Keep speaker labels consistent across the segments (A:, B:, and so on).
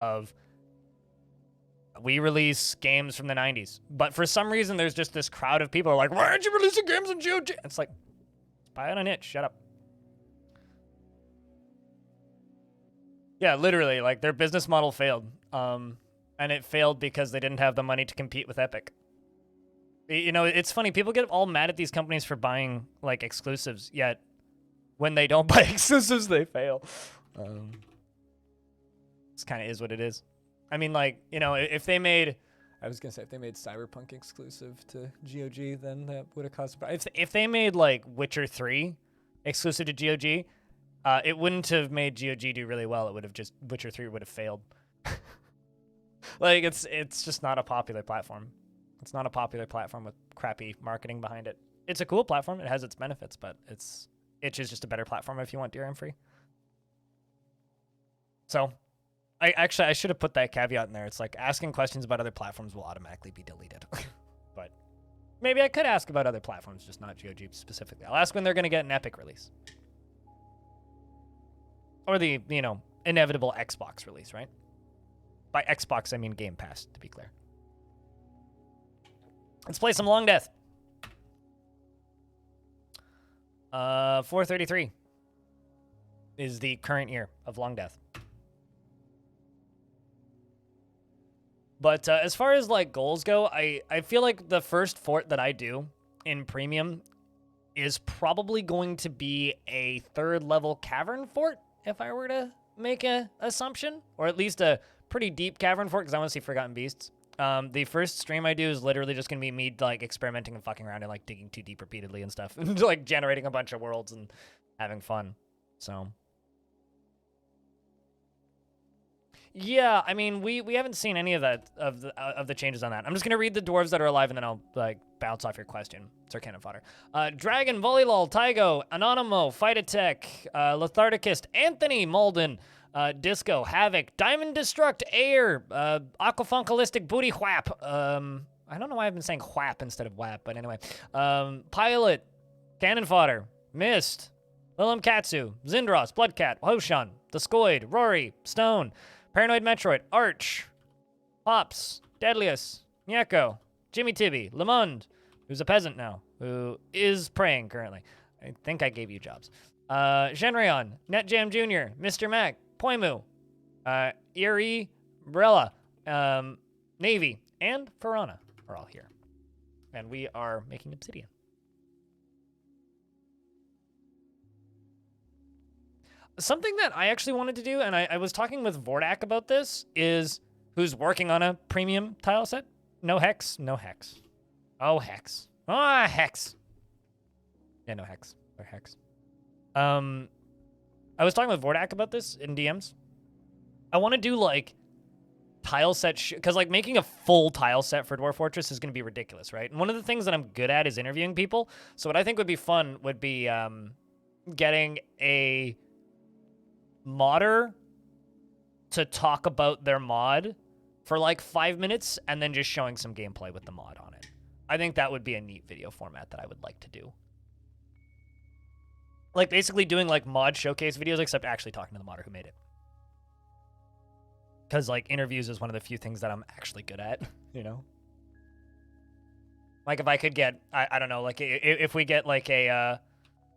A: of we release games from the 90s, but for some reason there's just this crowd of people who are like, why aren't you releasing games on GOG? It's like, buy it on itch, shut up. Yeah, literally, like their business model failed. And it failed because they didn't have the money to compete with Epic. You know, it's funny, people get all mad at these companies for buying like exclusives, yet when they don't buy exclusives, they fail. This kind of is what it is. I mean, like, you know, if they made, I was gonna say if they made Cyberpunk exclusive to GOG, then that would have cost. If they made like Witcher 3 exclusive to GOG, it wouldn't have made GOG do really well. It would have just Witcher 3 would have failed. Like it's just not a popular platform. It's not a popular platform with crappy marketing behind it. It's a cool platform. It has its benefits, but Itch is just a better platform if you want DRM free. So, I should have put that caveat in there. It's like asking questions about other platforms will automatically be deleted. But maybe I could ask about other platforms, just not GOG specifically. I'll ask when they're going to get an Epic release. Or the, you know, inevitable Xbox release, right? By Xbox, I mean Game Pass, to be clear. Let's play some Longdeath. 433 is the current year of Longdeath. But as far as like goals go, I feel like the first fort that I do in Premium is probably going to be a 3rd level cavern fort, if I were to make an assumption, or at least a pretty deep cavern fort, because I want to see Forgotten Beasts. The first stream I do is literally just going to be me like experimenting and fucking around and like digging too deep repeatedly and stuff, and like generating a bunch of worlds and having fun. So yeah, I mean, we haven't seen any of that of the changes on that. I'm just gonna read the dwarves that are alive, and then I'll like bounce off your question. It's our cannon fodder. Dragon, Volleylol, Tygo, Anonymo, Fight Attack, Lethargicist, Anthony, Malden, Disco, Havoc, Diamond Destruct, Air, Aquafunkalistic, Booty Whap. I don't know why I've been saying whap instead of whap, but anyway. Pilot, Cannon Fodder, Mist, Willem Katsu, Zindros, Bloodcat, Hoshan, The Scoid, Rory, Stone, Paranoid Metroid, Arch, Pops, Deadliest, Nyeko, Jimmy Tibby, Lemond, who's a peasant now, who is praying currently. I think I gave you jobs. Shenryon, NetJam Jr., Mr. Mac, Poimu, Erie, Brella, Navy, and Piranha are all here. And we are making Obsidian. Something that I actually wanted to do, and I was talking with Vordak about this, is who's working on a premium tile set. No Hex. No Hex. Oh, Hex. Ah, Hex. Yeah, no Hex. Or Hex. I was talking with Vordak about this in DMs. I want to do, like, tile set... Because, like, making a full tile set for Dwarf Fortress is going to be ridiculous, right? And one of the things that I'm good at is interviewing people. So what I think would be fun would be getting a modder to talk about their mod for like 5 minutes and then just showing some gameplay with the mod on it. I think that would be a neat video format that I would like to do. Like basically doing like mod showcase videos, except actually talking to the modder who made it. Because like interviews is one of the few things that I'm actually good at, you know? Like if I could get, I don't know, like if we get like a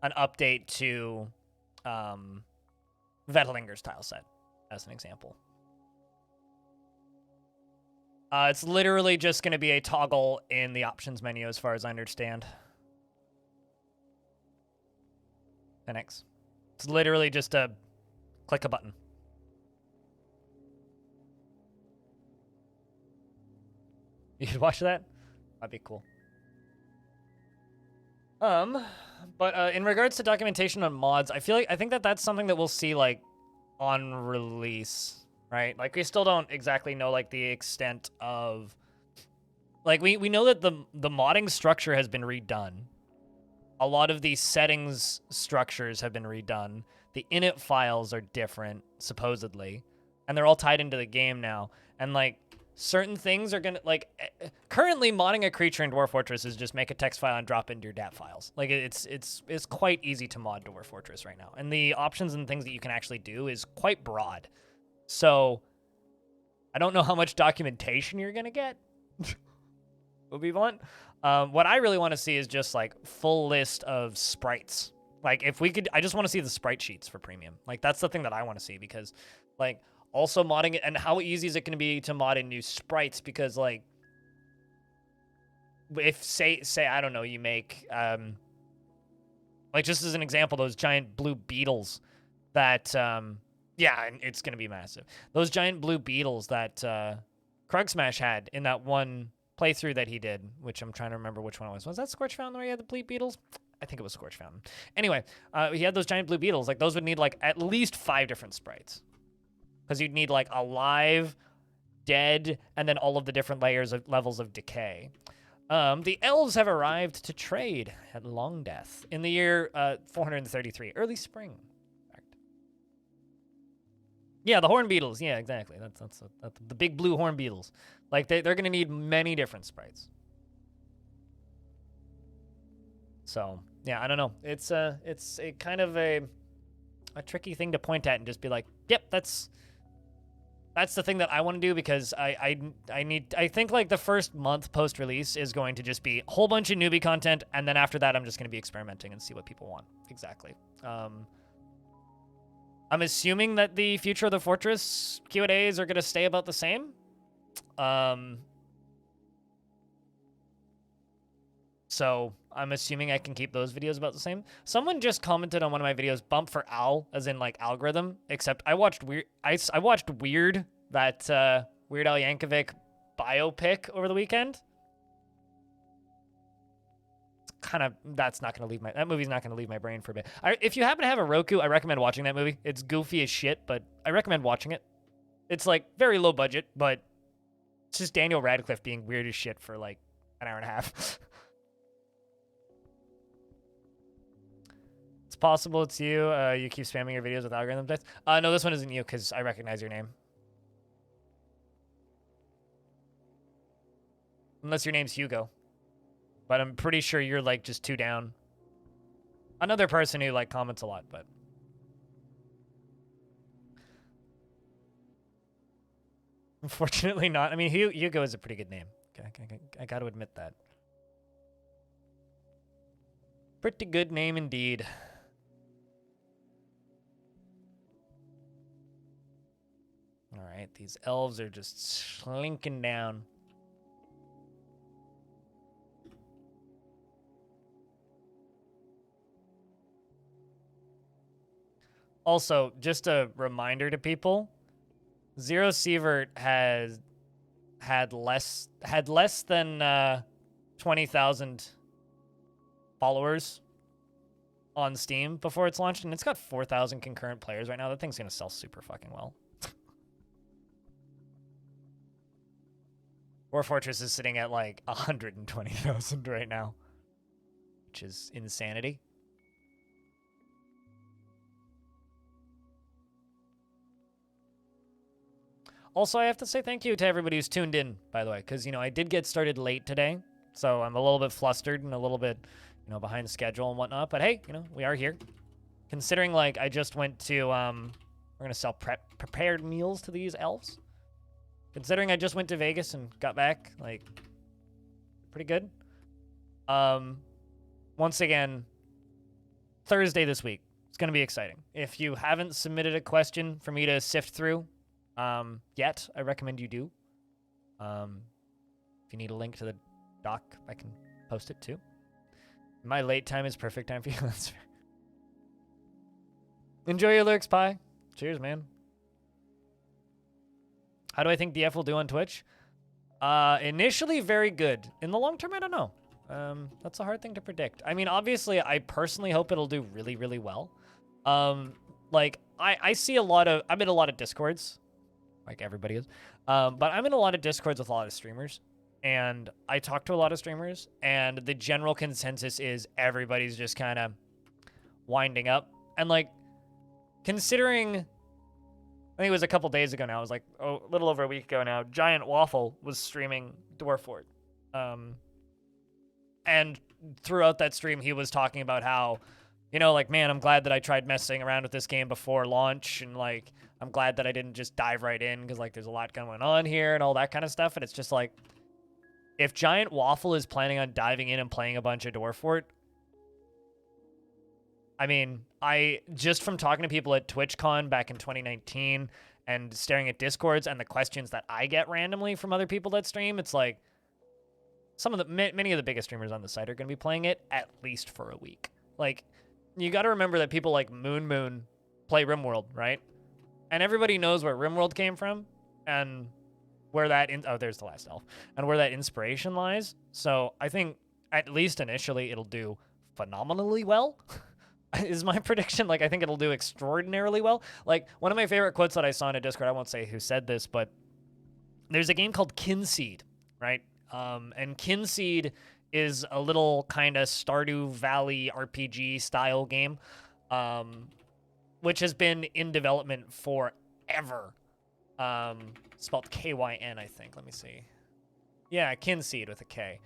A: an update to Vettelinger's tile set, as an example. It's literally just going to be a toggle in the options menu, as far as I understand. 10x. It's literally just a click a button. You could watch that? That'd be cool. But in regards to documentation on mods, I think that's something that we'll see like on release, right? Like we still don't exactly know like the extent of, like we know that the modding structure has been redone. A lot of the settings structures have been redone. The init files are different, supposedly, and they're all tied into the game now. And like certain things are gonna, like, currently modding a creature in Dwarf Fortress is just make a text file and drop it into your DAT files. Like it's quite easy to mod Dwarf Fortress right now, and the options and things that you can actually do is quite broad. So I don't know how much documentation you're gonna get. Will be blunt. What I really want to see is just like full list of sprites. Like if we could, I just want to see the sprite sheets for premium. Like that's the thing that I want to see because like also modding it and how easy is it going to be to mod in new sprites because like if say I don't know, you make like just as an example, those giant blue beetles that yeah, and it's going to be massive. Those giant blue beetles that Krug Smash had in that one playthrough that he did, which I'm trying to remember which one it was. Was that Scorch Fountain where he had the blue beetles? I think it was Scorch Fountain. Anyway, he had those giant blue beetles. Like those would need like at least 5 different sprites. Because you'd need like alive, dead, and then all of the different layers of levels of decay. The elves have arrived to trade at Longdeath in the year 433, early spring. Yeah, the horn beetles. Yeah, exactly. That's the big blue horn beetles. Like they're going to need many different sprites. So yeah, I don't know. It's a kind of a tricky thing to point at and just be like, yep, that's the thing that I want to do because I think like the first month post release is going to just be a whole bunch of newbie content, and then after that I'm just going to be experimenting and see what people want. Exactly. I'm assuming that the future of the Fortress Q&As are going to stay about the same. So I'm assuming I can keep those videos about the same. Someone just commented on one of my videos, bump for Al, as in like algorithm, except I watched Weird, I watched Weird, that Weird Al Yankovic biopic over the weekend. Kind of, that's not going to leave that movie's not going to leave my brain for a bit. If you happen to have a Roku, I recommend watching that movie. It's goofy as shit, but I recommend watching it. It's like very low budget, but it's just Daniel Radcliffe being weird as shit for like an hour and a half. It's possible it's you. You keep spamming your videos with algorithm text. No, this one isn't you because I recognize your name. Unless your name's Hugo. But I'm pretty sure you're like just 2 down. Another person who like comments a lot, but unfortunately not. I mean, Hugo is a pretty good name. I got to admit that. Pretty good name indeed. All right, these elves are just slinking down. Also, just a reminder to people, Zero Sievert had less than 20,000 followers on Steam before it's launched, and it's got 4,000 concurrent players right now. That thing's gonna sell super fucking well. War Fortress is sitting at like 120,000 right now, which is insanity. Also, I have to say thank you to everybody who's tuned in, by the way, because, you know, I did get started late today, so I'm a little bit flustered and a little bit, you know, behind schedule and whatnot, but hey, you know, we are here. Considering, like, I just went to, we're gonna sell prepared meals to these elves. Considering I just went to Vegas and got back, like, pretty good. Once again, Thursday this week. It's gonna be exciting. If you haven't submitted a question for me to sift through, yet, I recommend you do. If you need a link to the doc, I can post it too. My late time is perfect time for you. That's fair. Enjoy your lyrics, Pie. Cheers, man. How do I think DF will do on Twitch? Initially, very good. In the long term, I don't know. That's a hard thing to predict. I mean, obviously, I personally hope it'll do really, really well. Like, I see a lot of... I'm in a lot of Discords. Like everybody is. But I'm in a lot of Discords with a lot of streamers. And I talk to a lot of streamers. And the general consensus is everybody's just kind of winding up. And like, considering... I think it was a couple days ago now. It was like a little over a week ago now. Giant Waffle was streaming Dwarf. And throughout that stream, he was talking about how You know, like, man, I'm glad that I tried messing around with this game before launch, and like, I'm glad that I didn't just dive right in because like there's a lot going on here and all that kind of stuff. And it's just like, if Giant Waffle is planning on diving in and playing a bunch of Dwarf Fort, I mean, I just from talking to people at TwitchCon back in 2019 and staring at Discords and the questions that I get randomly from other people that stream, it's like many of the biggest streamers on the site are going to be playing it at least for a week. Like, you got to remember that people like Moon play RimWorld, right? And everybody knows where RimWorld came from and where that there's the last elf, and where that inspiration lies. So I think at least initially it'll do phenomenally well. Is my prediction. Like, I think it'll do extraordinarily well. Like, one of my favorite quotes that I saw in a Discord, I won't say who said this, but there's a game called Kinseed, right? And Kinseed is a little kind of Stardew Valley RPG style game, which has been in development forever. Spelled K-Y-N, I think. Let me see. Yeah, Kinseed with a K.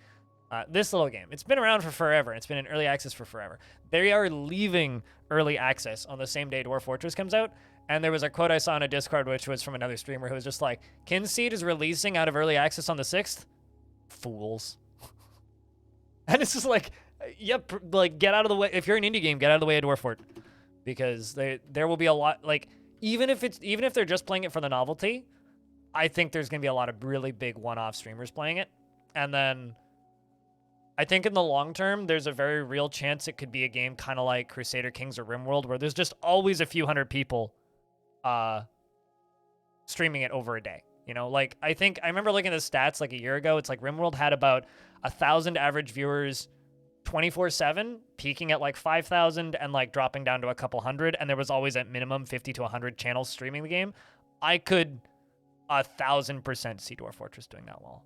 A: This little game. It's been around for forever. It's been in early access for forever. They are leaving early access on the same day Dwarf Fortress comes out. And there was a quote I saw in a Discord, which was from another streamer, who was just like, Kinseed is releasing out of early access on the 6th? Fools. And it's just like, yep, like, get out of the way. If you're an indie game, get out of the way of Dwarf Fort. Because there will be a lot, like, even if they're just playing it for the novelty, I think there's going to be a lot of really big one-off streamers playing it. And then I think in the long term, there's a very real chance it could be a game kind of like Crusader Kings or RimWorld, where there's just always a few hundred people streaming it over a day. You know, like, I remember looking at the stats like a year ago. It's like RimWorld had about 1,000 average viewers 24/7, peaking at like 5,000 and like dropping down to a couple hundred. And there was always at minimum 50 to 100 channels streaming the game. I could 1,000% see Dwarf Fortress doing that well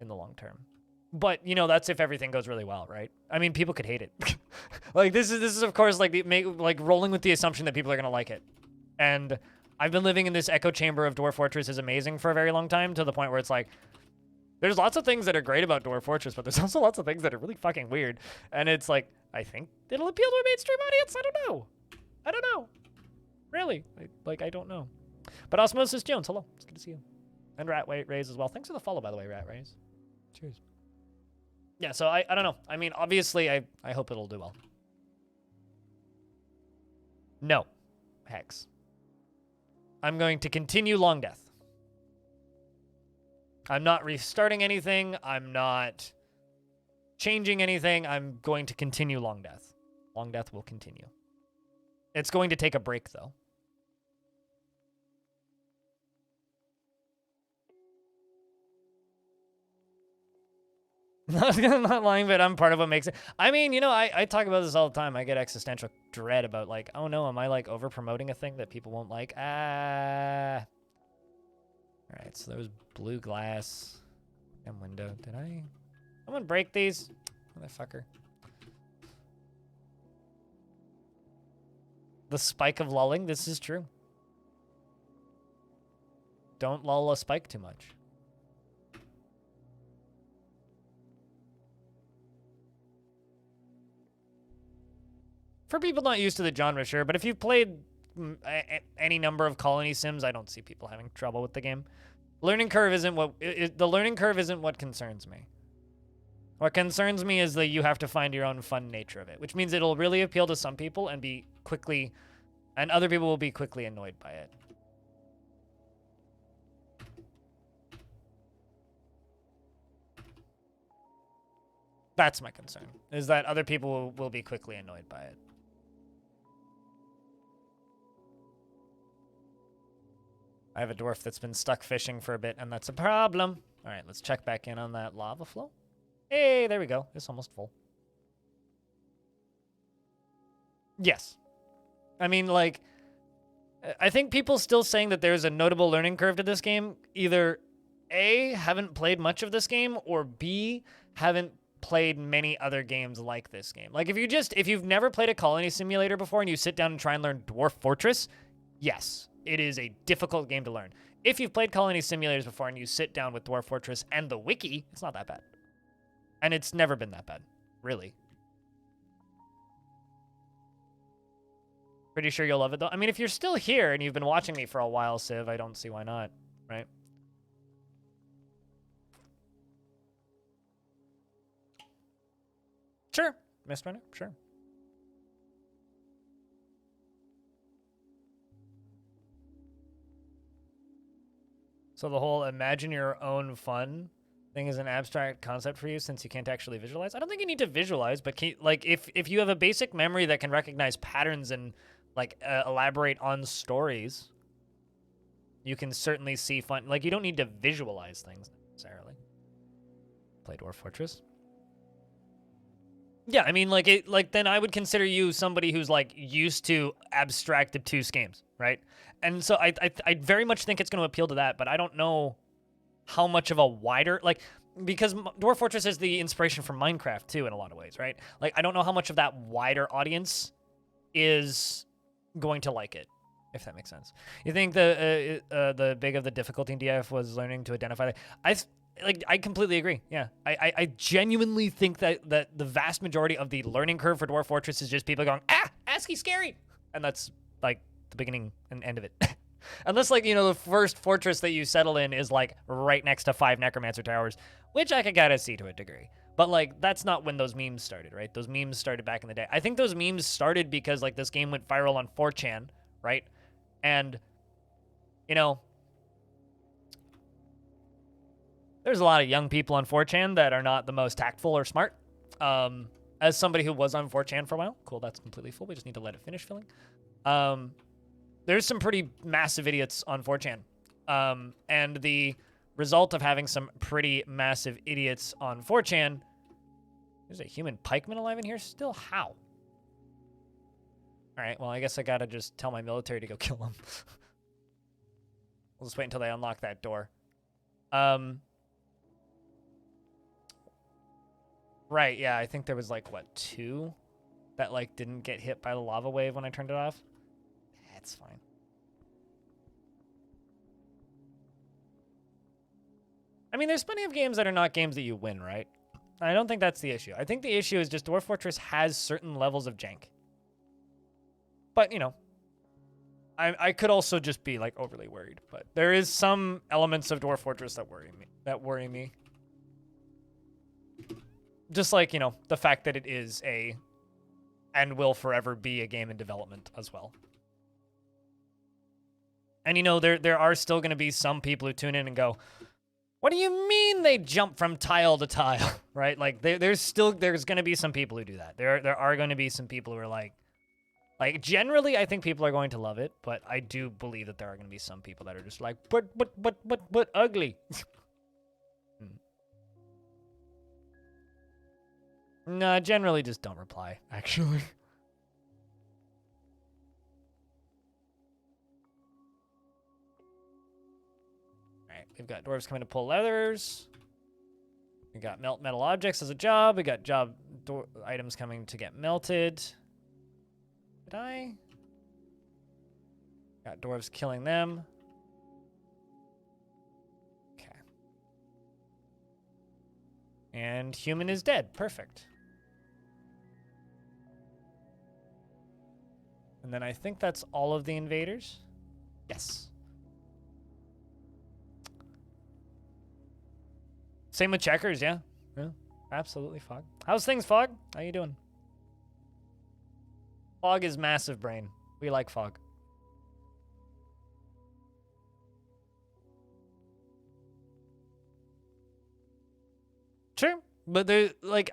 A: in the long term. But, you know, that's if everything goes really well, right? I mean, people could hate it. Like, this is of course like rolling with the assumption that people are going to like it. And I've been living in this echo chamber of Dwarf Fortress is amazing for a very long time, to the point where it's like, there's lots of things that are great about Dwarf Fortress, but there's also lots of things that are really fucking weird. And it's like, I think it'll appeal to a mainstream audience. I don't know. Really. I don't know. But Osmosis Jones, hello. It's good to see you. And Rat Rays as well. Thanks for the follow, by the way, Rat Rays. Cheers. Yeah, so I don't know. I mean, obviously, I hope it'll do well. No. Hex. I'm going to continue Longdeath. I'm not restarting anything. I'm not changing anything. I'm going to continue Longdeath. Longdeath will continue. It's going to take a break, though. Not lying, but I'm part of what makes it. I mean, you know, I talk about this all the time. I get existential dread about, like, oh no, am I like over promoting a thing that people won't like? All right, so there was blue glass and window. Did someone break these? Motherfucker. The spike of lulling. This is true. Don't lull a spike too much. For people not used to the genre, sure, but if you've played any number of colony sims, I don't see people having trouble with the game. Learning curve isn't the learning curve isn't what concerns me. What concerns me is that you have to find your own fun nature of it, which means it'll really appeal to some people and other people will be quickly annoyed by it. That's my concern, is that other people will be quickly annoyed by it. I have a dwarf that's been stuck fishing for a bit, and that's a problem. All right, let's check back in on that lava flow. Hey, there we go. It's almost full. Yes. I mean, like, I think people still saying that there's a notable learning curve to this game either A, haven't played much of this game, or B, haven't played many other games like this game. Like, if you've never played a colony simulator before and you sit down and try and learn Dwarf Fortress, yes, it is a difficult game to learn. If you've played colony simulators before and you sit down with Dwarf Fortress and the wiki, it's not that bad. And it's never been that bad, really. Pretty sure you'll love it, though. I mean, if you're still here and you've been watching me for a while, Civ, I don't see why not, right? Sure. Mist Runner, sure. So the whole imagine your own fun thing is an abstract concept for you since you can't actually visualize? I don't think you need to visualize, but like if you have a basic memory that can recognize patterns and like elaborate on stories, you can certainly see fun. Like you don't need to visualize things necessarily. Play Dwarf Fortress. Yeah, I mean, like then I would consider you somebody who's like used to abstract obtuse games, right? And so I very much think it's going to appeal to that, but I don't know how much of a wider because Dwarf Fortress is the inspiration for Minecraft too in a lot of ways, right? Like I don't know how much of that wider audience is going to like it, if that makes sense. You think the big of the difficulty in DF was learning to identify? I completely agree. Yeah, I genuinely think that the vast majority of the learning curve for Dwarf Fortress is just people going, ASCII scary, and that's like the beginning and end of it. Unless like the first fortress that you settle in is like right next to 5 Necromancer towers, which I could kind of see to a degree. But like that's not when those memes started, right? Those memes started back in the day. I think those memes started because like this game went viral on 4chan, right? And there's a lot of young people on 4chan that are not the most tactful or smart. As somebody who was on 4chan for a while, cool, that's completely full. We just need to let it finish filling. There's some pretty massive idiots on 4chan. And the result of having some pretty massive idiots on 4chan, there's a human pikeman alive in here still? How? All right, well, I guess I gotta just tell my military to go kill them. We'll just wait until they unlock that door. Right, yeah, I think there was like, what, 2 that like didn't get hit by the lava wave when I turned it off? That's fine. I mean, there's plenty of games that are not games that you win, right? I don't think that's the issue. I think the issue is just Dwarf Fortress has certain levels of jank. But, I could also just be like overly worried, but there is some elements of Dwarf Fortress that worry me. Just like, the fact that it is and will forever be a game in development as well. And there are still going to be some people who tune in and go, what do you mean they jump from tile to tile, right? Like there's going to be some people who do that. There are going to be some people who are like generally I think people are going to love it, but I do believe that there are going to be some people that are just like, but ugly. Nah, generally just don't reply, actually. Alright, we've got dwarves coming to pull leathers. We got melt metal objects as a job. We got items coming to get melted. Did I? Got dwarves killing them. Okay. And human is dead. Perfect. And then I think that's all of the invaders. Yes. Same with checkers, yeah. Yeah, absolutely, Fog. How's things, Fog? How you doing? Fog is massive brain. We like Fog. Sure. But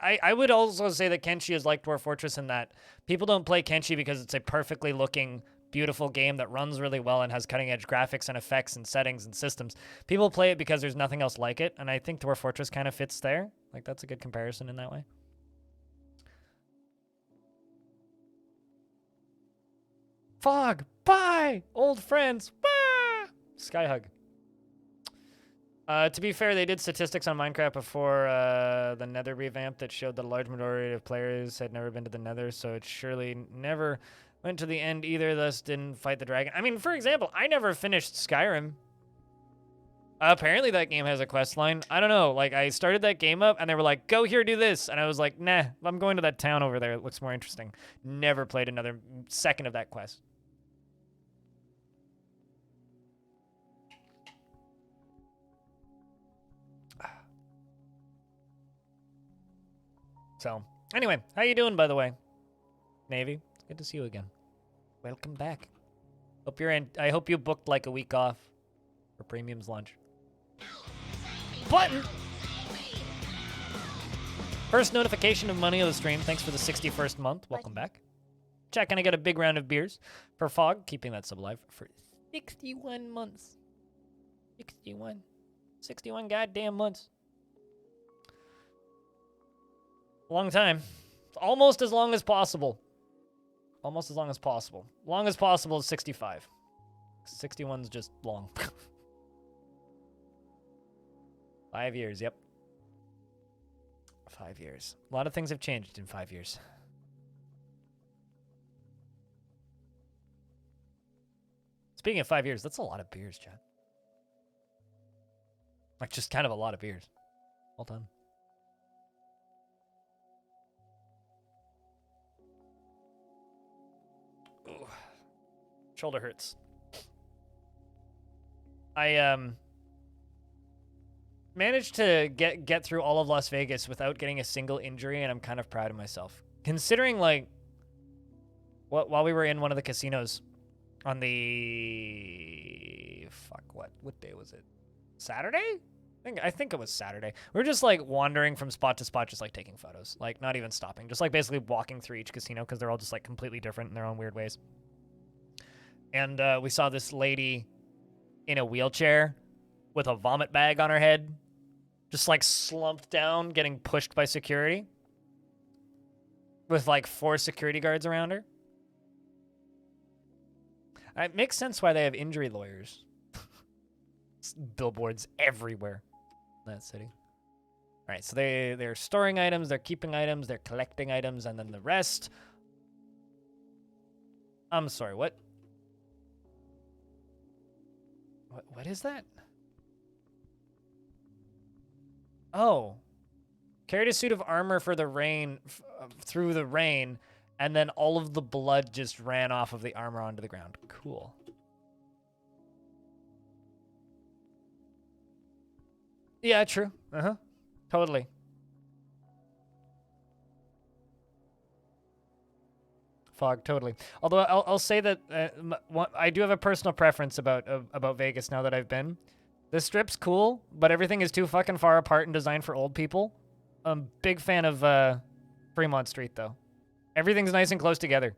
A: I would also say that Kenshi is like Dwarf Fortress in that people don't play Kenshi because it's a perfectly looking, beautiful game that runs really well and has cutting edge graphics and effects and settings and systems. People play it because there's nothing else like it, and I think Dwarf Fortress kind of fits there. Like that's a good comparison in that way. Fog, bye! Old friends, bye! Skyhug. To be fair, they did statistics on Minecraft before the Nether revamp that showed that a large majority of players had never been to the Nether, so it surely never went to the end either, thus didn't fight the dragon. I mean, for example, I never finished Skyrim. Apparently that game has a quest line. I don't know, like, I started that game up, and they were like, go here, do this, and I was like, nah, I'm going to that town over there. It looks more interesting. Never played another second of that quest. So, anyway, how you doing, by the way? Navy, it's good to see you again. Welcome back. Hope you're in. I hope you booked like a week off for Premium's lunch. Button! First notification of money of the stream. Thanks for the 61st month. Welcome back. Check, and I get a big round of beers for Fog, keeping that sub alive for 61 months. 61 goddamn months. A long time. Almost as long as possible. Almost as long as possible. Long as possible is 65. 61's just long. 5 years, yep. 5 years. A lot of things have changed in 5 years. Speaking of 5 years, that's a lot of beers, Chad. Like, just kind of a lot of beers. Well done. Ooh. Shoulder hurts. I managed to get through all of Las Vegas without getting a single injury, and I'm kind of proud of myself. Considering, like, while we were in one of the casinos on the... What day was it? Saturday? I think it was Saturday. We were just, like, wandering from spot to spot, just, like, taking photos. Like, not even stopping. Just, like, basically walking through each casino, because they're all just, like, completely different in their own weird ways. And we saw this lady in a wheelchair with a vomit bag on her head, just, like, slumped down, getting pushed by security, with, like, 4 security guards around her. It makes sense why they have injury lawyers. Billboards everywhere in that city. All right, so they're storing items, they're keeping items, they're collecting items, and then the rest... I'm sorry, what? What is that? Oh. Carried a suit of armor for the rain, through the rain, and then all of the blood just ran off of the armor onto the ground. Cool. Yeah, true. Uh-huh. Totally. Fog, totally. Although I'll say that I do have a personal preference about Vegas now that I've been. The strip's cool, but everything is too fucking far apart and designed for old people. I'm big fan of Fremont Street, though. Everything's nice and close together.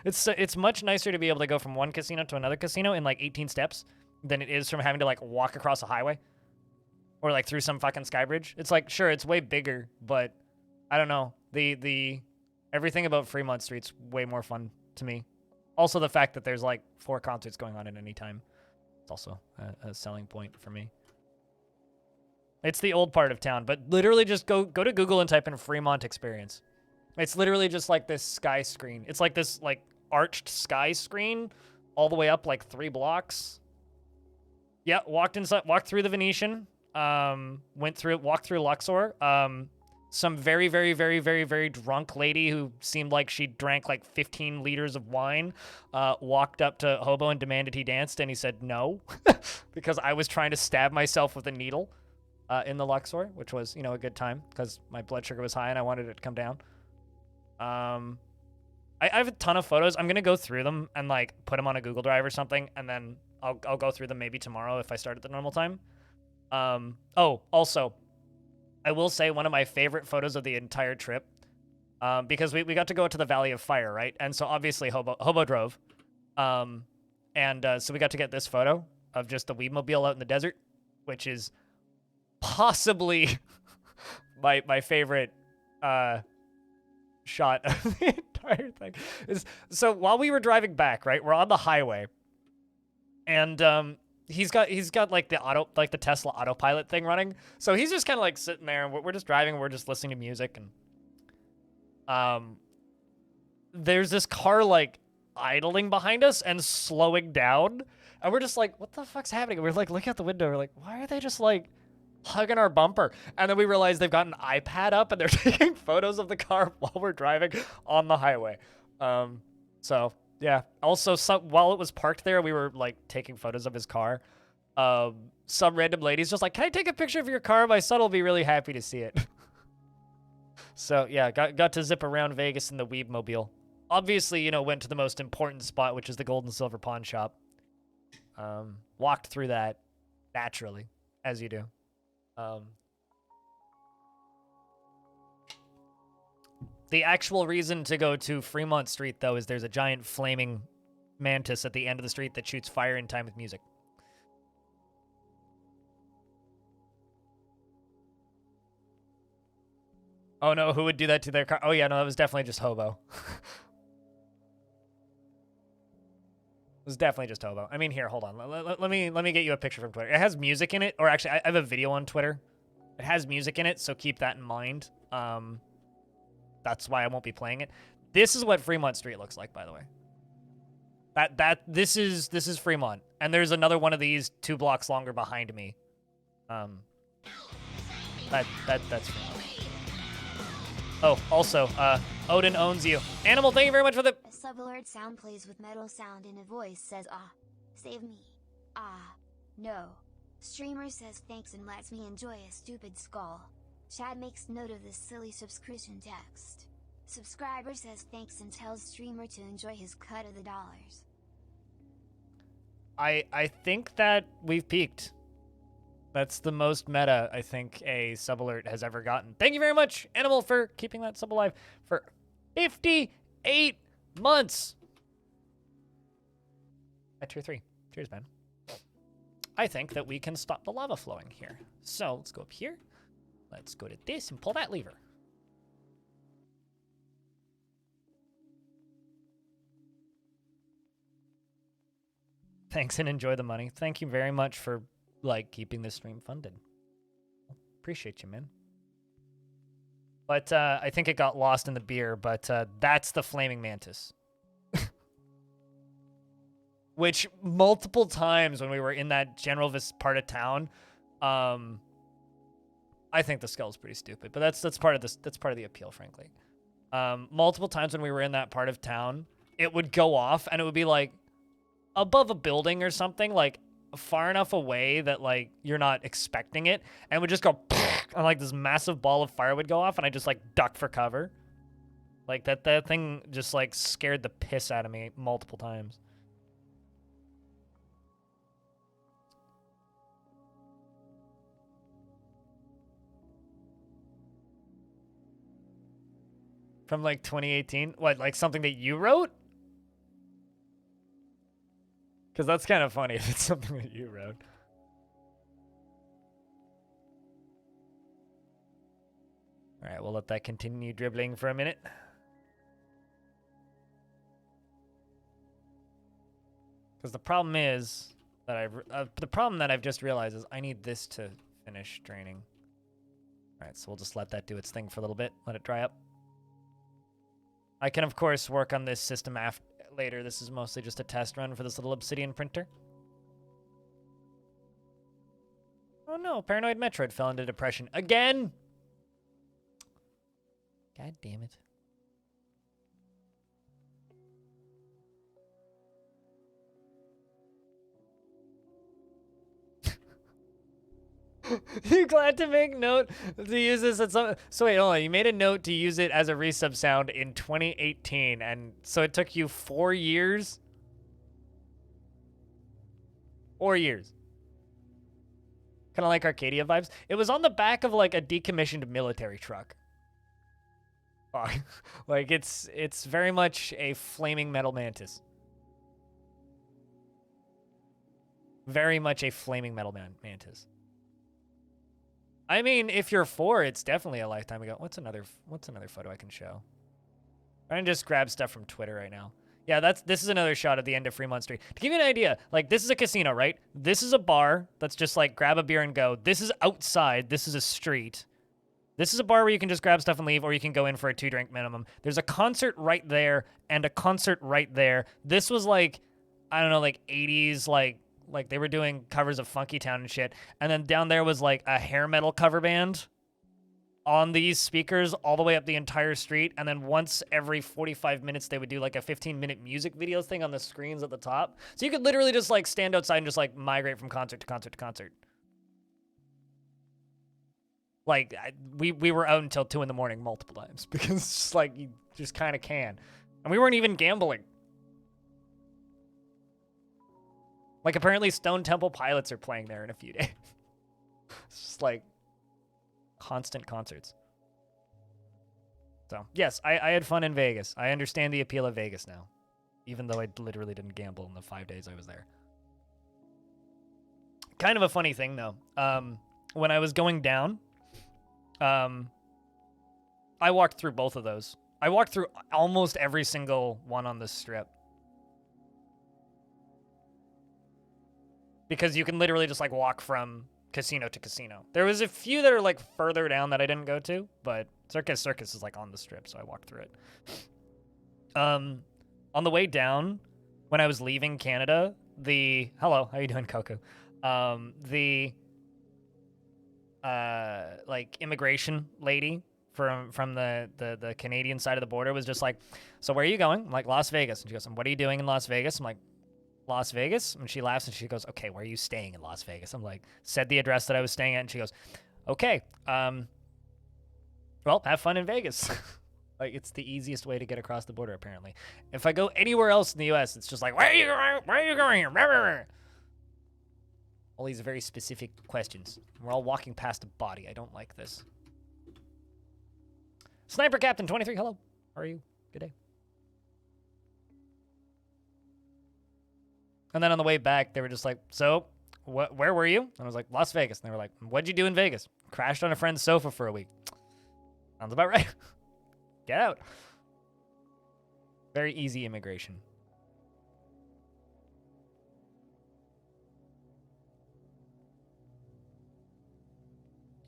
A: It's much nicer to be able to go from one casino to another casino in like 18 steps than it is from having to like walk across a highway or like through some fucking sky bridge. It's like, sure, it's way bigger, but I don't know. The everything about Fremont Street's way more fun to me. Also, the fact that there's like 4 concerts going on at any time. It's also a selling point for me. It's the old part of town, but literally just go to Google and type in Fremont Experience. It's literally just like this sky screen. It's like this like arched sky screen all the way up like 3 blocks. Yeah, walked through the Venetian. Walked through Luxor. Some very, very, very, very, very drunk lady who seemed like she drank like 15 liters of wine, walked up to Hobo and demanded he danced, and he said no, because I was trying to stab myself with a needle in the Luxor, which was, you know, a good time, because my blood sugar was high and I wanted it to come down. I have a ton of photos. I'm going to go through them and like put them on a Google Drive or something, and then I'll go through them maybe tomorrow if I start at the normal time. Oh, also, I will say one of my favorite photos of the entire trip, because we got to go to the Valley of Fire, right? And so obviously Hobo drove. So we got to get this photo of just the Weedmobile out in the desert, which is possibly my favorite shot of the entire thing. So while we were driving back, right, we're on the highway, and he's got like the Tesla autopilot thing running. So he's just kind of like sitting there, and we're just driving, we're just listening to music, and there's this car like idling behind us and slowing down, and we're just like, what the fuck's happening? And we're like looking out the window, we're like, why are they just like hugging our bumper? And then we realize they've got an iPad up and they're taking photos of the car while we're driving on the highway. So yeah. Also, while it was parked there, we were like taking photos of his car. Some random lady's just like, "Can I take a picture of your car? My son will be really happy to see it." So yeah, got to zip around Vegas in the Weeb Mobile. Obviously, you know, went to the most important spot, which is the Gold and Silver Pawn Shop. Walked through that naturally, as you do. The actual reason to go to Fremont Street, though, is there's a giant flaming mantis at the end of the street that shoots fire in time with music. Oh no, who would do that to their car? Oh yeah, no, that was definitely just hobo. It was definitely just hobo. I mean, here, hold on. Let me get you a picture from Twitter. It has music in it, or actually, I have a video on Twitter. It has music in it, so keep that in mind. That's why I won't be playing it. This is what Fremont Street looks like, by the way. This is Fremont, and there's another one of these 2 blocks longer behind me. That's Fremont. Oh, also, Odin owns you. Animal, thank you very much for the...
B: A subalert sound plays with metal sound in a voice says, ah, save me. Ah, no. Streamer says thanks and lets me enjoy a stupid skull. Chad makes note of this silly subscription text. Subscriber says thanks and tells streamer to enjoy his cut of the dollars.
A: I think that we've peaked. That's the most meta I think a sub alert has ever gotten. Thank you very much, Animal, for keeping that sub alive for 58 months. At tier 3. Cheers, man. I think that we can stop the lava flowing here. So let's go up here. Let's go to this and pull that lever. Thanks and enjoy the money. Thank you very much for, like, keeping this stream funded. Appreciate you, man. But I think it got lost in the beer, but that's the flaming mantis. Which multiple times when we were in that general part of town, I think the skull's pretty stupid, but that's part of this. That's part of the appeal, frankly. Multiple times when we were in that part of town, it would go off and it would be like above a building or something, like far enough away that like you're not expecting it, and it would just go and like this massive ball of fire would go off, and I just like duck for cover. Like that thing just like scared the piss out of me multiple times. From like 2018? What, like something that you wrote? Because that's kind of funny if it's something that you wrote. All right, we'll let that continue dribbling for a minute. Because the problem is that I've just realized is I need this to finish draining. All right, so we'll just let that do its thing for a little bit. Let it dry up. I can, of course, work on this system later. This is mostly just a test run for this little obsidian printer. Oh no, Paranoid Metroid fell into depression again. God damn it. You glad to make note to use this at some... So wait, hold on. You made a note to use it as a resub sound in 2018, and so it took you 4 years? 4 years. Kind of like Arcadia vibes. It was on the back of like a decommissioned military truck. Like it's very much a flaming metal mantis. Very much a flaming metal mantis. I mean, if you're 4, it's definitely a lifetime ago. What's another photo I can show? I can just grab stuff from Twitter right now. Yeah, this is another shot at the end of Fremont Street. To give you an idea, like this is a casino, right? This is a bar that's just like grab a beer and go. This is outside. This is a street. This is a bar where you can just grab stuff and leave, or you can go in for a 2-drink minimum. There's a concert right there and a concert right there. This was like, I don't know, like 80s, like they were doing covers of Funky Town and shit. And then down there was like a hair metal cover band on these speakers all the way up the entire street. And then once every 45 minutes, they would do like a 15-minute music video thing on the screens at the top. So you could literally just like stand outside and just like migrate from concert to concert to concert. Like, we were out until 2 in the morning multiple times because it's just like you just kind of can. And we weren't even gambling. Like, apparently Stone Temple Pilots are playing there in a few days. It's just like constant concerts. So, yes, I had fun in Vegas. I understand the appeal of Vegas now, even though I literally didn't gamble in the 5 days I was there. Kind of a funny thing, though. When I was going down, I walked through both of those. I walked through almost every single one on this strip. Because you can literally just, like, walk from casino to casino. There was a few that are, like, further down that I didn't go to, but Circus is, like, on the strip, so I walked through it. On the way down, when I was leaving Canada, hello, how you doing, Coco? Like, immigration lady from the Canadian side of the border was just like, so where are you going? I'm like, Las Vegas. And she goes, and what are you doing in Las Vegas? I'm like, Las Vegas? And she laughs and she goes, okay, where are you staying in Las Vegas? I'm like, said the address that I was staying at, and she goes, okay, well, have fun in Vegas. Like, it's the easiest way to get across the border, apparently. If I go anywhere else in the U.S., it's just like, where are you going? Where are you going here? All these very specific questions. We're all walking past a body. I don't like this. Sniper Captain 23, hello. How are you? Good day. And then on the way back, they were just like, so, where were you? And I was like, Las Vegas. And they were like, what'd you do in Vegas? Crashed on a friend's sofa for a week. Sounds about right. Get out. Very easy immigration.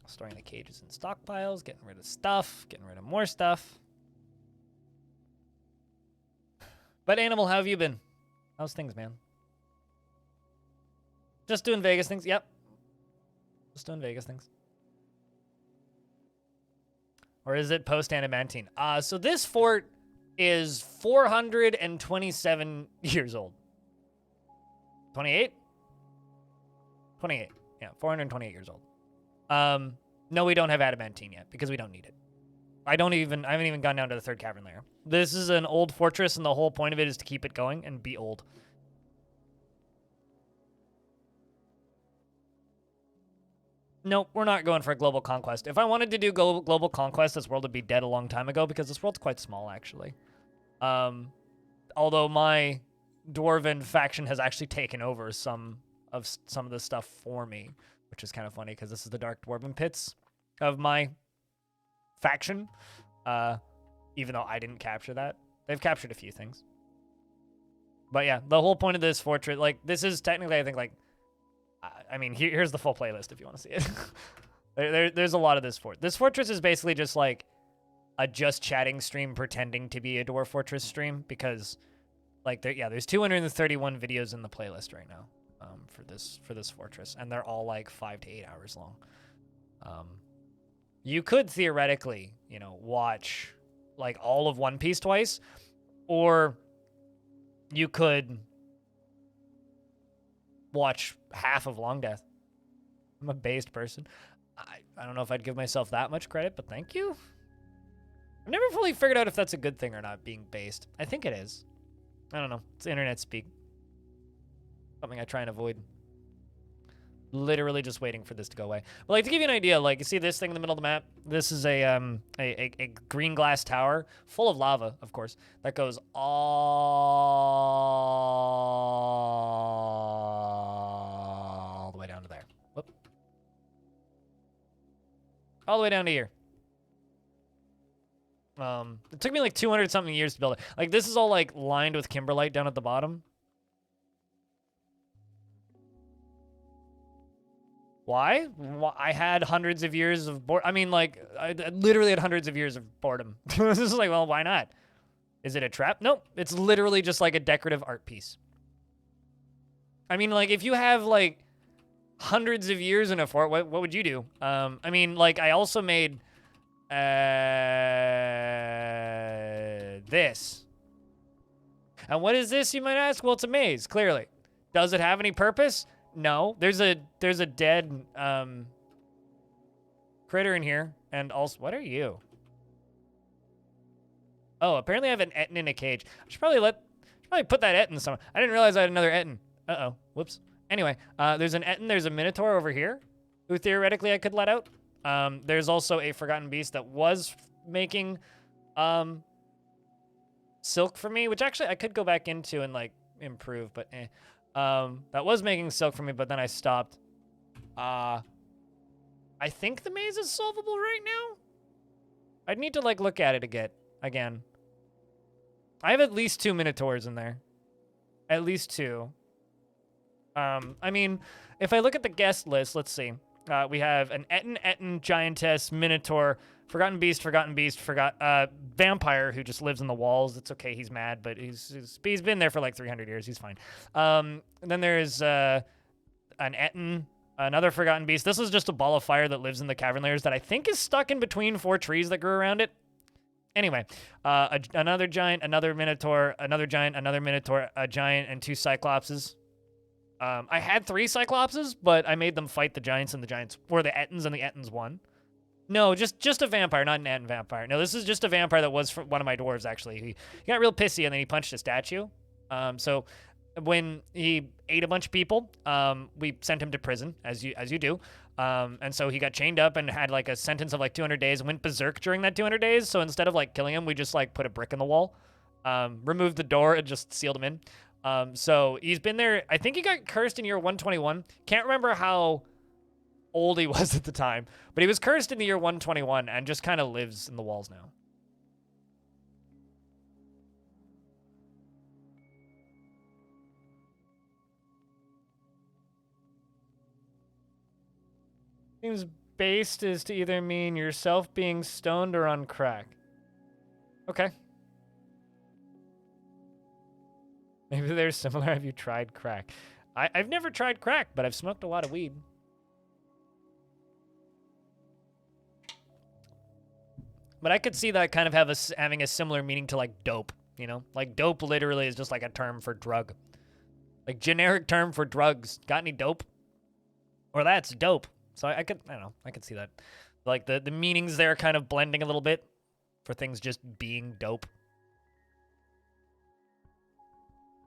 A: Storing the cages in stockpiles, getting rid of stuff, getting rid of more stuff. But Animal, how have you been? How's things, man? Just doing Vegas things. Yep. Just doing Vegas things. Or is it post-adamantine? So this fort is 427 years old. 28? 28. Yeah, 428 years old. No, we don't have adamantine yet because we don't need it. I haven't even gone down to the third cavern layer. This is an old fortress, and the whole point of it is to keep it going and be old. Nope, we're not going for a global conquest. If I wanted to do global conquest, this world would be dead a long time ago because this world's quite small, actually. Although my Dwarven faction has actually taken over some of the stuff for me, which is kind of funny because this is the Dark Dwarven pits of my faction. Even though I didn't capture that. They've captured a few things. But yeah, the whole point of this fortress, like, this is technically, I think, like, I mean, here's the full playlist if you want to see it. There's a lot of this fort. This fortress is basically just like a just chatting stream pretending to be a Dwarf Fortress stream because, like, there's 231 videos in the playlist right now for this fortress, and they're all like 5 to 8 hours long. You could theoretically, watch like all of One Piece twice, or you could watch half of Longdeath. I'm a based person. I don't know if I'd give myself that much credit, but thank you. I've never fully figured out if that's a good thing or not, being based. I think it is. I don't know. It's internet speak. Something I try and avoid. Literally just waiting for this to go away. But, like, to give you an idea, like, you see this thing in the middle of the map? This is a green glass tower full of lava, of course, that goes all the way down to there. Whoop. All the way down to here. It took me like 200 something years to build it. Like, this is all like lined with kimberlite down at the bottom. Why? I had hundreds of years of boredom. I mean, like, I literally had hundreds of years of boredom. This is like, well, why not? Is it a trap? Nope. It's literally just like a decorative art piece. I mean, like, if you have like hundreds of years in a fort, what would you do? I mean, like, I also made this. And what is this, you might ask? Well, it's a maze, clearly. Does it have any purpose? No. There's a dead critter in here. And also, what are you? Oh, apparently I have an Etten in a cage. I should probably put that Etten somewhere. I didn't realize I had another Etten. Uh-oh. Whoops. Anyway, there's an Etten, there's a Minotaur over here, who theoretically I could let out. There's also a Forgotten Beast that was making silk for me, which actually I could go back into and, like, improve, but eh. That was making silk for me, but then I stopped. I think the maze is solvable right now? I'd need to, like, look at it again. I have at least 2 Minotaurs in there. At least 2. I mean, if I look at the guest list, let's see. We have an Etten, Giantess, Minotaur, Forgotten Beast, Vampire, who just lives in the walls. It's okay, he's mad, but he's been there for like 300 years. He's fine. And then there's an Etten, another Forgotten Beast. This is just a ball of fire that lives in the cavern layers that I think is stuck in between 4 trees that grew around it. Anyway, another giant, another Minotaur, another giant, another Minotaur, a giant, and 2 Cyclopses. I had 3 Cyclopses, but I made them fight the giants, and the giants, or the Ettins, and the Ettins won. No, just a vampire, not an Etten vampire. No, this is just a vampire that was one of my dwarves, actually. He got real pissy, and then he punched a statue. So when he ate a bunch of people, we sent him to prison, as you do. And so he got chained up and had like a sentence of like 200 days, went berserk during that 200 days. So instead of like killing him, we just like put a brick in the wall, removed the door, and just sealed him in. So he's been there. I think he got cursed in year 121. Can't remember how old he was at the time, but he was cursed in the year 121 and just kind of lives in the walls now. Seems based is to either mean yourself being stoned or on crack. Okay. Maybe they're similar. Have you tried crack? I've never tried crack, but I've smoked a lot of weed. But I could see that kind of having a similar meaning to like dope, you know? Like dope literally is just like a term for drug. Like generic term for drugs. Got any dope? Or that's dope. So I don't know, I could see that. Like the meanings there kind of blending a little bit for things just being dope.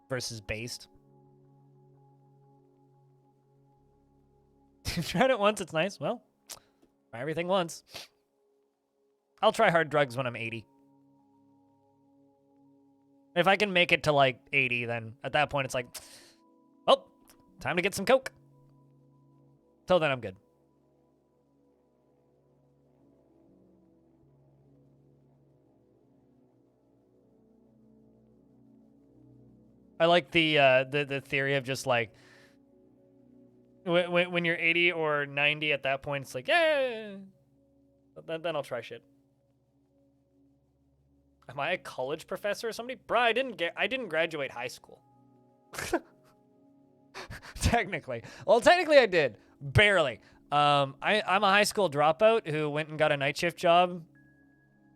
A: Versus based. You've tried it once, it's nice. Well, try everything once. I'll try hard drugs when I'm 80. If I can make it to like 80, then at that point it's like, well, time to get some coke. Till then I'm good. I like the theory of just like when you're 80 or 90 at that point, it's like, yeah. Then I'll try shit. Am I a college professor or somebody? Bruh, I didn't graduate high school. Technically. Well, technically I did. Barely. I'm a high school dropout who went and got a night shift job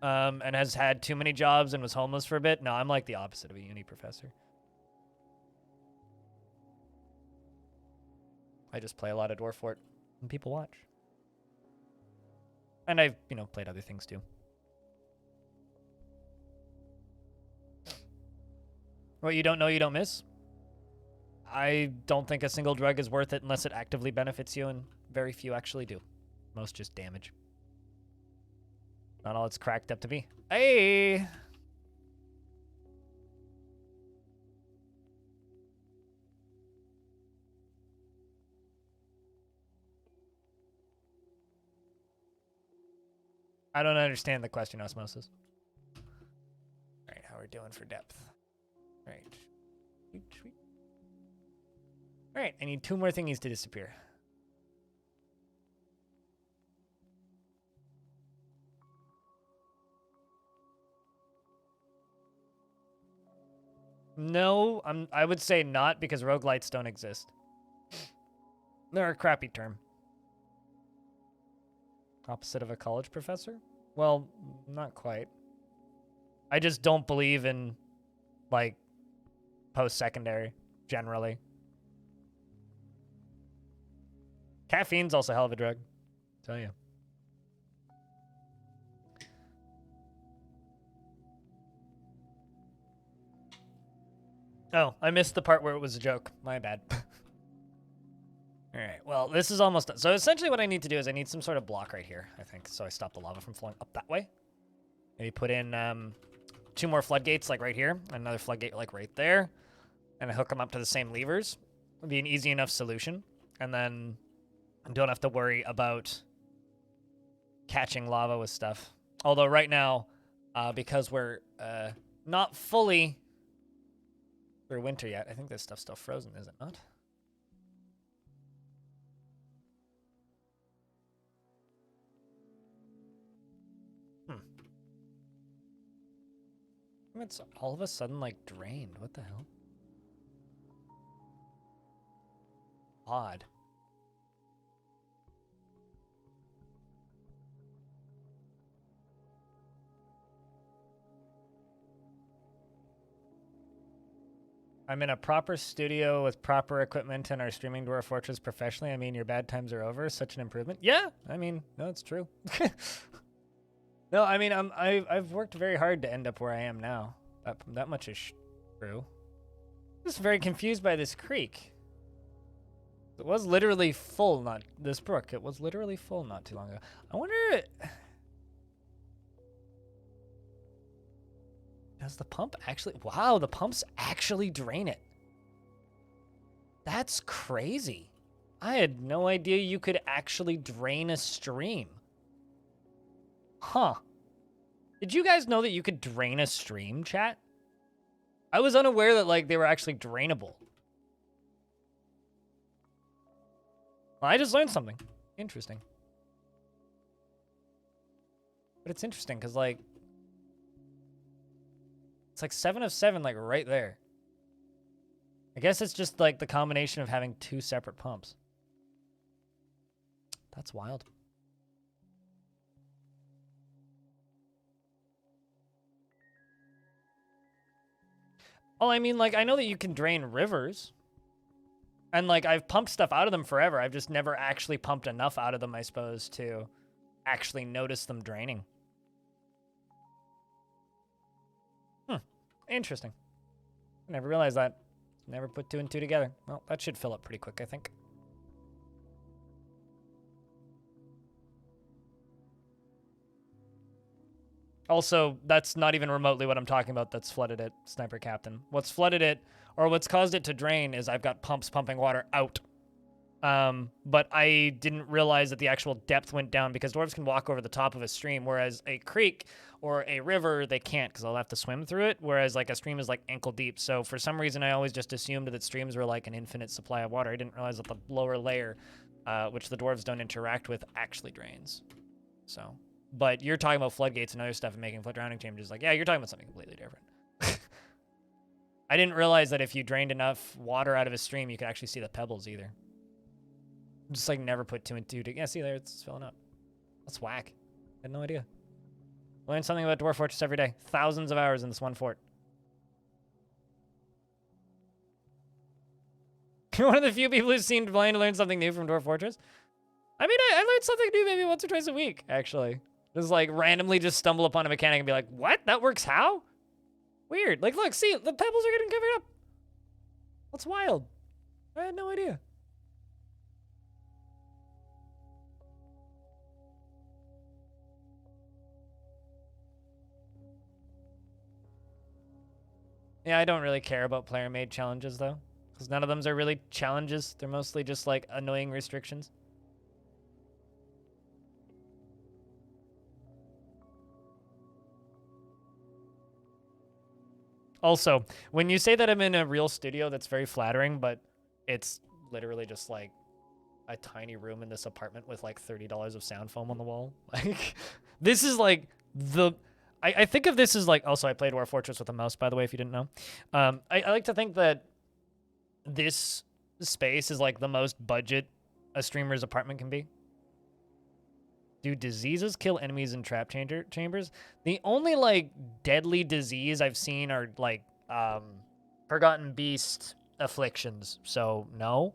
A: and has had too many jobs and was homeless for a bit. No, I'm like the opposite of a uni professor. I just play a lot of Dwarf Fort and people watch. And I've, played other things too. What you don't know, you don't miss? I don't think a single drug is worth it unless it actively benefits you, and very few actually do. Most just damage. Not all it's cracked up to be. Hey! I don't understand the question, Osmosis. All right, how are we doing for depth? All right. Sweet. All right, I need 2 more thingies to disappear. No, I would say not, because roguelites don't exist. They're a crappy term. Opposite of a college professor? Well, not quite. I just don't believe in, like, post-secondary, generally. Caffeine's also a hell of a drug, I'll tell you. Oh, I missed the part where it was a joke. My bad. All right, well, this is almost done. So essentially what I need to do is I need some sort of block right here, I think, so I stop the lava from flowing up that way. Maybe put in 2 more floodgates, like right here, another floodgate, like right there, and I hook them up to the same levers. It'll be an easy enough solution, and then I don't have to worry about catching lava with stuff. Although right now, because we're not fully through winter yet, I think this stuff's still frozen, is it not? It's all of a sudden, like, drained. What the hell? Odd. I'm in a proper studio with proper equipment and are streaming Dwarf Fortress professionally. I mean, your bad times are over. Such an improvement. Yeah, I mean, no, it's true. No, I mean, I've worked very hard to end up where I am now. That much is true. I'm just very confused by this creek. It was literally full, not this brook. It was literally full not too long ago. I wonder, does the pump actually? Wow, the pumps actually drain it. That's crazy. I had no idea you could actually drain a stream. Huh. Did you guys know that you could drain a stream, chat? I was unaware that, like, they were actually drainable. Well, I just learned something. Interesting. But it's interesting, because, like, it's like 7 of 7, like, right there. I guess it's just, like, the combination of having 2 separate pumps. That's wild. Oh, I mean, like, I know that you can drain rivers. And, like, I've pumped stuff out of them forever. I've just never actually pumped enough out of them, I suppose, to actually notice them draining. Interesting. I never realized that. Never put 2 and 2 together. Well, that should fill up pretty quick, I think. Also, that's not even remotely what I'm talking about that's flooded it, Sniper Captain. What's flooded it, or what's caused it to drain, is I've got pumps pumping water out. But I didn't realize that the actual depth went down because dwarves can walk over the top of a stream, whereas a creek or a river, they can't because they'll have to swim through it, whereas like a stream is like ankle deep. So for some reason, I always just assumed that streams were like an infinite supply of water. I didn't realize that the lower layer, which the dwarves don't interact with, actually drains. So, but you're talking about floodgates and other stuff and making flood drowning chambers. Like, yeah, you're talking about something completely different. I didn't realize that if you drained enough water out of a stream, you could actually see the pebbles either. Just like never put 2 and 2 together. Yeah, see there, it's filling up. That's whack. I had no idea. Learn something about Dwarf Fortress every day. Thousands of hours in this one fort. You're one of the few people who seemed blind to learn something new from Dwarf Fortress. I mean, I learned something new maybe once or twice a week, actually. Just like randomly just stumble upon a mechanic and be like, what? That works how? Weird. Like, look, see, the pebbles are getting covered up. That's wild. I had no idea. Yeah, I don't really care about player-made challenges, though. Because none of them are really challenges. They're mostly just, like, annoying restrictions. Also, when you say that I'm in a real studio, that's very flattering, but it's literally just, like, a tiny room in this apartment with, like, $30 of sound foam on the wall. Like, this is, like, the... I think of this as, like... Also, I played Dwarf Fortress with a mouse, by the way, if you didn't know. I like to think that this space is, like, the most budget a streamer's apartment can be. Do diseases kill enemies in trap chambers? The only, like, deadly disease I've seen are, like, Forgotten Beast afflictions. So, no.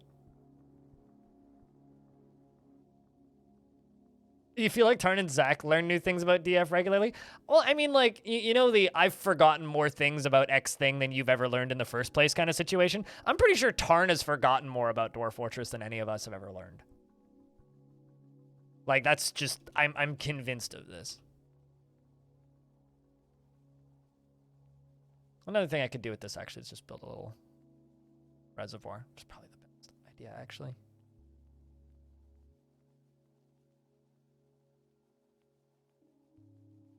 A: You feel like Tarn and Zach learn new things about DF regularly? Well, I mean, like, you know the I've forgotten more things about X thing than you've ever learned in the first place kind of situation? I'm pretty sure Tarn has forgotten more about Dwarf Fortress than any of us have ever learned. Like, that's just, I'm convinced of this. Another thing I could do with this, actually, is just build a little reservoir. It's probably the best idea, actually.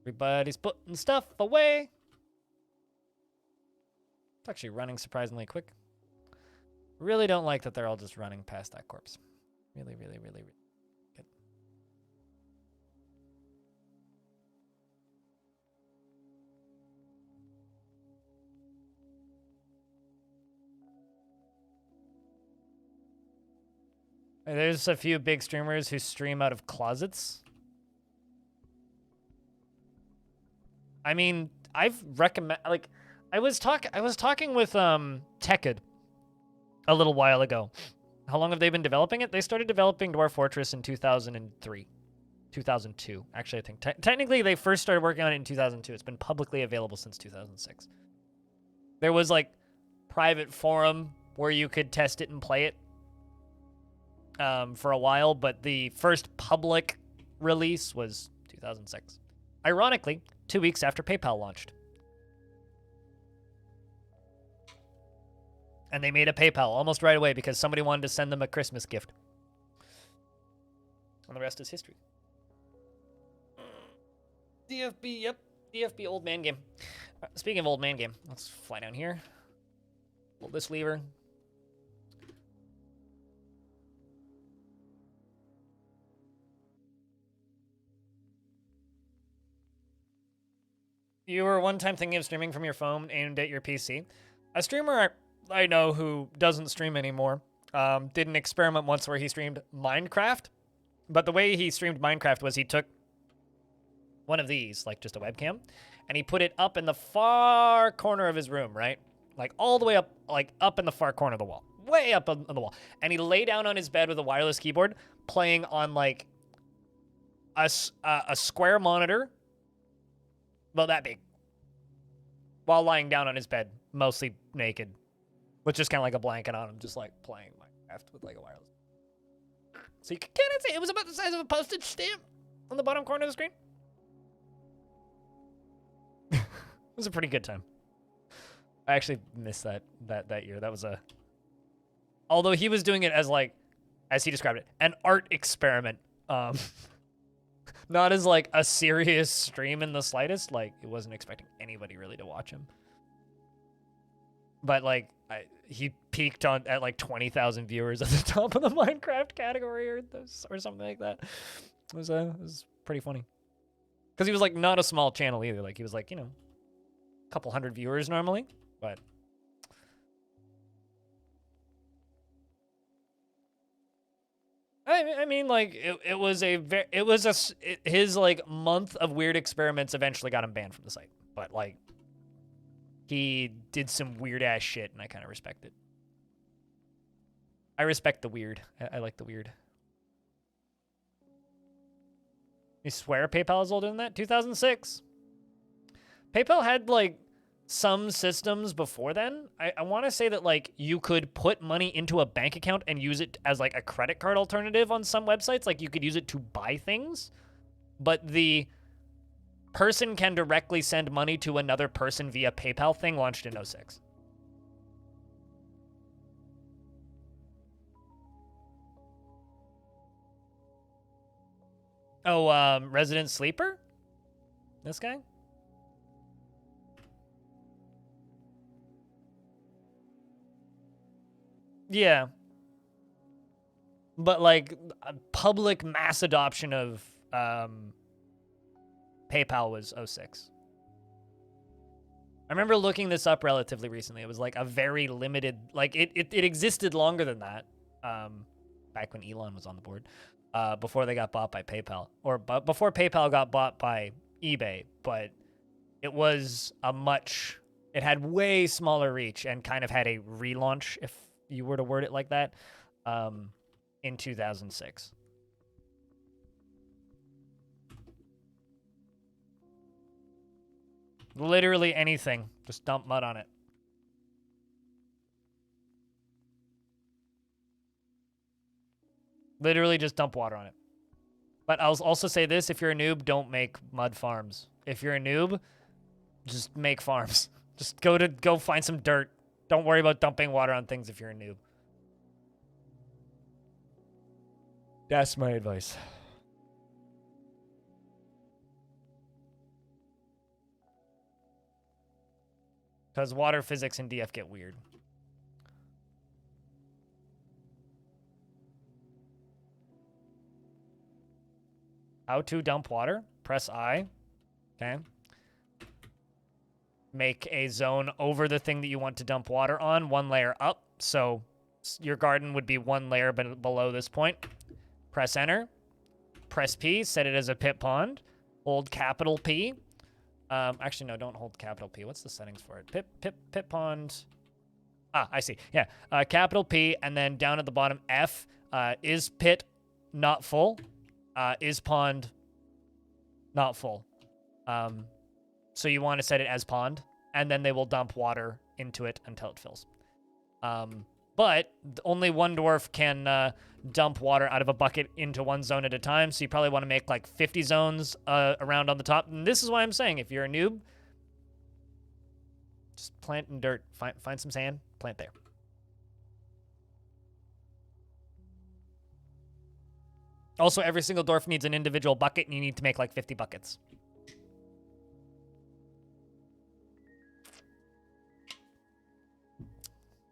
A: Everybody's putting stuff away. It's actually running surprisingly quick. Really don't like that they're all just running past that corpse. Really, really, really, really good. There's a few big streamers who stream out of closets. I mean, I've recommend like I was talking with Tekid a little while ago. How long have they been developing it? They started developing Dwarf Fortress in 2003. 2002. Actually, I think technically they first started working on it in 2002. It's been publicly available since 2006. There was like private forum where you could test it and play it for a while, but the first public release was 2006. Ironically, 2 weeks after PayPal launched. And they made a PayPal almost right away because somebody wanted to send them a Christmas gift. And the rest is history. DFB, yep. DFB old man game. Speaking of old man game, let's fly down here. Pull this lever. You were one time thinking of streaming from your phone aimed at your PC. A streamer I know who doesn't stream anymore did an experiment once where he streamed Minecraft. But the way he streamed Minecraft was he took one of these, like just a webcam, and he put it up in the far corner of his room, right? Like all the way up, like up in the far corner of the wall. Way up on the wall. And he lay down on his bed with a wireless keyboard, playing on like a square monitor about that big, while lying down on his bed, mostly naked, with just kind of like a blanket on him, just like playing Minecraft with like a wireless. So you can kind of see it was about the size of a postage stamp on the bottom corner of the screen. It was a pretty good time. I actually missed that year. That was a, although he was doing it as like, as he described it, an art experiment. Not as like a serious stream in the slightest. Like it wasn't expecting anybody really to watch him. But like he peaked at like 20,000 viewers at the top of the Minecraft category or something like that. It was pretty funny. Because he was like not a small channel either. Like he was like, you know, a couple hundred viewers normally, but I mean, like his like month of weird experiments eventually got him banned from the site. But like, he did some weird ass shit, and I kind of respect it. I respect the weird. I like the weird. You swear PayPal is older than that? 2006. PayPal had like some systems before then. I want to say that like you could put money into a bank account and use it as like a credit card alternative on some websites. Like you could use it to buy things, but the person can directly send money to another person via PayPal thing launched in 06. Oh, Resident Sleeper? This guy? Yeah. But like public mass adoption of PayPal was 06. I remember looking this up relatively recently. It was like a very limited, like it existed longer than that. Back when Elon was on the board. Before they got bought by PayPal, or before PayPal got bought by eBay, but it was it had way smaller reach and kind of had a relaunch, if you were to word it like that, in 2006. Literally anything. Just dump mud on it. Literally just dump water on it. But I'll also say this, if you're a noob, don't make mud farms. If you're a noob, just make farms. Just go find some dirt. Don't worry about dumping water on things if you're a noob. That's my advice. Because water physics in DF get weird. How to dump water? Press I. Okay. Make a zone over the thing that you want to dump water on, one layer up. So your garden would be one layer below this point. Press enter. Press P, set it as a pit pond. Hold capital P. Actually, no, don't hold capital P. What's the settings for it? Pit pond. Ah, I see. Yeah. Capital P, and then down at the bottom, F. Is pit not full? Is pond not full? So you want to set it as pond, and then they will dump water into it until it fills. But only one dwarf can dump water out of a bucket into one zone at a time, so you probably want to make like 50 zones around on the top. And this is why I'm saying, if you're a noob, just plant in dirt. Find some sand, plant there. Also, every single dwarf needs an individual bucket, and you need to make like 50 buckets.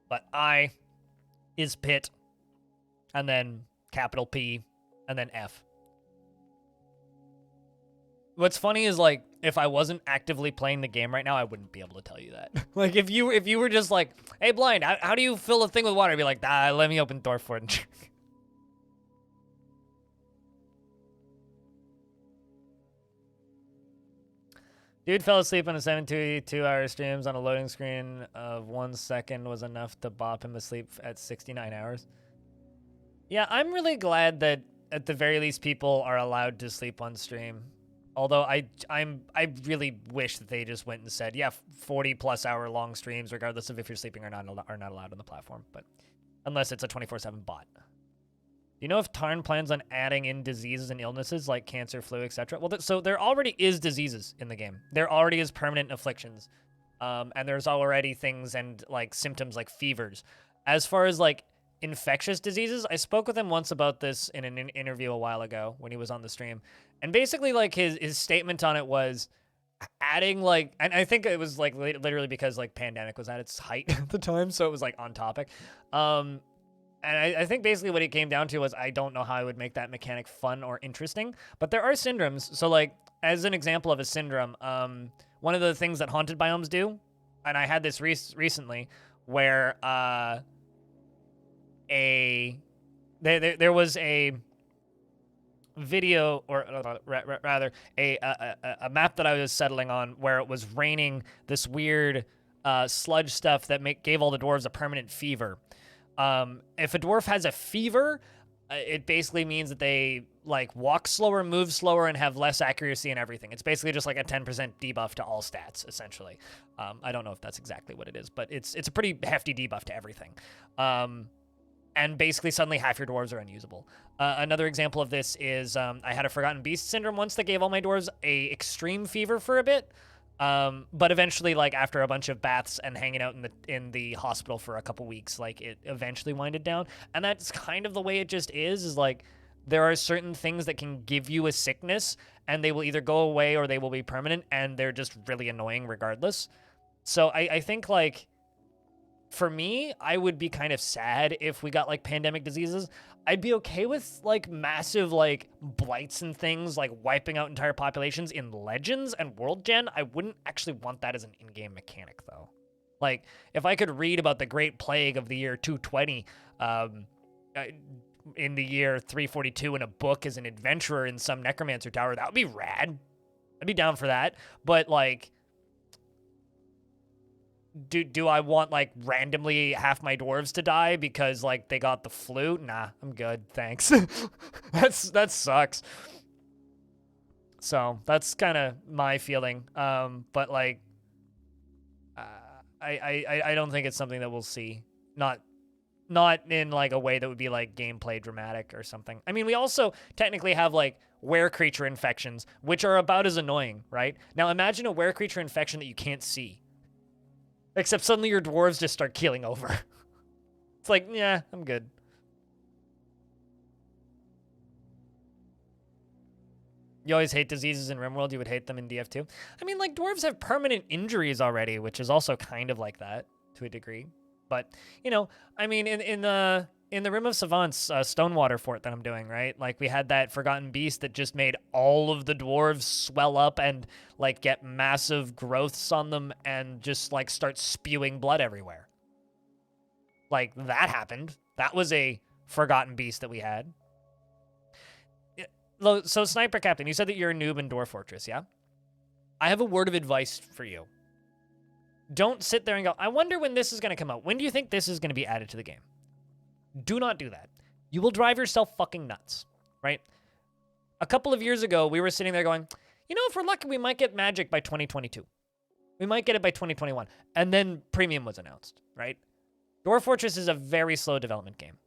A: But I is pit, and then capital P, and then F. What's funny is, like, if I wasn't actively playing the game right now, I wouldn't be able to tell you that. Like, if you were just like, hey, Blind, how do you fill a thing with water? I'd be like, let me open Dwarf for it. Dude fell asleep on a 72-hour streams on a loading screen of 1 second was enough to bop him asleep at 69 hours. Yeah, I'm really glad that at the very least people are allowed to sleep on stream. Although I really wish that they just went and said, yeah, 40+ hour long streams, regardless of if you're sleeping or not, are not allowed on the platform. But unless it's a 24/7 bot. Do you know if Tarn plans on adding in diseases and illnesses like cancer, flu, etc.? Well, so there already is diseases in the game. There already is permanent afflictions. And there's already things and like symptoms like fevers. As far as like infectious diseases, I spoke with him once about this in an interview a while ago when he was on the stream. And basically like his statement on it was adding like, and I think it was like literally because like pandemic was at its height at the time. So it was like on topic. And I think basically what it came down to was I don't know how I would make that mechanic fun or interesting. But there are syndromes. So, like, as an example of a syndrome, one of the things that haunted biomes do, and I had this recently, where there was a video, or rather, a map that I was settling on where it was raining this weird sludge stuff that gave all the dwarves a permanent fever. If a dwarf has a fever, it basically means that they like walk slower, move slower, and have less accuracy and everything. It's basically just like a 10% debuff to all stats, essentially. I don't know if that's exactly what it is, but it's a pretty hefty debuff to everything. And basically suddenly half your dwarves are unusable. Another example of this is I had a Forgotten Beast syndrome once that gave all my dwarves a extreme fever for a bit. But eventually, like, after a bunch of baths and hanging out in the hospital for a couple weeks, like, it eventually winded down. And that's kind of the way it just is like, there are certain things that can give you a sickness, and they will either go away or they will be permanent, and they're just really annoying regardless. So I think, like, for me, I would be kind of sad if we got, like, pandemic diseases. I'd be okay with, like, massive, like, blights and things, like, wiping out entire populations in Legends and World Gen. I wouldn't actually want that as an in-game mechanic, though. Like, if I could read about the Great Plague of the year 220 in the year 342 in a book as an adventurer in some Necromancer Tower, that would be rad. I'd be down for that. But, like, do I want, like, randomly half my dwarves to die because, like, they got the flu? Nah, I'm good, thanks. That sucks. So, that's kind of my feeling. But, like, I don't think it's something that we'll see. Not in like a way that would be like gameplay dramatic or something. I mean, we also technically have like were creature infections, which are about as annoying, right? Now imagine a were creature infection that you can't see. Except suddenly your dwarves just start keeling over. It's like, yeah, I'm good. You always hate diseases in RimWorld. You would hate them in DF2. I mean, like, dwarves have permanent injuries already, which is also kind of like that to a degree. But, you know, I mean, in the Rim of Savants Stonewater fort that I'm doing, right? Like, we had that Forgotten Beast that just made all of the dwarves swell up and, like, get massive growths on them and just, like, start spewing blood everywhere. Like, that happened. That was a Forgotten Beast that we had. So, Sniper Captain, you said that you're a noob in Dwarf Fortress, yeah? I have a word of advice for you. Don't sit there and go, I wonder when this is going to come out. When do you think this is going to be added to the game? Do not do that. You will drive yourself fucking nuts, right? A couple of years ago, we were sitting there going, you know, if we're lucky, we might get Magic by 2022. We might get it by 2021. And then Premium was announced, right? Dwarf Fortress is a very slow development game.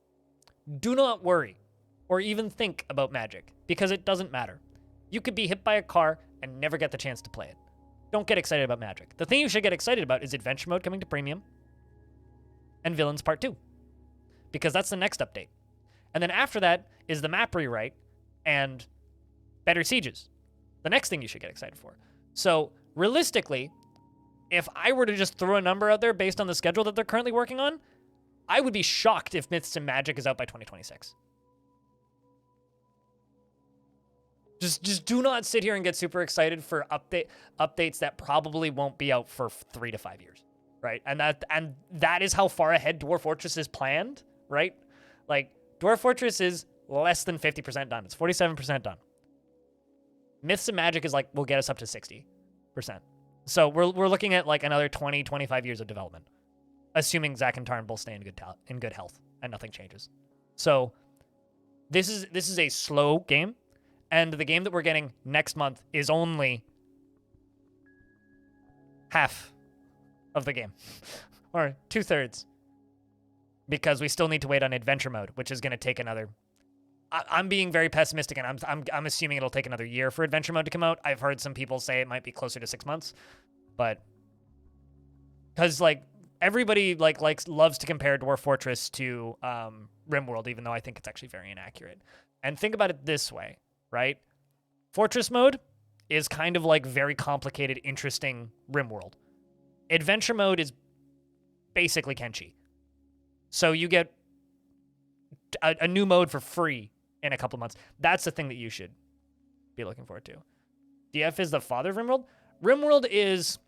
A: Do not worry or even think about Magic, because it doesn't matter. You could be hit by a car and never get the chance to play it. Don't get excited about Magic. The thing you should get excited about is Adventure Mode coming to Premium and Villains Part 2, because that's the next update. And then after that is the map rewrite and better sieges. The next thing you should get excited for. So realistically, if I were to just throw a number out there based on the schedule that they're currently working on, I would be shocked if Myths and Magic is out by 2026. Just do not sit here and get super excited for updates that probably won't be out for 3 to 5 years, right? And that is how far ahead Dwarf Fortress is planned, right? Like, Dwarf Fortress is less than 50% done. It's 47% done. Myths and Magic is like, will get us up to 60%. So we're looking at like another 20, 25 years of development, assuming Zach and Tarn both stay in good health and nothing changes. So this is a slow game. And the game that we're getting next month is only half of the game, or 2/3, because we still need to wait on Adventure Mode, which is going to take another. I'm being very pessimistic, and I'm assuming it'll take another year for Adventure Mode to come out. I've heard some people say it might be closer to 6 months, but because like everybody loves to compare Dwarf Fortress to RimWorld, even though I think it's actually very inaccurate. And think about it this way. Right? Fortress mode is kind of like very complicated, interesting RimWorld. Adventure mode is basically Kenshi. So you get a new mode for free in a couple months. That's the thing that you should be looking forward to. DF is the father of RimWorld? RimWorld is...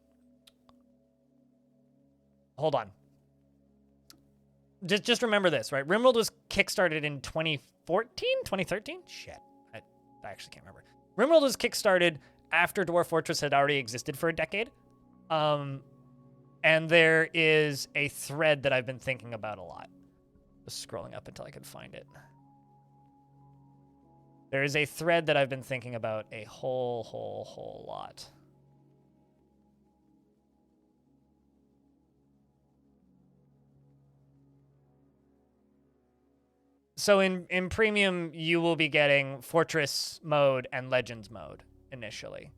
A: Hold on. Just remember this, right? RimWorld was kickstarted in 2014? 2013? Shit. I actually can't remember. RimWorld was kickstarted after Dwarf Fortress had already existed for a decade. And there is a thread that I've been thinking about a lot. Just scrolling up until I can find it. There is a thread that I've been thinking about a whole lot. So in Premium, you will be getting Fortress mode and Legends mode initially.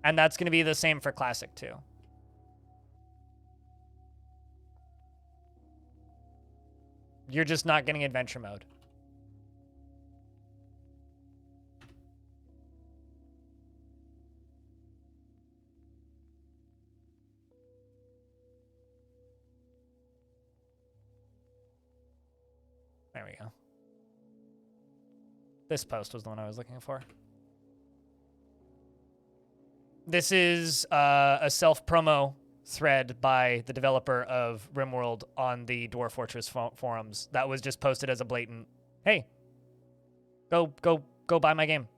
A: And that's going to be the same for Classic too. You're just not getting Adventure mode. There we go. This post was the one I was looking for. This is a self-promo thread by the developer of RimWorld on the Dwarf Fortress forums that was just posted as a blatant, hey, go buy my game.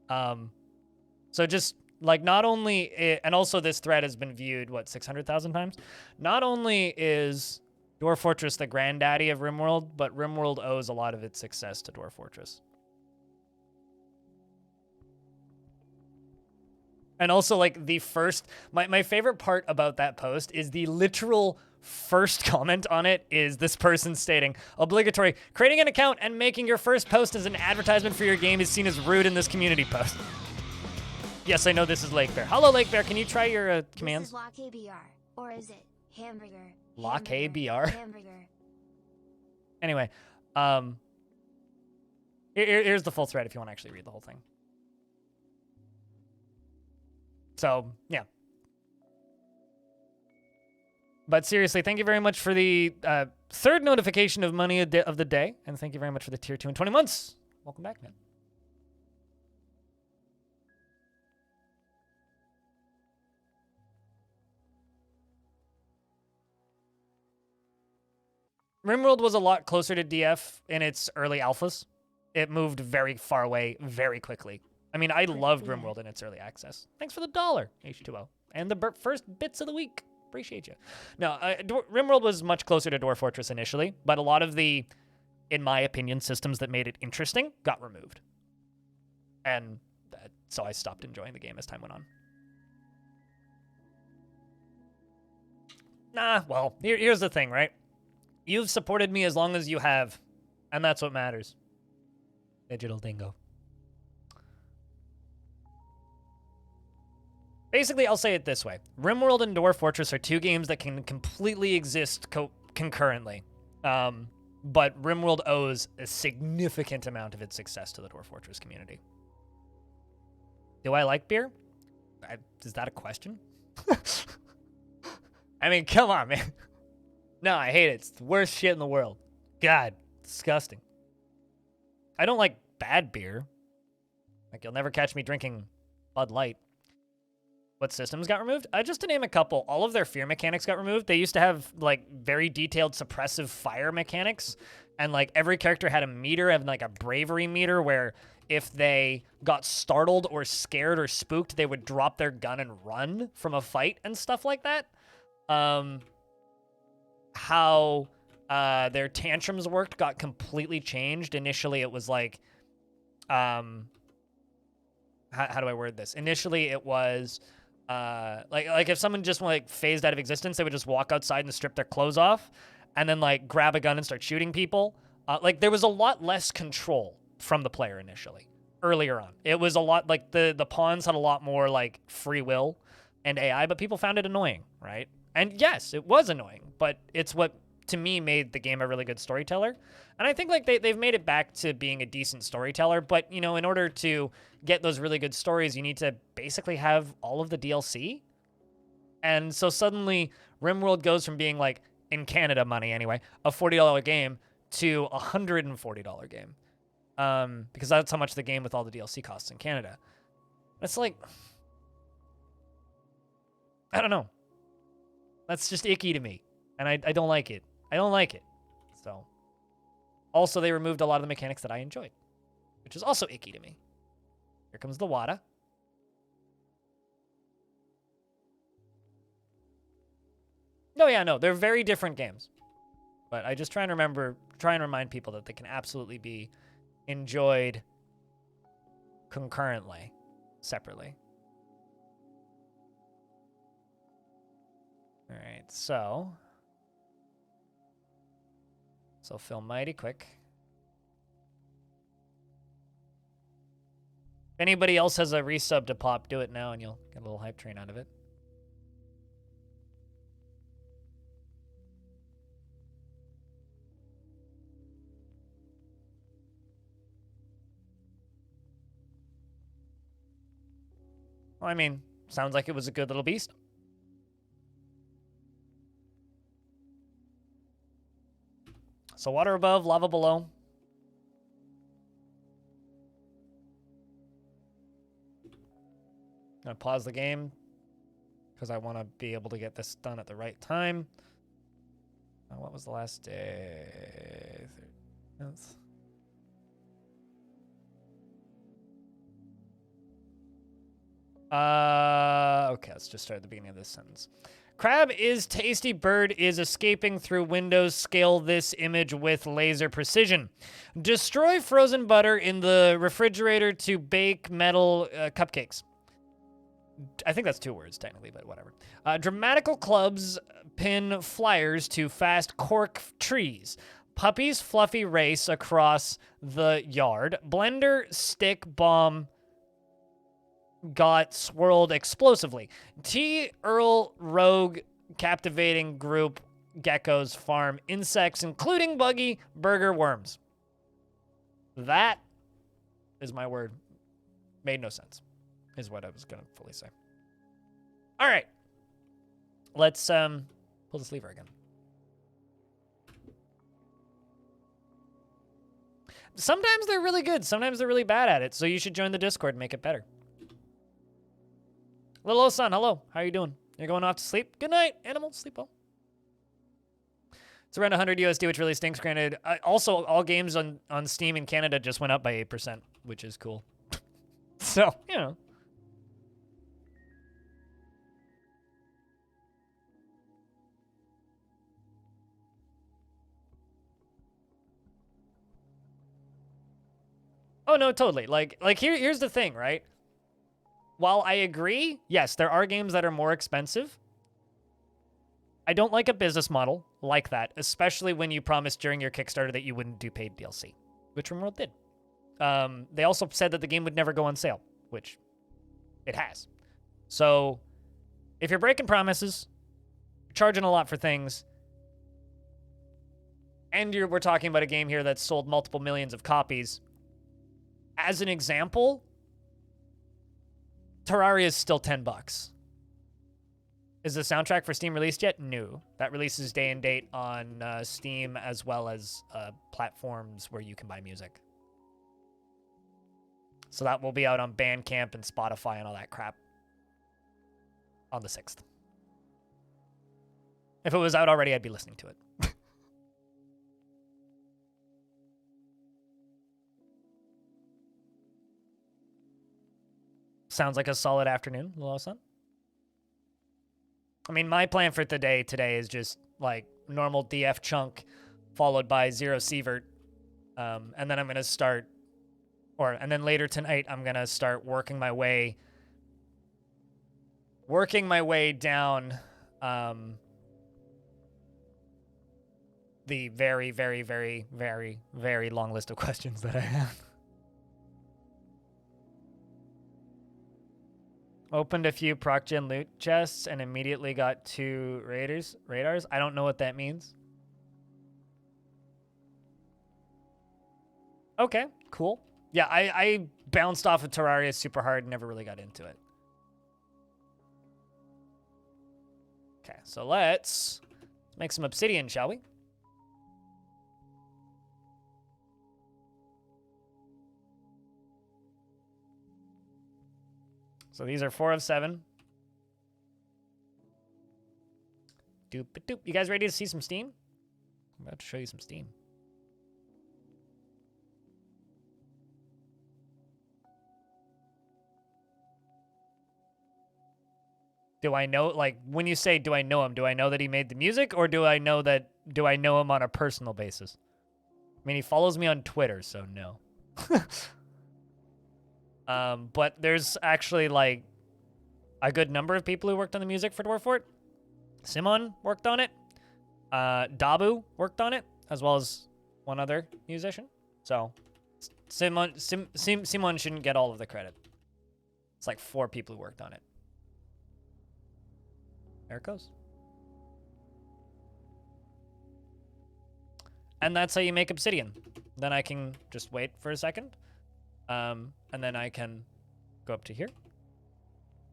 A: So just like not only, and also this thread has been viewed, what, 600,000 times? Not only is Dwarf Fortress the granddaddy of RimWorld, but RimWorld owes a lot of its success to Dwarf Fortress. And also, like, the first, my favorite part about that post is the literal first comment on it is this person stating, obligatory, creating an account and making your first post as an advertisement for your game is seen as rude in this community post. Yes, I know this is Lake Bear. Hello, Lake Bear. Can you try your commands?
B: This is lock ABR, or is it hamburger?
A: Lock
B: hamburger,
A: ABR?
B: Hamburger.
A: Anyway, here's the full thread if you want to actually read the whole thing. So, yeah. But seriously, thank you very much for the third notification of money of the day. And thank you very much for the tier 2 and 20 months. Welcome back, man. RimWorld was a lot closer to DF in its early alphas. It moved very far away very quickly. I mean, I loved RimWorld in its early access. Thanks for the $1, H2O. And the first bits of the week. Appreciate you. No, RimWorld was much closer to Dwarf Fortress initially, but a lot of the, in my opinion, systems that made it interesting got removed. And so I stopped enjoying the game as time went on. Nah, well, here's the thing, right? You've supported me as long as you have, and that's what matters. Digital dingo. Basically, I'll say it this way. RimWorld and Dwarf Fortress are two games that can completely exist concurrently. But RimWorld owes a significant amount of its success to the Dwarf Fortress community. Do I like beer? Is that a question? I mean, come on, man. No, I hate it. It's the worst shit in the world. God, disgusting. I don't like bad beer. Like, you'll never catch me drinking Bud Light. What systems got removed? Just to name a couple, all of their fear mechanics got removed. They used to have, like, very detailed suppressive fire mechanics, and, like, every character had a meter and, like, a bravery meter where if they got startled or scared or spooked, they would drop their gun and run from a fight and stuff like that. How their tantrums worked got completely changed. Initially, it was like, how do I word this? Initially, it was like if someone just like phased out of existence, they would just walk outside and strip their clothes off, and then like grab a gun and start shooting people. Like there was a lot less control from the player initially. Earlier on, it was a lot like the pawns had a lot more like free will and AI, but people found it annoying, right? And yes, it was annoying, but it's what, to me, made the game a really good storyteller. And I think like they've made it back to being a decent storyteller, but, you know, in order to get those really good stories, you need to basically have all of the DLC. And so suddenly, RimWorld goes from being like, in Canada money anyway, a $40 game to a $140 game. Because that's how much the game with all the DLC costs in Canada. It's like, I don't know. That's just icky to me, and I don't like it. I don't like it. So, also, they removed a lot of the mechanics that I enjoyed, which is also icky to me. Here comes the WADA. No, yeah, no, they're very different games. But I just try and remind people that they can absolutely be enjoyed concurrently, separately. All right, so fill mighty quick. If anybody else has a resub to pop, do it now and you'll get a little hype train out of it. Well, I mean, sounds like it was a good little beast. So water above, lava below. I'm gonna pause the game because I want to be able to get this done at the right time. What was the last day? 13th. Okay, let's just start at the beginning of this sentence. Crab is tasty, bird is escaping through windows. Scale this image with laser precision. Destroy frozen butter in the refrigerator to bake metal cupcakes. I think that's 2 words technically, but whatever. Dramatical clubs pin flyers to fast cork trees. Puppies fluffy race across the yard. Blender stick bomb got swirled explosively. T. Earl Rogue captivating group geckos farm insects, including buggy burger worms. That is my word. Made no sense, is what I was going to fully say. All right. Let's pull this lever again. Sometimes they're really good. Sometimes they're really bad at it. So you should join the Discord and make it better. Little son, hello. How are you doing? You're going off to sleep? Good night, animal. Sleep well. It's around 100 USD, which really stinks. Granted, also all games on Steam in Canada just went up by 8%, which is cool. So, you know. Oh no, totally. Like here's the thing, right? While I agree, yes, there are games that are more expensive. I don't like a business model like that, especially when you promised during your Kickstarter that you wouldn't do paid DLC, which RimWorld did. They also said that the game would never go on sale, which it has. So if you're breaking promises, you're charging a lot for things, and we're talking about a game here that's sold multiple millions of copies. As an example, Terraria is still $10. Is the soundtrack for Steam released yet? No. That releases day and date on Steam as well as platforms where you can buy music. So that will be out on Bandcamp and Spotify and all that crap on the 6th. If it was out already, I'd be listening to it. Sounds like a solid afternoon, Lawson. I mean, my plan for today is just like normal DF chunk followed by 0 Sievert. And then I'm going to start, and then later tonight, I'm going to start working my way down the very, very, very, very, very long list of questions that I have. Opened a few proc gen loot chests and immediately got 2 radars. I don't know what that means. Okay, cool. Yeah, I bounced off of Terraria super hard and never really got into it. Okay, so let's make some obsidian, shall we? So these are 4 of 7. Doop-a-doop. You guys ready to see some Steam? I'm about to show you some Steam. Do I know, like, when you say, do I know him, do I know that he made the music, or do I know him on a personal basis? I mean, he follows me on Twitter, so no. But there's actually, like, a good number of people who worked on the music for Dwarf Fort. Simon worked on it. Dabu worked on it, as well as one other musician. So, Simon shouldn't get all of the credit. It's like 4 people who worked on it. There it goes. And that's how you make obsidian. Then I can just wait for a second. And then I can go up to here.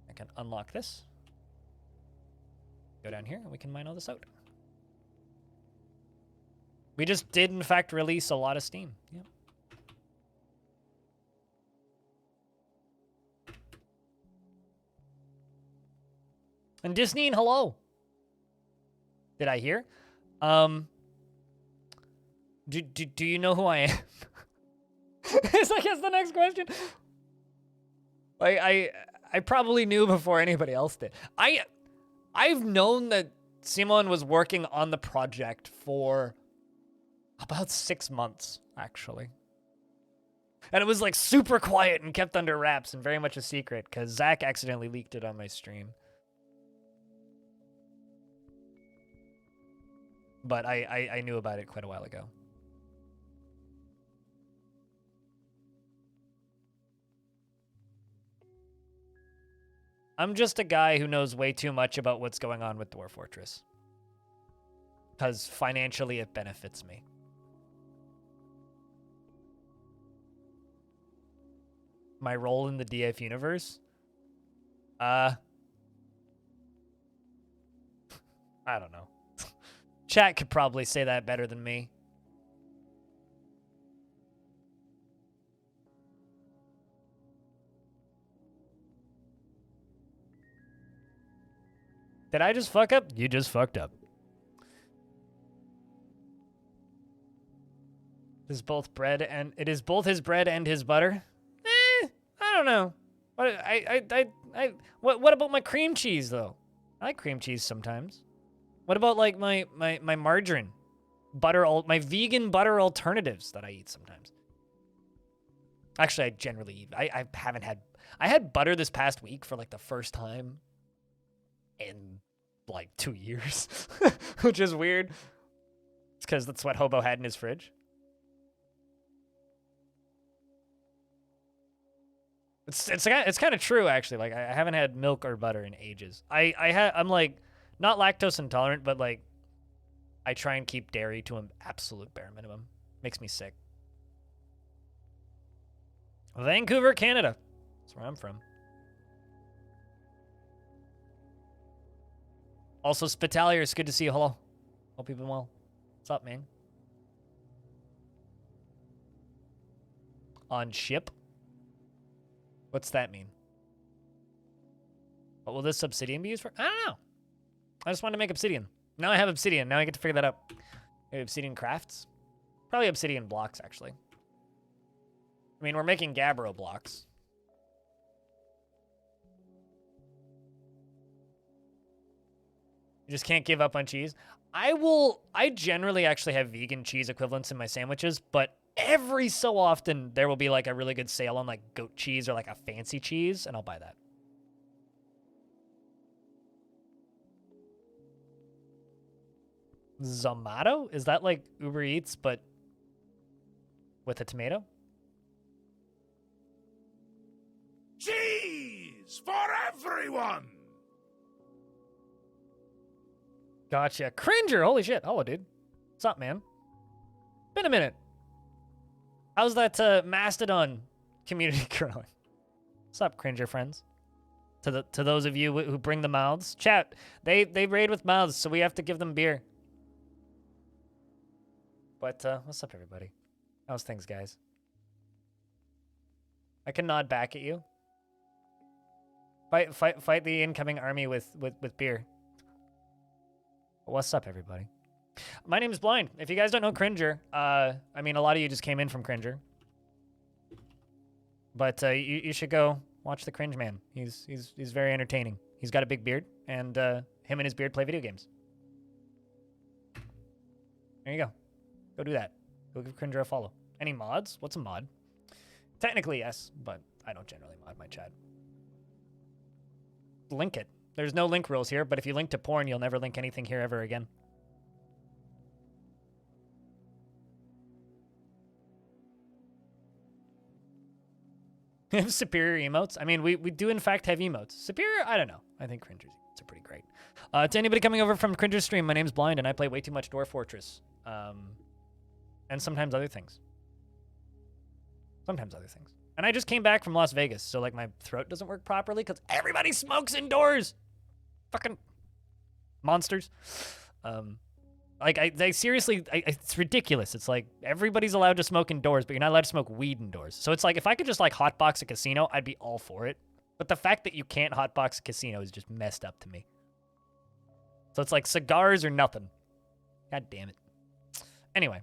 A: I can unlock this. Go down here, and we can mine all this out. We just did, in fact, release a lot of Steam. Yeah. And Disney, hello. Did I hear? Do you know who I am? It's, I guess, the next question. Like, I probably knew before anybody else did. I've known that Simon was working on the project for about 6 months, actually. And it was like super quiet and kept under wraps and very much a secret because Zach accidentally leaked it on my stream. But I knew about it quite a while ago. I'm just a guy who knows way too much about what's going on with Dwarf Fortress. Because financially it benefits me. My role in the DF universe? I don't know. Chat could probably say that better than me. Did I just fuck up? You just fucked up. It is both bread and it is both his bread and his butter. I don't know. What about my cream cheese though? I like cream cheese sometimes. What about like my margarine, my vegan butter alternatives that I eat sometimes? Actually, I generally eat. I had butter this past week for like the first time in like 2 years, which is weird. It's because that's what Hobo had in his fridge. It's kind of true actually. Like I haven't had milk or butter in ages. I'm like not lactose intolerant, but like I try and keep dairy to an absolute bare minimum. Makes me sick. Vancouver, Canada. That's where I'm from. Also, Spitalier, it's good to see you. Hello. Hope you've been well. What's up, man? On ship? What's that mean? What will this obsidian be used for? I don't know. I just wanted to make obsidian. Now I have obsidian. Now I get to figure that out. Maybe obsidian crafts? Probably obsidian blocks, actually. I mean, we're making gabbro blocks. You just can't give up on cheese. I generally actually have vegan cheese equivalents in my sandwiches, but every so often there will be like a really good sale on like goat cheese or like a fancy cheese, and I'll buy that. Zomato? Is that like Uber Eats, but with a tomato?
C: Cheese for everyone!
A: Gotcha. Cringer! Holy shit. Hello, dude. What's up, man? Been a minute. How's that Mastodon community growing? What's up, Cringer friends? To those of you who bring the mouths. Chat, they raid with mouths, so we have to give them beer. But, what's up, everybody? How's things, guys? I can nod back at you. Fight the incoming army with beer. What's up, everybody? My name is Blind. If you guys don't know Cringer, I mean, a lot of you just came in from Cringer. But you should go watch the Cringe Man. He's very entertaining. He's got a big beard, and him and his beard play video games. There you go. Go do that. Go give Cringer a follow. Any mods? What's a mod? Technically, yes, but I don't generally mod my chat. Link it. There's no link rules here, but if you link to porn, you'll never link anything here ever again. We have superior emotes. I mean, we do in fact have emotes. Superior? I don't know. I think Cringer's emotes are pretty great. To anybody coming over from Cringer's stream, my name's Blind, and I play way too much Dwarf Fortress. And sometimes other things. Sometimes other things. And I just came back from Las Vegas, so like my throat doesn't work properly because everybody smokes indoors. Fucking monsters. They seriously, it's ridiculous. It's like everybody's allowed to smoke indoors, but you're not allowed to smoke weed indoors. So it's like if I could just like hotbox a casino, I'd be all for it. But the fact that you can't hotbox a casino is just messed up to me. So it's like cigars or nothing. God damn it. Anyway,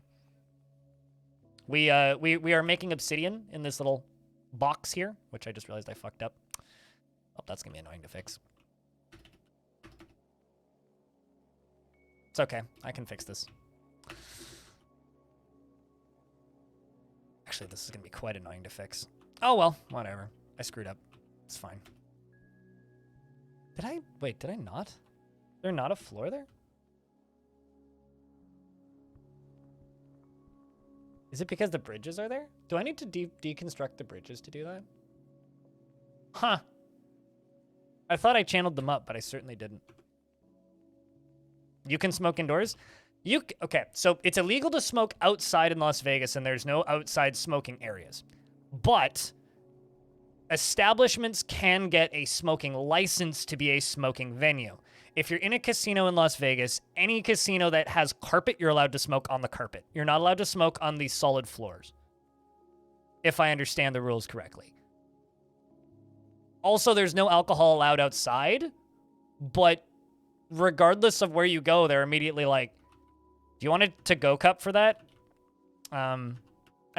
A: we are making obsidian in this little box here, which I just realized I fucked up. Oh, that's gonna be annoying to fix. It's okay. I can fix this. Actually, this is going to be quite annoying to fix. Oh, well, whatever. I screwed up. It's fine. Wait, did I not? Is there not a floor there? Is it because the bridges are there? Do I need to deconstruct the bridges to do that? Huh. I thought I channeled them up, but I certainly didn't. You can smoke indoors? Okay, so it's illegal to smoke outside in Las Vegas, and there's no outside smoking areas. But establishments can get a smoking license to be a smoking venue. If you're in a casino in Las Vegas, any casino that has carpet, you're allowed to smoke on the carpet. You're not allowed to smoke on the solid floors, if I understand the rules correctly. Also, there's no alcohol allowed outside, but regardless of where you go, they're immediately like, do you want a to-go cup for that? And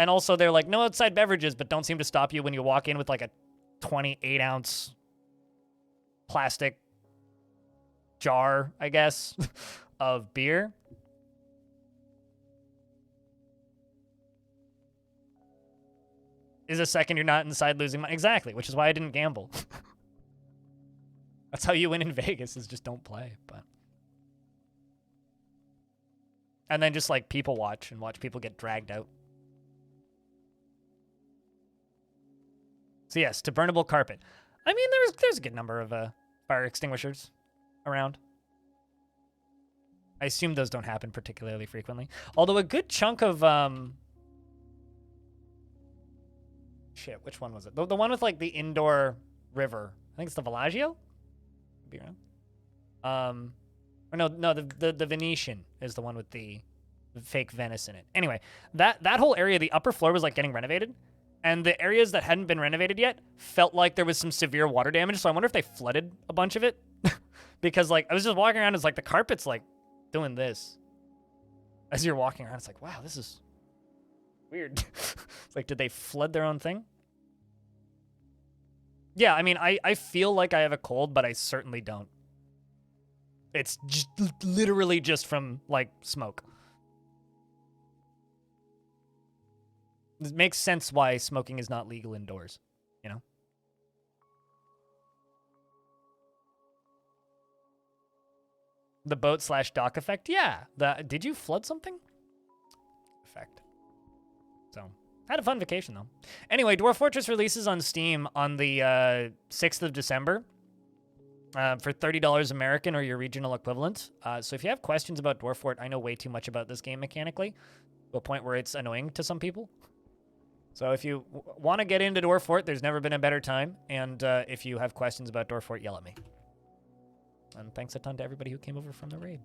A: also, they're like, no outside beverages, but don't seem to stop you when you walk in with like a 28-ounce plastic jar, I guess, of beer. Is a second you're not inside losing money. Exactly, which is why I didn't gamble. That's how you win in Vegas, is just don't play. But and then just like people watch and watch people get dragged out. So yes, to burnable carpet. I mean, there's a good number of fire extinguishers around. I assume those don't happen particularly frequently. Although a good chunk of shit, which one was it? The one with like the indoor river. I think it's the Villaggio. Be around. Or no, the Venetian is the one with the fake Venice in it. Anyway, that whole area, the upper floor was like getting renovated, and the areas that hadn't been renovated yet felt like there was some severe water damage. So I wonder if they flooded a bunch of it, because like I was just walking around, it's like the carpet's like doing this as you're walking around. It's like, wow, this is weird. It's like, did they flood their own thing? Yeah, I mean, I feel like I have a cold, but I certainly don't. It's just literally just from, like, smoke. It makes sense why smoking is not legal indoors, you know? The boat/dock effect? Yeah. Did you flood something? Effect. So, had a fun vacation, though. Anyway, Dwarf Fortress releases on Steam on the 6th of December. For $30 American or your regional equivalent. So if you have questions about Dwarf Fort, I know way too much about this game mechanically, to a point where it's annoying to some people. So if you want to get into Dwarf Fort, there's never been a better time. And if you have questions about Dwarf Fort, yell at me. And thanks a ton to everybody who came over from the raid.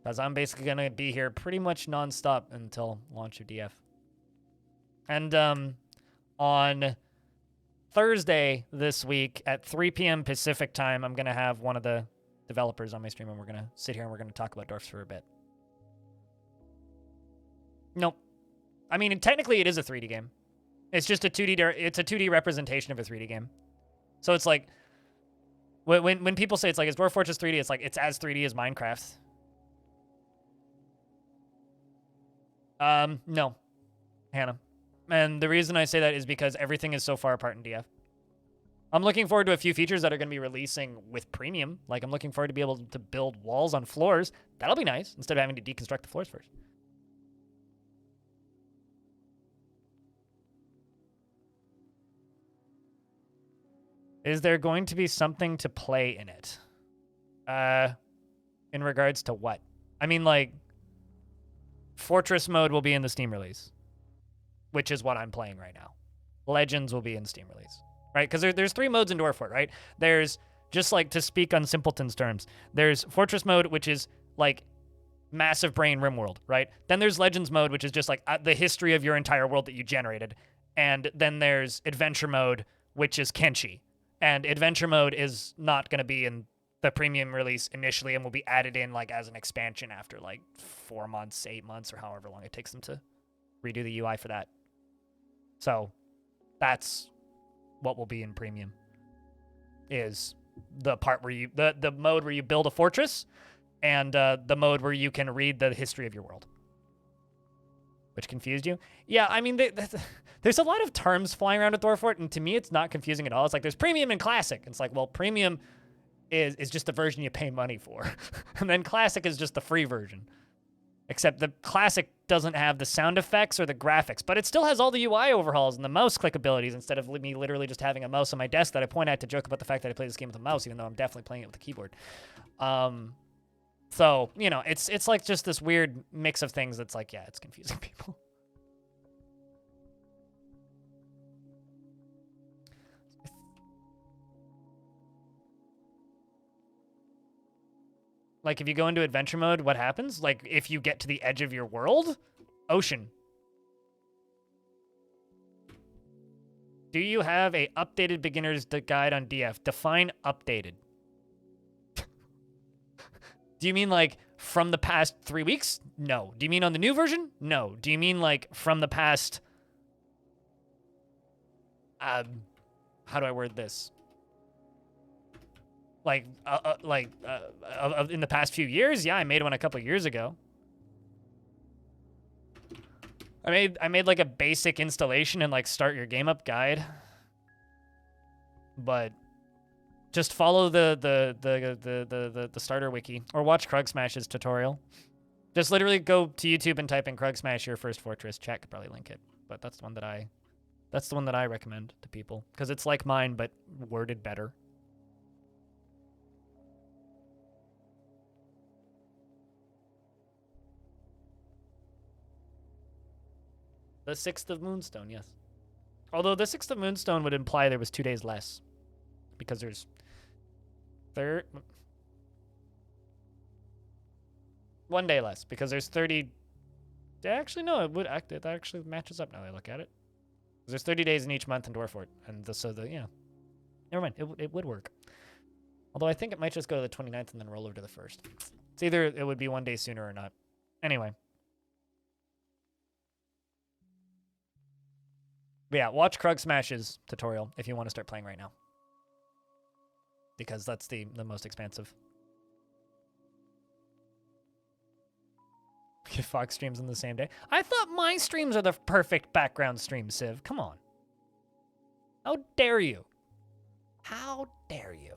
A: Because I'm basically going to be here pretty much nonstop until launch of DF. And on Thursday this week at 3 p.m. Pacific time, I'm going to have one of the developers on my stream, and we're going to sit here and we're going to talk about Dwarfs for a bit. Nope. I mean, technically it is a 3D game. It's just a 2D representation of a 3D game. So it's like, when people say it's like, is Dwarf Fortress 3D? It's like, it's as 3D as Minecraft. No. Hannah. And the reason I say that is because everything is so far apart in DF. I'm looking forward to a few features that are going to be releasing with premium. Like, I'm looking forward to be able to build walls on floors. That'll be nice, instead of having to deconstruct the floors first. Is there going to be something to play in it? In regards to what? I mean, like, Fortress mode will be in the Steam release, which is what I'm playing right now. Legends will be in Steam release, right? Because there's 3 modes in Dwarf Fort, right? There's, just like to speak on simpleton's terms, there's Fortress mode, which is like massive brain RimWorld, right? Then there's Legends mode, which is just like the history of your entire world that you generated. And then there's Adventure mode, which is Kenshi. And Adventure mode is not going to be in the premium release initially and will be added in like as an expansion after like 4 months, 8 months, or however long it takes them to redo the UI for that. So that's what will be in premium, is the part where you the mode where you build a fortress, and the mode where you can read the history of your world. which confused you. Yeah, I mean, there's a lot of terms flying around with Dwarf, and to me, it's not confusing at all. It's like there's premium and classic. It's like, well, premium is just the version you pay money for, and then classic is just the free version. Except the classic doesn't have the sound effects or the graphics, but it still has all the UI overhauls and the mouse click abilities instead of me literally just having a mouse on my desk that I point at to joke about the fact that I play this game with a mouse, even though I'm definitely playing it with a keyboard. So, you know, it's like just this weird mix of things that's like, yeah, it's confusing people. Like, if you go into adventure mode, what happens? Like, if you get to the edge of your world? Ocean. Do you have a updated beginner's guide on DF? Define updated. Do you mean, like, from the past 3 weeks? No. Do you mean on the new version? No. Do you mean, like, from the past... how do I word this? Like, in the past few years? Yeah, I made one a couple years ago. I made like a basic installation and like start your game up guide. But just follow the starter wiki or watch Krug Smash's tutorial. Just literally go to YouTube and type in Krug Smash your first fortress. Chat could probably link it, but that's the one that I recommend to people because it's like mine but worded better. The 6th of Moonstone, yes. Although the 6th of Moonstone would imply there was 2 days less. Because there's... 1 day less. Because there's 30... Actually, no, it actually matches up now that I look at it. There's 30 days in each month in Dwarf. And yeah. Never mind, it would work. Although I think it might just go to the 29th and then roll over to the 1st. It's either it would be 1 day sooner or not. Anyway. But yeah, watch Krug Smash's tutorial if you want to start playing right now. Because that's the most expansive. Fox streams on the same day. I thought my streams are the perfect background stream, Civ. Come on. How dare you? How dare you?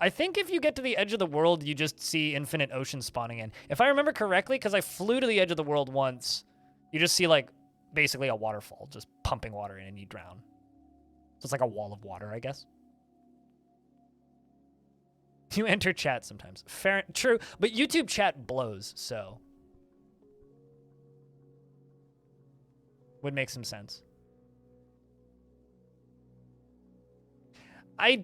A: I think if you get to the edge of the world, you just see infinite ocean spawning in. If I remember correctly, because I flew to the edge of the world once, you just see, like, basically a waterfall just pumping water in and you drown. So it's like a wall of water, I guess. You enter chat sometimes. Fair, true, but YouTube chat blows, so. Would make some sense. I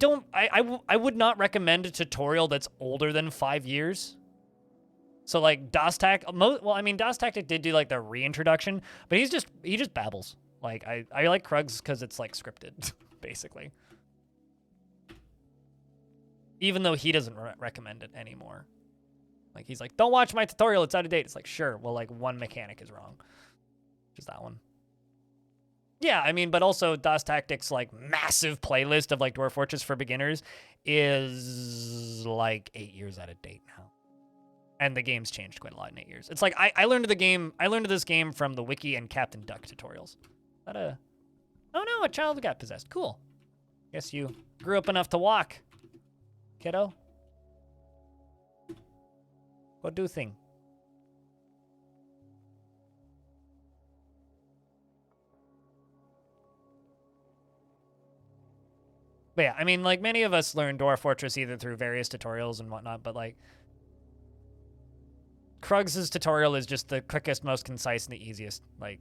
A: would not recommend a tutorial that's older than 5 years. So like well, I mean, DOS Tactic did do like the reintroduction, but he just babbles. Like I like Krug's because it's like scripted, basically. Even though he doesn't recommend it anymore. Like he's like, don't watch my tutorial, it's out of date. It's like, sure, well like one mechanic is wrong. Just that one. Yeah, I mean, but also DOS Tactics like massive playlist of like Dwarf Fortress for beginners is like 8 years out of date now. And the game's changed quite a lot in 8 years. It's like I learned this game from the Wiki and Captain Duck tutorials. Is that a... Oh no, a child got possessed. Cool. Guess you grew up enough to walk, kiddo. Go do thing. But yeah, I mean, like, many of us learned Dwarf Fortress either through various tutorials and whatnot, but, like, Krug's tutorial is just the quickest, most concise, and the easiest. Like,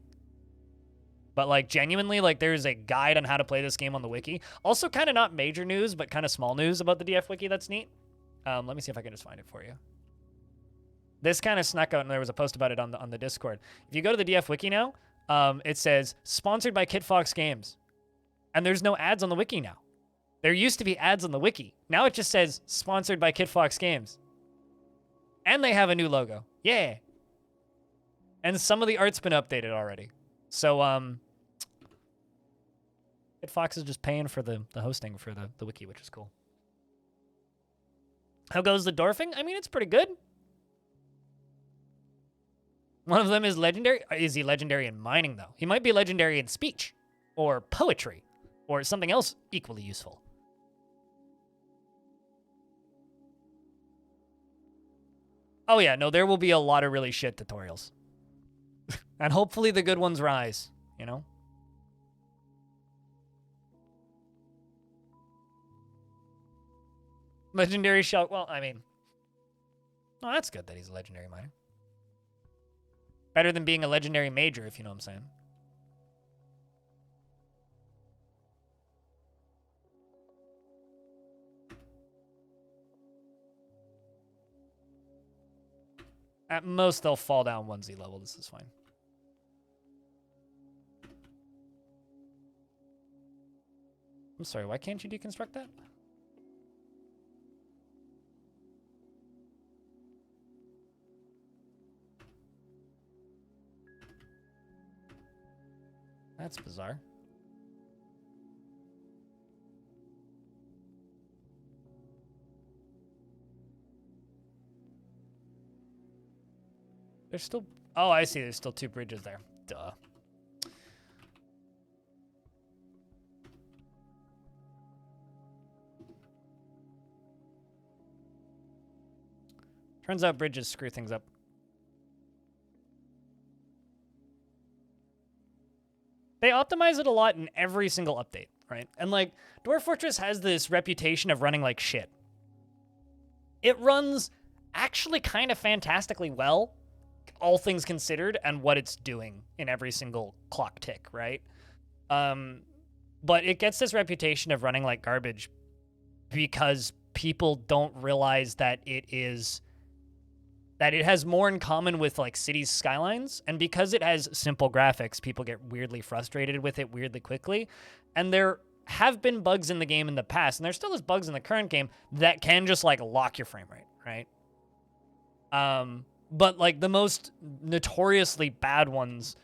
A: but, like, genuinely, like, there's a guide on how to play this game on the wiki. Also, kind of not major news, but kind of small news about the DF wiki that's neat. Let me see if I can just find it for you. This kind of snuck out, and there was a post about it on the Discord. If you go to the DF wiki now, it says, sponsored by Kit Fox Games. And there's no ads on the wiki now. There used to be ads on the wiki. Now it just says, sponsored by Kit Fox Games. And they have a new logo. Yeah. And some of the art's been updated already. So, Kit Fox is just paying for the hosting for the wiki, which is cool. How goes the dwarfing? I mean, it's pretty good. One of them is legendary. Is he legendary in mining, though? He might be legendary in speech or poetry or something else equally useful. Oh, yeah. No, there will be a lot of really shit tutorials. And hopefully the good ones rise, you know? Legendary shell. Well, I mean, oh, that's good that he's a legendary miner. Better than being a legendary major, if you know what I'm saying. At most, they'll fall down 1Z level. This is fine. I'm sorry, why can't you deconstruct that? That's bizarre. There's still... Oh, I see. There's still 2 bridges there. Duh. Turns out bridges screw things up. They optimize it a lot in every single update, right? And like, Dwarf Fortress has this reputation of running like shit. It runs actually kind of fantastically well, all things considered, and what it's doing in every single clock tick, right? But it gets this reputation of running like garbage because people don't realize that it has more in common with like cities skylines, and because it has simple graphics, people get weirdly frustrated with it weirdly quickly. And there have been bugs in the game in the past, and there still is bugs in the current game that can just like lock your frame rate, right? But like the most notoriously bad ones,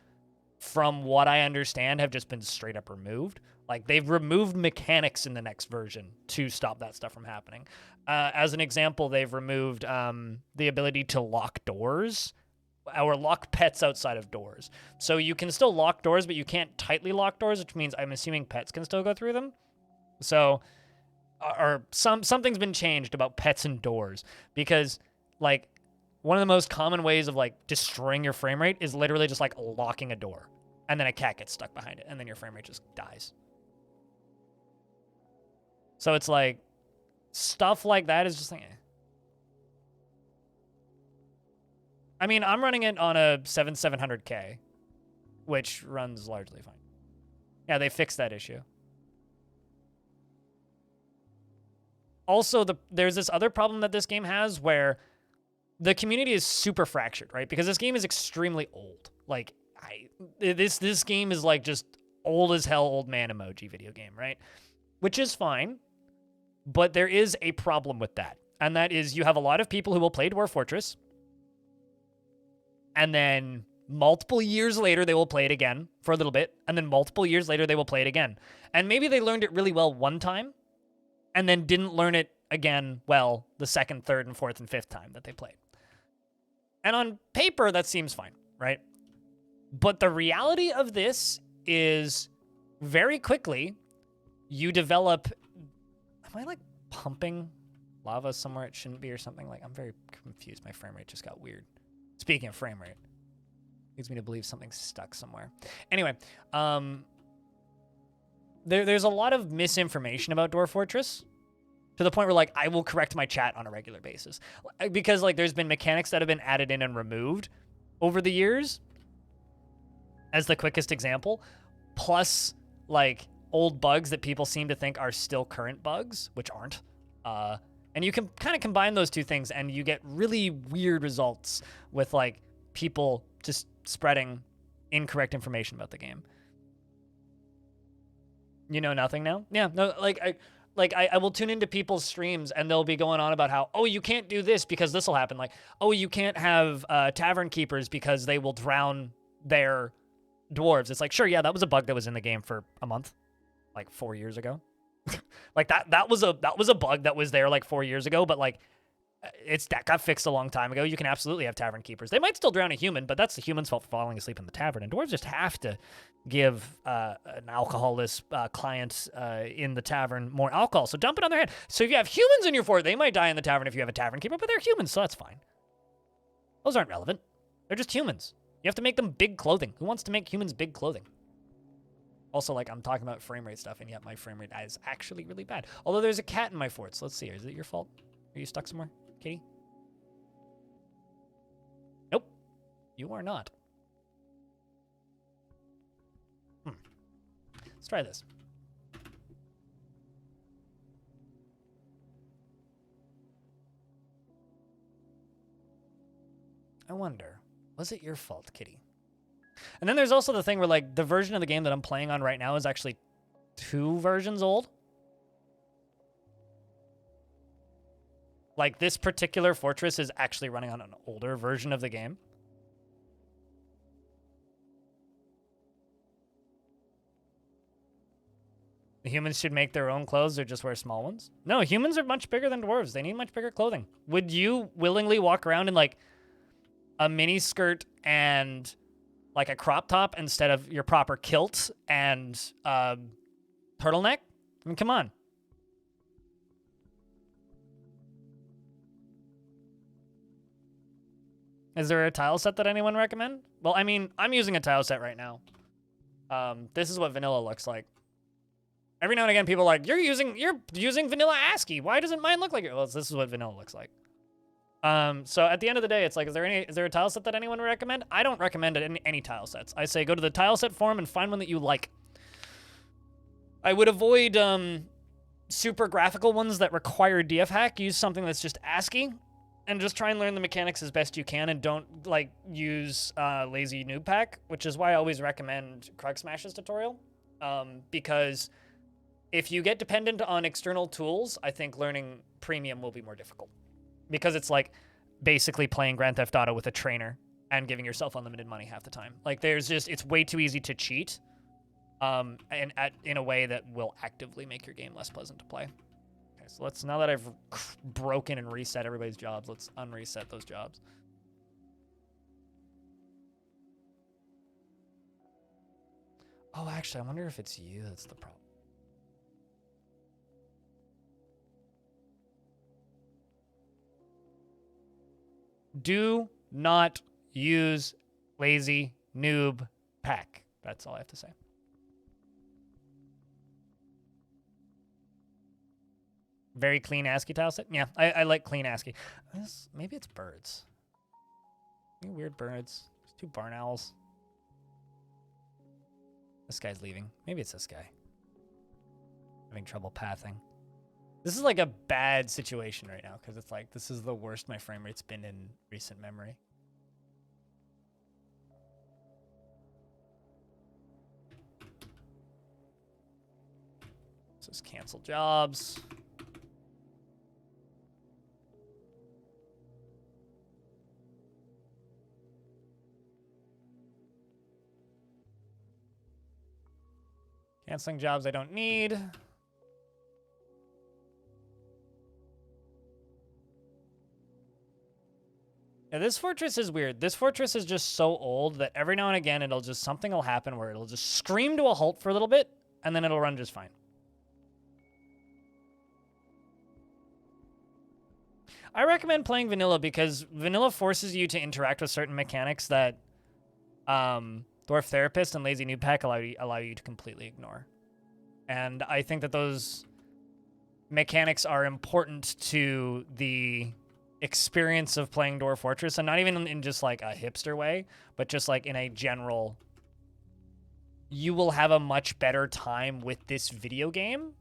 A: from what I understand, have just been straight up removed. Like, they've removed mechanics in the next version to stop that stuff from happening. As an example, they've removed the ability to lock doors or lock pets outside of doors. So you can still lock doors, but you can't tightly lock doors, which means I'm assuming pets can still go through them. So, or something's been changed about pets and doors, because like one of the most common ways of like destroying your frame rate is literally just like locking a door, and then a cat gets stuck behind it, and then your frame rate just dies. So it's like, stuff like that is just like, eh. I mean, I'm running it on a 7700K, which runs largely fine. Yeah, they fixed that issue. Also, there's this other problem that this game has where the community is super fractured, right? Because this game is extremely old. Like, this game is like just old as hell, old man emoji video game, right? Which is fine. But there is a problem with that. And that is, you have a lot of people who will play Dwarf Fortress, and then multiple years later, they will play it again for a little bit, and then multiple years later, they will play it again. And maybe they learned it really well one time, and then didn't learn it again well the second, third, and fourth, and fifth time that they played. And on paper, that seems fine, right? But the reality of this is, very quickly, you develop... Am I, like, pumping lava somewhere it shouldn't be or something? Like, I'm very confused. My frame rate just got weird. Speaking of frame rate, leads me to believe something's stuck somewhere. Anyway, there's a lot of misinformation about Dwarf Fortress, to the point where, like, I will correct my chat on a regular basis. Because, like, there's been mechanics that have been added in and removed over the years, as the quickest example, plus, like, old bugs that people seem to think are still current bugs, which aren't. And you can kind of combine those two things, and you get really weird results with, like, people just spreading incorrect information about the game. You know nothing now? Yeah, no, I will tune into people's streams, and they'll be going on about how, oh, you can't do this because this will happen. Like, oh, you can't have tavern keepers because they will drown their dwarves. It's like, sure, yeah, that was a bug that was in the game for a month. Like 4 years ago. Like that was a bug that was there like 4 years ago, but like that got fixed a long time ago. You can absolutely have tavern keepers. They might still drown a human, but that's the human's fault for falling asleep in the tavern. And dwarves just have to give an alcoholless client in the tavern more alcohol. So dump it on their head. So if you have humans in your fort, they might die in the tavern if you have a tavern keeper, but they're humans, so that's fine. Those aren't relevant. They're just humans. You have to make them big clothing. Who wants to make humans big clothing? Also, like, I'm talking about frame rate stuff, and yet my frame rate is actually really bad. Although there's a cat in my fort, so let's see. Is it your fault? Are you stuck somewhere, kitty? Nope. You are not. Let's try this. I wonder, was it your fault, kitty? And then there's also the thing where, like, the version of the game that I'm playing on right now is actually 2 versions old. Like, this particular fortress is actually running on an older version of the game. The humans should make their own clothes or just wear small ones? No, humans are much bigger than dwarves. They need much bigger clothing. Would you willingly walk around in, like, a mini skirt and, like, a crop top instead of your proper kilt and turtleneck? I mean, come on. Is there a tile set that anyone recommend? Well, I mean, I'm using a tile set right now. This is what vanilla looks like. Every now and again, people are like, you're using vanilla ASCII. Why doesn't mine look like it? Well, this is what vanilla looks like. So at the end of the day, it's like, is there a tile set that anyone would recommend? I don't recommend any tile sets. I say go to the tile set forum and find one that you like. I would avoid super graphical ones that require DF hack. Use something that's just ASCII. And just try and learn the mechanics as best you can, and don't, like, use lazy noob pack, which is why I always recommend Krug Smash's tutorial. Because if you get dependent on external tools, I think learning premium will be more difficult. Because it's like basically playing Grand Theft Auto with a trainer and giving yourself unlimited money half the time. Like, it's way too easy to cheat, in a way that will actively make your game less pleasant to play. So now that I've broken and reset everybody's jobs, let's unreset those jobs. Oh, actually, I wonder if it's you that's the problem. Do not use lazy noob pack. That's all I have to say. Very clean ASCII tile set? Yeah, I like clean ASCII. Maybe it's birds. Maybe weird birds. There's 2 barn owls. This guy's leaving. Maybe it's this guy. Having trouble pathing. This is like a bad situation right now, because it's like, this is the worst my frame rate's been in recent memory. So just cancel jobs. Canceling jobs I don't need. Yeah, this fortress is weird. This fortress is just so old that every now and again something will happen where it'll just scream to a halt for a little bit, and then it'll run just fine. I recommend playing vanilla because vanilla forces you to interact with certain mechanics that Dwarf Therapist and Lazy Noob Pack allow you to completely ignore. And I think that those mechanics are important to the experience of playing Dwarf Fortress, and not even in just like a hipster way, but just like in a general, you will have a much better time with this video game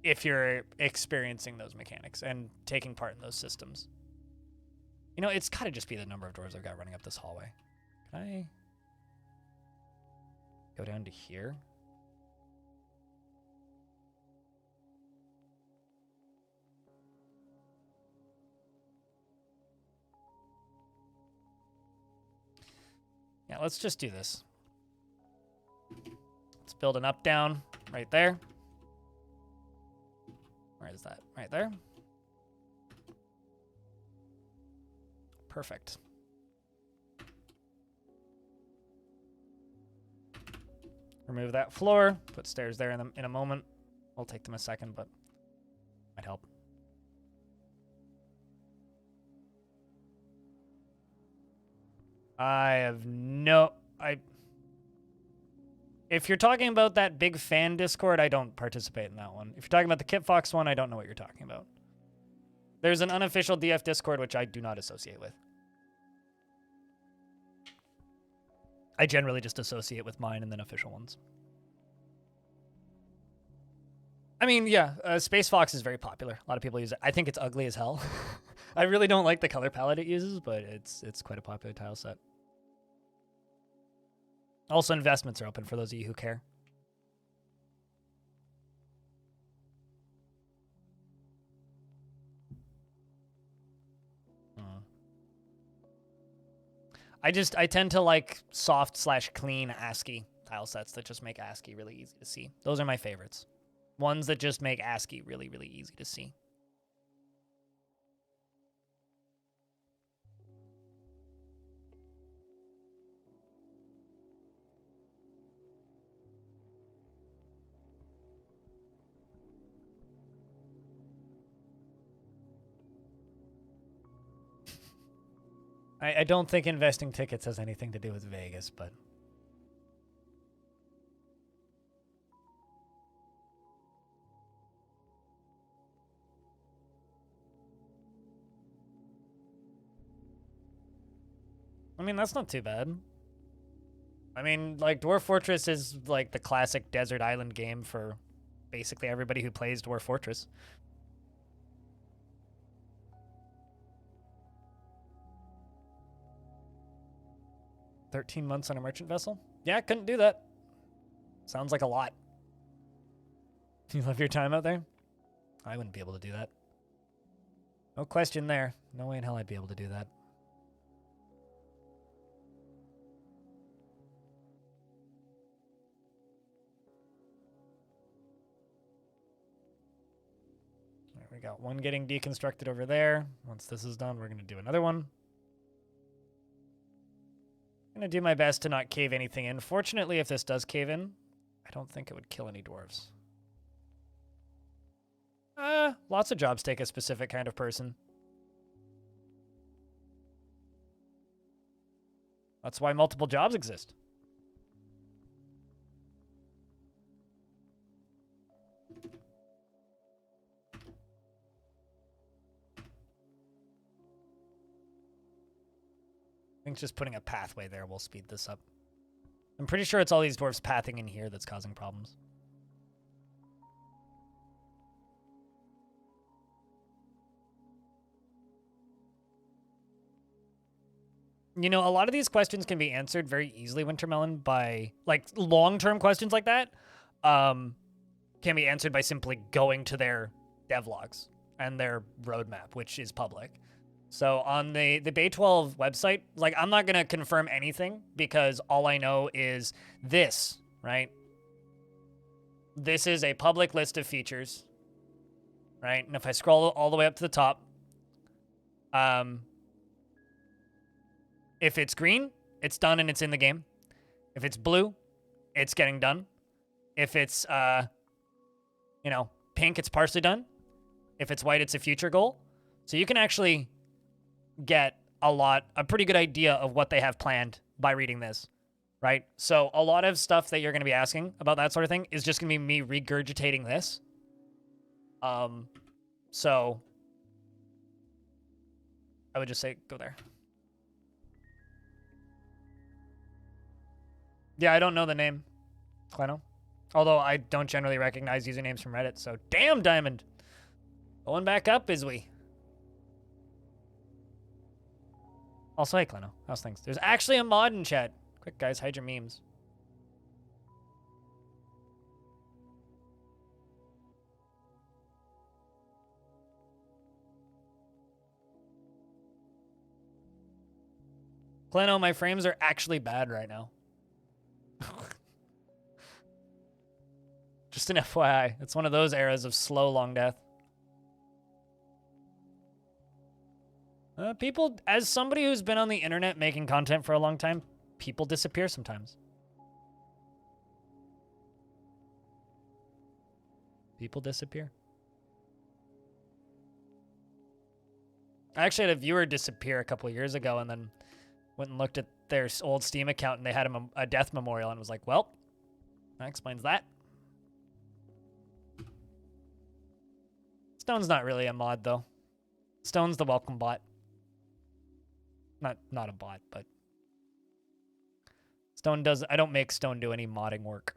A: if you're experiencing those mechanics and taking part in those systems. You know, it's got to just be the number of doors I've got running up this hallway. Can I go down to here? Yeah, let's just do this. Let's build an up-down right there. Where is that? Right there. Perfect. Remove that floor. Put stairs there in a moment. I'll take them a second, but might help. If you're talking about that big fan Discord, I don't participate in that one. If you're talking about the Kitfox one, I don't know what you're talking about. There's an unofficial DF Discord, which I do not associate with. I generally just associate with mine and then official ones. I mean, yeah, Space Fox is very popular. A lot of people use it. I think it's ugly as hell. I really don't like the color palette it uses, but it's quite a popular tile set. Also, investments are open for those of you who care. I tend to like soft/clean ASCII tile sets that just make ASCII really easy to see. Those are my favorites. Ones that just make ASCII really, really easy to see. I don't think investing tickets has anything to do with Vegas, but... I mean, that's not too bad. I mean, like, Dwarf Fortress is, like, the classic desert island game for basically everybody who plays Dwarf Fortress. $13 months on a merchant vessel? Yeah, I couldn't do that. Sounds like a lot. You love your time out there? I wouldn't be able to do that. No question there. No way in hell I'd be able to do that. All right, we got one getting deconstructed over there. Once this is done, we're going to do another one. I'm going to do my best to not cave anything in. Fortunately, if this does cave in, I don't think it would kill any dwarves. Lots of jobs take a specific kind of person. That's why multiple jobs exist. I think just putting a pathway there will speed this up. I'm pretty sure it's all these dwarves pathing in here that's causing problems. You know, a lot of these questions can be answered very easily, Wintermelon, by, like, long-term questions like that can be answered by simply going to their devlogs and their roadmap, which is public. So on the Bay 12 website, like, I'm not going to confirm anything because all I know is this, right? This is a public list of features, right? And if I scroll all the way up to the top, if it's green, it's done and it's in the game. If it's blue, it's getting done. If it's, you know, pink, it's partially done. If it's white, it's a future goal. So you can actually get a pretty good idea of what they have planned by reading this, right? So a lot of stuff that you're going to be asking about that sort of thing is just going to be me regurgitating this. So I would just say go there. Yeah, I don't know the name, Cleno. Although I don't generally recognize usernames from Reddit, so damn, Diamond. Going back up, is we? Also, hey, Cleno. How's things? There's actually a mod in chat. Quick, guys, hide your memes. Cleno, my frames are actually bad right now. Just an FYI. It's one of those eras of slow Longdeath. People, as somebody who's been on the internet making content for a long time, people disappear sometimes. People disappear. I actually had a viewer disappear a couple of years ago and then went and looked at their old Steam account and they had a death memorial and was like, well, that explains that. Stone's not really a mod, though. Stone's the welcome bot. Not a bot, but Stone does. I don't make Stone do any modding work.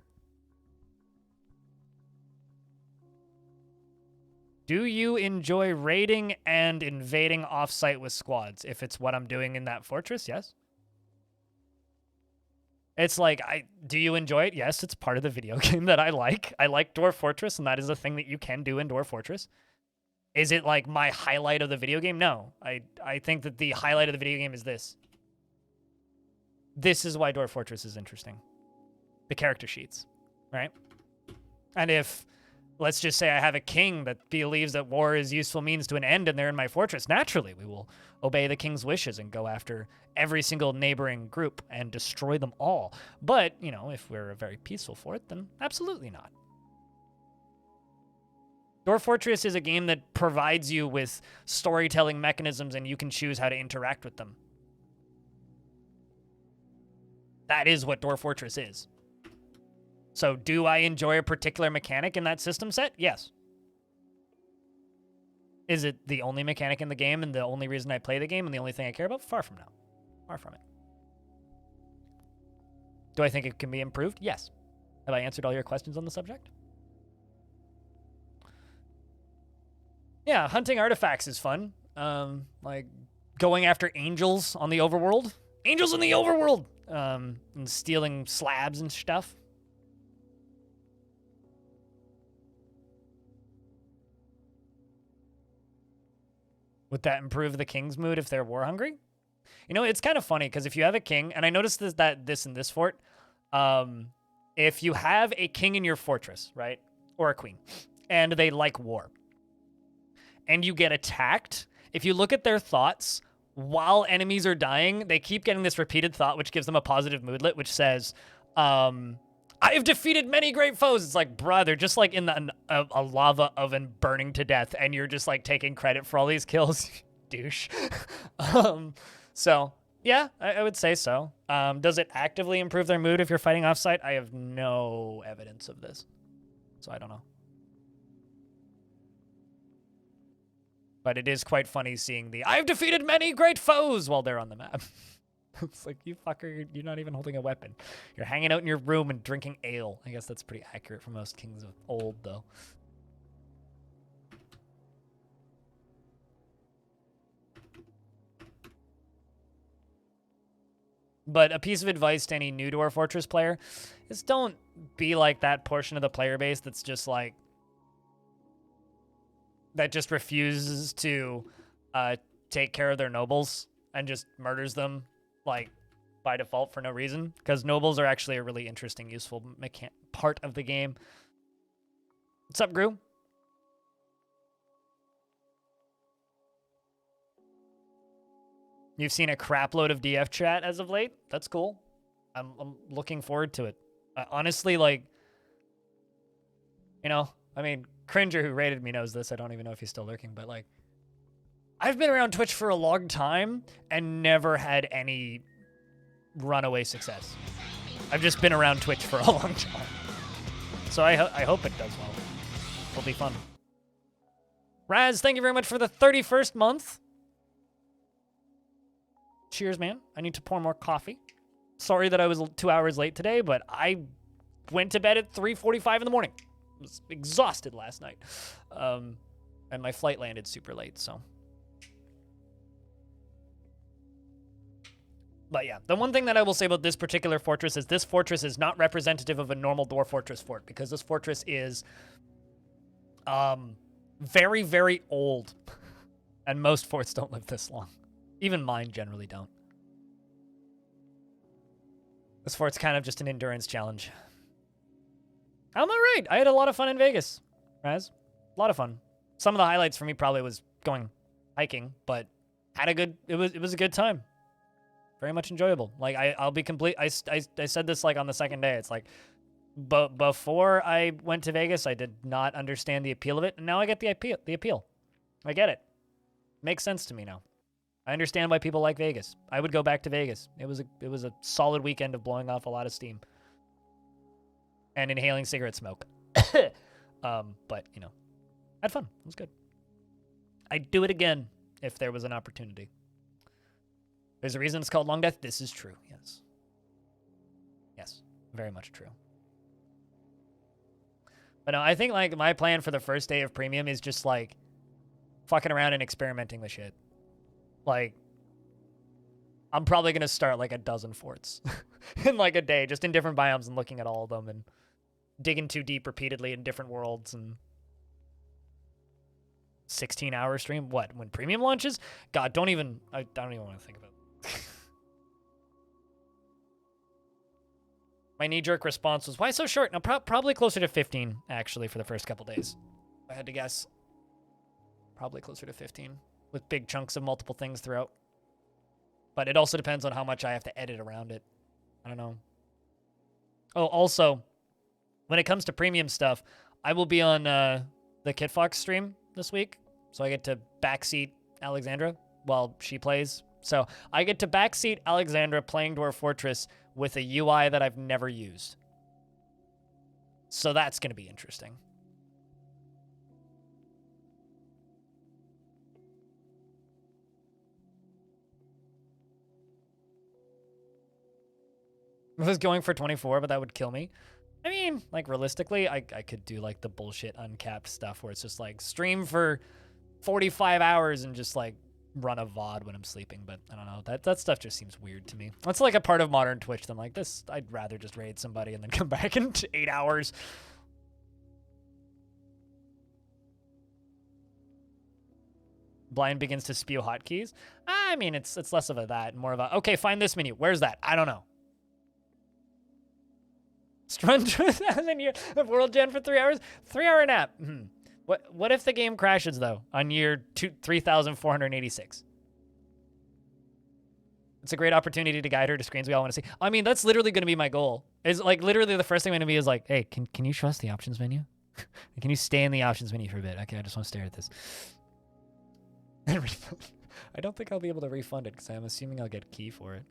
A: Do you enjoy raiding and invading offsite with squads? If it's what I'm doing in that fortress, yes. It's like, do you enjoy it? Yes, it's part of the video game that I like. I like Dwarf Fortress, and that is a thing that you can do in Dwarf Fortress. Is it like my highlight of the video game? No. I think that the highlight of the video game is this. This is why Dwarf Fortress is interesting. The character sheets, right? And if, let's just say I have a king that believes that war is useful means to an end and they're in my fortress, naturally we will obey the king's wishes and go after every single neighboring group and destroy them all. But, you know, if we're a very peaceful fort, then absolutely not. Dwarf Fortress is a game that provides you with storytelling mechanisms and you can choose how to interact with them. That is what Dwarf Fortress is. So do I enjoy a particular mechanic in that system set? Yes. Is it the only mechanic in the game and the only reason I play the game and the only thing I care about? Far from now. Far from it. Do I think it can be improved? Yes. Have I answered all your questions on the subject? Yeah, hunting artifacts is fun. Like going after angels on the overworld. Angels in the overworld! And stealing slabs and stuff. Would that improve the king's mood if they're war hungry? You know, it's kind of funny because if you have a king, and I noticed this in this fort, if you have a king in your fortress, right, or a queen, and they like war, and you get attacked, if you look at their thoughts, while enemies are dying, they keep getting this repeated thought, which gives them a positive moodlet, which says, I have defeated many great foes. It's like, bruh, they're just like in a lava oven burning to death, and you're just like taking credit for all these kills. Douche. So, yeah, I would say so. Does it actively improve their mood if you're fighting offsite? I have no evidence of this, so I don't know. But it is quite funny seeing the I've defeated many great foes while they're on the map. It's like, you fucker, you're not even holding a weapon. You're hanging out in your room and drinking ale. I guess that's pretty accurate for most kings of old, though. But a piece of advice to any new Dwarf Fortress player is don't be like that portion of the player base that's just like, that just refuses to take care of their nobles and just murders them, like, by default for no reason. Because nobles are actually a really interesting, useful part of the game. What's up, Gru? You've seen a crap load of DF chat as of late? That's cool. I'm looking forward to it. Honestly, like, you know, I mean, Cringer, who rated me, knows this. I don't even know if he's still lurking, but like, I've been around Twitch for a long time and never had any runaway success. I've just been around Twitch for a long time. So I hope it does well. It'll be fun. Raz, thank you very much for the 31st month. Cheers, man. I need to pour more coffee. Sorry that I was 2 hours late today, but I went to bed at 3:45 in the morning. Was exhausted last night, and my flight landed super late, so. But yeah, the one thing that I will say about this particular fortress is this fortress is not representative of a normal Dwarf Fortress fort, because this fortress is very, very old, and most forts don't live this long. Even mine generally don't. This fort's kind of just an endurance challenge. I'm all right. I had a lot of fun in Vegas, Raz. A lot of fun. Some of the highlights for me probably was going hiking, but had a good, it was a good time. Very much enjoyable. Like, I'll be complete. I said this like on the second day. It's like, but before I went to Vegas, I did not understand the appeal of it. And now I get the appeal. I get it. Makes sense to me now. I understand why people like Vegas. I would go back to Vegas. It was a solid weekend of blowing off a lot of steam and inhaling cigarette smoke. But, you know, I had fun. It was good. I'd do it again if there was an opportunity. There's a reason it's called Longdeath. This is true. Yes. Yes. Very much true. But no, I think like my plan for the first day of premium is just like fucking around and experimenting with shit. Like, I'm probably going to start like a dozen forts in like a day, just in different biomes and looking at all of them and digging too deep repeatedly in different worlds. And 16-hour stream. What? When premium launches? God, I don't even want to think about it. My knee-jerk response was, why so short? No, probably closer to 15, actually, for the first couple days. If I had to guess. Probably closer to 15, with big chunks of multiple things throughout. But it also depends on how much I have to edit around it. I don't know. Oh, also, when it comes to premium stuff, I will be on the KitFox stream this week. So I get to backseat Alexandra while she plays. So I get to backseat Alexandra playing Dwarf Fortress with a UI that I've never used. So that's going to be interesting. I was going for 24, but that would kill me. I mean, like, realistically, I could do, like, the bullshit uncapped stuff where it's just, like, stream for 45 hours and just, like, run a VOD when I'm sleeping. But I don't know. That stuff just seems weird to me. That's, like, a part of modern Twitch that I'm like, this, I'd rather just raid somebody and then come back in 8 hours. Blind begins to spew hotkeys. I mean, it's less of a that, more of a, okay, find this menu. Where's that? I don't know. Run 2,000 years of World Gen for 3 hours? 3-hour nap. What if the game crashes, though, on year 3,486? It's a great opportunity to guide her to screens we all want to see. I mean, that's literally going to be my goal. Is like literally the first thing I'm going to be is like, hey, can you show us the options menu? Can you stay in the options menu for a bit? Okay, I just want to stare at this. I don't think I'll be able to refund it because I'm assuming I'll get a key for it.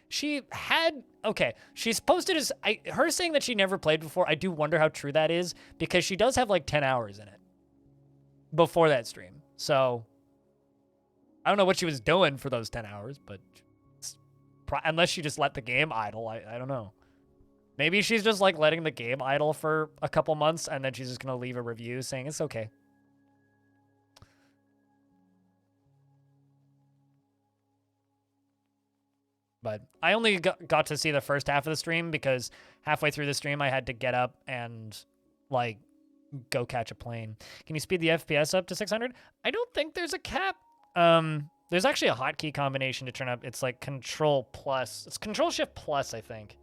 A: She had, okay, she's posted as, her saying that she never played before, I do wonder how true that is, because she does have like 10 hours in it before that stream. So, I don't know what she was doing for those 10 hours, but unless she just let the game idle, I don't know. Maybe she's just like letting the game idle for a couple months and then she's just going to leave a review saying it's okay. But I only got to see the first half of the stream because halfway through the stream I had to get up and like go catch a plane. Can you speed the FPS up to 600? I don't think there's a cap. There's actually a hotkey combination to turn up. It's like Control Plus. It's Control Shift Plus, I think.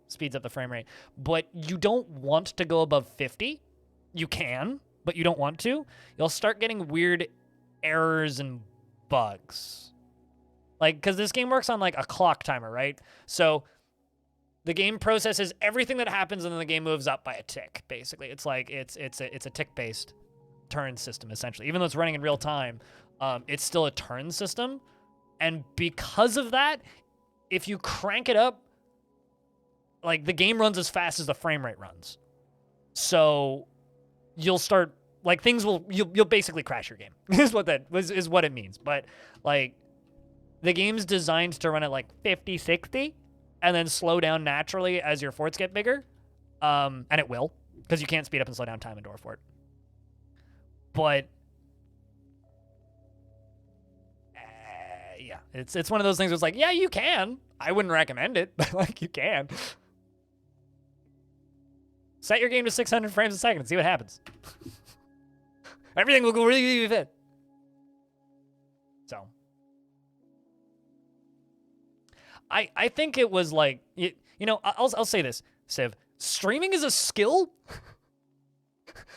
A: Speeds up the frame rate. But you don't want to go above 50. You can, but you don't want to. You'll start getting weird errors and bugs. Like, because this game works on, like, a clock timer, right? So the game processes everything that happens, and then the game moves up by a tick, basically. It's like, it's a tick-based turn system, essentially. Even though it's running in real time, it's still a turn system. And because of that, if you crank it up, like, the game runs as fast as the frame rate runs. So you'll start, like, you'll basically crash your game, is what it means. But, like, the game's designed to run at like 50, 60, and then slow down naturally as your forts get bigger. And it will, because you can't speed up and slow down time in Dwarf Fort. But yeah, it's one of those things where it's like, yeah, you can. I wouldn't recommend it, but like you can. Set your game to 600 frames a second and see what happens. Everything will go really fit. So I think it was like, you know, I'll say this, Civ. streaming is a skill.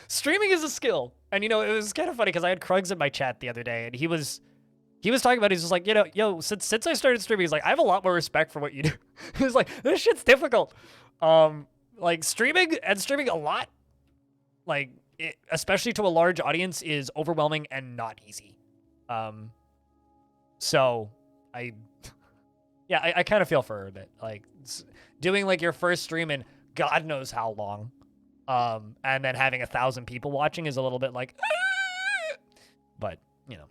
A: Streaming is a skill. And you know, it was kind of funny because I had Krugs in my chat the other day, and he was talking about, he's just like, you know, yo, since I started streaming, he's like, I have a lot more respect for what you do. He was like, this shit's difficult. Like streaming a lot, like especially to a large audience, is overwhelming and not easy. So I kind of feel for her a bit, like doing like your first stream in God knows how long, and then having 1,000 people watching is a little bit like, but you know,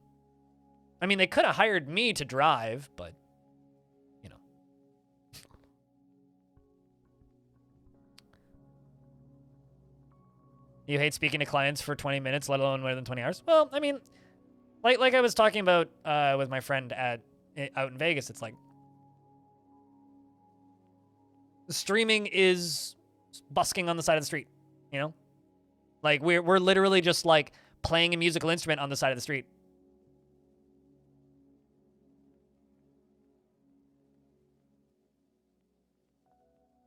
A: I mean, they could have hired me to drive, but you know. You hate speaking to clients for 20 minutes, let alone more than 20 hours? Well, I mean, like I was talking about with my friend out in Vegas, it's like streaming is busking on the side of the street, you know? Like we're literally just like playing a musical instrument on the side of the street.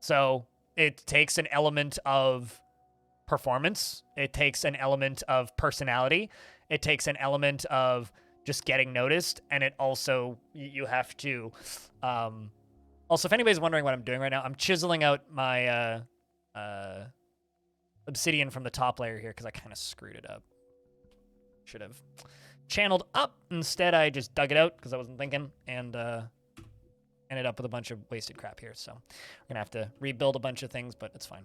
A: So it takes an element of performance. It takes an element of personality. It takes an element of just getting noticed. And it also, you have to, also, if anybody's wondering what I'm doing right now, I'm chiseling out my obsidian from the top layer here because I kind of screwed it up. Should have channeled up. Instead, I just dug it out because I wasn't thinking, and ended up with a bunch of wasted crap here. So we're going to have to rebuild a bunch of things, but it's fine.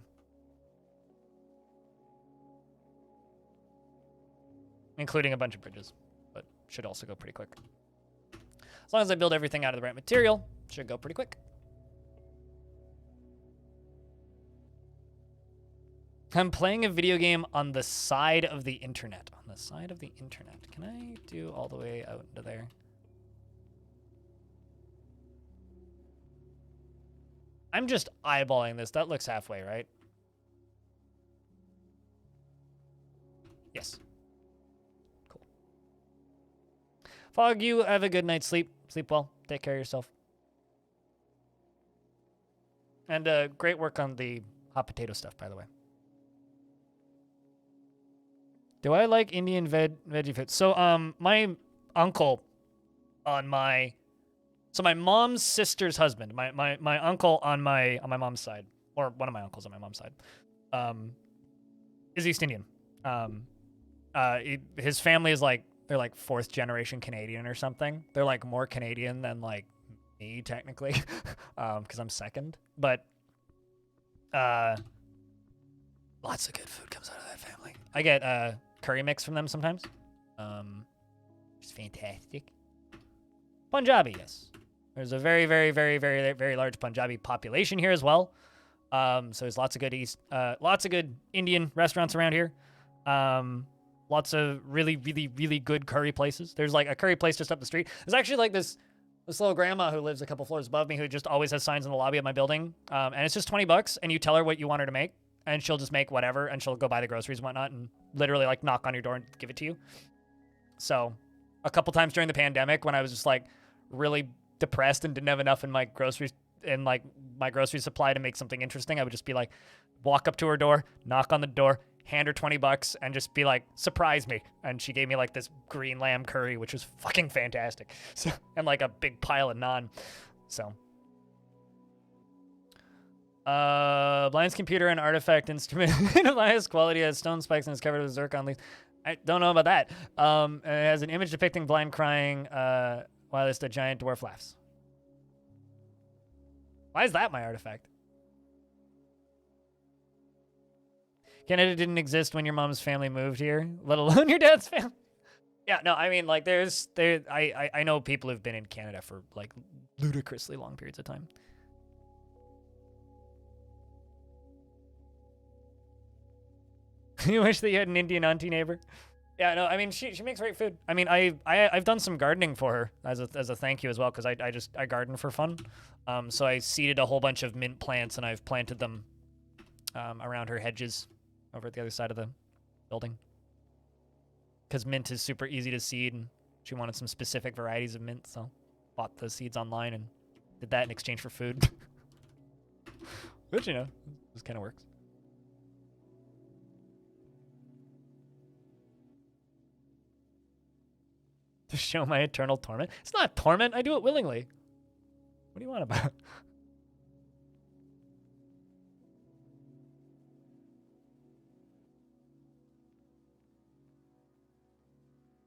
A: Including a bunch of bridges, but should also go pretty quick. As long as I build everything out of the right material, should go pretty quick. I'm playing a video game on the side of the internet. On the side of the internet. Can I do all the way out into there? I'm just eyeballing this. That looks halfway, right? Yes. Cool. Fog, you have a good night's sleep. Sleep well. Take care of yourself. And great work on the hot potato stuff, by the way. Do I like Indian veggie food? So, my uncle on my... So my mom's sister's husband, my uncle on my mom's side, or one of my uncles on my mom's side, is East Indian. His family is like, they're like 4th generation Canadian or something. They're like more Canadian than like me technically, because I'm 2nd. But lots of good food comes out of that family. I get curry mix from them sometimes. It's fantastic. Punjabi, yes. There's a very, very, very, very, very large Punjabi population here as well. So there's lots of good Indian restaurants around here. Lots of really, really, really good curry places. There's like a curry place just up the street. There's actually like this little grandma who lives a couple floors above me who just always has signs in the lobby of my building. And it's just $20, and you tell her what you want her to make, and she'll just make whatever, and she'll go buy the groceries and whatnot, and literally like knock on your door and give it to you. So a couple times during the pandemic when I was just like really depressed and didn't have enough in my groceries and like my grocery supply to make something interesting, I would just be like, walk up to her door, knock on the door, hand her $20, and just be like, surprise me. And she gave me like this green lamb curry, which was fucking fantastic. So, and like a big pile of naan. So, Blind's computer and artifact instrument in the highest quality, has stone spikes and is covered with zircon leaves. I don't know about that. And it has an image depicting Blind crying while the giant dwarf laughs. Why is that my artifact? Canada didn't exist when your mom's family moved here, let alone your dad's family. Yeah, no, I mean, like, I know people who've been in Canada for, like, ludicrously long periods of time. You wish that you had an Indian auntie neighbor? Yeah, no, I mean, she makes great food. I mean, I've done some gardening for her as a thank you as well, because I garden for fun. So I seeded a whole bunch of mint plants, and I've planted them around her hedges over at the other side of the building. Because mint is super easy to seed, and she wanted some specific varieties of mint, so bought the seeds online and did that in exchange for food. Which, you know, this kind of works. To show my eternal torment? It's not torment. I do it willingly. What do you want about?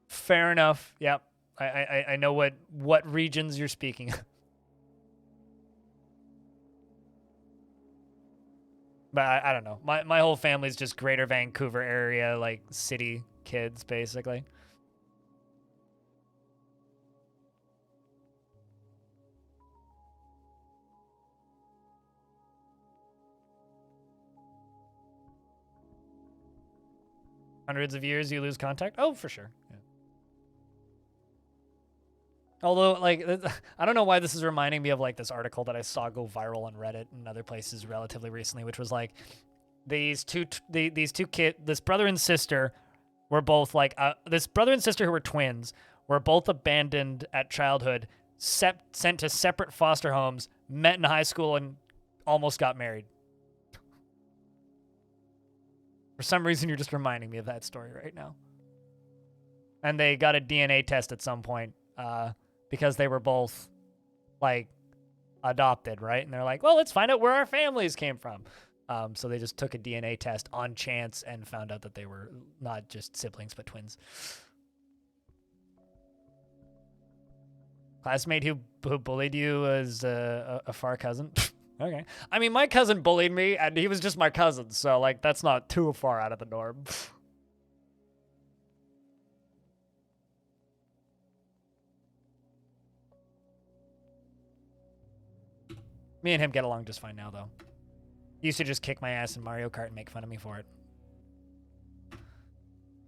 A: Fair enough. Yep. I know what regions you're speaking of. But I don't know. My whole family's just greater Vancouver area, like, city kids, basically. Hundreds of years, you lose contact? Oh, for sure. Yeah. Although, like, I don't know why this is reminding me of, like, this article that I saw go viral on Reddit and other places relatively recently, which was, like, these two kids, this brother and sister were both, like, this brother and sister who were twins were both abandoned at childhood, sent to separate foster homes, met in high school, and almost got married. For some reason, you're just reminding me of that story right now. And they got a DNA test at some point because they were both, like, adopted, right? And they're like, well, let's find out where our families came from. So they just took a DNA test on chance and found out that they were not just siblings, but twins. Classmate who bullied you as a far cousin? Okay. I mean, my cousin bullied me, and he was just my cousin, so, like, that's not too far out of the norm. Me and him get along just fine now, though. He used to just kick my ass in Mario Kart and make fun of me for it. I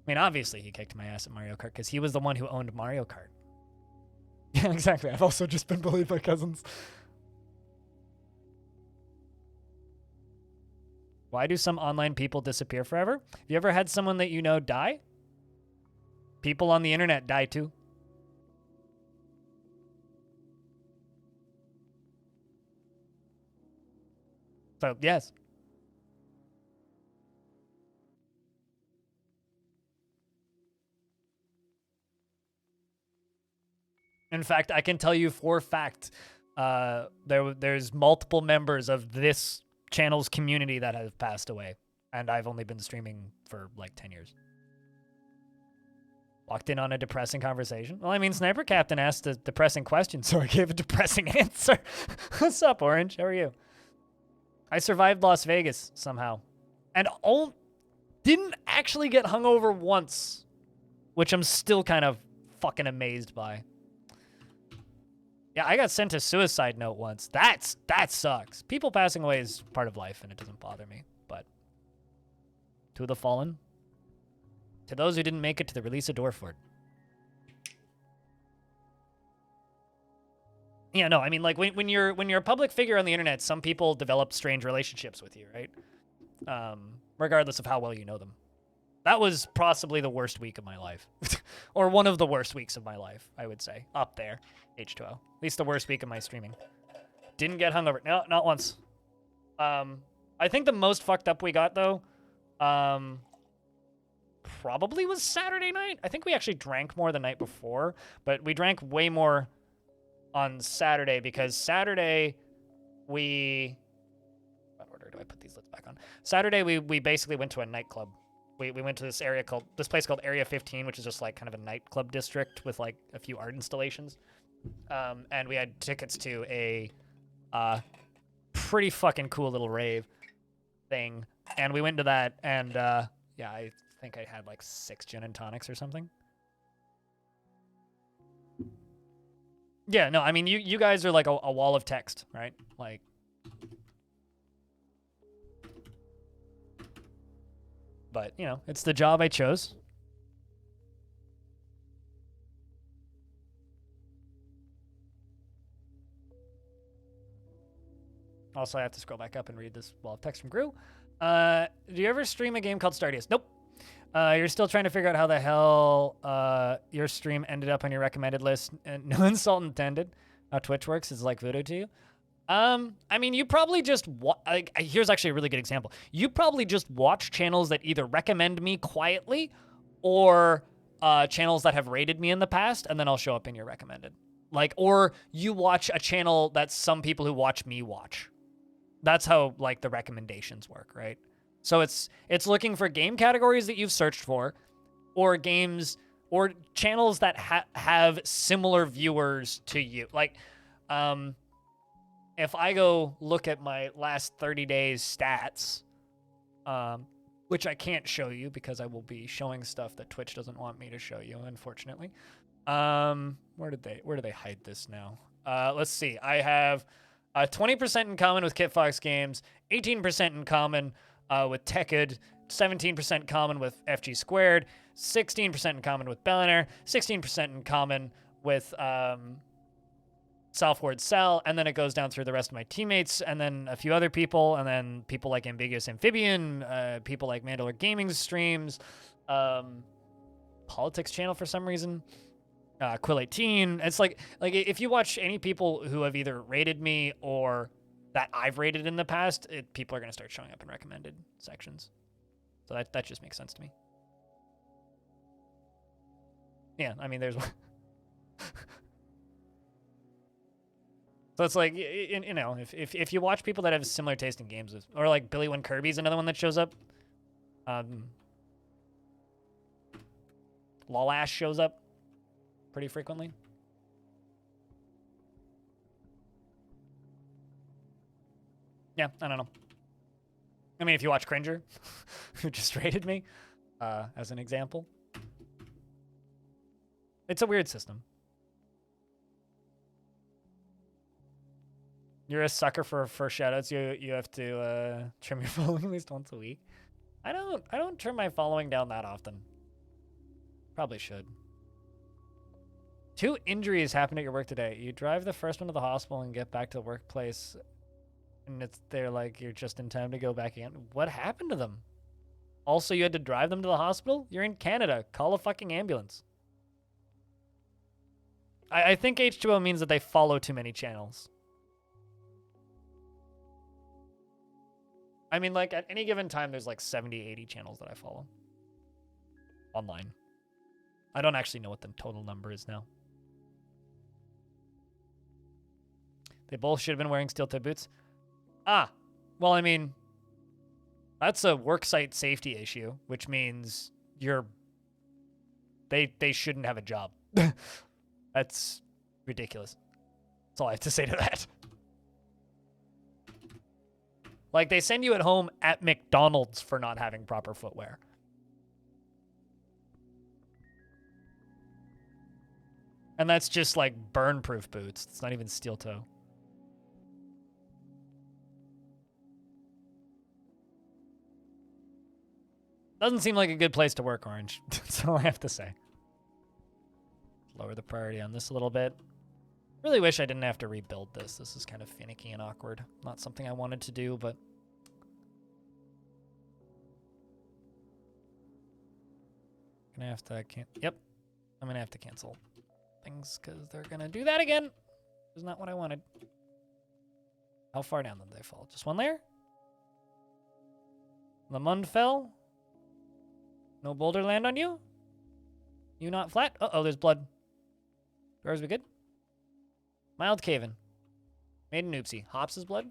A: mean, obviously he kicked my ass at Mario Kart, because he was the one who owned Mario Kart. Yeah, exactly. I've also just been bullied by cousins. Why do some online people disappear forever? Have you ever had someone that you know die? People on the internet die too. So, yes. In fact, I can tell you for a fact, there's multiple members of this channel's community that have passed away, and I've only been streaming for like 10 years. Walked in on a depressing conversation. Well, I mean, Sniper Captain asked a depressing question, so I gave a depressing answer. What's up, Orange? How are you? I survived Las Vegas somehow, and didn't actually get hungover once, which I'm still kind of fucking amazed by. Yeah, I got sent a suicide note once. That sucks. People passing away is part of life, and it doesn't bother me. But to the fallen, to those who didn't make it to the release of Dwarf. Yeah, no, I mean, like, when you're a public figure on the internet, some people develop strange relationships with you, right? Regardless of how well you know them. That was possibly the worst week of my life. Or one of the worst weeks of my life, I would say. Up there, H2O. At least the worst week of my streaming. Didn't get hungover. No, not once. I think the most fucked up we got, though, probably was Saturday night. I think we actually drank more the night before, but we drank way more on Saturday because Saturday we... What order do I put these lids back on? Saturday we basically went to a nightclub. We went to this place called Area 15, which is just like kind of a nightclub district with like a few art installations. And we had tickets to a pretty fucking cool little rave thing. And we went to that, and yeah, I think I had like 6 gin and tonics or something. Yeah, no, I mean, you guys are like a wall of text, right? Like... But, you know, it's the job I chose. Also, I have to scroll back up and read this wall of text from Gru. Do you ever stream a game called Stardew? Nope. You're still trying to figure out how the hell your stream ended up on your recommended list. And no insult intended. How Twitch works is like voodoo to you. I mean, you probably just here's actually a really good example. You probably just watch channels that either recommend me quietly, or channels that have rated me in the past, and then I'll show up in your recommended. Like, or you watch a channel that some people who watch me watch. That's how like the recommendations work, right? So it's looking for game categories that you've searched for, or games or channels that have similar viewers to you. Like, if I go look at my last 30 days stats, which I can't show you because I will be showing stuff that Twitch doesn't want me to show you, unfortunately. Where did they hide this now? Let's see. I have 20% in common with KitFox Games, 18% in common with Tekid, 17% common with FG Squared, 16% in common with Bellinair, 16% in common with Southward Cell, and then it goes down through the rest of my teammates, and then a few other people, and then people like Ambiguous Amphibian, people like Mandalore Gaming streams, Politics channel for some reason, Quill 18. It's like if you watch any people who have either rated me or that I've rated in the past, people are going to start showing up in recommended sections. So that just makes sense to me. Yeah, I mean, there's So it's like, you know, if you watch people that have similar taste in games, or like Billy When Kirby's another one that shows up. Lolash shows up pretty frequently. Yeah, I don't know. I mean, if you watch Cringer, who just rated me, as an example. It's a weird system. You're a sucker for shoutouts. You have to trim your following at least once a week. I don't trim my following down that often. Probably should. 2 injuries happened at your work today. You drive the first one to the hospital and get back to the workplace, and they're like you're just in time to go back in. What happened to them? Also, you had to drive them to the hospital? You're in Canada. Call a fucking ambulance. I think H2O means that they follow too many channels. I mean, like, at any given time, there's like 70, 80 channels that I follow. Online. I don't actually know what the total number is now. They both should have been wearing steel-toed boots. Ah, well, I mean, that's a worksite safety issue, which means they shouldn't have a job. That's ridiculous. That's all I have to say to that. Like, they send you at home at McDonald's for not having proper footwear. And that's just, like, burn-proof boots. It's not even steel toe. Doesn't seem like a good place to work, Orange. That's all I have to say. Lower the priority on this a little bit. Really wish I didn't have to rebuild this. This is kind of finicky and awkward. Not something I wanted to do, but... Gonna have to... Yep. I'm gonna have to cancel things, because they're gonna do that again. Is not what I wanted. How far down did they fall? Just one layer? Lamund fell? No boulder land on you? You not flat? Uh-oh, there's blood. Dwarves, we good? Mild cave-in. Made an oopsie. Hops' blood?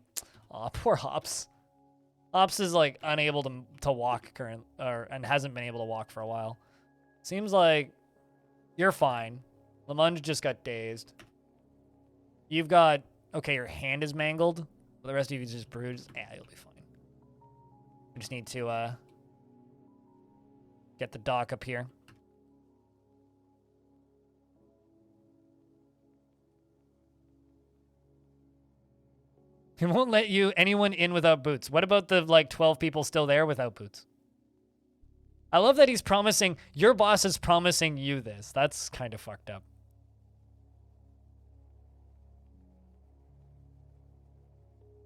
A: Aw, poor Hops. Hops is, like, unable to walk and hasn't been able to walk for a while. Seems like you're fine. Lamund just got dazed. You've got... Okay, your hand is mangled. But the rest of you is just bruised. Yeah, you'll be fine. We just need to, get the dock up here. He won't let anyone in without boots. What about the, like, 12 people still there without boots? I love that he's promising... Your boss is promising you this. That's kind of fucked up.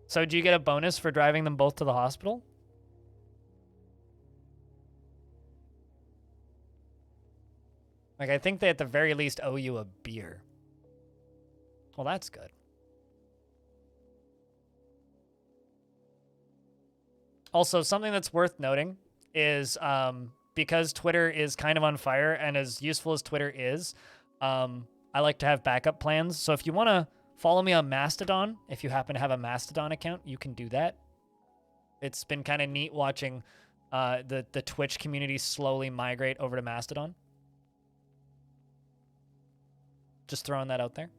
A: So do you get a bonus for driving them both to the hospital? Like, I think they at the very least owe you a beer. Well, that's good. Also, something that's worth noting is because Twitter is kind of on fire, and as useful as Twitter is, I like to have backup plans. So if you want to follow me on Mastodon, if you happen to have a Mastodon account, you can do that. It's been kind of neat watching the Twitch community slowly migrate over to Mastodon. Just throwing that out there.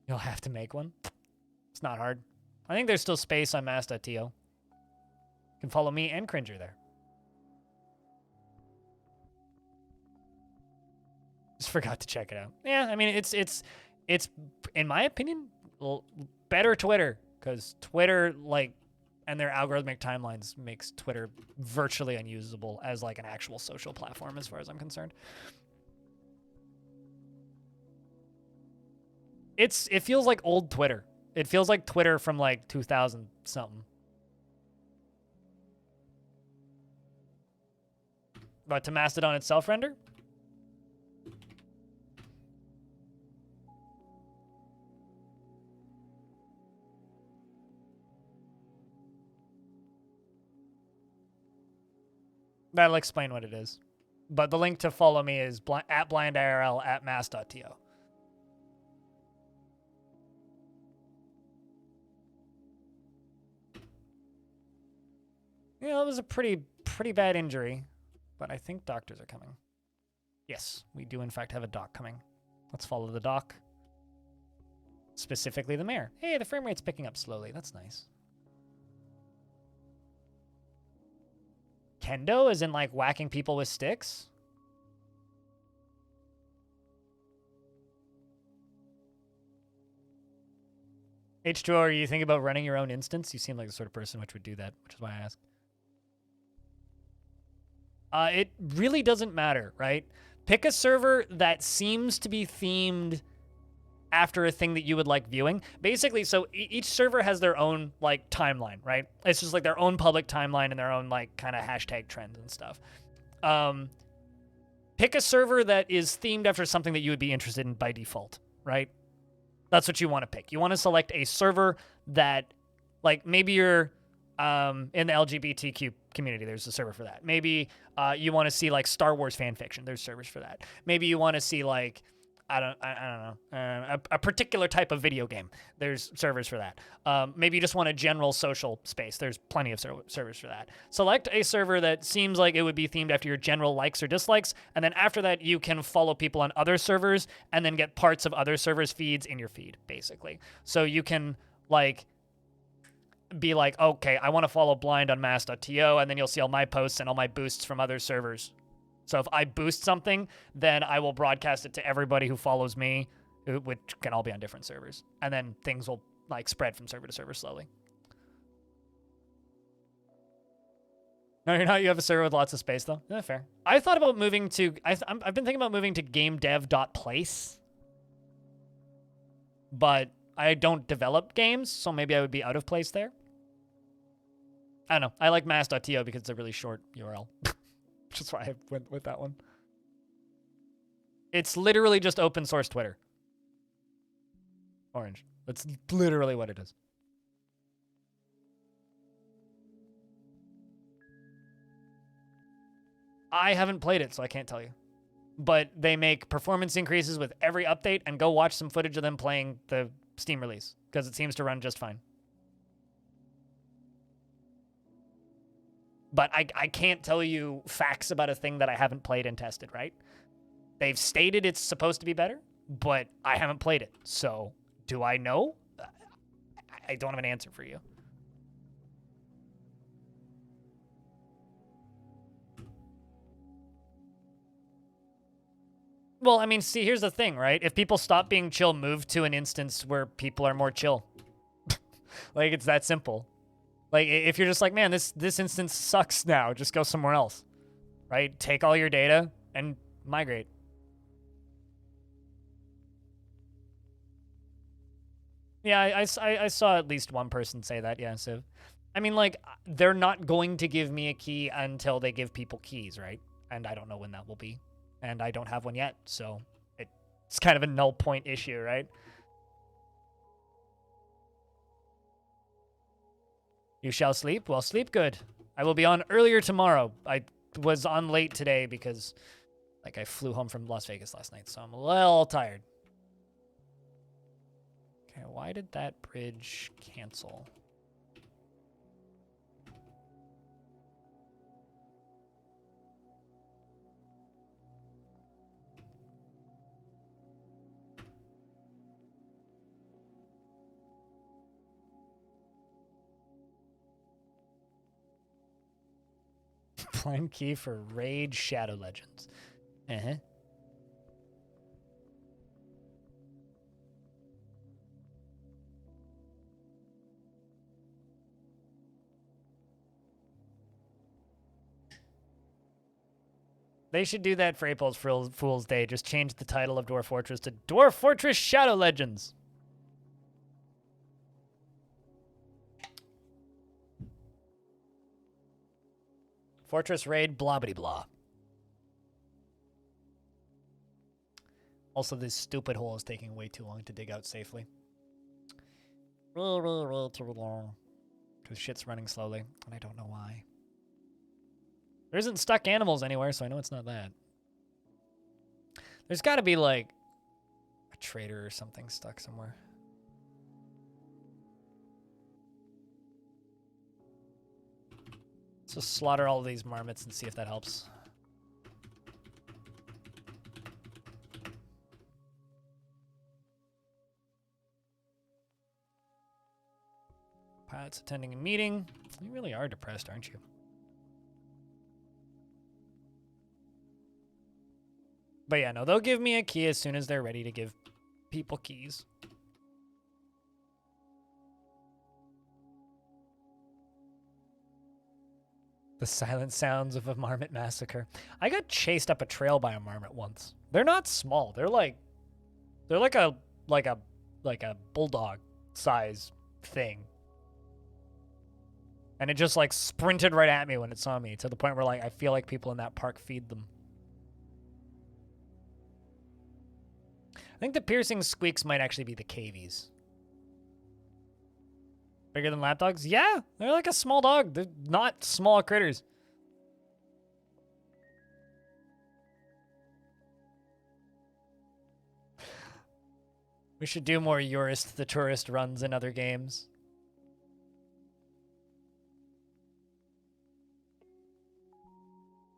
A: You'll have to make one. It's not hard. I think there's still space on Mast.to. You can follow me and Cringer there. Just forgot to check it out. Yeah, I mean, it's in my opinion, better Twitter, because Twitter, like, and their algorithmic timelines makes Twitter virtually unusable as like an actual social platform as far as I'm concerned. It feels like old Twitter. It feels like Twitter from like 2000 something. But to Mastodon itself render? That'll explain what it is. But the link to follow me is at blindirl at mast.to. Yeah, it was a pretty bad injury, but I think doctors are coming. Yes, we do in fact have a doc coming. Let's follow the doc. Specifically the mayor. Hey, the frame rate's picking up slowly. That's nice. Kendo is in like whacking people with sticks? H2O, are you thinking about running your own instance? You seem like the sort of person which would do that, which is why I asked. It really doesn't matter, right? Pick a server that seems to be themed after a thing that you would like viewing. Basically, so each server has their own like timeline, right? It's just like their own public timeline and their own like kind of hashtag trends and stuff. Pick a server that is themed after something that you would be interested in by default, right? That's what you want to pick. You want to select a server that, like, maybe you're in the LGBTQ community, there's a server for that. Maybe you want to see like Star Wars fan fiction, there's servers for that. Maybe you want to see like I don't know, a particular type of video game, there's servers for that. Maybe you just want a general social space, there's plenty of servers for that. Select a server that seems like it would be themed after your general likes or dislikes, and then after that you can follow people on other servers and then get parts of other servers' feeds in your feed, basically. So you can like be like, okay, I want to follow blind on mass.to, and then you'll see all my posts and all my boosts from other servers. So if I boost something, then I will broadcast it to everybody who follows me, which can all be on different servers. And then things will like spread from server to server slowly. No, you're not. You have a server with lots of space, though. Yeah, fair. I thought about moving to... I've been thinking about moving to gamedev.place. But I don't develop games, so maybe I would be out of place there. I don't know. I like mass.to because it's a really short URL. Which is why I went with that one. It's literally just open source Twitter. Orange. That's literally what it is. I haven't played it, so I can't tell you. But they make performance increases with every update, and go watch some footage of them playing the Steam release, because it seems to run just fine. But I can't tell you facts about a thing that I haven't played and tested, right? They've stated it's supposed to be better, but I haven't played it. So, do I know? I don't have an answer for you. Well, I mean, see, here's the thing, right? If people stop being chill, move to an instance where people are more chill. Like, it's that simple. Like, if you're just like, man, this instance sucks now, just go somewhere else, right? Take all your data and migrate. Yeah, I saw at least one person say that, yeah, so... I mean, like, they're not going to give me a key until they give people keys, right? And I don't know when that will be. And I don't have one yet, so it's kind of a null point issue, right? You shall sleep? Well, sleep good. I will be on earlier tomorrow. I was on late today because, like, I flew home from Las Vegas last night, so I'm a little tired. Okay, why did that bridge cancel? Blind key for Raid Shadow Legends. Uh-huh. They should do that for April's Fool's Day. Just change the title of Dwarf Fortress to Dwarf Fortress Shadow Legends. Fortress Raid blah blah blah. Also, this stupid hole is taking way too long to dig out safely. Way too long. Because shit's running slowly, and I don't know why. There isn't stuck animals anywhere, so I know it's not that. There's got to be, like, a trader or something stuck somewhere. Let's just slaughter all of these marmots and see if that helps. Pilot's attending a meeting. You really are depressed, aren't you? But yeah, no, they'll give me a key as soon as they're ready to give people keys. The silent sounds of a marmot massacre. I got chased up a trail by a marmot once. They're not small. They're like a bulldog size thing. And it just like sprinted right at me when it saw me, to the point where like I feel like people in that park feed them. I think the piercing squeaks might actually be the cavies. Bigger than lapdogs? Yeah, they're like a small dog. They're not small critters. We should do more Eurist the Tourist runs in other games.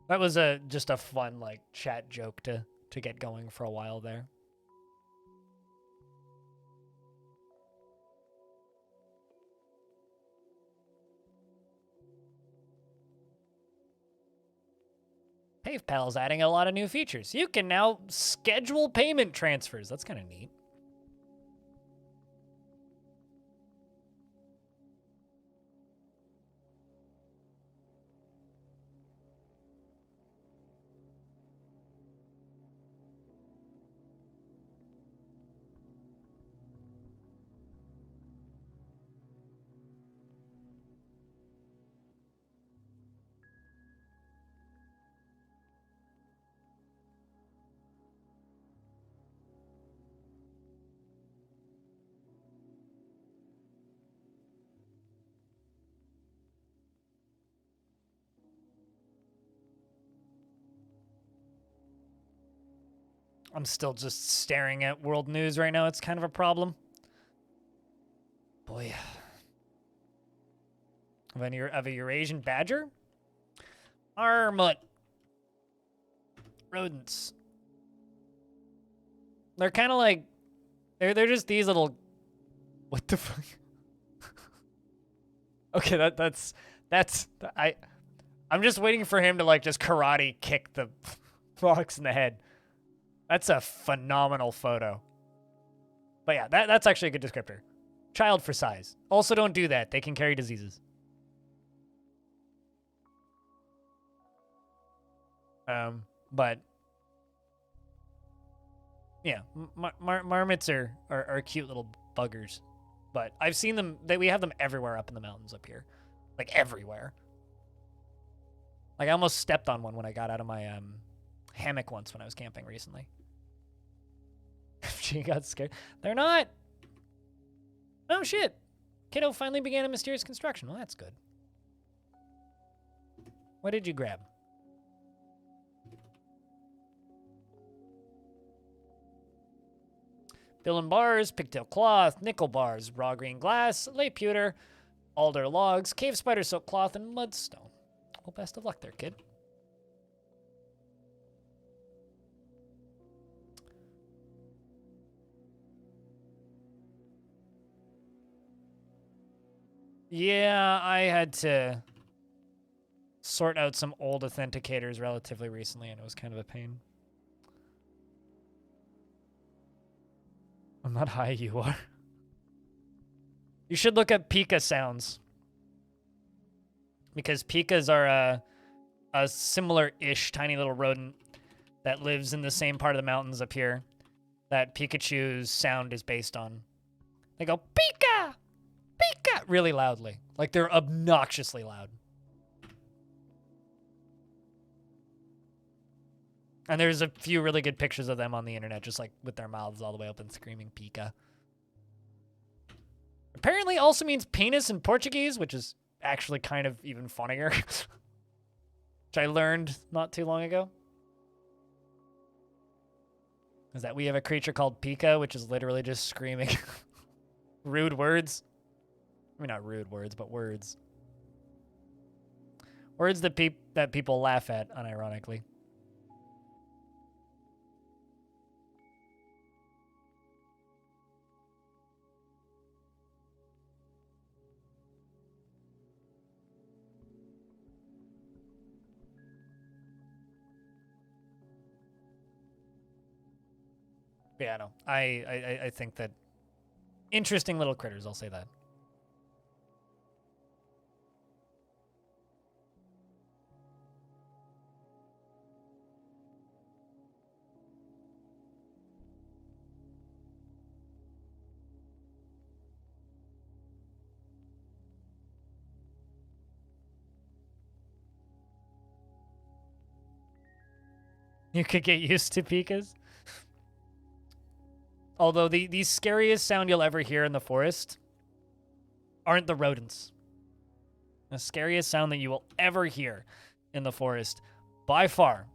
A: That was just a fun like chat joke to get going for a while there. PayPal's adding a lot of new features. You can now schedule payment transfers. That's kind of neat. I'm still just staring at world news right now. It's kind of a problem. Boy. Of a Eurasian badger? Marmot. Rodents. They're kind of like... They're just these little... What the fuck? Okay, I'm just waiting for him to like just karate kick the fox in the head. That's a phenomenal photo. But yeah, that's actually a good descriptor. Child for size. Also, don't do that. They can carry diseases. But yeah, marmots are cute little buggers. But I've seen them. We have them everywhere up in the mountains up here, like everywhere. Like I almost stepped on one when I got out of my hammock once when I was camping recently. She got scared. They're not. Oh shit. Kiddo finally began a mysterious construction. Well, that's good. What did you grab? Bill and bars, pigtail cloth, nickel bars, raw green glass, lay pewter, alder logs, cave spider silk cloth, and mudstone. Well, best of luck there, kid. Yeah, I had to sort out some old authenticators relatively recently, and it was kind of a pain. I'm not high, you are. You should look up pika sounds. Because pikas are a similar-ish tiny little rodent that lives in the same part of the mountains up here that Pikachu's sound is based on. They go, Pika! Pika! Really loudly. Like, they're obnoxiously loud. And there's a few really good pictures of them on the internet, just like with their mouths all the way open, screaming Pika. Apparently also means penis in Portuguese, which is actually kind of even funnier. Which I learned not too long ago. Is that we have a creature called Pika, which is literally just screaming rude words. I mean, not rude words, but words. Words that people laugh at, unironically. Yeah, no. I think that interesting little critters, I'll say that. You could get used to pikas. Although the scariest sound you'll ever hear in the forest aren't the rodents. The scariest sound that you will ever hear in the forest, by far,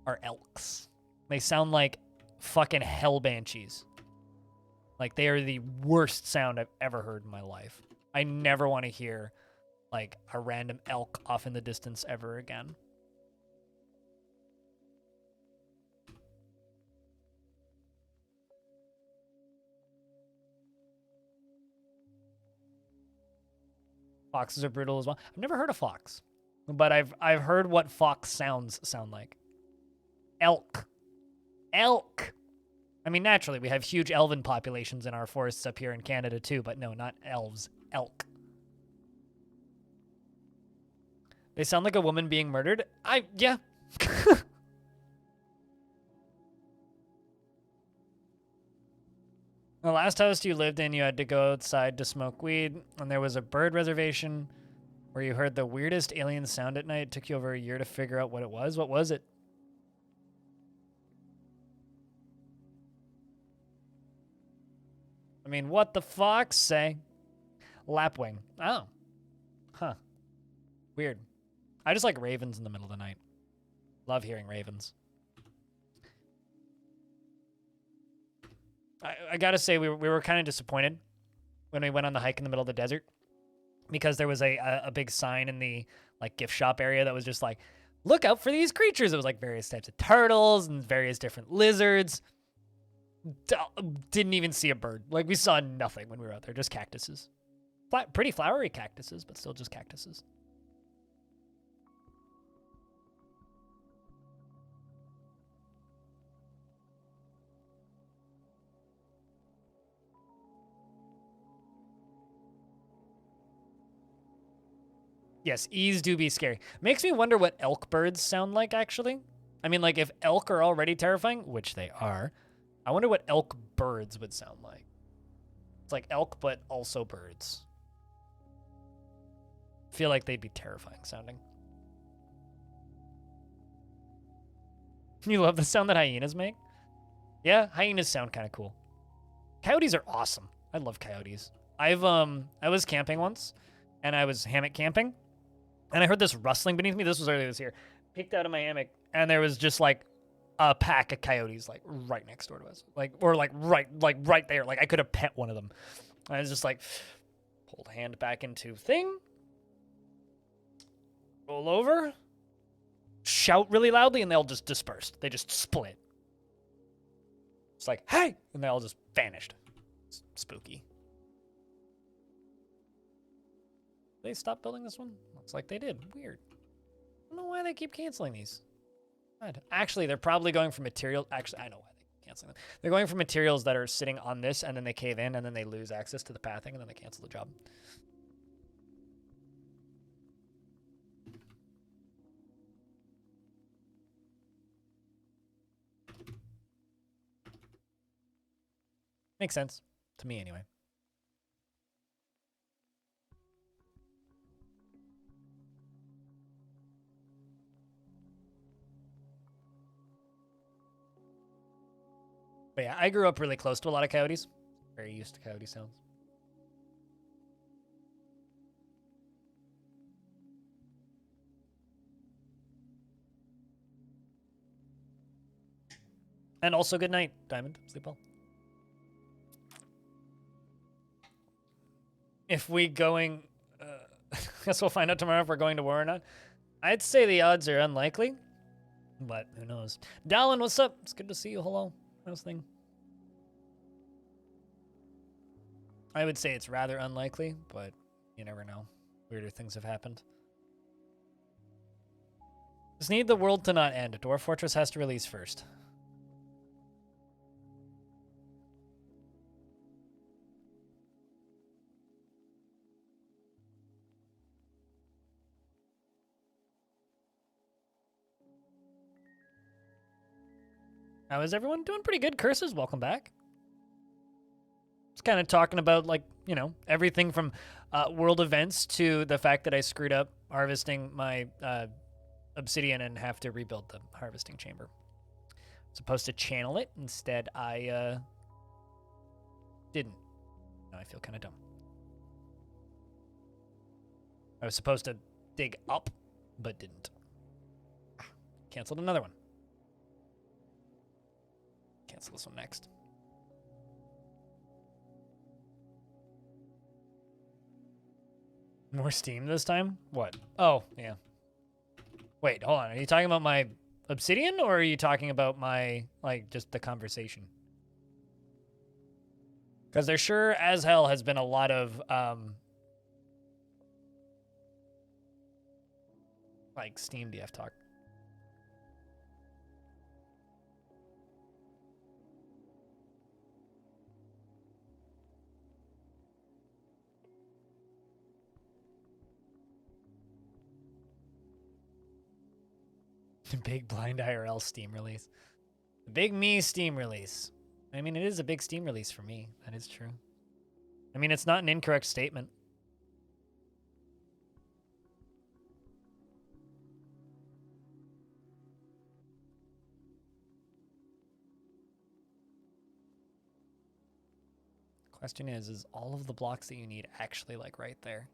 A: are elks. They sound like fucking hell banshees. Like, they are the worst sound I've ever heard in my life. I never want to hear, like, a random elk off in the distance ever again. Foxes are brutal as well. I've never heard a fox, but I've heard what fox sounds sound like. Elk. Elk. I mean, naturally, we have huge elven populations in our forests up here in Canada too, but no, not elves. Elk. They sound like a woman being murdered. Yeah. The last house you lived in, you had to go outside to smoke weed, and there was a bird reservation where you heard the weirdest alien sound at night. It took you over a year to figure out what it was. What was it? I mean, what the fox say? Lapwing. Oh. Huh. Weird. I just like ravens in the middle of the night. Love hearing ravens. I gotta say, we were kind of disappointed when we went on the hike in the middle of the desert because there was a big sign in the like gift shop area that was just like, look out for these creatures. It was like various types of turtles and various different lizards. Didn't even see a bird. Like, we saw nothing when we were out there, just cactuses. Pretty flowery cactuses, but still just cactuses. Yes, E's do be scary. Makes me wonder what elk birds sound like, actually. I mean, like, if elk are already terrifying, which they are, I wonder what elk birds would sound like. It's like elk, but also birds. I feel like they'd be terrifying sounding. You love the sound that hyenas make? Yeah, hyenas sound kind of cool. Coyotes are awesome. I love coyotes. I was camping once, and I was hammock camping, and I heard this rustling beneath me. This was earlier this year. Peeked out of my hammock, and there was just like a pack of coyotes like right next door to us, like right there. Like I could have pet one of them. I was just like, pulled hand back into thing, roll over, shout really loudly, and they all just dispersed. They just split. It's like, hey, and they all just vanished. It's spooky. They stopped building this one? Looks like they did. Weird. I don't know why they keep canceling these. God. Actually, they're probably going for material. Actually, I know why they keep canceling them. They're going for materials that are sitting on this, and then they cave in, and then they lose access to the pathing, and then they cancel the job. Makes sense. To me, anyway. But yeah, I grew up really close to a lot of coyotes. Very used to coyote sounds. And also good night, Diamond. Sleep well. If we going... guess we'll find out tomorrow if we're going to war or not. I'd say the odds are unlikely. But who knows. Dallin, what's up? It's good to see you. Hello. How's thing? I would say it's rather unlikely, but you never know. Weirder things have happened. Just need the world to not end. Dwarf Fortress has to release first. How is everyone? Doing pretty good. Curses, welcome back. It's kind of talking about, like, you know, everything from world events to the fact that I screwed up harvesting my obsidian and have to rebuild the harvesting chamber. I'm supposed to channel it. Instead, I didn't. Now I feel kind of dumb. I was supposed to dig up, but didn't. Canceled another one. Cancel this one next. More Steam this time? What? Oh, yeah. Wait, hold on. Are you talking about my obsidian, or are you talking about my, like, just the conversation? Because there sure as hell has been a lot of, like, Steam DF talk. Big blind IRL Steam release. The big me Steam release. I mean, it is a big Steam release for me. That is true. I mean, it's not an incorrect statement. Question is all of the blocks that you need actually, like, right there?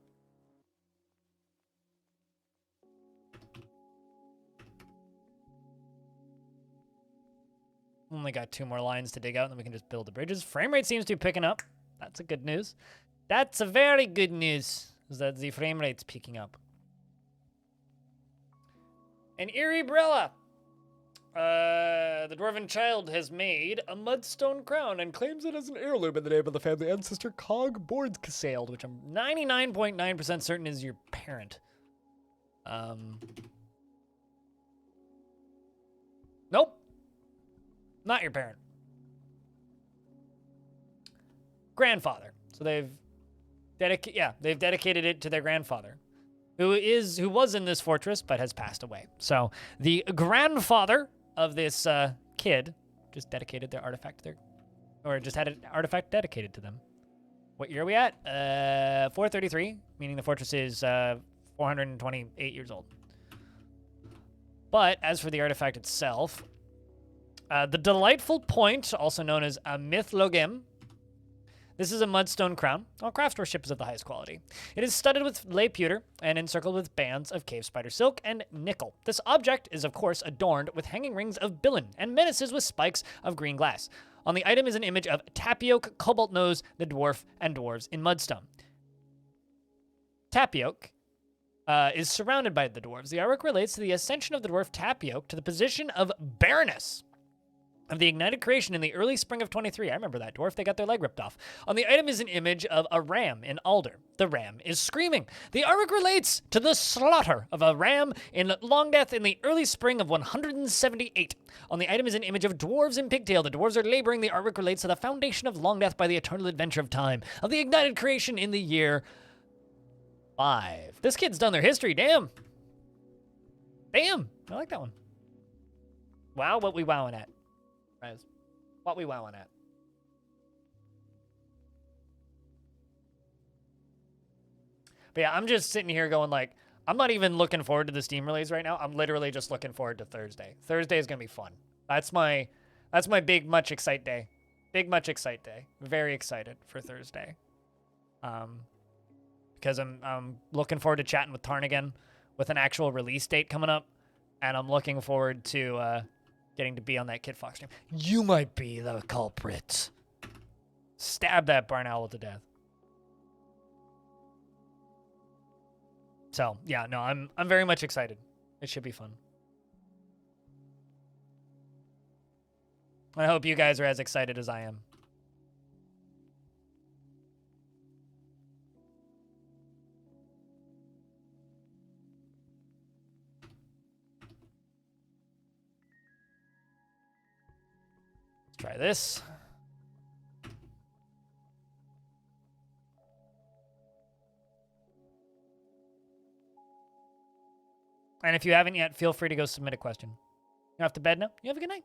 A: Only got 2 more lines to dig out, and then we can just build the bridges. Frame rate seems to be picking up. That's a good news. That's a very good news, is that the frame rate's picking up. An eerie Brella. The Dwarven child has made a mudstone crown and claims it as an heirloom in the name of the family ancestor Cog Boardskasailed, which I'm 99.9% certain is your parent. Nope. Not your parent. Grandfather. So they've dedicated it to their grandfather, who was in this fortress but has passed away. So the grandfather of this kid just dedicated their artifact to their, or just had an artifact dedicated to them. What year are we at? 433, meaning the fortress is 428 years old. But as for the artifact itself, the delightful point, also known as a Mythlogem, This is a mudstone crown. All craftworship is of the highest quality. It is studded with lay pewter and encircled with bands of cave spider silk and nickel. This object is, of course, adorned with hanging rings of billin and menaces with spikes of green glass. On the item is an image of Tapioke, Cobalt Nose, the dwarf, and dwarves in mudstone. Tapioke is surrounded by the dwarves. The artwork relates to the ascension of the dwarf Tapioke to the position of Baroness of the ignited creation in the early spring of 23. I remember that dwarf. They got their leg ripped off. On the item is an image of a ram in alder. The ram is screaming. The artwork relates to the slaughter of a ram in Longdeath in the early spring of 178. On the item is an image of dwarves in pigtail. The dwarves are laboring. The artwork relates to the foundation of Longdeath by the eternal adventure of time of the ignited creation in the year 5. This kid's done their history. Damn. Damn. I like that one. Wow, what we wowing at. Guys, what we wowing at. But yeah, I'm just sitting here going like, I'm not even looking forward to the Steam release right now. I'm literally just looking forward to Thursday. Thursday is gonna be fun. That's my big much excite day. Big much excite day. Very excited for Thursday. Because I'm looking forward to chatting with Tarn again with an actual release date coming up, and I'm looking forward to getting to be on that Kid Fox stream. You might be the culprit. Stab that barn owl to death. So yeah, no, I'm very much excited. It should be fun. I hope you guys are as excited as I am. Try this. And if you haven't yet, feel free to go submit a question. You're off to bed now? You have a good night.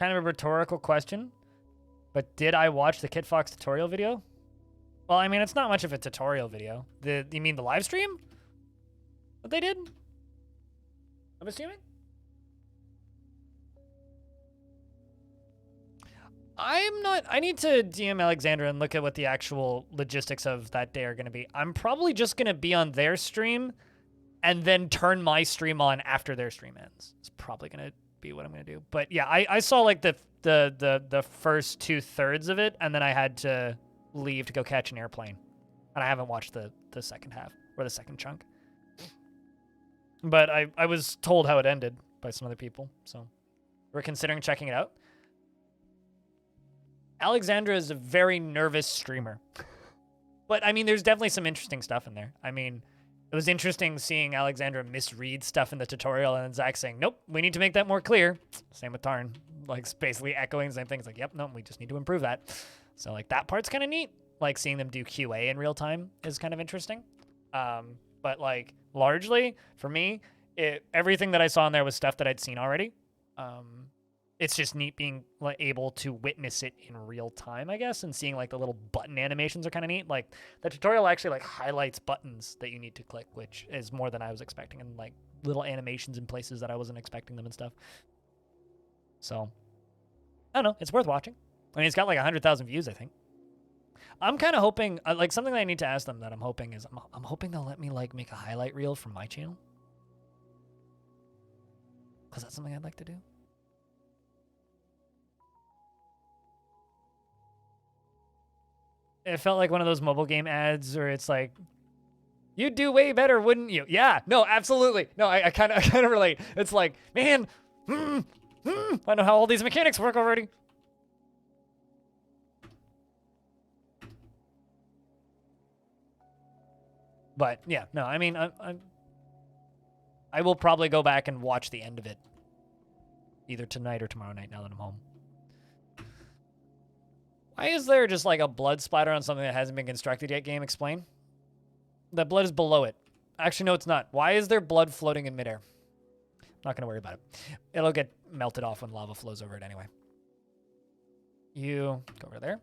A: Kind of a rhetorical question, but did I watch the Kit Fox tutorial video? Well, I mean, it's not much of a tutorial video. You mean the live stream? What they did? I'm assuming? I need to DM Alexandra and look at what the actual logistics of that day are going to be. I'm probably just going to be on their stream and then turn my stream on after their stream ends. It's probably going to be what I'm going to do. But yeah, I saw like the first 2/3 of it, and then I had to leave to go catch an airplane. And I haven't watched the second half or the second chunk. But I was told how it ended by some other people, so we're considering checking it out. Alexandra is a very nervous streamer. But, I mean, there's definitely some interesting stuff in there. I mean, it was interesting seeing Alexandra misread stuff in the tutorial and then Zach saying, nope, we need to make that more clear. Same with Tarn. Like, basically echoing the same things. Like, yep, no, we just need to improve that. So, like, that part's kind of neat. Like, seeing them do QA in real time is kind of interesting. But, like, largely, for me, everything that I saw in there was stuff that I'd seen already. It's just neat being like, able to witness it in real time, I guess, and seeing like the little button animations are kind of neat. Like the tutorial actually like highlights buttons that you need to click, which is more than I was expecting, and like little animations in places that I wasn't expecting them and stuff. So I don't know. It's worth watching. I mean, it's got like 100,000 views, I think. I'm kind of hoping, like something that I need to ask them that I'm hoping is, I'm hoping they'll let me like make a highlight reel from my channel. Because that's something I'd like to do. It felt like one of those mobile game ads where it's like, you'd do way better, wouldn't you? Yeah, no, absolutely. No, I kind of relate. It's like, man, I know how all these mechanics work already. But yeah, no, I mean, I will probably go back and watch the end of it either tonight or tomorrow night now that I'm home. Why is there just like a blood splatter on something that hasn't been constructed yet? Game, explain. The blood is below it. Actually, no, it's not. Why is there blood floating in midair? Not going to worry about it. It'll get melted off when lava flows over it anyway. You go over there.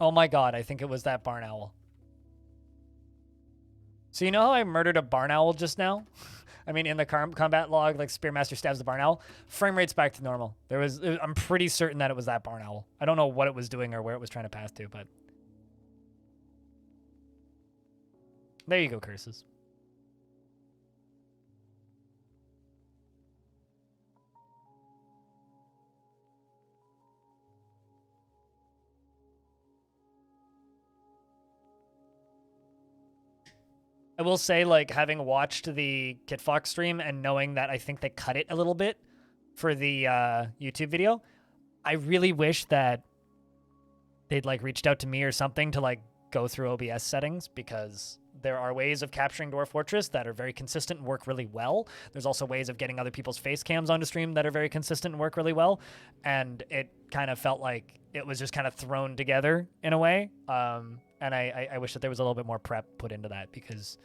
A: Oh my god, I think it was that barn owl. So you know how I murdered a barn owl just now? I mean, in the combat log, like Spearmaster stabs the barn owl. Frame rate's back to normal. I'm pretty certain that it was that barn owl. I don't know what it was doing or where it was trying to pass to, but there you go, curses. I will say, like, having watched the Kit Fox stream and knowing that I think they cut it a little bit for the YouTube video, I really wish that they'd, like, reached out to me or something to, like, go through OBS settings, because there are ways of capturing Dwarf Fortress that are very consistent and work really well. There's also ways of getting other people's face cams onto stream that are very consistent and work really well. And it kind of felt like it was just kind of thrown together in a way. And I wish that there was a little bit more prep put into that, because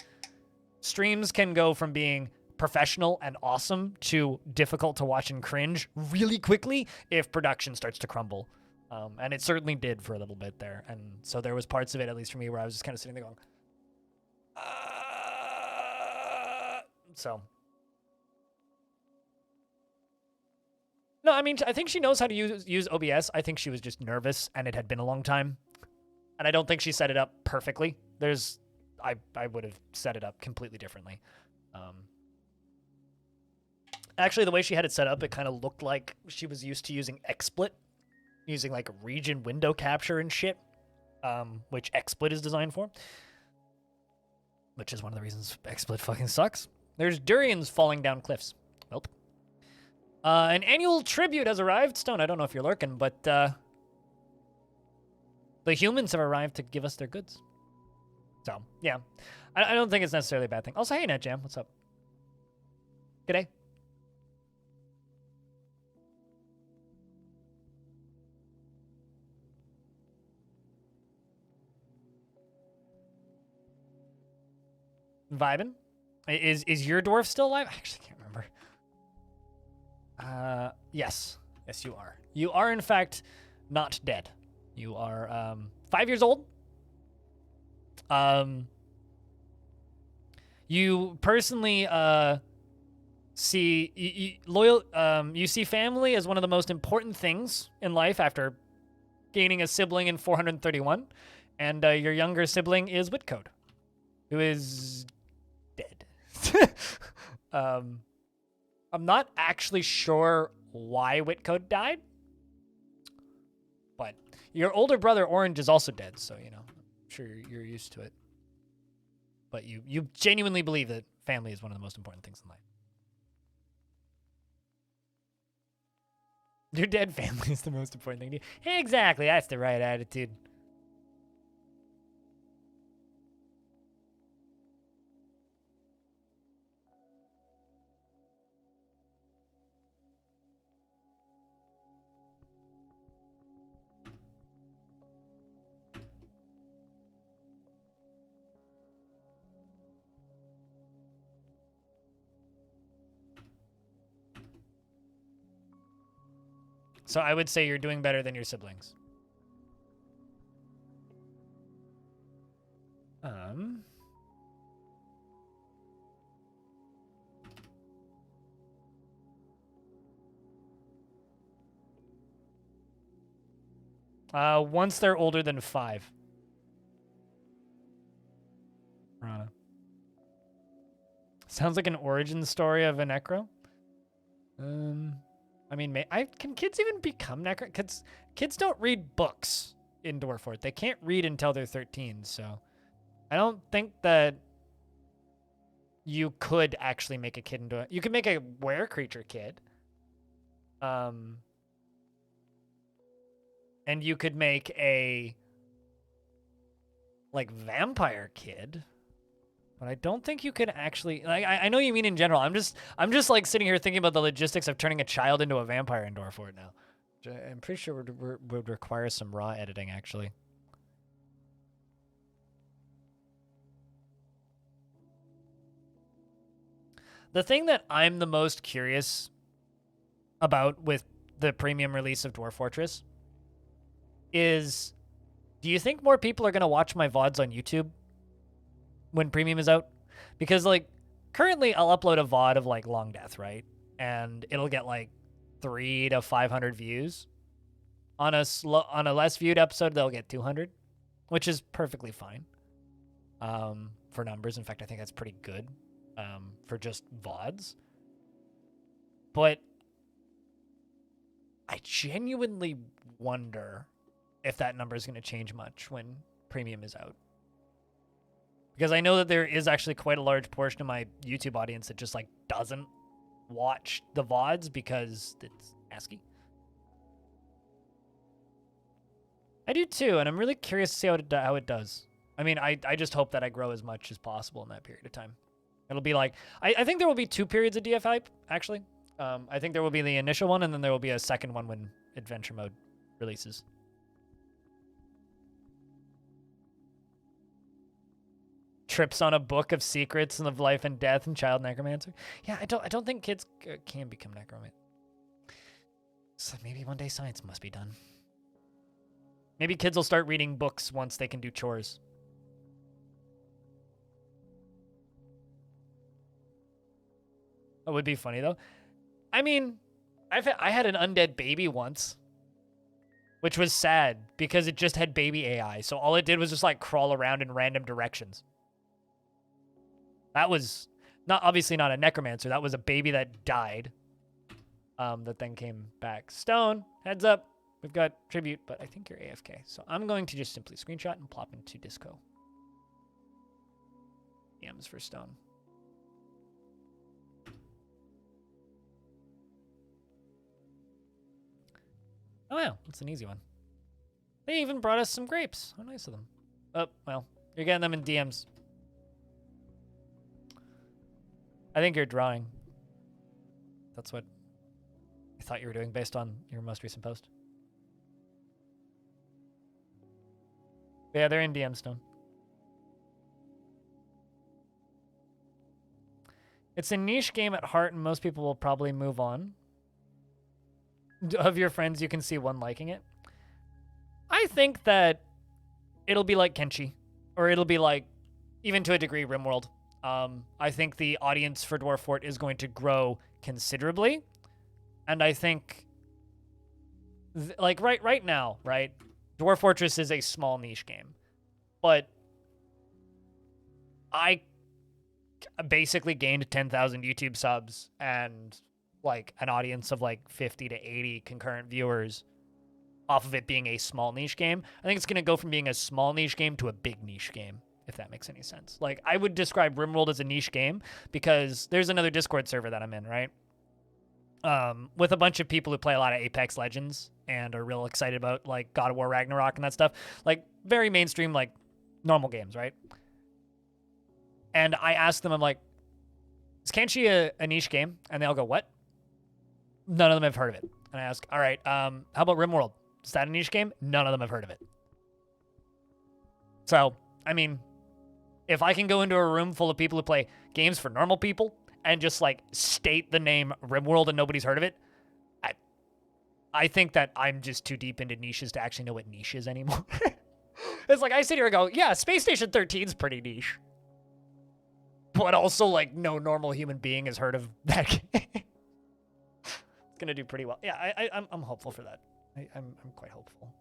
A: streams can go from being professional and awesome to difficult to watch and cringe really quickly if production starts to crumble. And it certainly did for a little bit there. And so there was parts of it, at least for me, where I was just kind of sitting there going, so. No, I mean, I think she knows how to use OBS. I think she was just nervous, and it had been a long time. And I don't think she set it up perfectly. I would have set it up completely differently. Actually, the way she had it set up, it kind of looked like she was used to using XSplit, using like region window capture and shit, which XSplit is designed for. Which is one of the reasons XSplit fucking sucks. There's durians falling down cliffs. Welp. An annual tribute has arrived. Stone, I don't know if you're lurking, but the humans have arrived to give us their goods. So, yeah. I don't think it's necessarily a bad thing. Also, hey, NetJam, what's up? G'day. Vibin'? Is your dwarf still alive? I actually can't remember. Yes. Yes, you are. You are, in fact, not dead. You are 5 years old. You personally see you see family as one of the most important things in life after gaining a sibling in 431, and your younger sibling is Whitcode, who is dead. I'm not actually sure why Whitcode died, but your older brother Orange is also dead, so you know, I'm sure you're used to it. But you genuinely believe that family is one of the most important things in life. Your dead family is the most important thing to you. Exactly, that's the right attitude. So I would say you're doing better than your siblings. Once they're older than 5. Rana. Sounds like an origin story of a necro. I mean, can kids even become necro? Kids don't read books in Dwarfort. They can't read until they're 13, so I don't think that you could actually make a kid into you could make a were creature kid. And you could make a like vampire kid. But I don't think you could actually, like, I know what you mean in general. I'm just like sitting here thinking about the logistics of turning a child into a vampire in Dwarfort now. I'm pretty sure would require some raw editing, actually. The thing that I'm the most curious about with the premium release of Dwarf Fortress is, do you think more people are going to watch my VODs on YouTube when premium is out Because like currently I'll upload a VOD of like Longdeath, right? And it'll get like 300 to 500 views. On a less viewed episode, they'll get 200, which is perfectly fine for numbers. In fact, I think that's pretty good for just VODs. But I genuinely wonder if that number is going to change much when Premium is out. Because I know that there is actually quite a large portion of my YouTube audience that just like doesn't watch the VODs because it's ASCII. I do too, and I'm really curious to see how it does. I mean, I just hope that I grow as much as possible in that period of time. It'll be like, I think there will be 2 periods of DF hype, actually. I think there will be the initial one, and then there will be a second one when Adventure Mode releases. Trips on a book of secrets and of life and death and child necromancer. Yeah, I don't think kids can become necromancer. So maybe one day science must be done. Maybe kids will start reading books once they can do chores. That would be funny though. I mean, I had an undead baby once, which was sad because it just had baby AI. So all it did was just like crawl around in random directions. That was obviously not a necromancer. That was a baby that died. That then came back. Stone, heads up. We've got tribute, but I think you're AFK. So I'm going to just simply screenshot and plop into Disco. DMs for Stone. Oh, yeah, it's an easy one. They even brought us some grapes. How nice of them. Oh, well, you're getting them in DMs. I think you're drawing. That's what I thought you were doing based on your most recent post. Yeah, they're in DM Stone. It's a niche game at heart, and most people will probably move on. Of your friends, you can see one liking it. I think that it'll be like Kenshi, or it'll be like, even to a degree, RimWorld. I think the audience for Dwarf Fort is going to grow considerably, and I think, like right now, right, Dwarf Fortress is a small niche game, but I basically gained 10,000 YouTube subs and like an audience of like 50 to 80 concurrent viewers off of it being a small niche game. I think it's going to go from being a small niche game to a big niche game, if that makes any sense. Like, I would describe RimWorld as a niche game because there's another Discord server that I'm in, right? With a bunch of people who play a lot of Apex Legends and are real excited about like God of War Ragnarok and that stuff. Like very mainstream, like normal games, right? And I ask them, I'm like, is Kenshi a niche game? And they all go, what? None of them have heard of it. And I ask, all right, how about RimWorld? Is that a niche game? None of them have heard of it. So, I mean, if I can go into a room full of people who play games for normal people and just like state the name RimWorld and nobody's heard of it, I think that I'm just too deep into niches to actually know what niche is anymore. It's like I sit here and go, yeah, Space Station 13 is pretty niche. But also, like, no normal human being has heard of that game. It's going to do pretty well. Yeah, I'm hopeful for that. I'm quite hopeful.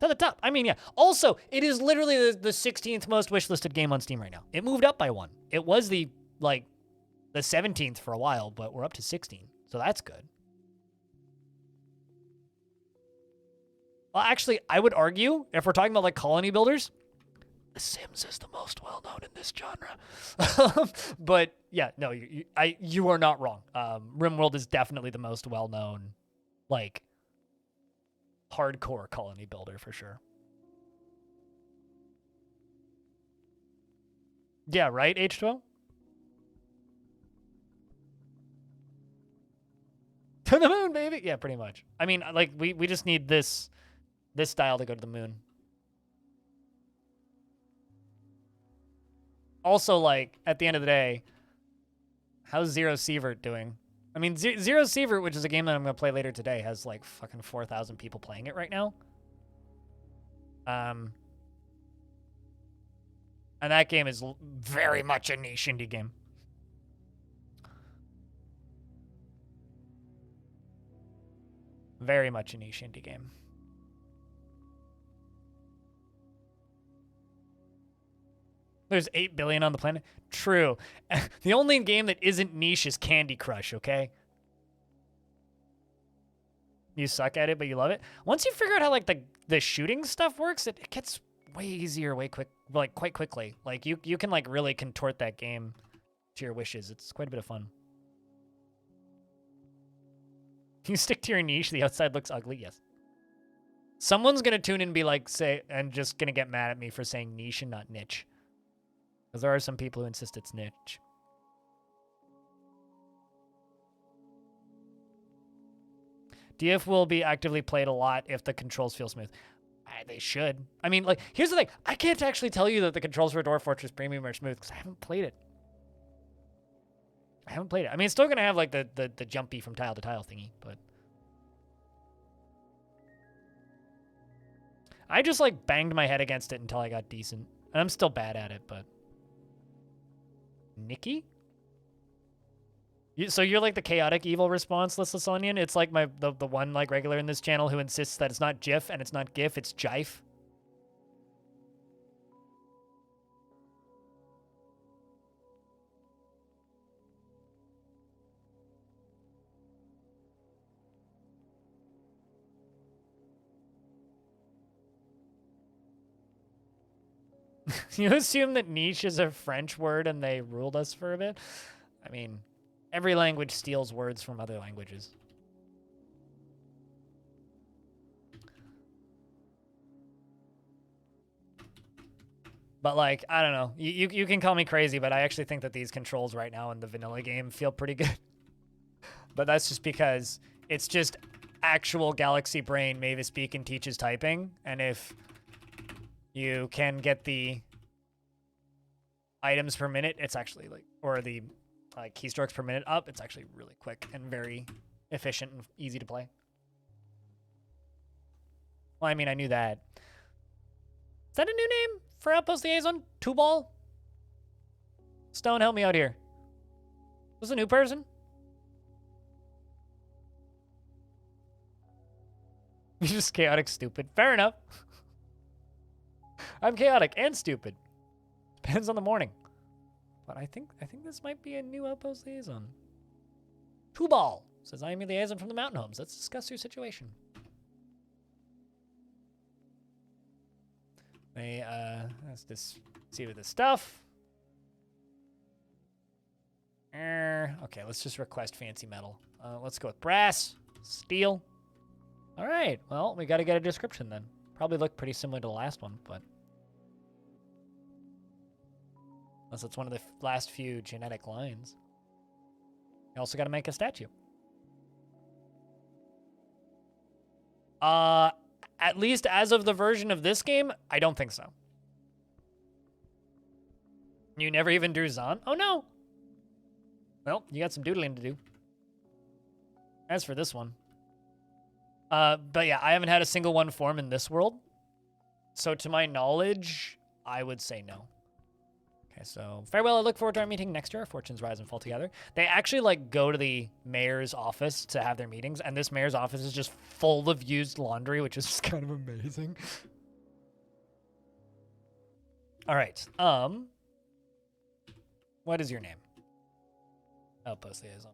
A: To the top. I mean, yeah. Also, it is literally the 16th most wishlisted game on Steam right now. It moved up by 1. It was the 17th for a while, but we're up to 16. So that's good. Well, actually, I would argue, if we're talking about, like, colony builders, The Sims is the most well-known in this genre. But, yeah, no, you are not wrong. RimWorld is definitely the most well-known, like, hardcore colony builder for sure. Yeah, right, H12? To the moon, baby! Yeah, pretty much. I mean, like, we just need this style to go to the moon. Also, like, at the end of the day, how's Zero Sievert doing? I mean, Zero Sievert, which is a game that I'm going to play later today, has, like, fucking 4,000 people playing it right now. And And that game is very much a niche indie game. Very much a niche indie game. There's 8 billion on the planet. True. The only game that isn't niche is Candy Crush, okay? You suck at it, but you love it. Once you figure out how like the shooting stuff works, it gets way easier, quite quickly. Like you can like really contort that game to your wishes. It's quite a bit of fun. You stick to your niche, the outside looks ugly, yes. Someone's gonna tune in and be like, and just gonna get mad at me for saying niche and not niche. Because there are some people who insist it's niche. DF will be actively played a lot if the controls feel smooth. They should. I mean, like, here's the thing. I can't actually tell you that the controls for Dwarf Fortress Premium are smooth because I haven't played it. I mean, it's still going to have, like, the jumpy from tile to tile thingy, but... I just, like, banged my head against it until I got decent. And I'm still bad at it, but... Nikki? So you're, like, the chaotic evil response, Listless Onion? It's, like, the one, like, regular in this channel who insists that it's not GIF and it's not GIF, it's Jife. You assume that niche is a French word and they ruled us for a bit? I mean, every language steals words from other languages. But, like, I don't know. You can call me crazy, but I actually think that these controls right now in the vanilla game feel pretty good. But that's just because it's just actual Galaxy Brain Mavis Beacon teaches typing. And if you can get the items per minute, it's actually, like, or the keystrokes per minute up, it's actually really quick and very efficient and easy to play. Well, I mean, I knew that. Is that a new name for Outpost Liaison? Two-Ball? Stone, help me out here. Is this a new person? You're just chaotic stupid. Fair enough. I'm chaotic and stupid. Depends on the morning. But I think this might be a new Outpost Liaison. Two-Ball says, I am a liaison from the Mountain Homes. Let's discuss your situation. Let's just see with this stuff. Okay, let's just request fancy metal. Let's go with brass, steel. All right, well, we got to get a description then. Probably look pretty similar to the last one, but... Unless it's one of the last few genetic lines. You also got to make a statue. At least as of the version of this game, I don't think so. You never even drew Zahn? Oh, no. Well, you got some doodling to do. As for this one. But yeah, I haven't had a single one form in this world. So to my knowledge, I would say no. Okay, so farewell. I look forward to our meeting next year. Our fortunes rise and fall together. They actually like go to the mayor's office to have their meetings, and this mayor's office is just full of used laundry, which is just kind of amazing. All right. What is your name? Outpost Liaison.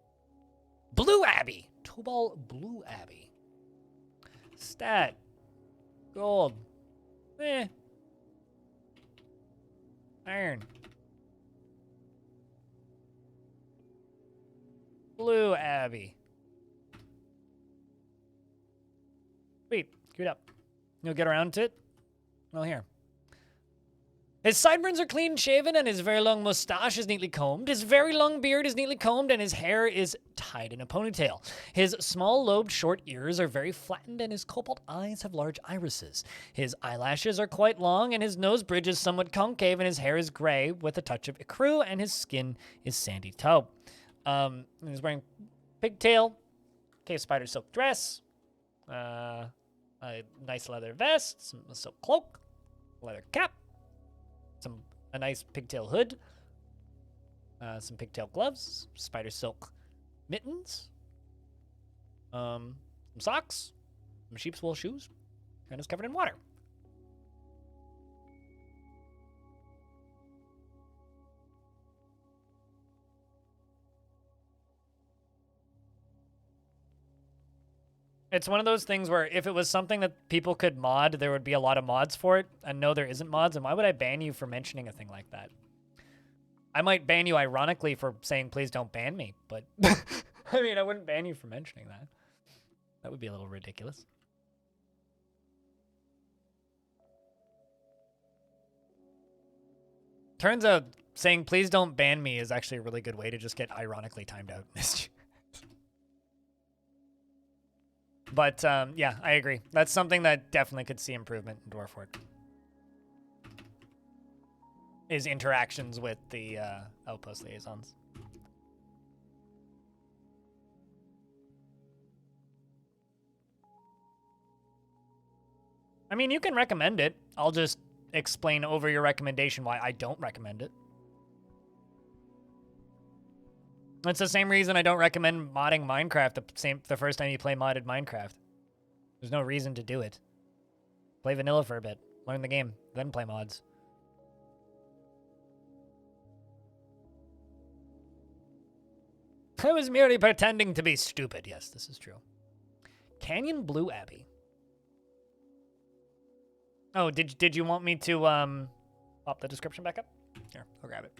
A: Blue Abbey. Two-Ball Blue Abbey. Stat. Gold. Iron. Blue Abbey. Sweet. Queued up. You'll get around to it? Well, here. His sideburns are clean shaven, and his very long mustache is neatly combed. His very long beard is neatly combed, and his hair is tied in a ponytail. His small lobed short ears are very flattened, and his cobalt eyes have large irises. His eyelashes are quite long, and his nose bridge is somewhat concave, and his hair is gray with a touch of ecru, and his skin is sandy taupe. He's wearing pigtail, cave spider silk dress, a nice leather vest, some silk cloak, leather cap, some a nice pigtail hood, some pigtail gloves, spider silk mittens, some socks, some sheep's wool shoes, and it's covered in water. It's one of those things where if it was something that people could mod, there would be a lot of mods for it. And no, there isn't mods. And why would I ban you for mentioning a thing like that? I might ban you ironically for saying, please don't ban me. But, I mean, I wouldn't ban you for mentioning that. That would be a little ridiculous. Turns out saying, please don't ban me is actually a really good way to just get ironically timed out. But, yeah, I agree. That's something that definitely could see improvement in Dwarfort. Is interactions with the outpost liaisons. I mean, you can recommend it. I'll just explain over your recommendation why I don't recommend it. It's the same reason I don't recommend modding Minecraft the first time you play modded Minecraft. There's no reason to do it. Play vanilla for a bit. Learn the game. Then play mods. I was merely pretending to be stupid. Yes, this is true. Canyon Blue Abbey. Oh, did you want me to pop the description back up? Here, I'll grab it.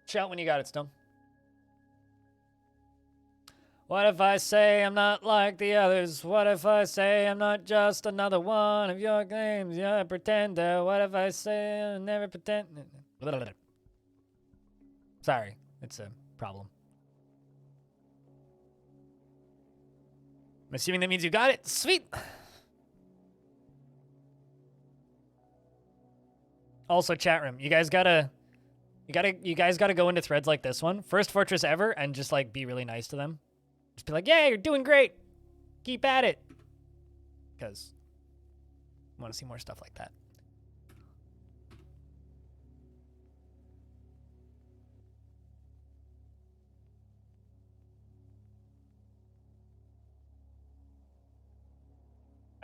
A: Shout when you got it, Stone. What if I say I'm not like the others? What if I say I'm not just another one of your games? You're a pretender. What if I say I never pretend? Sorry, it's a problem. I'm assuming that means you got it. Sweet. Also, chat room, you guys gotta go into threads like this one. First fortress ever, and just like be really nice to them. Just be like, yeah, you're doing great. Keep at it. Because I want to see more stuff like that.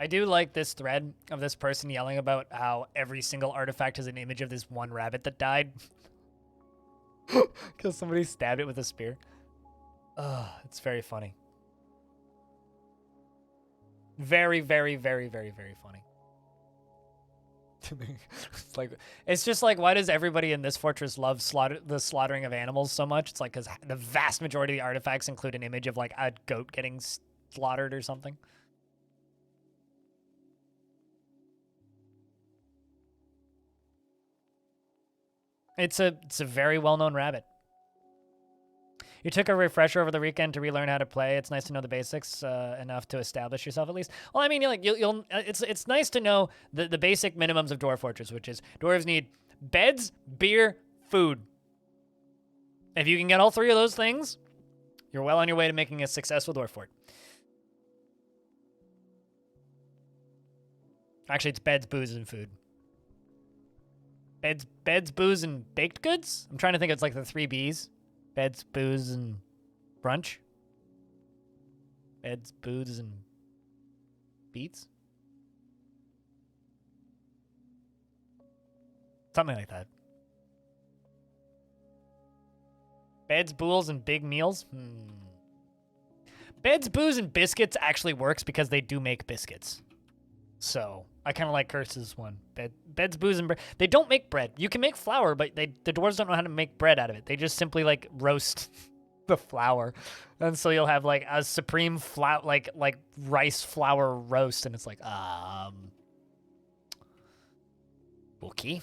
A: I do like this thread of this person yelling about how every single artifact has an image of this one rabbit that died. Because somebody stabbed it with a spear. Ugh, it's very funny. Very, very, very, very, very funny. It's just like, why does everybody in this fortress love the slaughtering of animals so much? It's like, because the vast majority of the artifacts include an image of like a goat getting slaughtered or something. It's a very well-known rabbit. You took a refresher over the weekend to relearn how to play. It's nice to know the basics enough to establish yourself at least. Well, I mean, it's nice to know the basic minimums of Dwarf Fortress, which is dwarves need beds, beer, food. If you can get all three of those things, you're well on your way to making a successful Dwarf Fort. Actually, it's beds, booze, and food. Beds, booze, and baked goods? I'm trying to think it's like the 3 Bs. Beds, booze, and brunch. Beds, booze, and beets. Something like that. Beds, bools, and big meals? Beds, booze, and biscuits actually works because they do make biscuits. So, I kind of like Curse's one. Beds, booze, and bread. They don't make bread. You can make flour, but the dwarves don't know how to make bread out of it. They just simply, like, roast the flour. And so you'll have, like, a supreme like rice flour roast, and it's like, okay.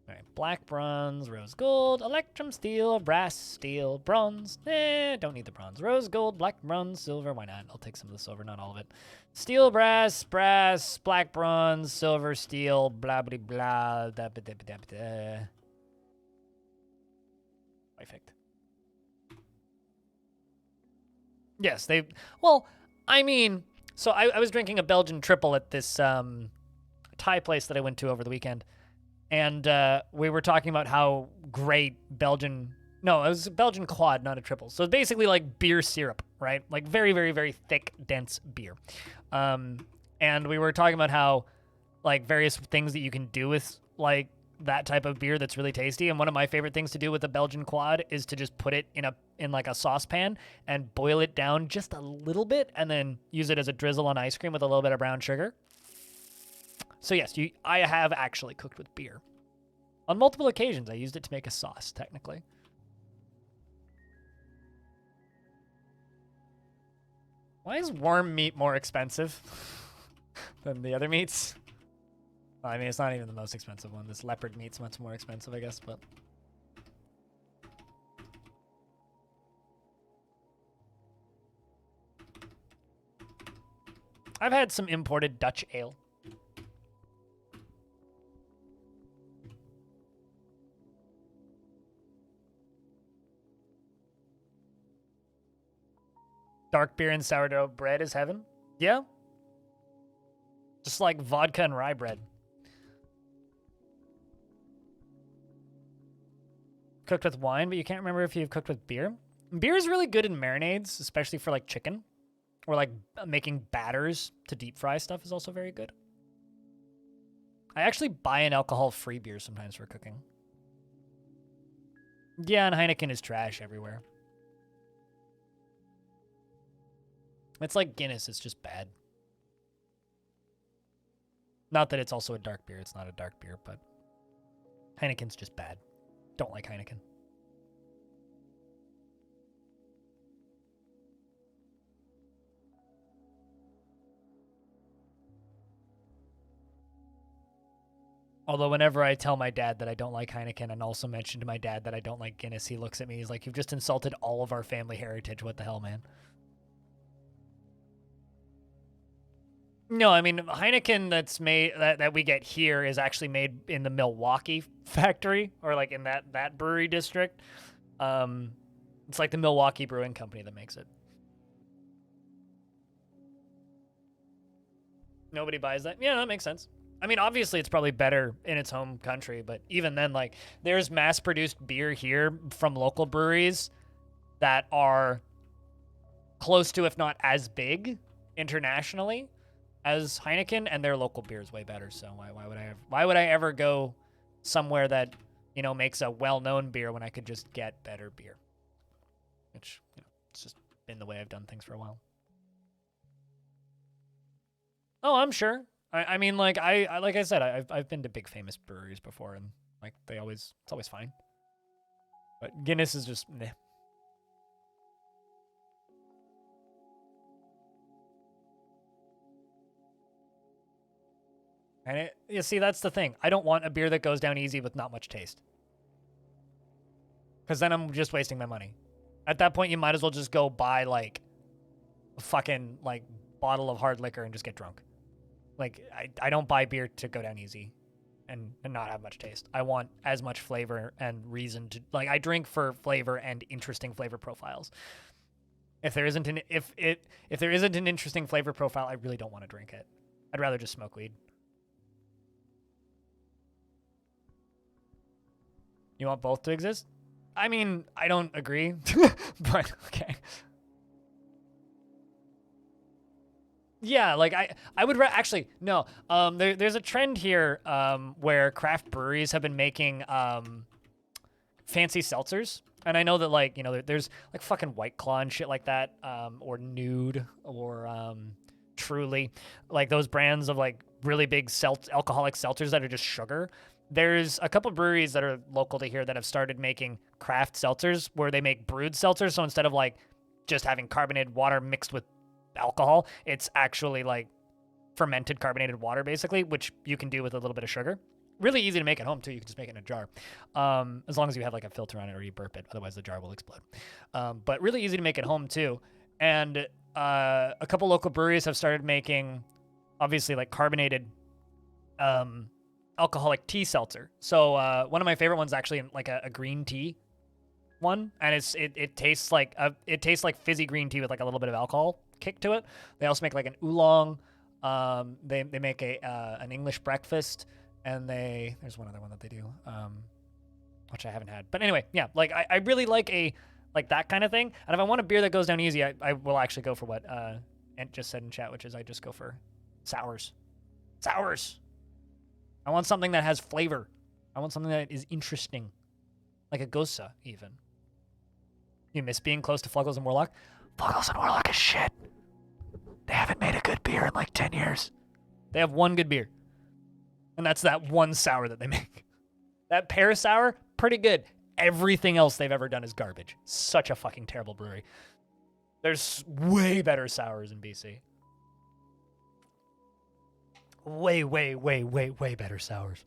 A: All right, black, bronze, rose gold, electrum, steel, brass, steel, bronze. Don't need the bronze. Rose gold, black, bronze, silver. Why not? I'll take some of the silver, not all of it. Steel, brass, black, bronze, silver, steel, blah, blah, blah. Da, ba, da, ba, da, ba, da. Perfect. Yes, well, I mean, So I was drinking a Belgian triple at this Thai place that I went to over the weekend, and we were talking about how great Belgian. No, it was a Belgian quad, not a triple. So it's basically like beer syrup, right? Like very, very, very thick, dense beer. And we were talking about how like various things that you can do with like that type of beer that's really tasty. And one of my favorite things to do with the Belgian quad is to just put it in like a saucepan and boil it down just a little bit, and then use it as a drizzle on ice cream with a little bit of brown sugar. So yes, I have actually cooked with beer. On multiple occasions, I used it to make a sauce, technically. Why is worm meat more expensive than the other meats? Well, I mean, it's not even the most expensive one. This leopard meat's much more expensive, I guess, but... I've had some imported Dutch ale. Dark beer and sourdough bread is heaven? Yeah. Just like vodka and rye bread. Cooked with wine, but you can't remember if you've cooked with beer? Beer is really good in marinades, especially for like chicken. Or like making batters to deep fry stuff is also very good. I actually buy an alcohol-free beer sometimes for cooking. Yeah, and Heineken is trash everywhere. It's like Guinness, it's just bad. Not that it's also a dark beer, it's not a dark beer, but Heineken's just bad. Don't like Heineken. Although whenever I tell my dad that I don't like Heineken and also mention to my dad that I don't like Guinness, he looks at me, he's like, you've just insulted all of our family heritage. What the hell, man? No, I mean, Heineken that's made that we get here is actually made in the Milwaukee factory, or like in that brewery district. It's like the Milwaukee Brewing Company that makes it. Nobody buys that. Yeah, that makes sense. I mean, obviously it's probably better in its home country, but even then, like, there's mass-produced beer here from local breweries that are close to, if not as big internationally as Heineken, and their local beer is way better. So why would I ever go somewhere that, you know, makes a well-known beer when I could just get better beer? Which, you know, it's just been the way I've done things for a while. Oh, I'm sure. I mean, like like I said, I've been to big famous breweries before, and like it's always fine. But Guinness is just meh. And you see, that's the thing. I don't want a beer that goes down easy with not much taste. Because then I'm just wasting my money. At that point, you might as well just go buy, like, a fucking, like, bottle of hard liquor and just get drunk. Like, I don't buy beer to go down easy and not have much taste. I want as much flavor and reason to... Like, I drink for flavor and interesting flavor profiles. If there isn't an interesting flavor profile, I really don't want to drink it. I'd rather just smoke weed. You want both to exist? I mean, I don't agree, but okay. Yeah, like I would actually no. There's a trend here where craft breweries have been making fancy seltzers, and I know that, like, you know, there's like fucking White Claw and shit like that, or Nude, or Truly, like those brands of like really big alcoholic seltzers that are just sugar. There's a couple breweries that are local to here that have started making craft seltzers where they make brewed seltzers. So instead of like just having carbonated water mixed with alcohol, it's actually like fermented carbonated water, basically, which you can do with a little bit of sugar. Really easy to make at home too. You can just make it in a jar, as long as you have like a filter on it or you burp it. Otherwise, the jar will explode. But really easy to make at home too. And a couple local breweries have started making, obviously, like carbonated alcoholic tea seltzer. So one of my favorite ones actually like a green tea one, and it tastes like fizzy green tea with like a little bit of alcohol kick to it. They also make like an oolong. They make an English breakfast, and there's one other one that they do, which I haven't had. But anyway, yeah, like I really like that kind of thing. And if I want a beer that goes down easy, I will actually go for what Ent just said in chat, which is I just go for sours. Sours. I want something that has flavor. I want something that is interesting, like a Gosa even. You miss being close to Fluggles and Warlock? Fluggles and Warlock is shit. They haven't made a good beer in like 10 years. They have one good beer. And that's that one sour that they make. That pear sour, pretty good. Everything else they've ever done is garbage. Such a fucking terrible brewery. There's way better sours in BC. Way, way, way, way, way better sours.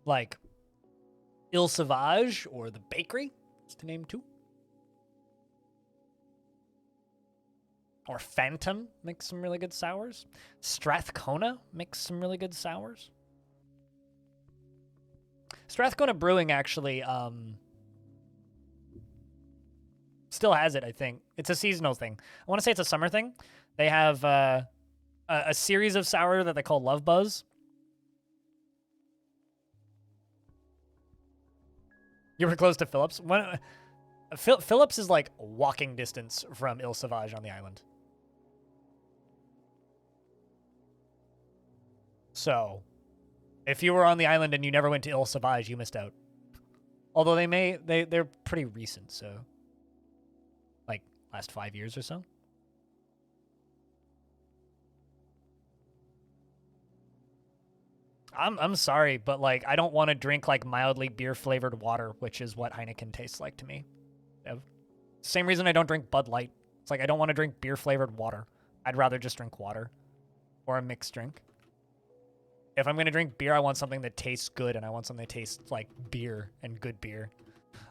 A: Like Il Sauvage or The Bakery, to name two. Or Phantom makes some really good sours. Strathcona makes some really good sours. Strathcona Brewing actually still has it, I think. It's a seasonal thing. I want to say it's a summer thing. They have a series of sour that they call Love Buzz. You were close to Phillips. Phillips is like walking distance from Il Sauvage on the island. So, if you were on the island and you never went to Il Sauvage, you missed out. Although they're pretty recent, so like last 5 years or so. I'm sorry, but like I don't want to drink like mildly beer flavored water, which is what Heineken tastes like to me. Same reason I don't drink Bud Light. It's like I don't want to drink beer flavored water. I'd rather just drink water or a mixed drink. If I'm going to drink beer, I want something that tastes good, and I want something that tastes like beer and good beer.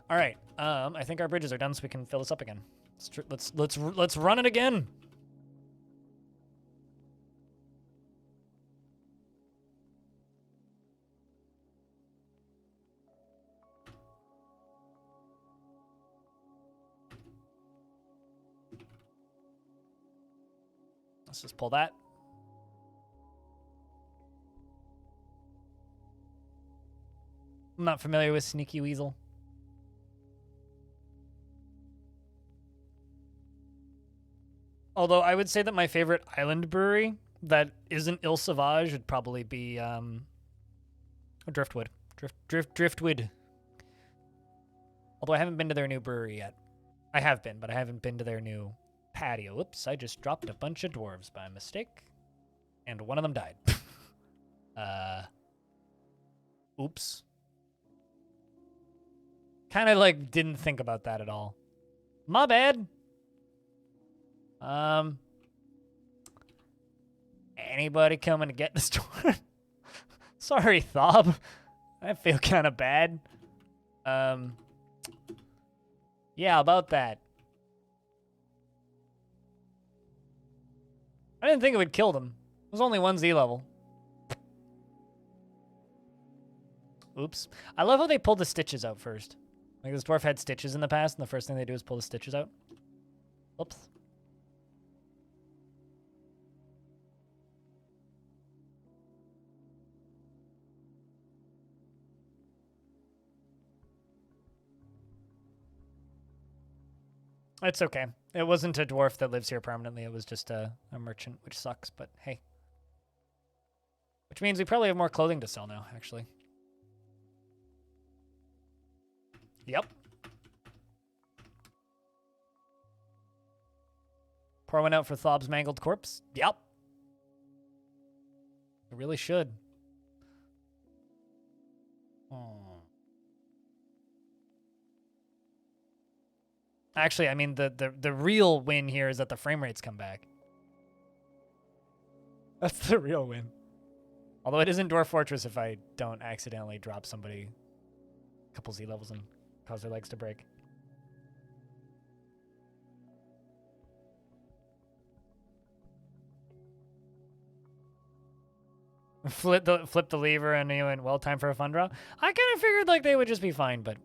A: All right. I think our bridges are done, so we can fill this up again. Let's run it again. Let's just pull that. I'm not familiar with Sneaky Weasel. Although I would say that my favorite island brewery that isn't Il Sauvage would probably be Driftwood. Driftwood. Although I haven't been to their new brewery yet. I have been, but I haven't been to their new patio. Whoops, I just dropped a bunch of dwarves by mistake. And one of them died. Oops. Kind of like didn't think about that at all. My bad. Anybody coming to get the store? Sorry, Thob. I feel kind of bad. Yeah, about that. I didn't think it would kill them. It was only 1 Z level. Oops. I love how they pulled the stitches out first. Like, this dwarf had stitches in the past, and the first thing they do is pull the stitches out. Oops. It's okay. It wasn't a dwarf that lives here permanently. It was just a merchant, which sucks, but hey. Which means we probably have more clothing to sell now, actually. Yep. Pour one out for Thob's mangled corpse. Yep. I really should. Oh. Actually, I mean, the real win here is that the frame rates come back. That's the real win. Although it isn't Dwarf Fortress if I don't accidentally drop somebody a couple Z levels and cause their legs to break. Flip the lever and you went, well, time for a fun draw. I kind of figured like they would just be fine, but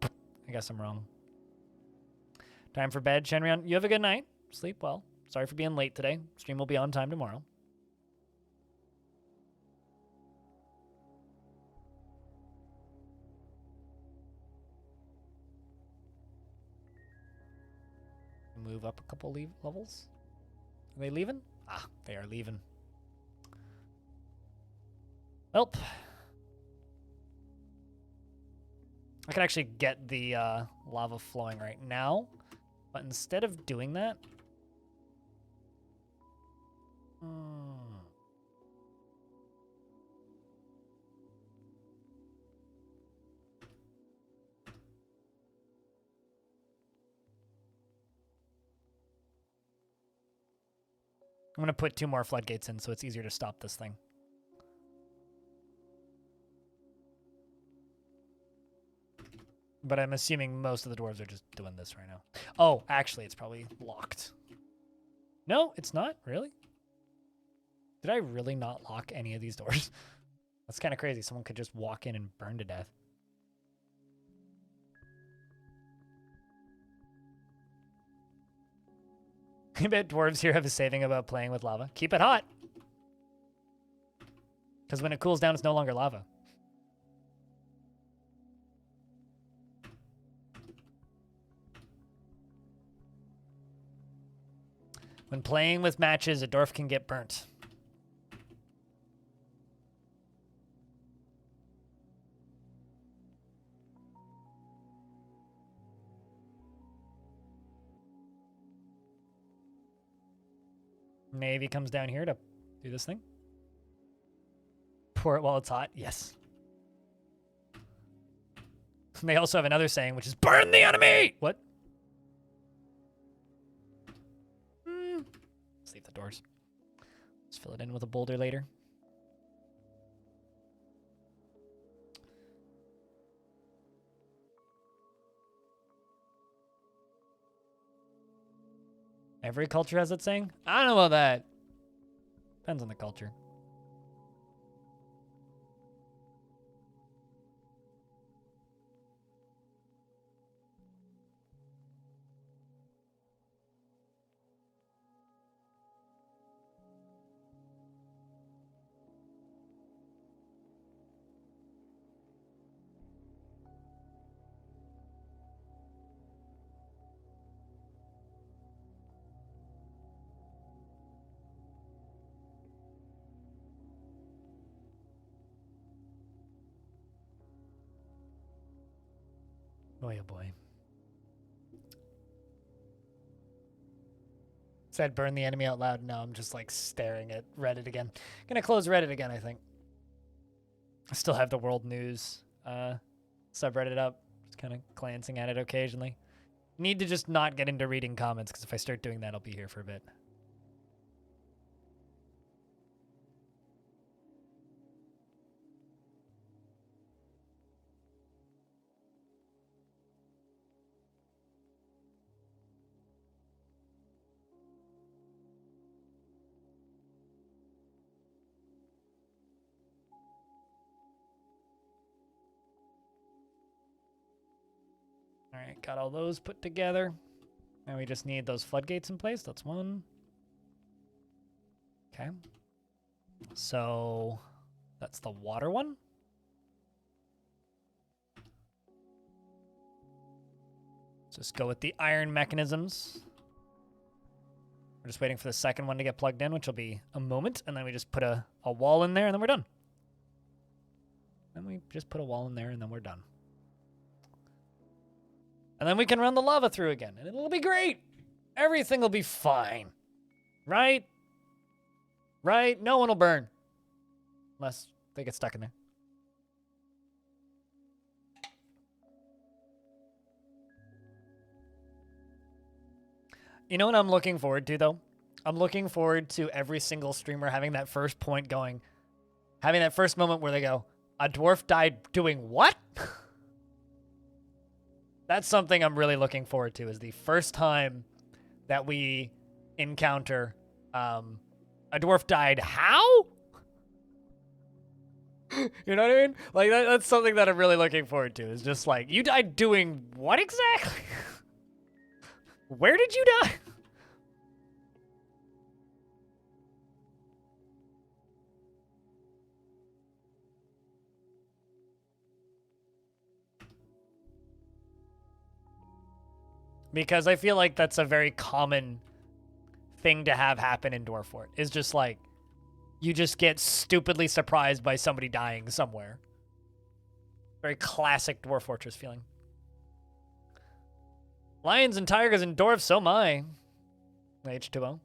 A: I guess I'm wrong. Time for bed, Shenryon. You have a good night. Sleep well. Sorry for being late today. Stream will be on time tomorrow. Move up a couple levels. Are they leaving? Ah, they are leaving. Welp. I could actually get the lava flowing right now, but instead of doing that, I'm going to put 2 more floodgates in so it's easier to stop this thing. But I'm assuming most of the dwarves are just doing this right now. Oh, actually, it's probably locked. No, it's not? Really? Did I really not lock any of these doors? That's kind of crazy. Someone could just walk in and burn to death. I bet dwarves here have a saving about playing with lava. Keep it hot. Because when it cools down, it's no longer lava. When playing with matches, a dwarf can get burnt. Navy comes down here to do this thing. Pour it while it's hot. Yes. And they also have another saying, which is burn the enemy! What? Let's leave the doors. Let's fill it in with a boulder later. Every culture has that saying? I don't know about that. Depends on the culture. Boy, oh boy. Said burn the enemy out loud. No, I'm just like staring at Reddit again. Gonna close Reddit again, I think. I still have the world news subreddit up. Just kind of glancing at it occasionally. Need to just not get into reading comments, because if I start doing that, I'll be here for a bit. All right, got all those put together. Now we just need those floodgates in place. That's one. Okay. So that's the water one. Let's just go with the iron mechanisms. We're just waiting for the second one to get plugged in, which will be a moment. And then we just put a wall in there, and then we're done. Then we just put a wall in there, and then we're done. And then we can run the lava through again, and it'll be great. Everything will be fine. Right? Right? No one will burn. Unless they get stuck in there. You know what I'm looking forward to, though? I'm looking forward to every single streamer having that first point going, having that first moment where they go, a dwarf died doing what? That's something I'm really looking forward to, is the first time that we encounter a dwarf died how? You know what I mean? Like, that's something that I'm really looking forward to, is just like, you died doing what exactly? Where did you die? because I feel like that's a very common thing to have happen in Dwarf Fort. Is just like you just get stupidly surprised by somebody dying somewhere. Very classic Dwarf Fortress feeling. Lions and tigers and dwarfs, so my. H2O.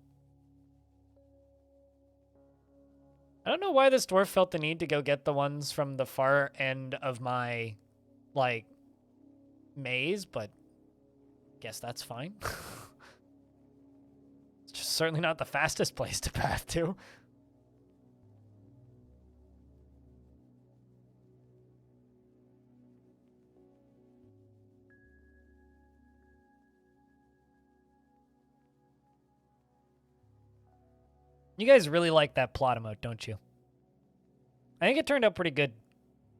A: I don't know why this dwarf felt the need to go get the ones from the far end of my, like, maze, but guess that's fine. It's just certainly not the fastest place to path to. You guys really like that plot emote, don't you? I think it turned out pretty good.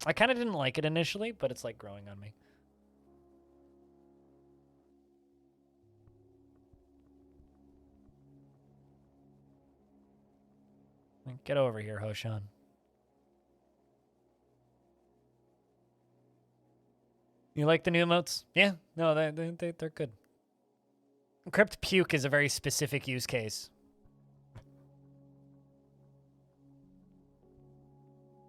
A: I kind of didn't like it initially, but it's like growing on me. Get over here, Hoshan. You like the new emotes? Yeah, no, they're good. Crypt Puke is a very specific use case.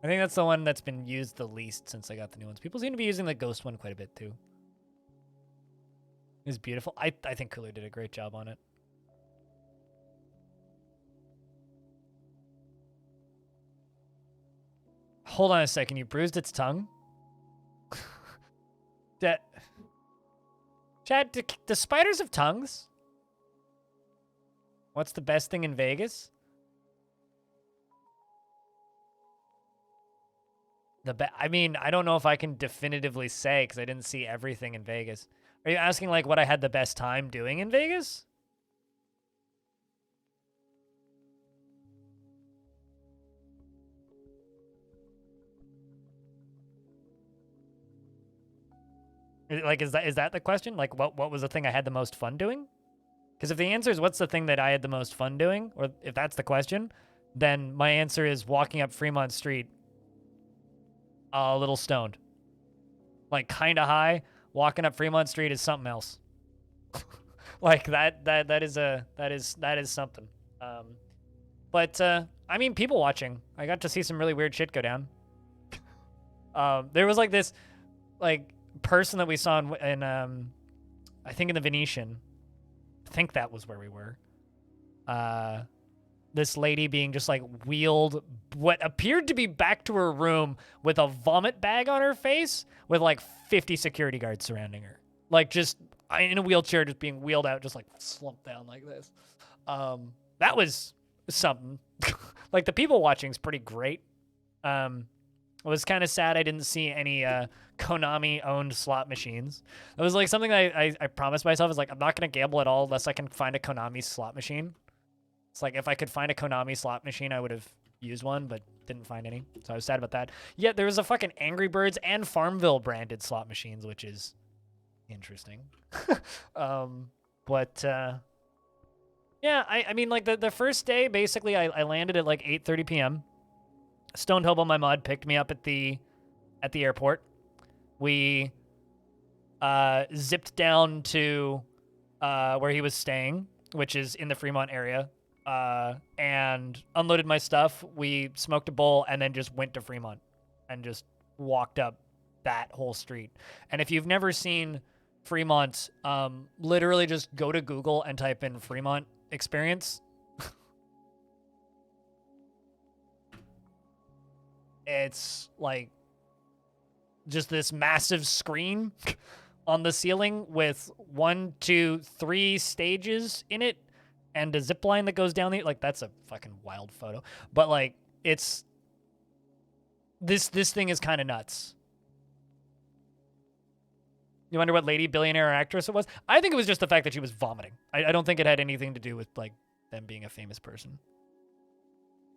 A: I think that's the one that's been used the least since I got the new ones. People seem to be using the ghost one quite a bit too. It's beautiful. I think Kulu did a great job on it. Hold on a second. You bruised its tongue? Chad, do spiders have tongues? What's the best thing in Vegas? I mean, I don't know if I can definitively say because I didn't see everything in Vegas. Are you asking like what I had the best time doing in Vegas? Like, is that the question? Like, what was the thing I had the most fun doing? Because if the answer is what's the thing that I had the most fun doing, or if that's the question, then my answer is walking up Fremont Street a little stoned. Like, kind of high. Walking up Fremont Street is something else. Like, that is something. But I mean, people watching. I got to see some really weird shit go down. There was, like, this, like, person that we saw in I think in the Venetian. I think that was where we were. This lady being just like wheeled what appeared to be back to her room with a vomit bag on her face with like 50 security guards surrounding her. Like just in a wheelchair, just being wheeled out, just like slumped down like this. That was something. Like the people watching is pretty great. It was kind of sad I didn't see any Konami-owned slot machines. It was like something I promised myself is like, I'm not going to gamble at all unless I can find a Konami slot machine. It's like if I could find a Konami slot machine, I would have used one, but didn't find any. So I was sad about that. Yet there was a fucking Angry Birds and Farmville branded slot machines, which is interesting. Yeah, I mean, like the first day, basically, I landed at like 8:30 p.m. Stoned Hobo My Mod picked me up at the airport. We zipped down to where he was staying, which is in the Fremont area, and unloaded my stuff. We smoked a bowl and then just went to Fremont and just walked up that whole street. And if you've never seen Fremont, literally just go to Google and type in Fremont experience. It's like just this massive screen on the ceiling with 1, 2, 3 stages in it and a zip line that goes down the, like, that's a fucking wild photo. But like, it's this thing is kind of nuts. You wonder what lady billionaire or actress it was? I think it was just the fact that she was vomiting. I don't think it had anything to do with like them being a famous person.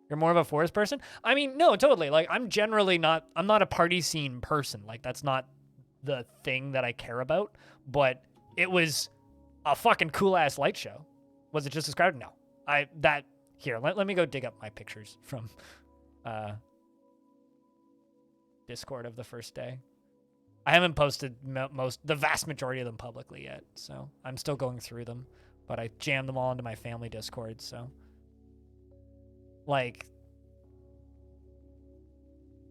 A: You're more of a forest person? I mean, no, totally. Like, I'm not a party scene person. Like, that's not the thing that I care about. But it was a fucking cool-ass light show. Was it just as crowded? No. Here, let me go dig up my pictures from Discord of the first day. I haven't posted the vast majority of them publicly yet, so I'm still going through them. But I jammed them all into my family Discord, so like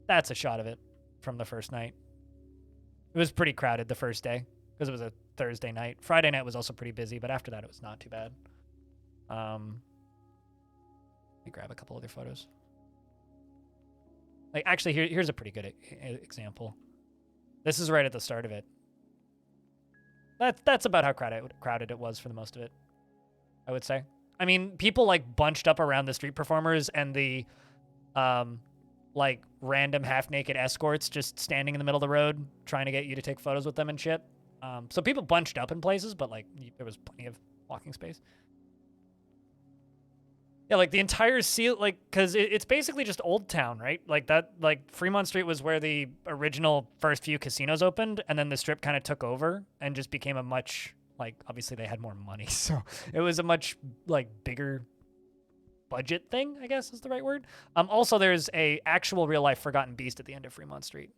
A: that's a shot of it from the first night. It was pretty crowded the first day because it was a Thursday night. Friday night was also pretty busy, but after that it was not too bad. Let me grab a couple other photos. Like actually, here's a pretty good example. This is right at the start of it. That's about how crowded it was for the most of it, I would say. I mean, people like bunched up around the street performers and the like random half-naked escorts just standing in the middle of the road trying to get you to take photos with them and shit. So people bunched up in places, but like there was plenty of walking space. Yeah, like the entire seal, like, because it's basically just Old Town, right? Like that, like Fremont Street was where the original first few casinos opened, and then the Strip kind of took over and just became a much, like, obviously they had more money, so it was a much, like, bigger budget thing, I guess is the right word. Also, there's a actual real-life Forgotten Beast at the end of Fremont Street.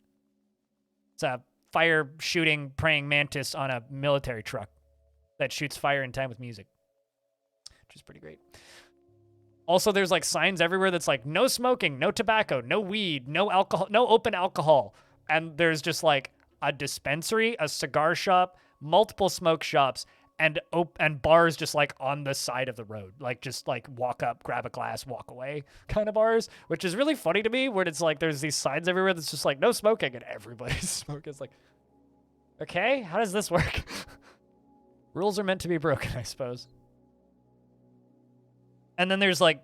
A: It's a fire-shooting praying mantis on a military truck that shoots fire in time with music, which is pretty great. Also, there's like signs everywhere that's like no smoking, no tobacco, no weed, no alcohol, no open alcohol. And there's just like a dispensary, a cigar shop, multiple smoke shops, and bars just like on the side of the road. Like just like walk up, grab a glass, walk away kind of bars, which is really funny to me where it's like there's these signs everywhere that's just like no smoking and everybody's smoking. It's like, okay, how does this work? Rules are meant to be broken, I suppose. And then there's like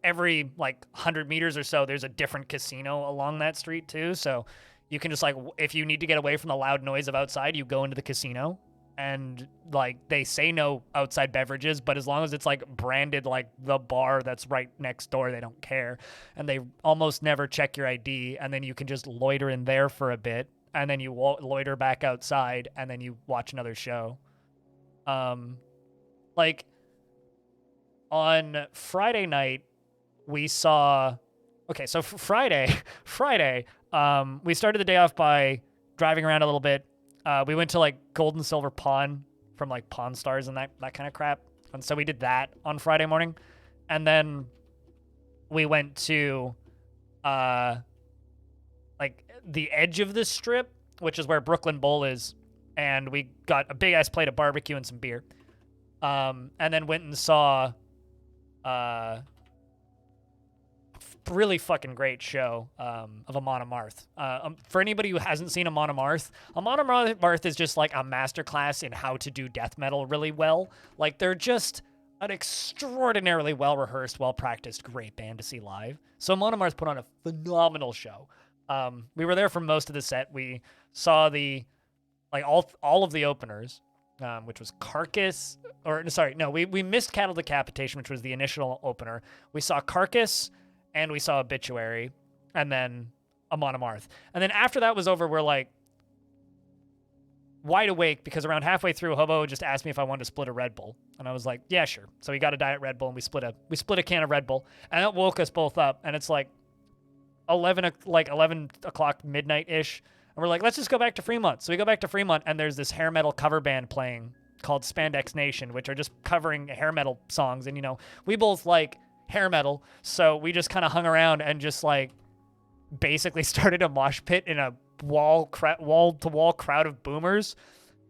A: every like 100 meters or so, there's a different casino along that street too. So you can just like, if you need to get away from the loud noise of outside, you go into the casino and like they say no outside beverages, but as long as it's like branded like the bar that's right next door, they don't care. And they almost never check your ID. And then you can just loiter in there for a bit. And then you loiter back outside and then you watch another show. Like, on Friday night, we saw... Okay, so Friday, we started the day off by driving around a little bit. We went to, like, Gold and Silver Pawn from, like, Pawn Stars and that kind of crap. And so we did that on Friday morning. And then we went to, like, the edge of the Strip, which is where Brooklyn Bowl is. And we got a big-ass plate of barbecue and some beer. And then went and saw... really fucking great show of Amon Amarth. For anybody who hasn't seen Amon Amarth is just like a masterclass in how to do death metal really well. Like they're just an extraordinarily well-rehearsed, well-practiced, great band to see live. So Amon Amarth put on a phenomenal show. We were there for most of the set. We saw all of the openers. Which was Carcass, we missed Cattle Decapitation, which was the initial opener. We saw Carcass, and we saw Obituary, and then Amon Amarth. And then after that was over, we're like wide awake because around halfway through, Hobo just asked me if I wanted to split a Red Bull, and I was like, yeah, sure. So we got a Diet Red Bull, and we split a can of Red Bull, and that woke us both up, and it's like 11 o'clock midnight-ish. And we're like, let's just go back to Fremont. So we go back to Fremont, and there's this hair metal cover band playing called Spandex Nation, which are just covering hair metal songs. And, you know, we both like hair metal, so we just kind of hung around and just, like, basically started a mosh pit in a wall-to-wall crowd of boomers.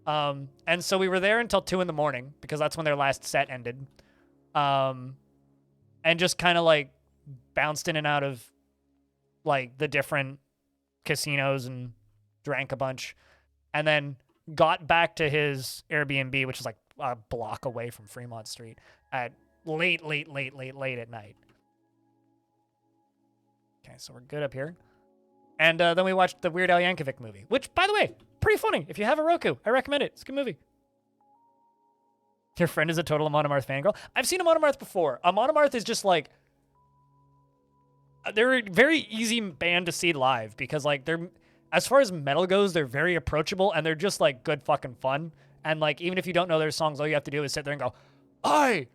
A: And so we were there until 2 in the morning, because that's when their last set ended. And just kind of, like, bounced in and out of, like, the different casinos and drank a bunch, and then got back to his Airbnb, which is like a block away from Fremont Street, at late at night. Okay, so we're good up here. And then we watched the Weird Al Yankovic movie, which, by the way, pretty funny. If you have a Roku, I recommend it. It's a good movie. Your friend is a total Amon Amarth fangirl. I've seen Amon Amarth before. Amon Amarth is just like... They're a very easy band to see live because, like, they're... As far as metal goes, they're very approachable, and they're just, like, good fucking fun. And, like, even if you don't know their songs, all you have to do is sit there and go, I,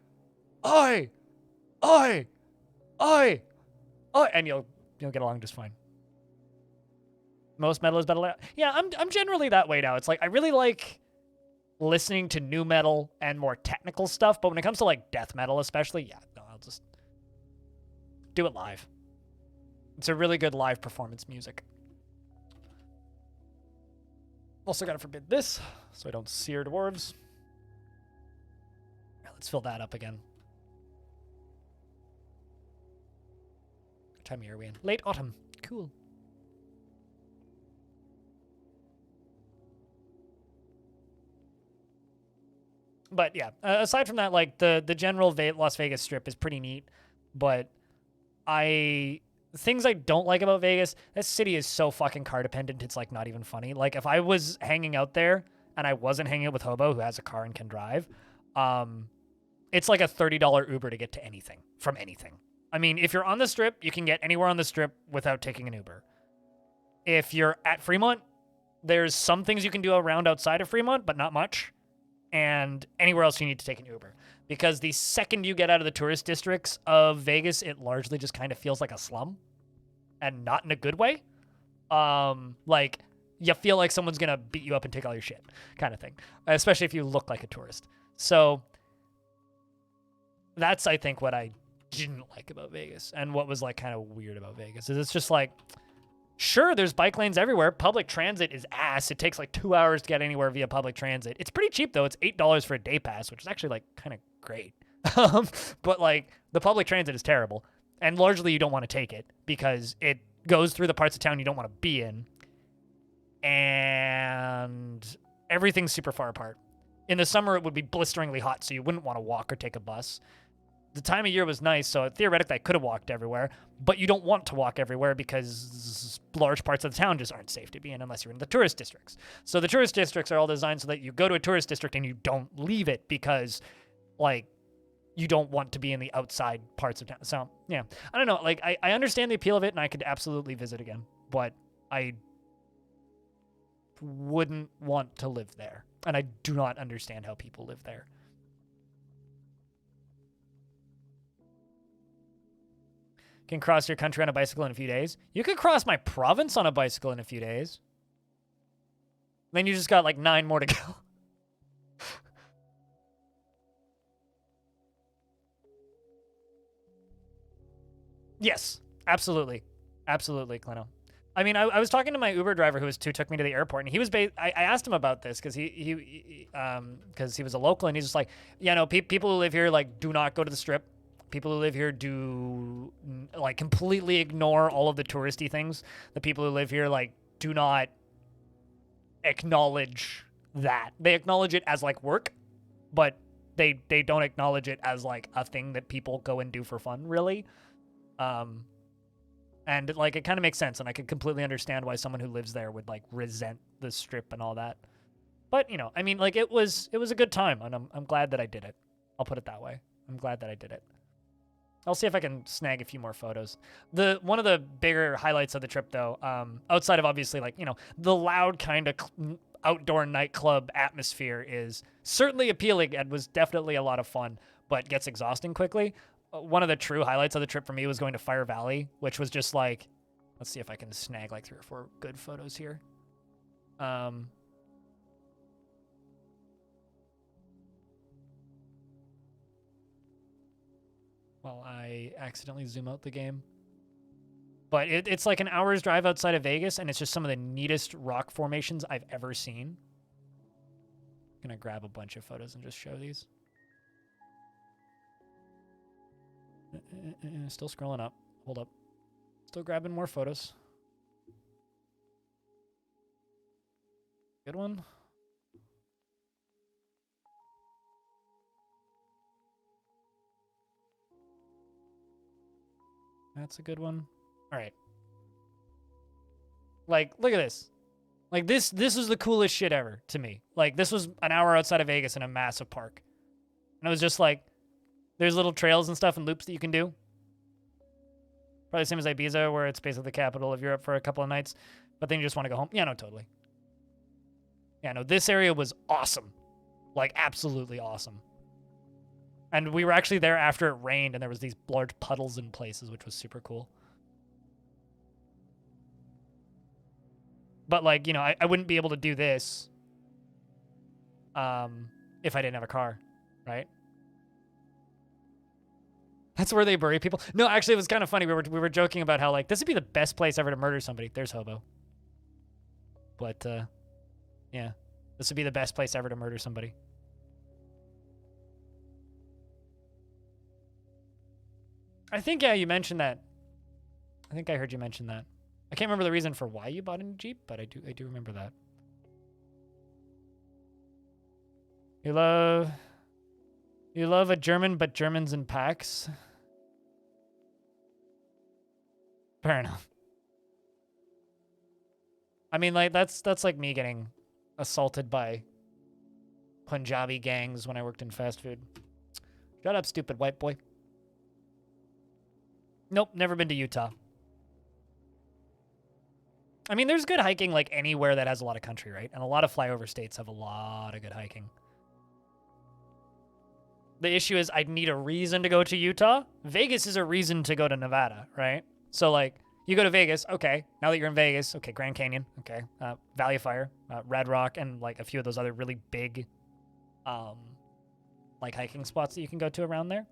A: and you'll get along just fine. most metal is better. Yeah, I'm generally that way now. It's like I really like listening to new metal and more technical stuff, but when it comes to like death metal especially, yeah, no, I'll just do it live. It's a really good live performance music. Also gotta forbid this so I don't sear dwarves. Let's fill that up again. What time of year are we in? Late autumn. Cool. But yeah, aside from that, like the general Las Vegas strip is pretty neat. But things I don't like about Vegas, this city is so fucking car dependent. It's like not even funny. Like if I was hanging out there and I wasn't hanging out with Hobo who has a car and can drive, it's like a $30 Uber to get to anything from anything. I mean, if you're on the strip, you can get anywhere on the strip without taking an Uber. If you're at Fremont, there's some things you can do around outside of Fremont, but not much. And anywhere else you need to take an Uber. Because the second you get out of the tourist districts of Vegas, it largely just kind of feels like a slum. And not in a good way. Like, you feel like someone's going to beat you up and take all your shit, kind of thing. Especially if you look like a tourist. So, that's, I think, what I didn't like about Vegas. And what was, like, kind of weird about Vegas. Is it's just like, sure, there's bike lanes everywhere. Public transit is ass. It takes like 2 hours to get anywhere via public transit. It's pretty cheap, though. It's $8 for a day pass, which is actually, like, kind of great. But, like, the public transit is terrible. And largely you don't want to take it because it goes through the parts of town you don't want to be in. And everything's super far apart. In the summer, it would be blisteringly hot, so you wouldn't want to walk or take a bus. The time of year was nice, so theoretically I could have walked everywhere, but you don't want to walk everywhere because large parts of the town just aren't safe to be in unless you're in the tourist districts. So the tourist districts are all designed so that you go to a tourist district and you don't leave it because, like, you don't want to be in the outside parts of town. So, yeah. I don't know. Like, I understand the appeal of it, and I could absolutely visit again, but I wouldn't want to live there. And I do not understand how people live there. Can cross your country on a bicycle in a few days. You could cross my province on a bicycle in a few days. Then you just got like 9 more to go. Yes, absolutely. Absolutely, Clino. I mean, I was talking to my Uber driver who took me to the airport, and he was I asked him about this because he was a local, and he's just like, yeah, no, people who live here like do not go to the strip. People who live here do like completely ignore all of the touristy things. The people who live here like do not acknowledge that. They acknowledge it as like work, but they don't acknowledge it as like a thing that people go and do for fun, really. And like it kind of makes sense, and I could completely understand why someone who lives there would like resent the strip and all that. But you know, I mean, like it was a good time, and I'm glad that I did it. I'll put it that way. I'm glad that I did it. I'll see if I can snag a few more photos. One of the bigger highlights of the trip, though, outside of obviously like, you know, the loud kind of outdoor nightclub atmosphere is certainly appealing and was definitely a lot of fun, but gets exhausting quickly. One of the true highlights of the trip for me was going to Fire Valley, which was just like, let's see if I can snag like 3 or 4 good photos here. While I accidentally zoom out the game. But it's like an hour's drive outside of Vegas, and it's just some of the neatest rock formations I've ever seen. I'm gonna grab a bunch of photos and just show these. Still scrolling up. Hold up. Still grabbing more photos. Good one. That's a good one. All right. Like, look at this. Like, this is the coolest shit ever to me. Like, this was an hour outside of Vegas in a massive park. And it was just like, there's little trails and stuff and loops that you can do. Probably the same as Ibiza, where it's basically the capital of Europe for a couple of nights. But then you just want to go home. Yeah, no, totally. Yeah, no, this area was awesome. Like, absolutely awesome. And we were actually there after it rained, and there was these large puddles in places, which was super cool. But, like, you know, I wouldn't be able to do this if I didn't have a car, right? That's where they bury people. No, actually, it was kind of funny. We were joking about how, like, this would be the best place ever to murder somebody. There's Hobo. But, yeah. This would be the best place ever to murder somebody. I think, yeah, you mentioned that. I think I heard you mention that. I can't remember the reason for why you bought a new Jeep, but I do remember that. You love a German, but Germans in packs. Fair enough. I mean, like, that's like me getting assaulted by Punjabi gangs when I worked in fast food. Shut up, stupid white boy. Nope, never been to Utah. I mean, there's good hiking like anywhere that has a lot of country, right? And a lot of flyover states have a lot of good hiking. The issue is I'd need a reason to go to Utah. Vegas is a reason to go to Nevada, right? So, like, you go to Vegas, okay. Now that you're in Vegas, okay, Grand Canyon, okay. Valley of Fire, Red Rock, and, like, a few of those other really big, like, hiking spots that you can go to around there.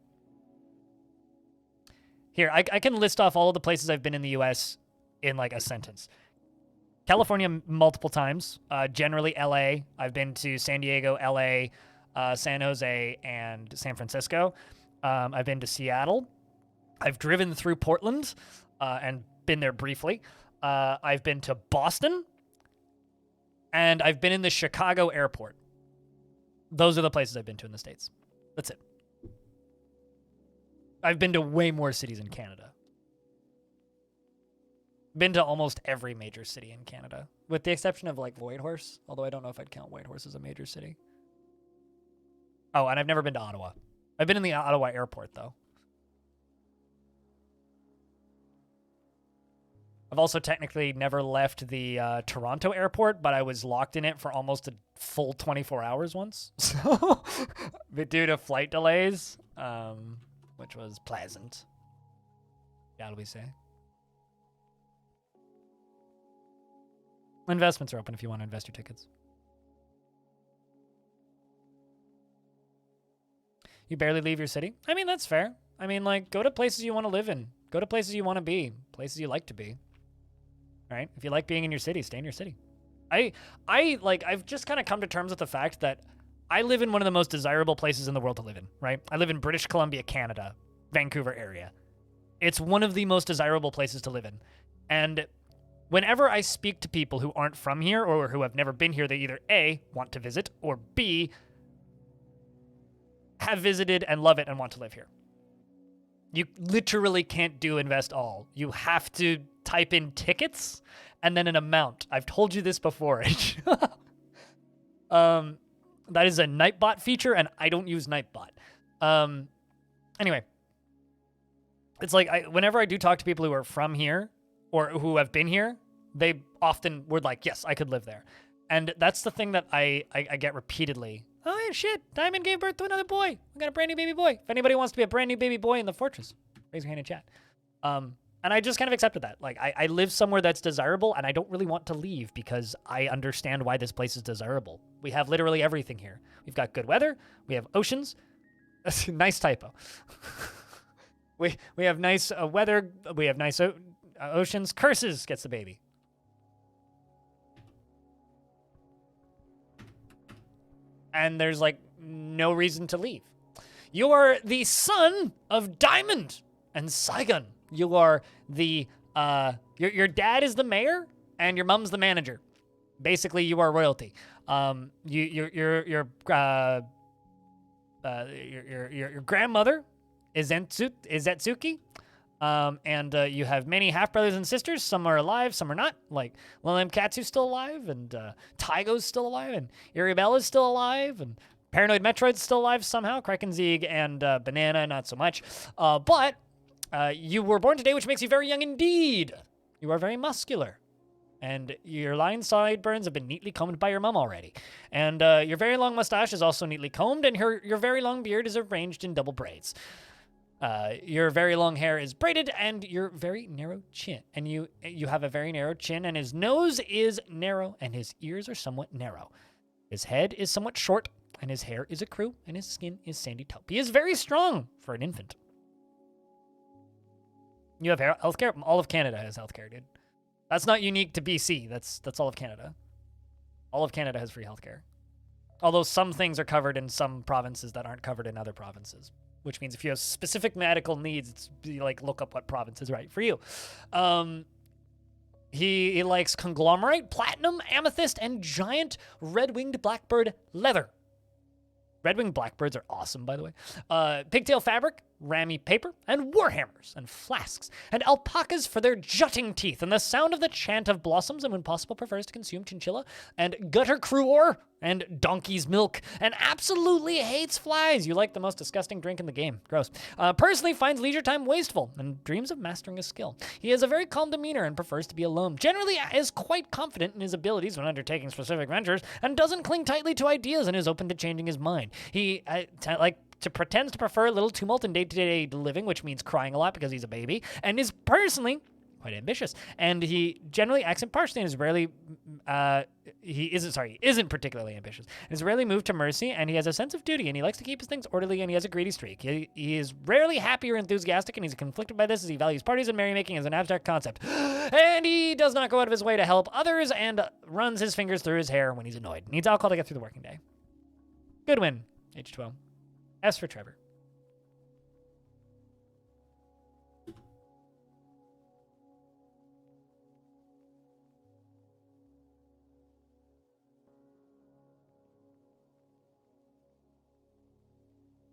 A: Here, I can list off all of the places I've been in the U.S. in, like, a sentence. California multiple times, generally LA. I've been to San Diego, LA, San Jose, and San Francisco. I've been to Seattle. I've driven through Portland and been there briefly. I've been to Boston, and I've been in the Chicago airport. Those are the places I've been to in the States. That's it. I've been to way more cities in Canada. Been to almost every major city in Canada, with the exception of, like, Whitehorse, although I don't know if I'd count Whitehorse as a major city. Oh, and I've never been to Ottawa. I've been in the Ottawa airport, though. I've also technically never left the Toronto airport, but I was locked in it for almost a full 24 hours once. So, due to flight delays, which was pleasant, shall we say. Investments are open if you want to invest your tickets. You barely leave your city? I mean, that's fair. I mean, like, go to places you want to live in. Go to places you want to be. Places you like to be. Right? If you like being in your city, stay in your city. I've just kind of come to terms with the fact that I live in one of the most desirable places in the world to live in, right? I live in British Columbia, Canada, Vancouver area. It's one of the most desirable places to live in. And whenever I speak to people who aren't from here or who have never been here, they either A, want to visit, or B, have visited and love it and want to live here. You literally can't do invest all. You have to type in tickets and then an amount. I've told you this before. That is a Nightbot feature, and I don't use Nightbot. Anyway, it's like whenever I do talk to people who are from here or who have been here, they often were like, yes, I could live there. And that's the thing that I get repeatedly. Oh, yeah, shit, Diamond gave birth to another boy. I got a brand new baby boy. If anybody wants to be a brand new baby boy in the Fortress, raise your hand in chat. And I just kind of accepted that. Like, I live somewhere that's desirable, and I don't really want to leave because I understand why this place is desirable. We have literally everything here. We've got good weather. We have oceans. Nice typo. we have nice weather. We have nice oceans. Curses gets the baby. And there's, like, no reason to leave. You are the son of Diamond and Saigon. You are the, your dad is the mayor and your mom's the manager. Basically, you are royalty. Your grandmother is Zetsuki. And you have many half-brothers and sisters. Some are alive, some are not. Like, Millennium Katsu's still alive, and Taigo's still alive, and Iribella's still alive, and Paranoid Metroid's still alive somehow. Krakenzieg and Banana, not so much. But you were born today, which makes you very young indeed. You are very muscular. And your line sideburns have been neatly combed by your mom already. And your very long mustache is also neatly combed, and your very long beard is arranged in double braids. Your very long hair is braided, and your very narrow chin. And you have a very narrow chin, and his nose is narrow, and his ears are somewhat narrow. His head is somewhat short, and his hair is a crew, and his skin is sandy taupe. He is very strong for an infant. You have healthcare? All of Canada has healthcare, dude. That's not unique to BC. That's all of Canada. All of Canada has free healthcare. Although some things are covered in some provinces that aren't covered in other provinces. Which means if you have specific medical needs, it's like look up what province is right for you. He likes conglomerate, platinum, amethyst, and giant red-winged blackbird leather. Red-winged blackbirds are awesome, by the way. Pigtail fabric, rammy paper, and warhammers, and flasks, and alpacas for their jutting teeth, and the sound of the chant of blossoms, and when possible prefers to consume chinchilla, and gutter cruor, and donkey's milk, and absolutely hates flies. You like the most disgusting drink in the game. Gross. Personally finds leisure time wasteful, and dreams of mastering a skill. He has a very calm demeanor and prefers to be alone. Generally is quite confident in his abilities when undertaking specific ventures, and doesn't cling tightly to ideas and is open to changing his mind. He, pretends to prefer a little tumult in day-to-day living, which means crying a lot because he's a baby, and is personally quite ambitious. And he generally acts impartially and is rarely, isn't particularly ambitious. And is rarely moved to mercy, and he has a sense of duty, and he likes to keep his things orderly, and he has a greedy streak. He is rarely happy or enthusiastic, and he's conflicted by this as he values parties and merrymaking as an abstract concept. And he does not go out of his way to help others and runs his fingers through his hair when he's annoyed. Needs alcohol to get through the working day. Good win, age 12. S for Trevor.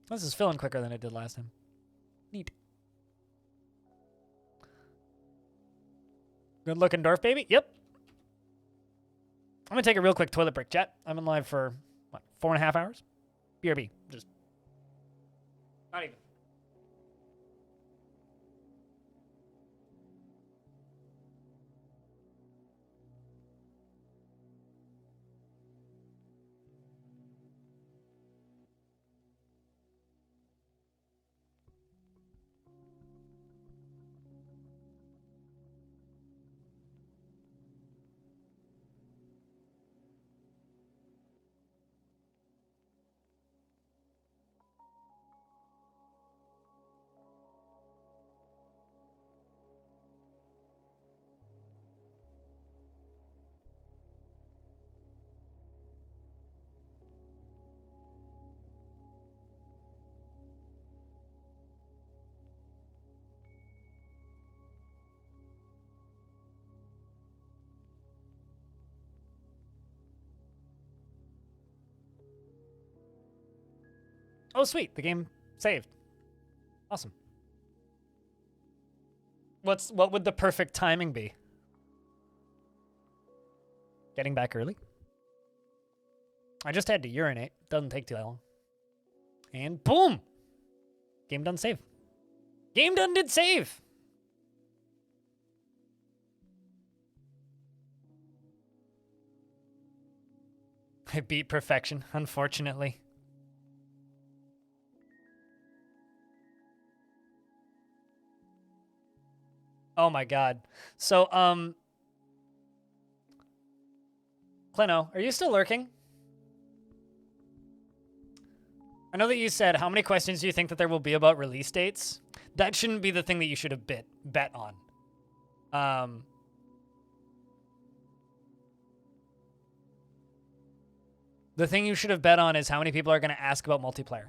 A: This is filling quicker than it did last time. Neat. Good looking Dwarf, baby? Yep. I'm going to take a real quick toilet break, chat. I'm in live for, what, 4.5 hours? BRB. Just. Not even. Oh, sweet. The game saved. Awesome. What would the perfect timing be? Getting back early? I just had to urinate. Doesn't take too long. And boom! Game done save. Game done did save! I beat perfection, unfortunately. Oh my god. So, Clino, are you still lurking? I know that you said, how many questions do you think that there will be about release dates? That shouldn't be the thing that you should have bet on. The thing you should have bet on is how many people are going to ask about multiplayer.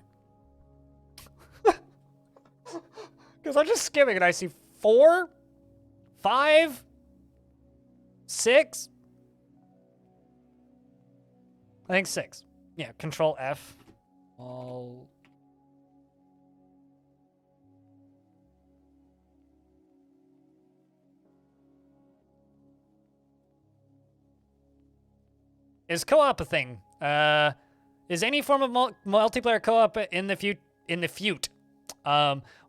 A: Because I'm just skimming and I see 4, 5, 6. I think 6. Yeah, Control F. All. Is co-op a thing? Is any form of multiplayer co-op in the fute?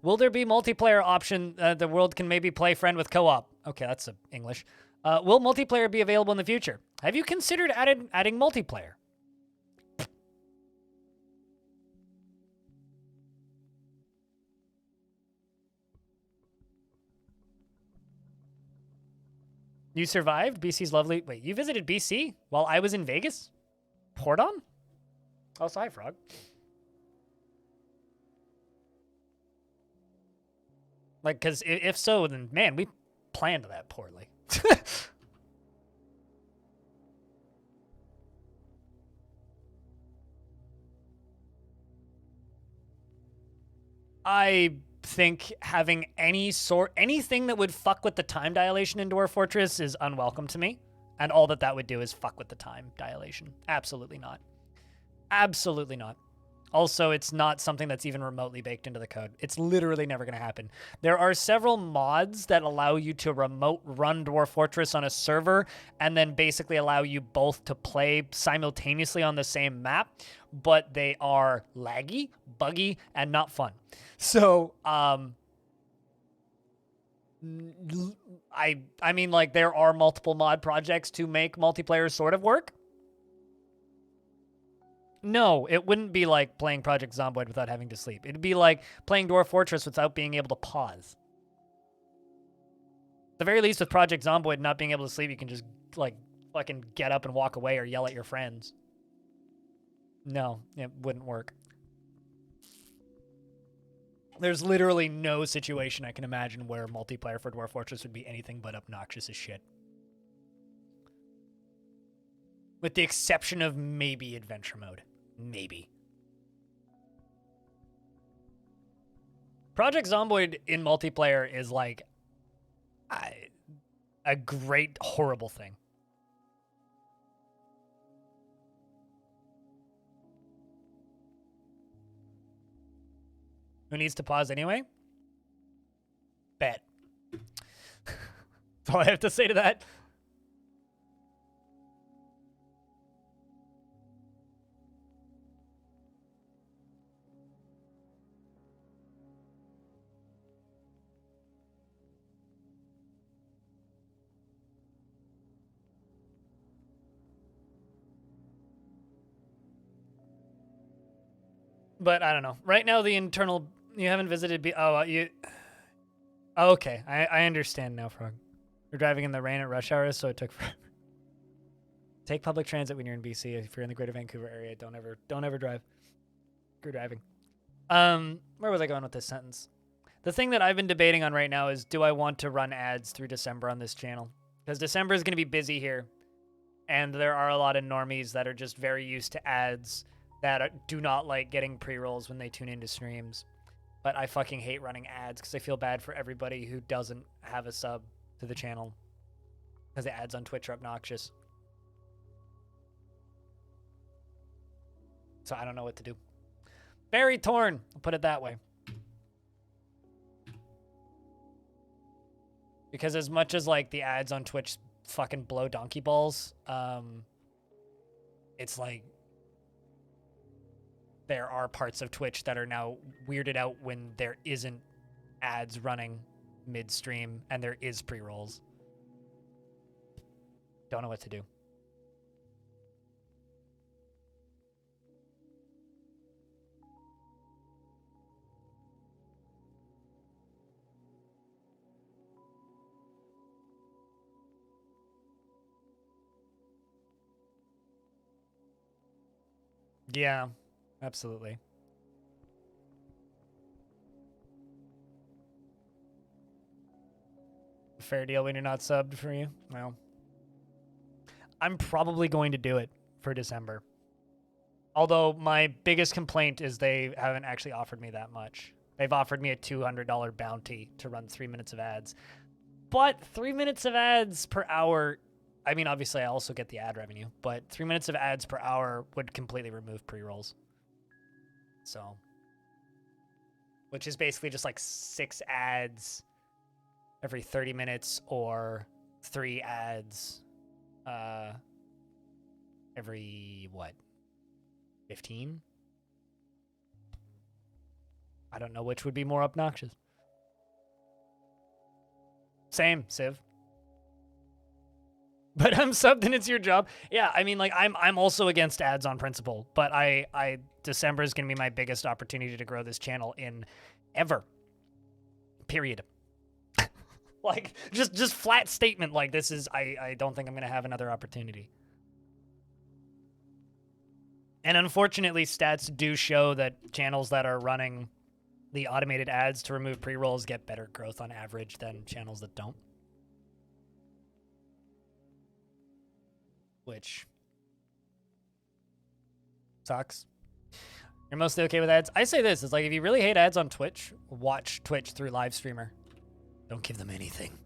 A: Will there be multiplayer option the world can maybe play friend with co-op? Okay, that's English. Will multiplayer be available in the future? Have you considered adding multiplayer? You survived? BC's lovely. Wait, you visited BC while I was in Vegas? Pordon? Oh, sorry, Frog. Like, because if so, then, man, we planned that poorly. I think having anything that would fuck with the time dilation in Dwarf Fortress is unwelcome to me. And all that would do is fuck with the time dilation. Absolutely not. Absolutely not. Also, it's not something that's even remotely baked into the code. It's literally never going to happen. There are several mods that allow you to remote run Dwarf Fortress on a server and then basically allow you both to play simultaneously on the same map, but they are laggy, buggy, and not fun. So, I mean, like, there are multiple mod projects to make multiplayer sort of work. No, it wouldn't be like playing Project Zomboid without having to sleep. It'd be like playing Dwarf Fortress without being able to pause. At the very least, with Project Zomboid not being able to sleep, you can just, like, fucking get up and walk away or yell at your friends. No, it wouldn't work. There's literally no situation I can imagine where multiplayer for Dwarf Fortress would be anything but obnoxious as shit. With the exception of maybe adventure mode. Maybe. Project Zomboid in multiplayer is like a great, horrible thing. Who needs to pause anyway? Bet. That's all I have to say to that. But I don't know. Right now, the internal... You haven't visited... you... Oh, okay. I understand now, Frog. You're driving in the rain at rush hours, so it took forever. Take public transit when you're in BC. If you're in the greater Vancouver area, don't ever drive. You're driving. Where was I going with this sentence? The thing that I've been debating on right now is, do I want to run ads through December on this channel? Because December is going to be busy here. And there are a lot of normies that are just very used to ads that do not like getting pre-rolls when they tune into streams. But I fucking hate running ads because I feel bad for everybody who doesn't have a sub to the channel. Because the ads on Twitch are obnoxious. So I don't know what to do. Very torn, I'll put it that way. Because as much as like the ads on Twitch fucking blow donkey balls, it's like there are parts of Twitch that are now weirded out when there isn't ads running midstream and there is pre-rolls. Don't know what to do. Yeah, absolutely. Fair deal when you're not subbed for you? Well, I'm probably going to do it for December. Although my biggest complaint is they haven't actually offered me that much. They've offered me a $200 bounty to run 3 minutes of ads. But 3 minutes of ads per hour... I mean, obviously, I also get the ad revenue, but 3 minutes of ads per hour would completely remove pre-rolls. So, which is basically just like 6 ads every 30 minutes or 3 ads every, what, 15? I don't know which would be more obnoxious. Same, Civ. But I'm subbed and it's your job. Yeah, I mean, like, I'm also against ads on principle, but December is going to be my biggest opportunity to grow this channel in ever. Period. Like, just flat statement like this is, I don't think I'm going to have another opportunity. And unfortunately, stats do show that channels that are running the automated ads to remove pre-rolls get better growth on average than channels that don't. Which sucks. You're mostly okay with ads? I say this, it's like if you really hate ads on Twitch, watch Twitch through live streamer. Don't give them anything.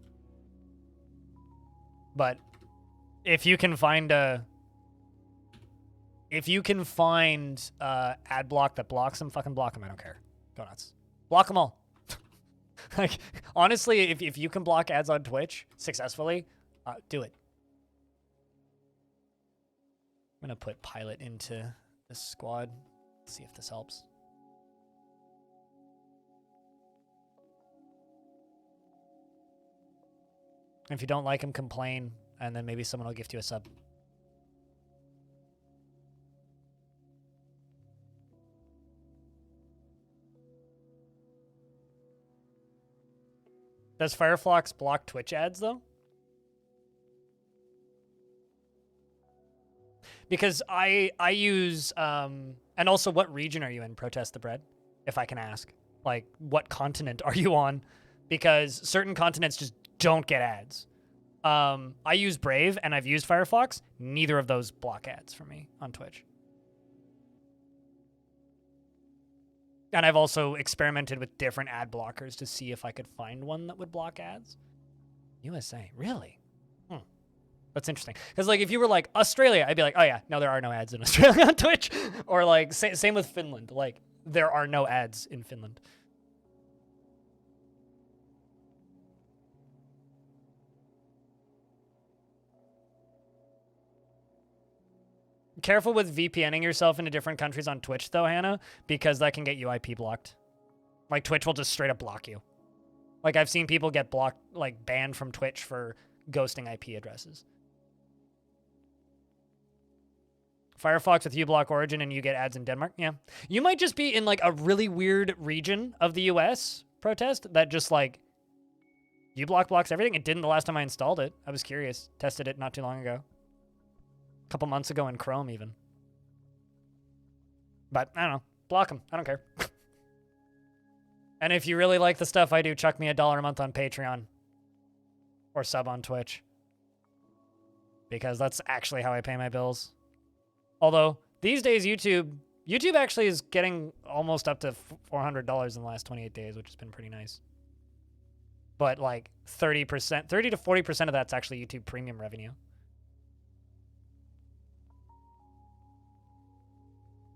A: But if you can find ad block that blocks them, fucking block them. I don't care. Go nuts. Block them all. Like, honestly, if you can block ads on Twitch successfully, do it. I'm gonna put Pilot into this squad. See if this helps. If you don't like him, complain, and then maybe someone will gift you a sub. Does Firefox block Twitch ads, though? Because I use, and also what region are you in, Protest the Bread? If I can ask. Like, what continent are you on? Because certain continents just don't get ads. I use Brave, and I've used Firefox. Neither of those block ads for me on Twitch. And I've also experimented with different ad blockers to see if I could find one that would block ads. USA, really? That's interesting. Because, like, if you were like Australia, I'd be like, oh yeah, no, there are no ads in Australia on Twitch. Or like, same with Finland. Like, there are no ads in Finland. Careful with VPNing yourself into different countries on Twitch, though, Hannah, because that can get you IP blocked. Like, Twitch will just straight up block you. Like, I've seen people get blocked, like, banned from Twitch for ghosting IP addresses. Firefox with uBlock Origin and you get ads in Denmark? Yeah. You might just be in, like, a really weird region of the US, Protest, that just, like, uBlock blocks everything. It didn't the last time I installed it. I was curious. Tested it not too long ago. A couple months ago in Chrome, even. But, I don't know. Block them. I don't care. And if you really like the stuff I do, chuck me $1 a month on Patreon. Or sub on Twitch. Because that's actually how I pay my bills. Although, these days, YouTube actually is getting almost up to $400 in the last 28 days, which has been pretty nice. But, like, 30 to 40% of that's actually YouTube Premium revenue.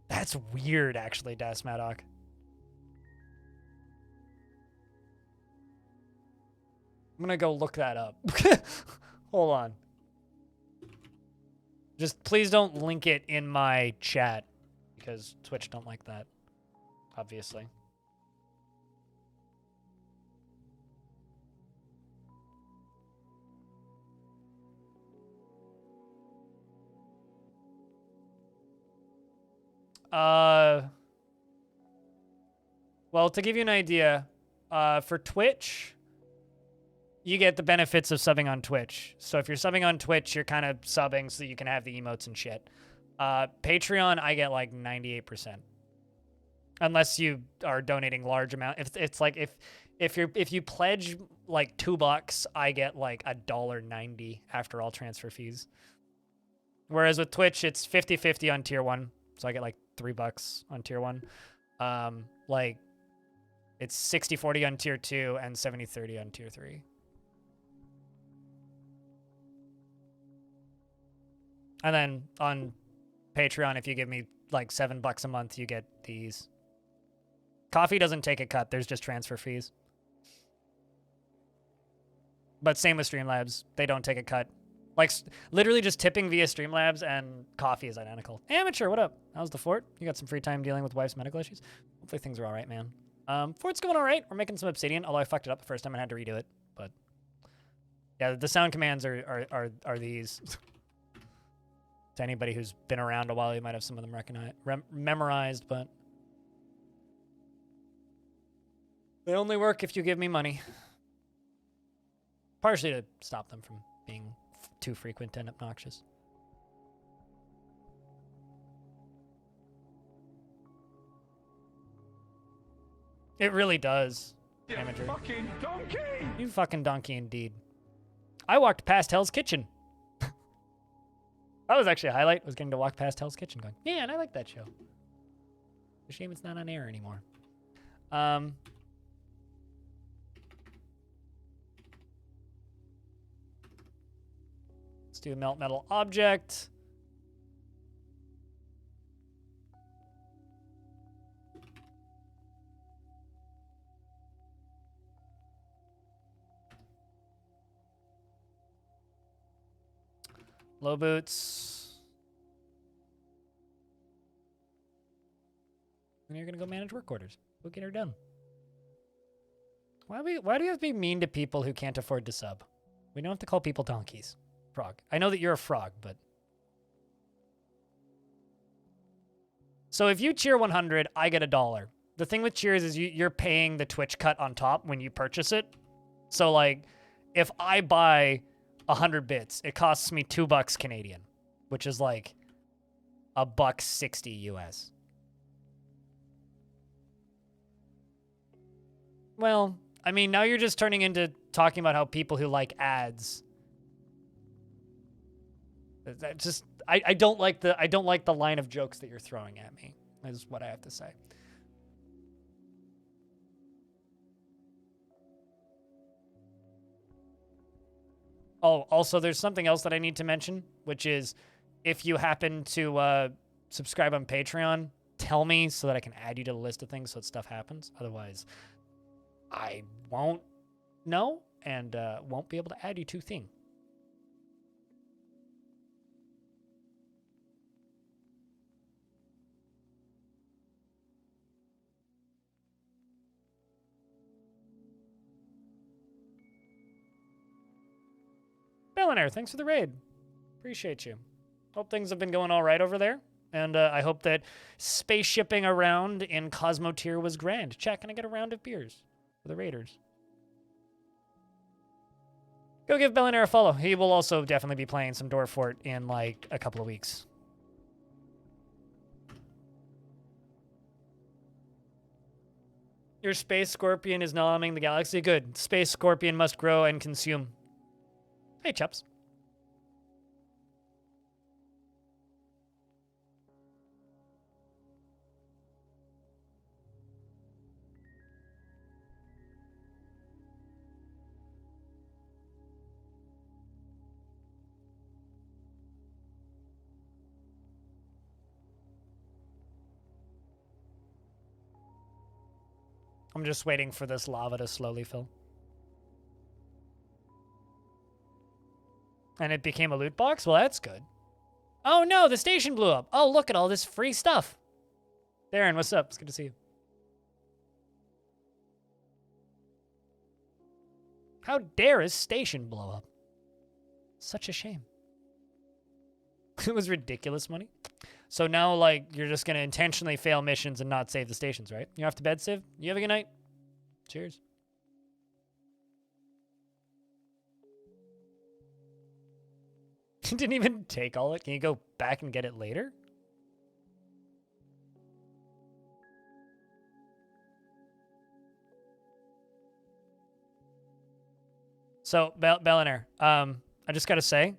A: That's weird, actually, Das Maddock. I'm gonna go look that up. Hold on. Just please don't link it in my chat, because Twitch don't like that, obviously. Well, to give you an idea, for Twitch, you get the benefits of subbing on Twitch. So if you're subbing on Twitch, you're kind of subbing so you can have the emotes and shit. Patreon, I get like 98%. Unless you are donating large amount. If it's like if you pledge like $2, I get like $1.90 after all transfer fees. Whereas with Twitch, it's 50-50 on tier 1. So I get like $3 on tier 1. Like it's 60-40 on tier 2 and 70-30 on tier 3. And then on Patreon, if you give me like $7 a month, you get these. Coffee doesn't take a cut. There's just transfer fees. But same with Streamlabs. They don't take a cut. Like, literally just tipping via Streamlabs and coffee is identical. Amateur, what up? How's the fort? You got some free time dealing with wife's medical issues? Hopefully things are all right, man. Fort's going all right. We're making some obsidian, although I fucked it up the first time and had to redo it. But yeah, the sound commands are these. To anybody who's been around a while, you might have some of them memorized, but they only work if you give me money. Partially to stop them from being too frequent and obnoxious. It really does.
C: You
A: Amateur.
C: fucking donkey!
A: You fucking donkey indeed. I walked past Hell's Kitchen. That was actually a highlight. Was getting to walk past Hell's Kitchen going, yeah, and I like that show. It's a shame it's not on air anymore. Let's do a melt metal object. Low boots. And you're gonna go manage work orders. Go get her done. Why do you have to be mean to people who can't afford to sub? We don't have to call people donkeys. Frog. I know that you're a frog, but... So if you cheer 100, I get $1. The thing with cheers is you're paying the Twitch cut on top when you purchase it. So, like, if I buy 100 bits, it costs me $2 Canadian, which is like $1.60 US. Well, I mean, now you're just turning into talking about how people who like ads. That just I don't like the line of jokes that you're throwing at me. Is what I have to say. Oh, also, there's something else that I need to mention, which is if you happen to subscribe on Patreon, tell me so that I can add you to the list of things so that stuff happens. Otherwise, I won't know and won't be able to add you to thing. Billionaire, thanks for the raid. Appreciate you. Hope things have been going all right over there. And I hope that spaceshipping around in Cosmo Tier was grand. Chat, can I get a round of beers for the raiders? Go give Billionaire a follow. He will also definitely be playing some Dwarf in like a couple of weeks. Your space scorpion is nomming the galaxy. Good. Space scorpion must grow and consume. Hey, chaps. I'm just waiting for this lava to slowly fill. And it became a loot box? Well, that's good. Oh no, the station blew up. Oh, look at all this free stuff. Darren, what's up? It's good to see you. How dare his station blow up? Such a shame. It was ridiculous money. So now, like, you're just going to intentionally fail missions and not save the stations, right? You're off to bed, Civ? You have a good night. Cheers. Didn't even take all it. Can you go back and get it later? So, Bellinaire, I just gotta say,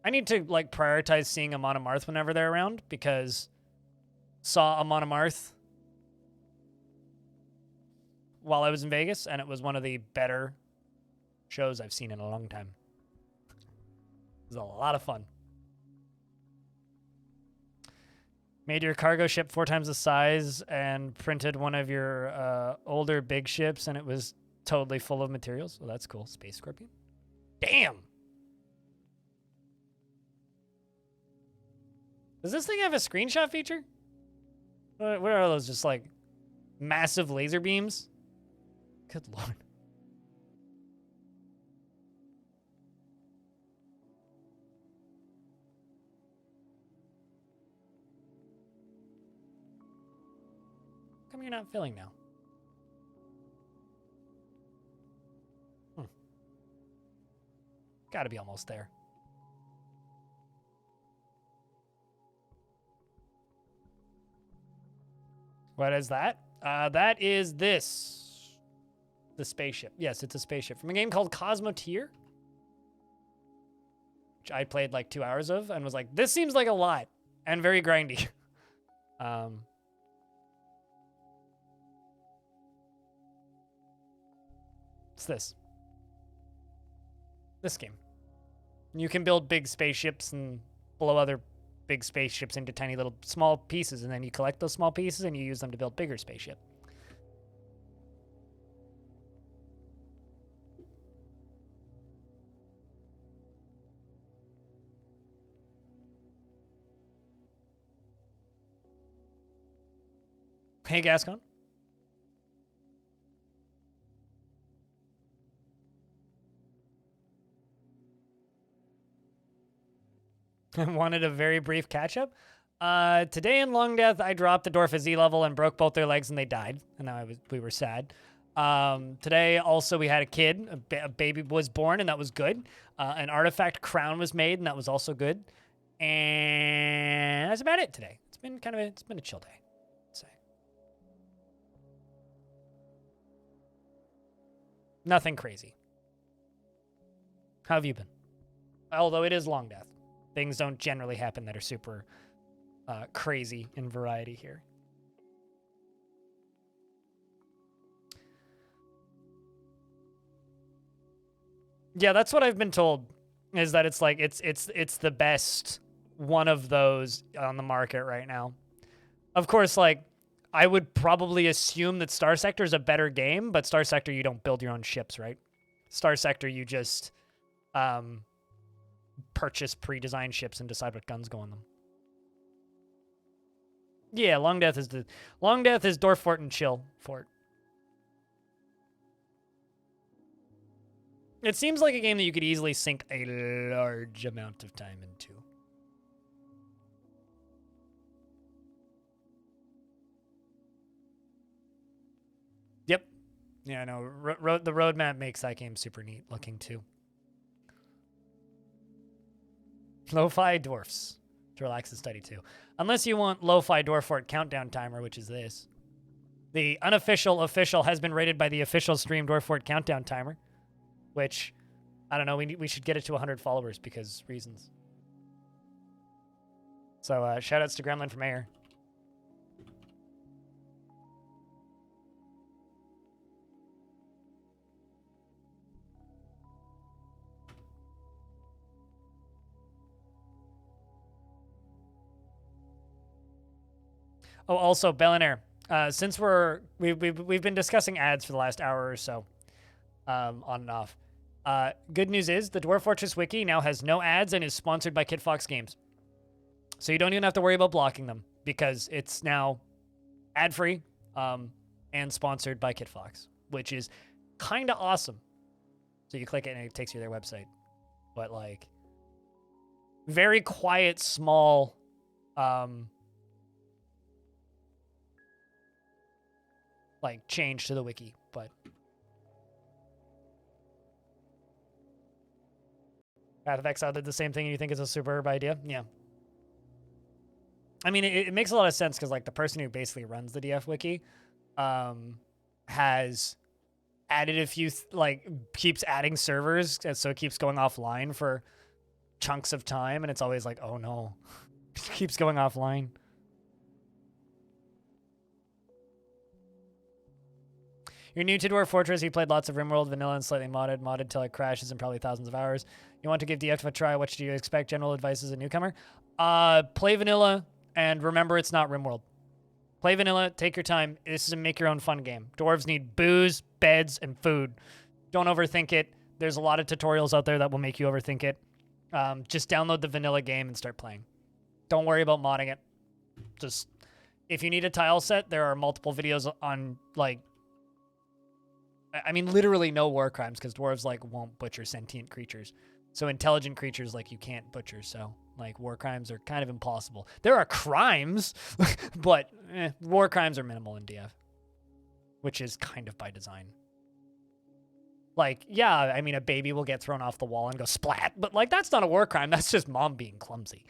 A: I need to like prioritize seeing Amon Amarth whenever they're around, because saw Amon Amarth while I was in Vegas, and it was one of the better shows I've seen in a long time. It was a lot of fun. Made your cargo ship 4 times the size and printed one of your older big ships, and it was totally full of materials. Well, that's cool. Space Scorpion. Damn! Does this thing have a screenshot feature? What are those? Just like massive laser beams? Good lord. How come you're not filling now? Gotta be almost there. What is that? That is this. The spaceship. Yes, it's a spaceship from a game called Cosmoteer, which I played like 2 hours of and was like, this seems like a lot and very grindy. It's this game. You can build big spaceships and blow other big spaceships into tiny little small pieces, and then you collect those small pieces and you use them to build bigger spaceship. Hey, Gascon. Wanted a very brief catch-up. Today in Longdeath, I dropped the Dwarf Z level and broke both their legs and they died. And we were sad. Today also we had a kid. A baby was born and that was good. An artifact crown was made and that was also good. And that's about it today. It's been a chill day, I'd say. Nothing crazy. How have you been? Although it is Longdeath. Things don't generally happen that are super crazy in variety here. Yeah, that's what I've been told, is that it's like it's the best one of those on the market right now. Of course, like I would probably assume that Star Sector is a better game, but Star Sector you don't build your own ships, right? Star Sector you just purchase pre-designed ships and decide what guns go on them. Yeah, Longdeath is Dwarf Fort and Chill Fort. It seems like a game that you could easily sink a large amount of time into. Yep. Yeah, no, the roadmap makes that game super neat looking too. Lo-fi dwarfs to relax and study too. Unless you want lo-fi dwarf fort countdown timer, which is this. The unofficial official has been rated by the official stream dwarf fort countdown timer, which I don't know. We should get it to 100 followers because reasons. So shout outs to Gremlin from Air. Oh, also, Bellinair. Since we've been discussing ads for the last hour or so, on and off. Good news is the Dwarf Fortress Wiki now has no ads and is sponsored by KitFox Games. So you don't even have to worry about blocking them because it's now ad-free and sponsored by KitFox, which is kind of awesome. So you click it and it takes you to their website. But like, very quiet, small, like change to the wiki, but Path of Exile did the same thing and you think it's a superb idea? Yeah. I mean, it makes a lot of sense because like the person who basically runs the DF wiki has added a few, keeps adding servers, and so it keeps going offline for chunks of time, and it's always like, oh no, it keeps going offline. You're new to Dwarf Fortress. You played lots of RimWorld, vanilla, and slightly modded till it crashes in probably thousands of hours. You want to give DF a try. What should you expect? General advice as a newcomer? Play vanilla, and remember it's not RimWorld. Play vanilla. Take your time. This is a make-your-own-fun game. Dwarves need booze, beds, and food. Don't overthink it. There's a lot of tutorials out there that will make you overthink it. Just download the vanilla game and start playing. Don't worry about modding it. Just, if you need a tile set, there are multiple videos on, I mean, literally no war crimes because dwarves won't butcher sentient creatures. So intelligent creatures you can't butcher. So war crimes are kind of impossible. There are crimes, but war crimes are minimal in DF, which is kind of by design. Like, yeah, I mean, a baby will get thrown off the wall and go splat, but like, that's not a war crime. That's just mom being clumsy.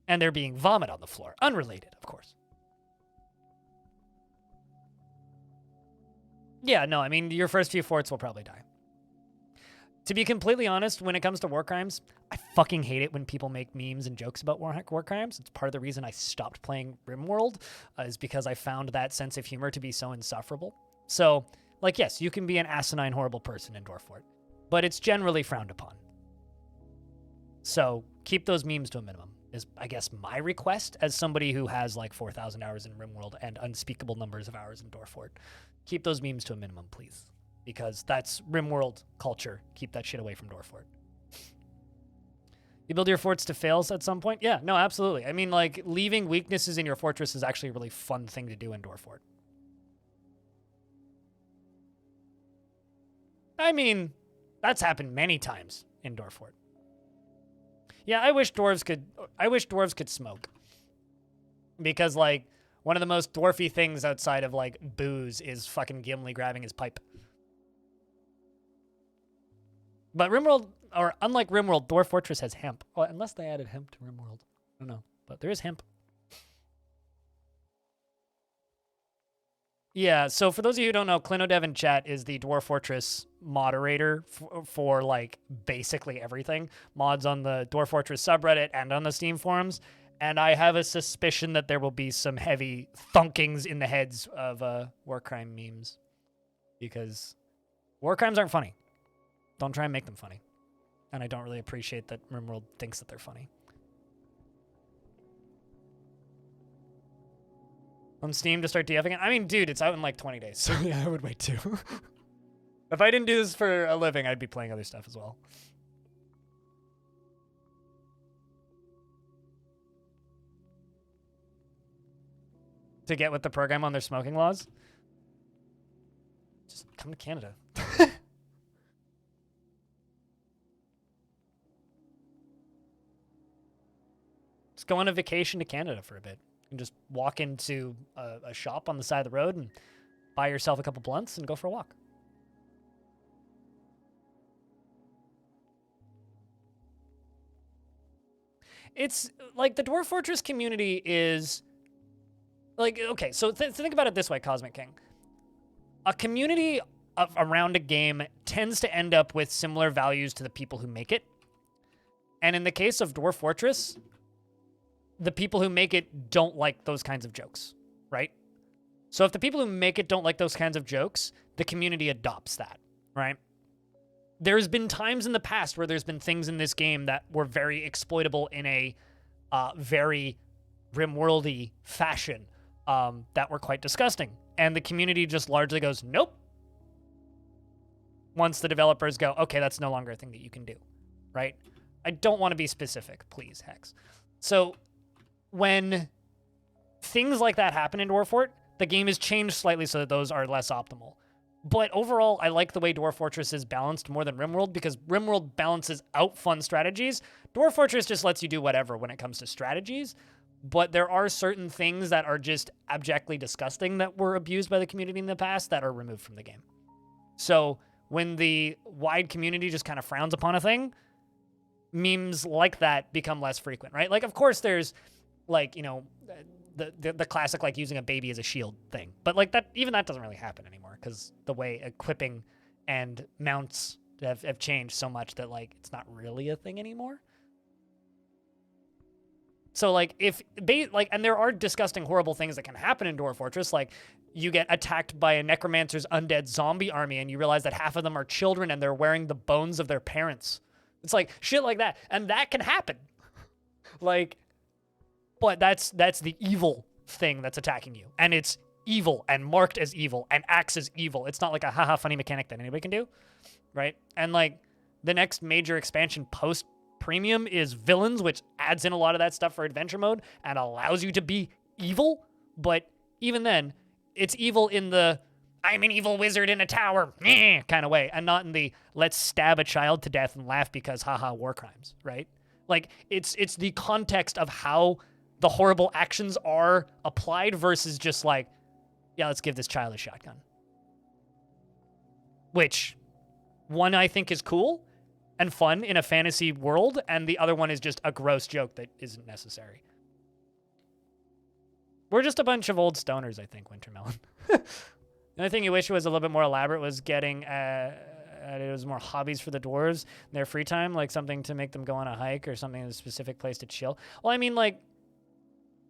A: And there being vomit on the floor. Unrelated, of course. Yeah, no, I mean, your first few forts will probably die. To be completely honest, when it comes to war crimes, I fucking hate it when people make memes and jokes about war crimes. It's part of the reason I stopped playing RimWorld, is because I found that sense of humor to be so insufferable. So, like, yes, you can be an asinine, horrible person in Dwarf Fort, but it's generally frowned upon. So, keep those memes to a minimum, is, I guess, my request as somebody who has, like, 4,000 hours in RimWorld and unspeakable numbers of hours in Dwarf Fort. Keep those memes to a minimum, please. Because that's RimWorld culture. Keep that shit away from Dwarf Fort. You build your forts to fails at some point? Yeah, no, absolutely. I mean, like, leaving weaknesses in your fortress is actually a really fun thing to do in Dwarf Fort. I mean, that's happened many times in Dwarf Fort. Yeah, I wish dwarves could smoke. Because, like, one of the most dwarfy things outside of, like, booze is fucking Gimli grabbing his pipe. But RimWorld, or unlike RimWorld, Dwarf Fortress has hemp. Well, unless they added hemp to RimWorld. I don't know. But there is hemp. Yeah, so for those of you who don't know, Clinodev in chat is the Dwarf Fortress moderator for like, basically everything. Mods on the Dwarf Fortress subreddit and on the Steam forums. And I have a suspicion that there will be some heavy thunkings in the heads of war crime memes. Because war crimes aren't funny. Don't try and make them funny. And I don't really appreciate that RimWorld thinks that they're funny. On Steam to start DFing it? I mean, dude, it's out in like 20 days. So yeah, I would wait too. If I didn't do this for a living, I'd be playing other stuff as well. To get with the program on their smoking laws? Just come to Canada. Just go on a vacation to Canada for a bit. And just walk into a shop on the side of the road and buy yourself a couple blunts and go for a walk. It's like the Dwarf Fortress community is like, okay, so think about it this way, Cosmic King. A community around a game tends to end up with similar values to the people who make it. And in the case of Dwarf Fortress, the people who make it don't like those kinds of jokes, right? So if the people who make it don't like those kinds of jokes, the community adopts that, right? There's been times in the past where there's been things in this game that were very exploitable in a very RimWorld-y fashion that were quite disgusting. And the community just largely goes, nope. Once the developers go, okay, that's no longer a thing that you can do, right? I don't want to be specific, please, Hex. So when things like that happen in Dwarf Fort, the game is changed slightly so that those are less optimal. But overall, I like the way Dwarf Fortress is balanced more than RimWorld, because RimWorld balances out fun strategies. Dwarf Fortress just lets you do whatever when it comes to strategies. But there are certain things that are just abjectly disgusting that were abused by the community in the past that are removed from the game. So when the wide community just kind of frowns upon a thing, memes like that become less frequent, right? Like, of course, there's like, you know, the classic, like, using a baby as a shield thing. But, like, that even that doesn't really happen anymore, because the way equipping and mounts have changed so much that, like, it's not really a thing anymore. So, like, and there are disgusting, horrible things that can happen in Dwarf Fortress, like, you get attacked by a necromancer's undead zombie army, and you realize that half of them are children, and they're wearing the bones of their parents. It's like, shit like that. And that can happen. Like, but that's the evil thing that's attacking you. And it's evil and marked as evil and acts as evil. It's not like a haha funny mechanic that anybody can do, right? And like the next major expansion post premium is villains, which adds in a lot of that stuff for adventure mode and allows you to be evil. But even then, it's evil in the I'm an evil wizard in a tower kind of way, and not in the let's stab a child to death and laugh because haha war crimes, right? Like it's the context of how the horrible actions are applied versus just like, yeah, let's give this child a shotgun. which one I think is cool and fun in a fantasy world, and the other one is just a gross joke that isn't necessary. We're just a bunch of old stoners, I think, Wintermelon. The only thing you wish was a little bit more elaborate was getting it was more hobbies for the dwarves in their free time, like something to make them go on a hike or something in a specific place to chill. Well, I mean, like,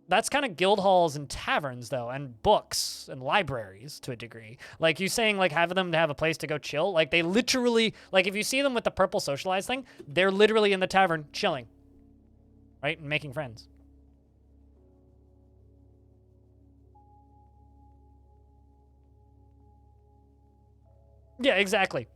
A: that's kind of guild halls and taverns, though, and books and libraries to a degree. Like, you saying, like, having them to have a place to go chill, like, they literally, like, if you see them with the purple socialize thing, they're literally in the tavern chilling, right, and making friends. Yeah, exactly.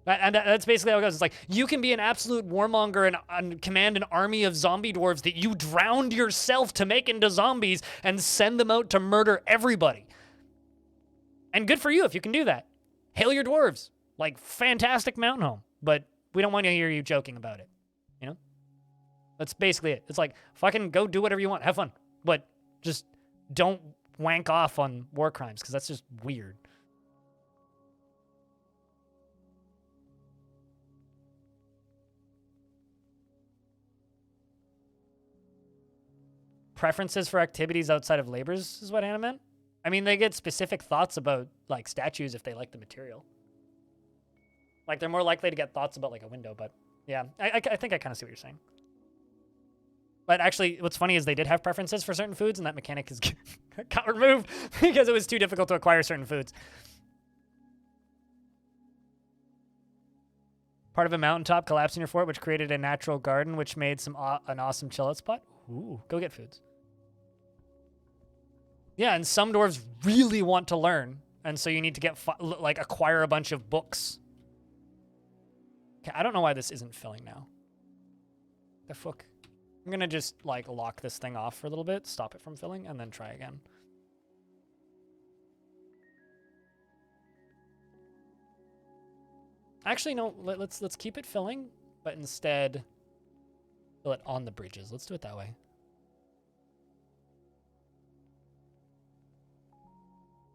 A: And that's basically how it goes. It's like, you can be an absolute warmonger and command an army of zombie dwarves that you drowned yourself to make into zombies and send them out to murder everybody. And good for you if you can do that. Hail your dwarves. Like, fantastic mountain home. But we don't want to hear you joking about it. You know? That's basically it. It's like, fucking go do whatever you want. Have fun. But just don't wank off on war crimes, because that's just weird. Preferences for activities outside of labors is what Hannah meant. I mean, they get specific thoughts about, like, statues if they like the material. Like, they're more likely to get thoughts about, like, a window, but yeah, I think I kind of see what you're saying. But actually, what's funny is they did have preferences for certain foods, and that mechanic is got removed because it was too difficult to acquire certain foods. Part of a mountaintop collapsed in your fort, which created a natural garden, which made an awesome chill-out spot. Ooh, go get foods. Yeah, and some dwarves really want to learn, and so you need to get acquire a bunch of books. Okay, I don't know why this isn't filling now. The fuck? I'm gonna just like lock this thing off for a little bit, stop it from filling, and then try again. Actually, no. Let's keep it filling, but instead fill it on the bridges. Let's do it that way.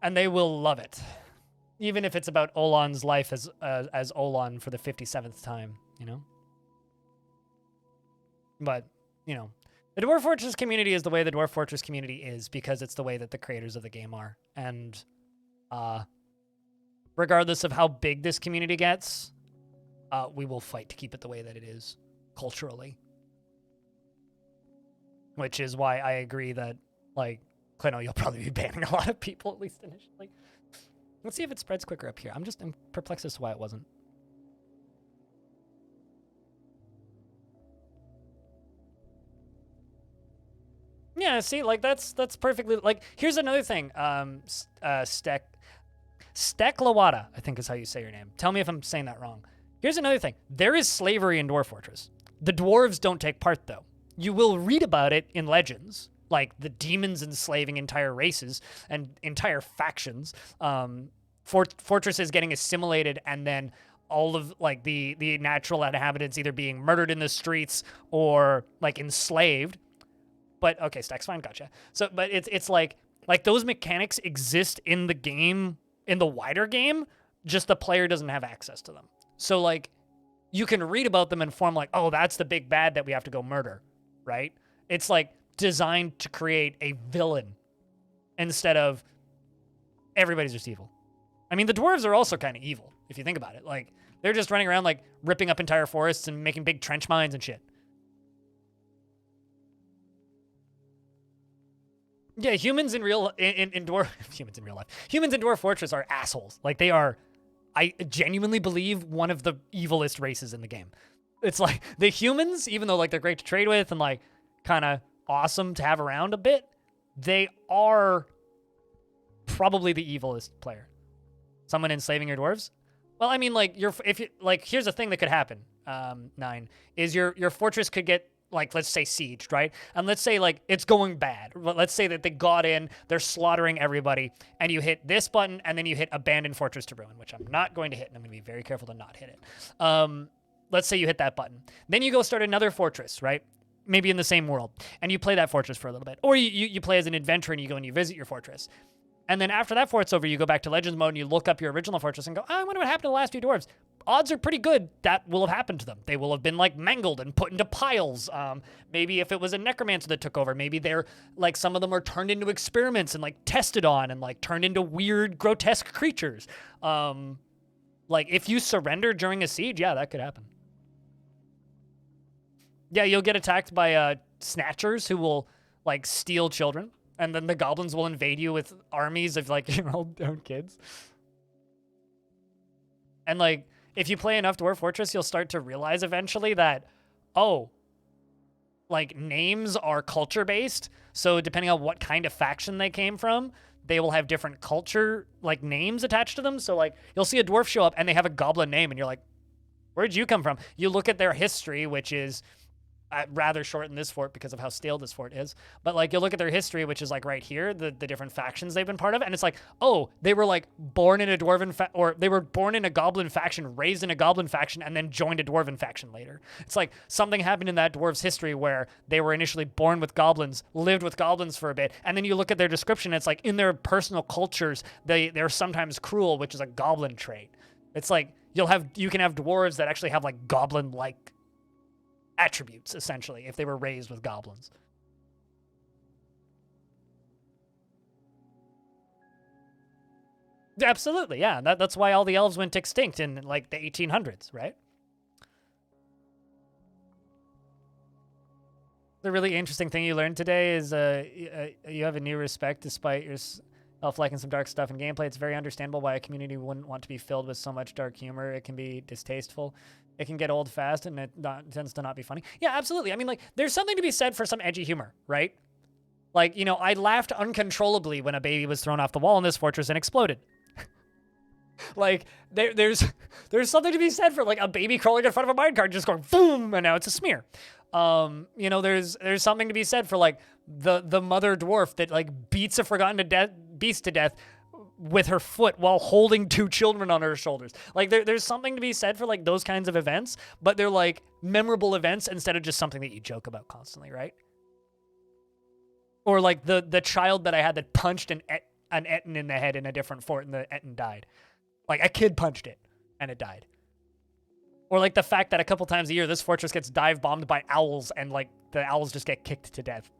A: And they will love it, even if it's about Olan's life as Olan for the 57th time, you know. But you know, the Dwarf Fortress community is the way the Dwarf Fortress community is because it's the way that the creators of the game are, and regardless of how big this community gets, we will fight to keep it the way that it is culturally. Which is why I agree that, like, Clino, you'll probably be banning a lot of people, at least initially. Let's see if it spreads quicker up here. I'm perplexed as to why it wasn't. Yeah, see, like, that's perfectly... Like, here's another thing. Steklawada, I think is how you say your name. Tell me if I'm saying that wrong. Here's another thing. There is slavery in Dwarf Fortress. The dwarves don't take part, though. You will read about it in legends, like the demons enslaving entire races and entire factions, fortresses getting assimilated, and then all of, like, the natural inhabitants either being murdered in the streets or, like, enslaved. But okay, Stack's fine, gotcha. So, but it's like those mechanics exist in the game, in the wider game, just the player doesn't have access to them. So, like, you can read about them and form like, oh, that's the big bad that we have to go murder, right? It's like designed to create a villain instead of everybody's just evil. I mean, the dwarves are also kind of evil if you think about it. Like, they're just running around, like, ripping up entire forests and making big trench mines and shit. Yeah, humans in real life. Humans in Dwarf Fortress are assholes. Like, they are, I genuinely believe, one of the evilest races in the game. It's like the humans, even though, like, they're great to trade with and, like, kind of awesome to have around a bit, they are probably the evilest player. Someone enslaving your dwarves? Well, I mean, like, here's a thing that could happen. 9 is your fortress could get, like, let's say sieged, right? And let's say, like, it's going bad. Let's say that they got in, they're slaughtering everybody, and you hit this button, and then you hit abandon fortress to ruin, which I'm not going to hit, and I'm going to be very careful to not hit it. Let's say you hit that button. Then you go start another fortress, right? Maybe in the same world, and you play that fortress for a little bit. Or you play as an adventurer, and you go and you visit your fortress. And then after that fort's over, you go back to Legends mode and you look up your original fortress and go, oh, I wonder what happened to the last few dwarves. Odds are pretty good that will have happened to them. They will have been like mangled and put into piles. Maybe if it was a necromancer that took over, maybe they're like some of them are turned into experiments and like tested on and like turned into weird, grotesque creatures. Like if you surrender during a siege, yeah, that could happen. Yeah, you'll get attacked by snatchers who will like steal children, and then the goblins will invade you with armies of like your own kids. And like if you play enough Dwarf Fortress, you'll start to realize eventually that, oh, like names are culture based. So depending on what kind of faction they came from, they will have different culture like names attached to them. So like you'll see a dwarf show up and they have a goblin name and you're like, where'd you come from? You look at their history, which is rather short in this fort because of how stale this fort is. But like you'll look at their history, which is like right here, the different factions they've been part of, and it's like, oh, they were like born in a dwarven or they were born in a goblin faction, raised in a goblin faction, and then joined a dwarven faction later. It's like something happened in that dwarf's history where they were initially born with goblins, lived with goblins for a bit, and then you look at their description, it's like in their personal cultures, they're sometimes cruel, which is a goblin trait. It's like you can have dwarves that actually have like goblin-like attributes, essentially, if they were raised with goblins. Absolutely, yeah. That's why all the elves went extinct in like the 1800s, right? The really interesting thing you learned today is you have a new respect despite your elf-like and some dark stuff in gameplay. It's very understandable why a community wouldn't want to be filled with so much dark humor. It can be distasteful. It can get old fast, and it tends to not be funny. Yeah, absolutely. I mean, like, there's something to be said for some edgy humor, right? Like, you know, I laughed uncontrollably when a baby was thrown off the wall in this fortress and exploded. Like, there's something to be said for, like, a baby crawling in front of a minecart just going, boom, and now it's a smear. You know, there's something to be said for, like, the mother dwarf that, like, beats a forgotten beast to death with her foot while holding two children on her shoulders. Like there's something to be said for like those kinds of events, but they're like memorable events instead of just something that you joke about constantly, right? Or like the child that I had that punched an Etten in the head in a different fort and the Etten died. Like a kid punched it and it died. Or like the fact that a couple times a year this fortress gets dive bombed by owls and like the owls just get kicked to death.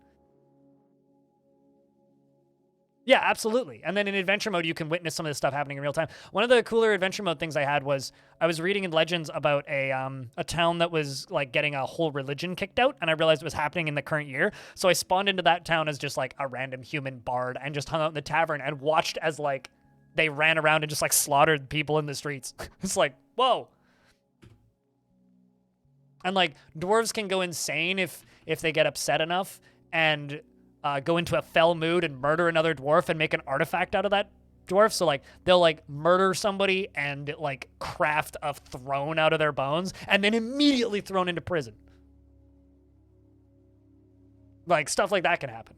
A: Yeah, absolutely. And then in adventure mode, you can witness some of this stuff happening in real time. One of the cooler adventure mode things I had was I was reading in Legends about a town that was like getting a whole religion kicked out, and I realized it was happening in the current year. So I spawned into that town as just like a random human bard and just hung out in the tavern and watched as like they ran around and just like slaughtered people in the streets. It's like, whoa. And like dwarves can go insane if they get upset enough and go into a fell mood and murder another dwarf and make an artifact out of that dwarf. So like they'll like murder somebody and like craft a throne out of their bones and then immediately thrown into prison. Like stuff like that can happen.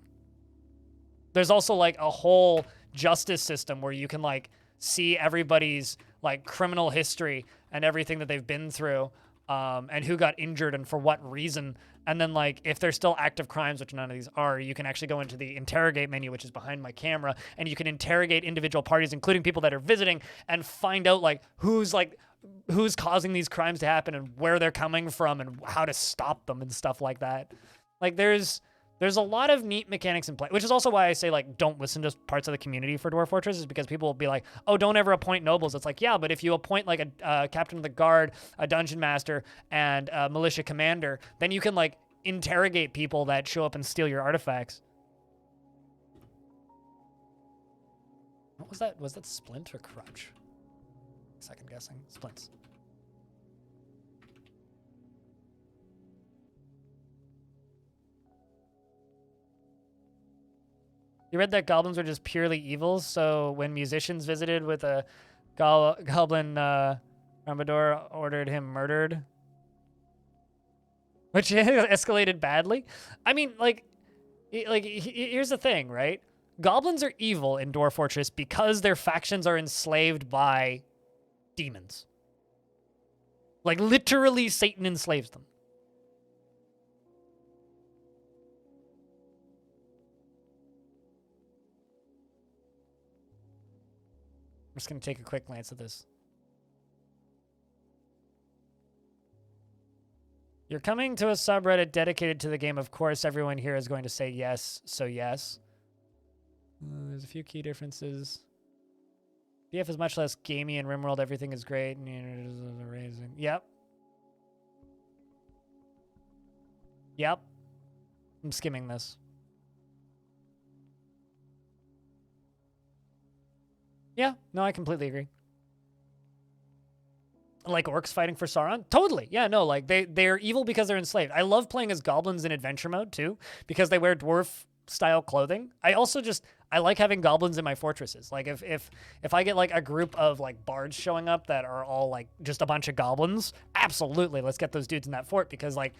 A: There's also like a whole justice system where you can like see everybody's like criminal history and everything that they've been through, and who got injured and for what reason. And then, like, if there's still active crimes, which none of these are, you can actually go into the interrogate menu, which is behind my camera, and you can interrogate individual parties, including people that are visiting, and find out, like, who's causing these crimes to happen and where they're coming from and how to stop them and stuff like that. Like, there's a lot of neat mechanics in play, which is also why I say, like, don't listen to parts of the community for Dwarf Fortress, is because people will be like, oh, don't ever appoint nobles. It's like, yeah, but if you appoint, like, a captain of the guard, a dungeon master, and a militia commander, then you can, like, interrogate people that show up and steal your artifacts. What was that? Was that Splint or Crutch? Second guessing. Splints. You read that goblins were just purely evil, so when musicians visited with a goblin, Rambador ordered him murdered. Which escalated badly. I mean, here's the thing, right? Goblins are evil in Dwarf Fortress because their factions are enslaved by demons. Like, literally, Satan enslaves them. I'm just going to take a quick glance at this. You're coming to a subreddit dedicated to the game. Of course, everyone here is going to say yes, so yes. There's a few key differences. BF is much less gamey and RimWorld. Everything is great. Amazing. Yep. Yep. I'm skimming this. Yeah, no, I completely agree. Like orcs fighting for Sauron? Totally. Yeah, no, like they're evil because they're enslaved. I love playing as goblins in adventure mode too, because they wear dwarf style clothing. I like having goblins in my fortresses. Like if I get like a group of like bards showing up that are all like just a bunch of goblins, absolutely, let's get those dudes in that fort because like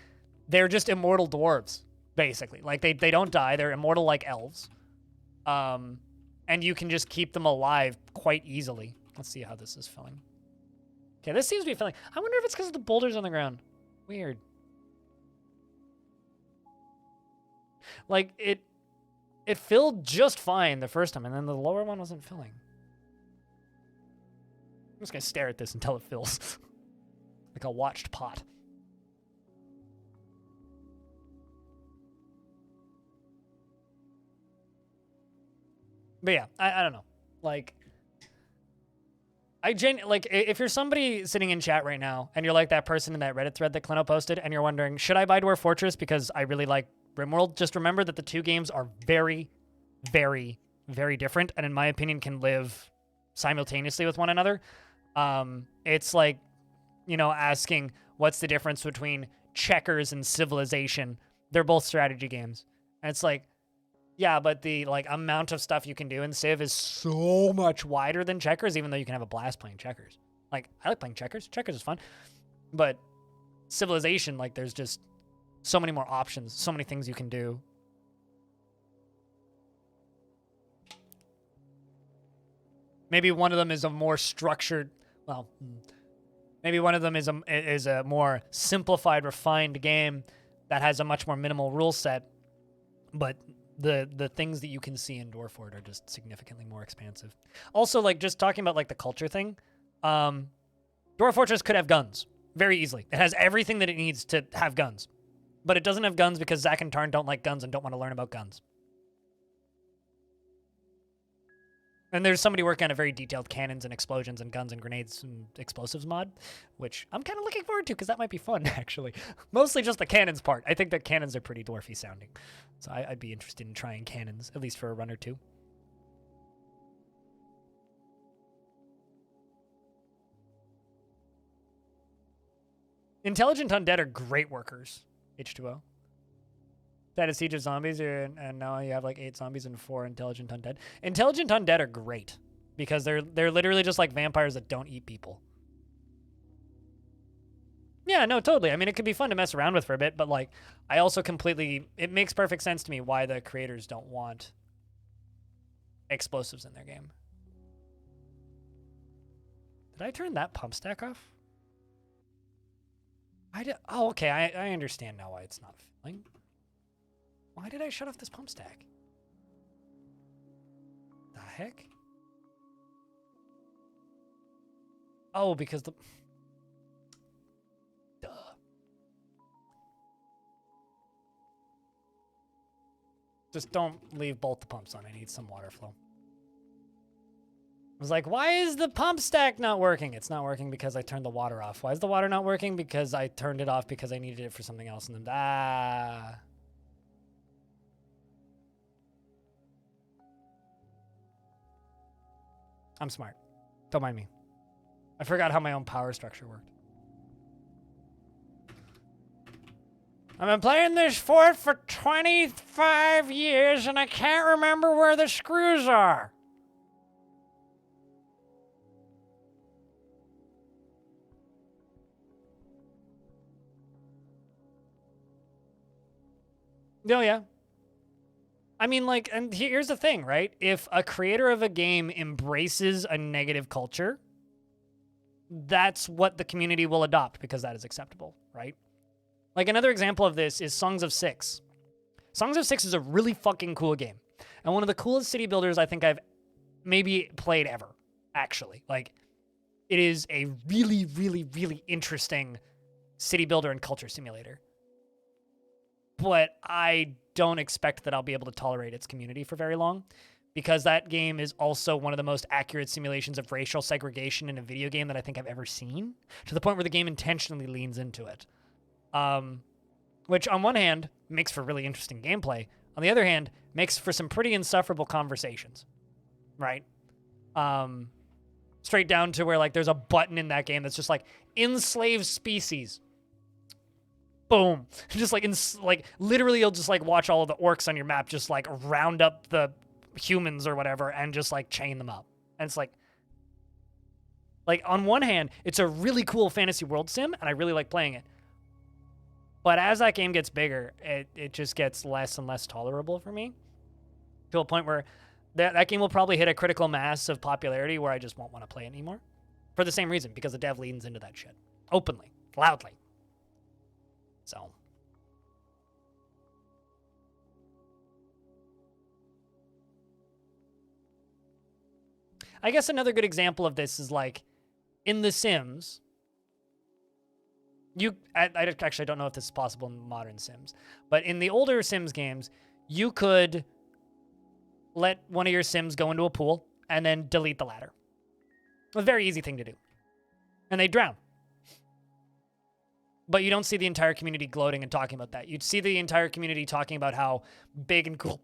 A: they're just immortal dwarves, basically. Like they don't die. They're immortal like elves. And you can just keep them alive quite easily. Let's see how this is filling. Okay, this seems to be filling. I wonder if it's because of the boulders on the ground. Weird. Like, it filled just fine the first time, and then the lower one wasn't filling. I'm just going to stare at this until it fills. Like a watched pot. But yeah, I don't know. Like... like, if you're somebody sitting in chat right now, and you're like that person in that Reddit thread that Clino posted, and you're wondering, should I buy Dwarf Fortress because I really like RimWorld? Just remember that the two games are very, very, very different, and in my opinion, can live simultaneously with one another. It's like, you know, asking what's the difference between Checkers and Civilization. They're both strategy games. And it's like, yeah, but the like amount of stuff you can do in Civ is so much wider than Checkers, even though you can have a blast playing Checkers. Like, I like playing Checkers. Checkers is fun. But Civilization, like, there's just so many more options, so many things you can do. Maybe one of them is a more structured, well, maybe one of them is a more simplified, refined game that has a much more minimal rule set, but the things that you can see in Dwarford are just significantly more expansive. Also, like, just talking about, like, the culture thing, Dwarf Fortress could have guns very easily. It has everything that it needs to have guns. But it doesn't have guns because Zach and Tarn don't like guns and don't want to learn about guns. And there's somebody working on a very detailed cannons and explosions and guns and grenades and explosives mod, which I'm kind of looking forward to because that might be fun, actually. Mostly just the cannons part. I think that cannons are pretty dwarfy sounding. So I'd be interested in trying cannons, at least for a run or two. Intelligent Undead are great workers, H2O. That is Siege of Zombies, and now you have like 8 zombies and 4 Intelligent Undead. Intelligent Undead are great because they're literally just like vampires that don't eat people. Yeah, no, totally. I mean, it could be fun to mess around with for a bit, but like, I also it makes perfect sense to me why the creators don't want explosives in their game. Did I turn that pump stack off? Oh, okay. I understand now why it's not filling. Why did I shut off this pump stack? The heck? Oh, because the... Duh. Just don't leave both the pumps on. I need some water flow. I was like, why is the pump stack not working? It's not working because I turned the water off. Why is the water not working? Because I turned it off because I needed it for something else. And then, I'm smart. Don't mind me. I forgot how my own power structure worked. I've been playing this fort for 25 years and I can't remember where the screws are. Oh, yeah. I mean, like, and here's the thing, right? If a creator of a game embraces a negative culture, that's what the community will adopt because that is acceptable, right? Like, another example of this is Songs of Six. Songs of Six is a really fucking cool game. And one of the coolest city builders I think I've maybe played ever. actually. Like, it is a really, really, really interesting city builder and culture simulator. But I don't expect that I'll be able to tolerate its community for very long, because that game is also one of the most accurate simulations of racial segregation in a video game that I think I've ever seen, to the point where the game intentionally leans into it. Which on one hand makes for really interesting gameplay. On the other hand, makes for some pretty insufferable conversations, right? Straight down to where, like, there's a button in that game that's just like, enslave species. Boom. Just like, literally you'll just like watch all of the orcs on your map just like round up the humans or whatever and just like chain them up. And it's like on one hand, it's a really cool fantasy world sim and I really like playing it. But as that game gets bigger, it just gets less and less tolerable for me, to a point where that game will probably hit a critical mass of popularity where I just won't want to play it anymore. For the same reason, because the dev leans into that shit. Openly. Loudly. So. I guess another good example of this is like, in The Sims, I actually don't know if this is possible in modern Sims, but in the older Sims games, you could let one of your Sims go into a pool and then delete the ladder. A very easy thing to do. And they drown. But you don't see the entire community gloating and talking about that. You'd see the entire community talking about how big and cool,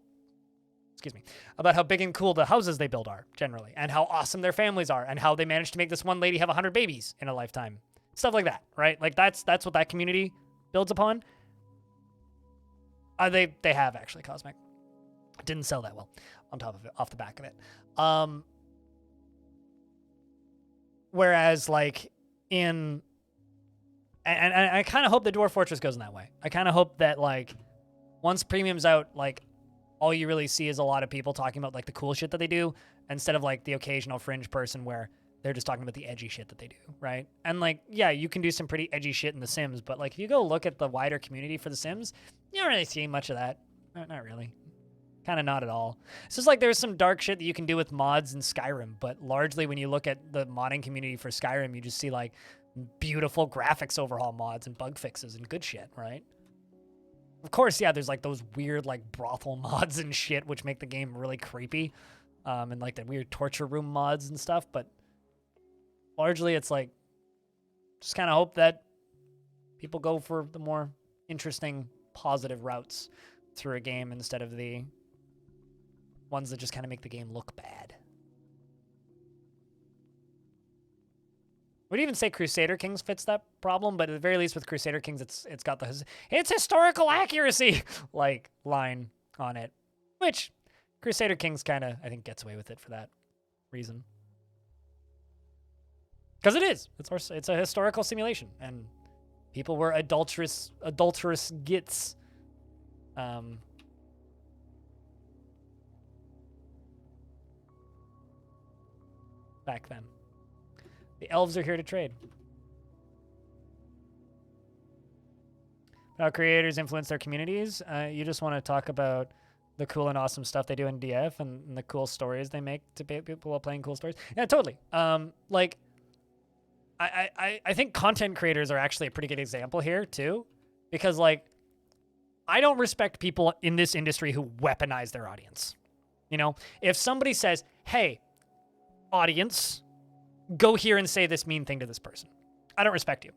A: about how big and cool the houses they build are, generally, and how awesome their families are, and how they managed to make this one lady have 100 babies in a lifetime. Stuff like that, right? Like, that's what that community builds upon. They have, actually, Cosmic. It didn't sell that well on top of it, off the back of it. Whereas, like, and I kind of hope the Dwarf Fortress goes in that way. I kind of hope that, like, once Premium's out, like, all you really see is a lot of people talking about, like, the cool shit that they do, instead of, like, the occasional fringe person where they're just talking about the edgy shit that they do, right? And, like, yeah, you can do some pretty edgy shit in The Sims, but, like, if you go look at the wider community for The Sims, you don't really see much of that. Not really. Kind of not at all. It's just like there's some dark shit that you can do with mods in Skyrim, but largely when you look at the modding community for Skyrim, you just see, like, beautiful graphics overhaul mods and bug fixes and good shit, right? Of course, yeah, there's, like, those weird, like, brothel mods and shit which make the game really creepy, and, like, the weird torture room mods and stuff, but largely it's, like, just kind of hope that people go for the more interesting, positive routes through a game instead of the ones that just kind of make the game look bad. We'd even say Crusader Kings fits that problem, but at the very least with Crusader Kings, it's got it's historical accuracy like line on it, which Crusader Kings kind of, I think, gets away with it for that reason. Because it is. It's a historical simulation, and people were adulterous gits. Back then. The elves are here to trade. How creators influence their communities. You just want to talk about the cool and awesome stuff they do in DF and the cool stories they make to people while playing cool stories. Yeah, totally. Like, I think content creators are actually a pretty good example here too, because, like, I don't respect people in this industry who weaponize their audience. You know, if somebody says, "Hey, audience, go here and say this mean thing to this person," I don't respect you.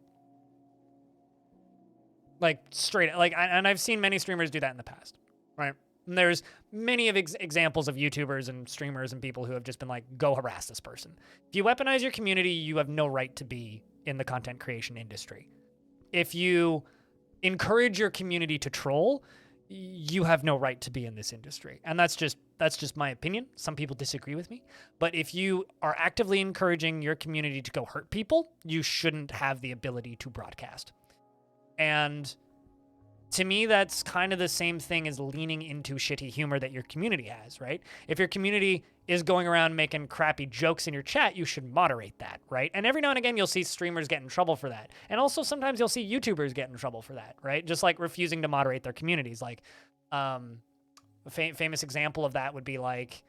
A: Like, straight, like, and I've seen many streamers do that in the past, right? And there's many of examples of YouTubers and streamers and people who have just been like, go harass this person. If you weaponize your community, you have no right to be in the content creation industry. If you encourage your community to troll, you have no right to be in this industry. And that's just my opinion. Some people disagree with me. But if you are actively encouraging your community to go hurt people, you shouldn't have the ability to broadcast. And to me, that's kind of the same thing as leaning into shitty humor that your community has, right? If your community is going around making crappy jokes in your chat, you should moderate that, right? And every now and again, you'll see streamers get in trouble for that. And also sometimes you'll see YouTubers get in trouble for that, right? Just like refusing to moderate their communities. Like, a famous example of that would be like,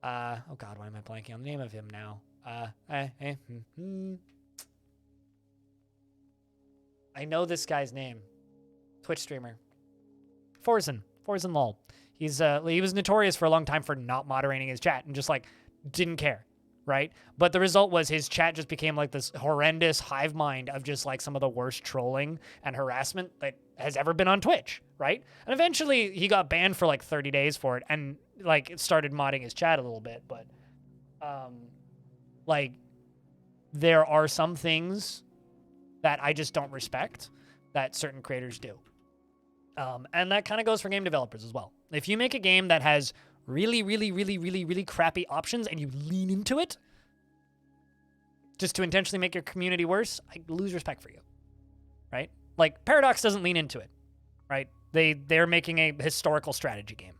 A: oh God, why am I blanking on the name of him now? I know this guy's name. Twitch streamer. Forzen lol. He was notorious for a long time for not moderating his chat and just like didn't care, right? But the result was his chat just became like this horrendous hive mind of just like some of the worst trolling and harassment that has ever been on Twitch, right? And eventually he got banned for like 30 days for it and like started modding his chat a little bit, but like there are some things that I just don't respect that certain creators do. And that kind of goes for game developers as well. If you make a game that has really, really, really, really, really crappy options and you lean into it just to intentionally make your community worse, I lose respect for you, right? Like, Paradox doesn't lean into it, right? They're making a historical strategy game.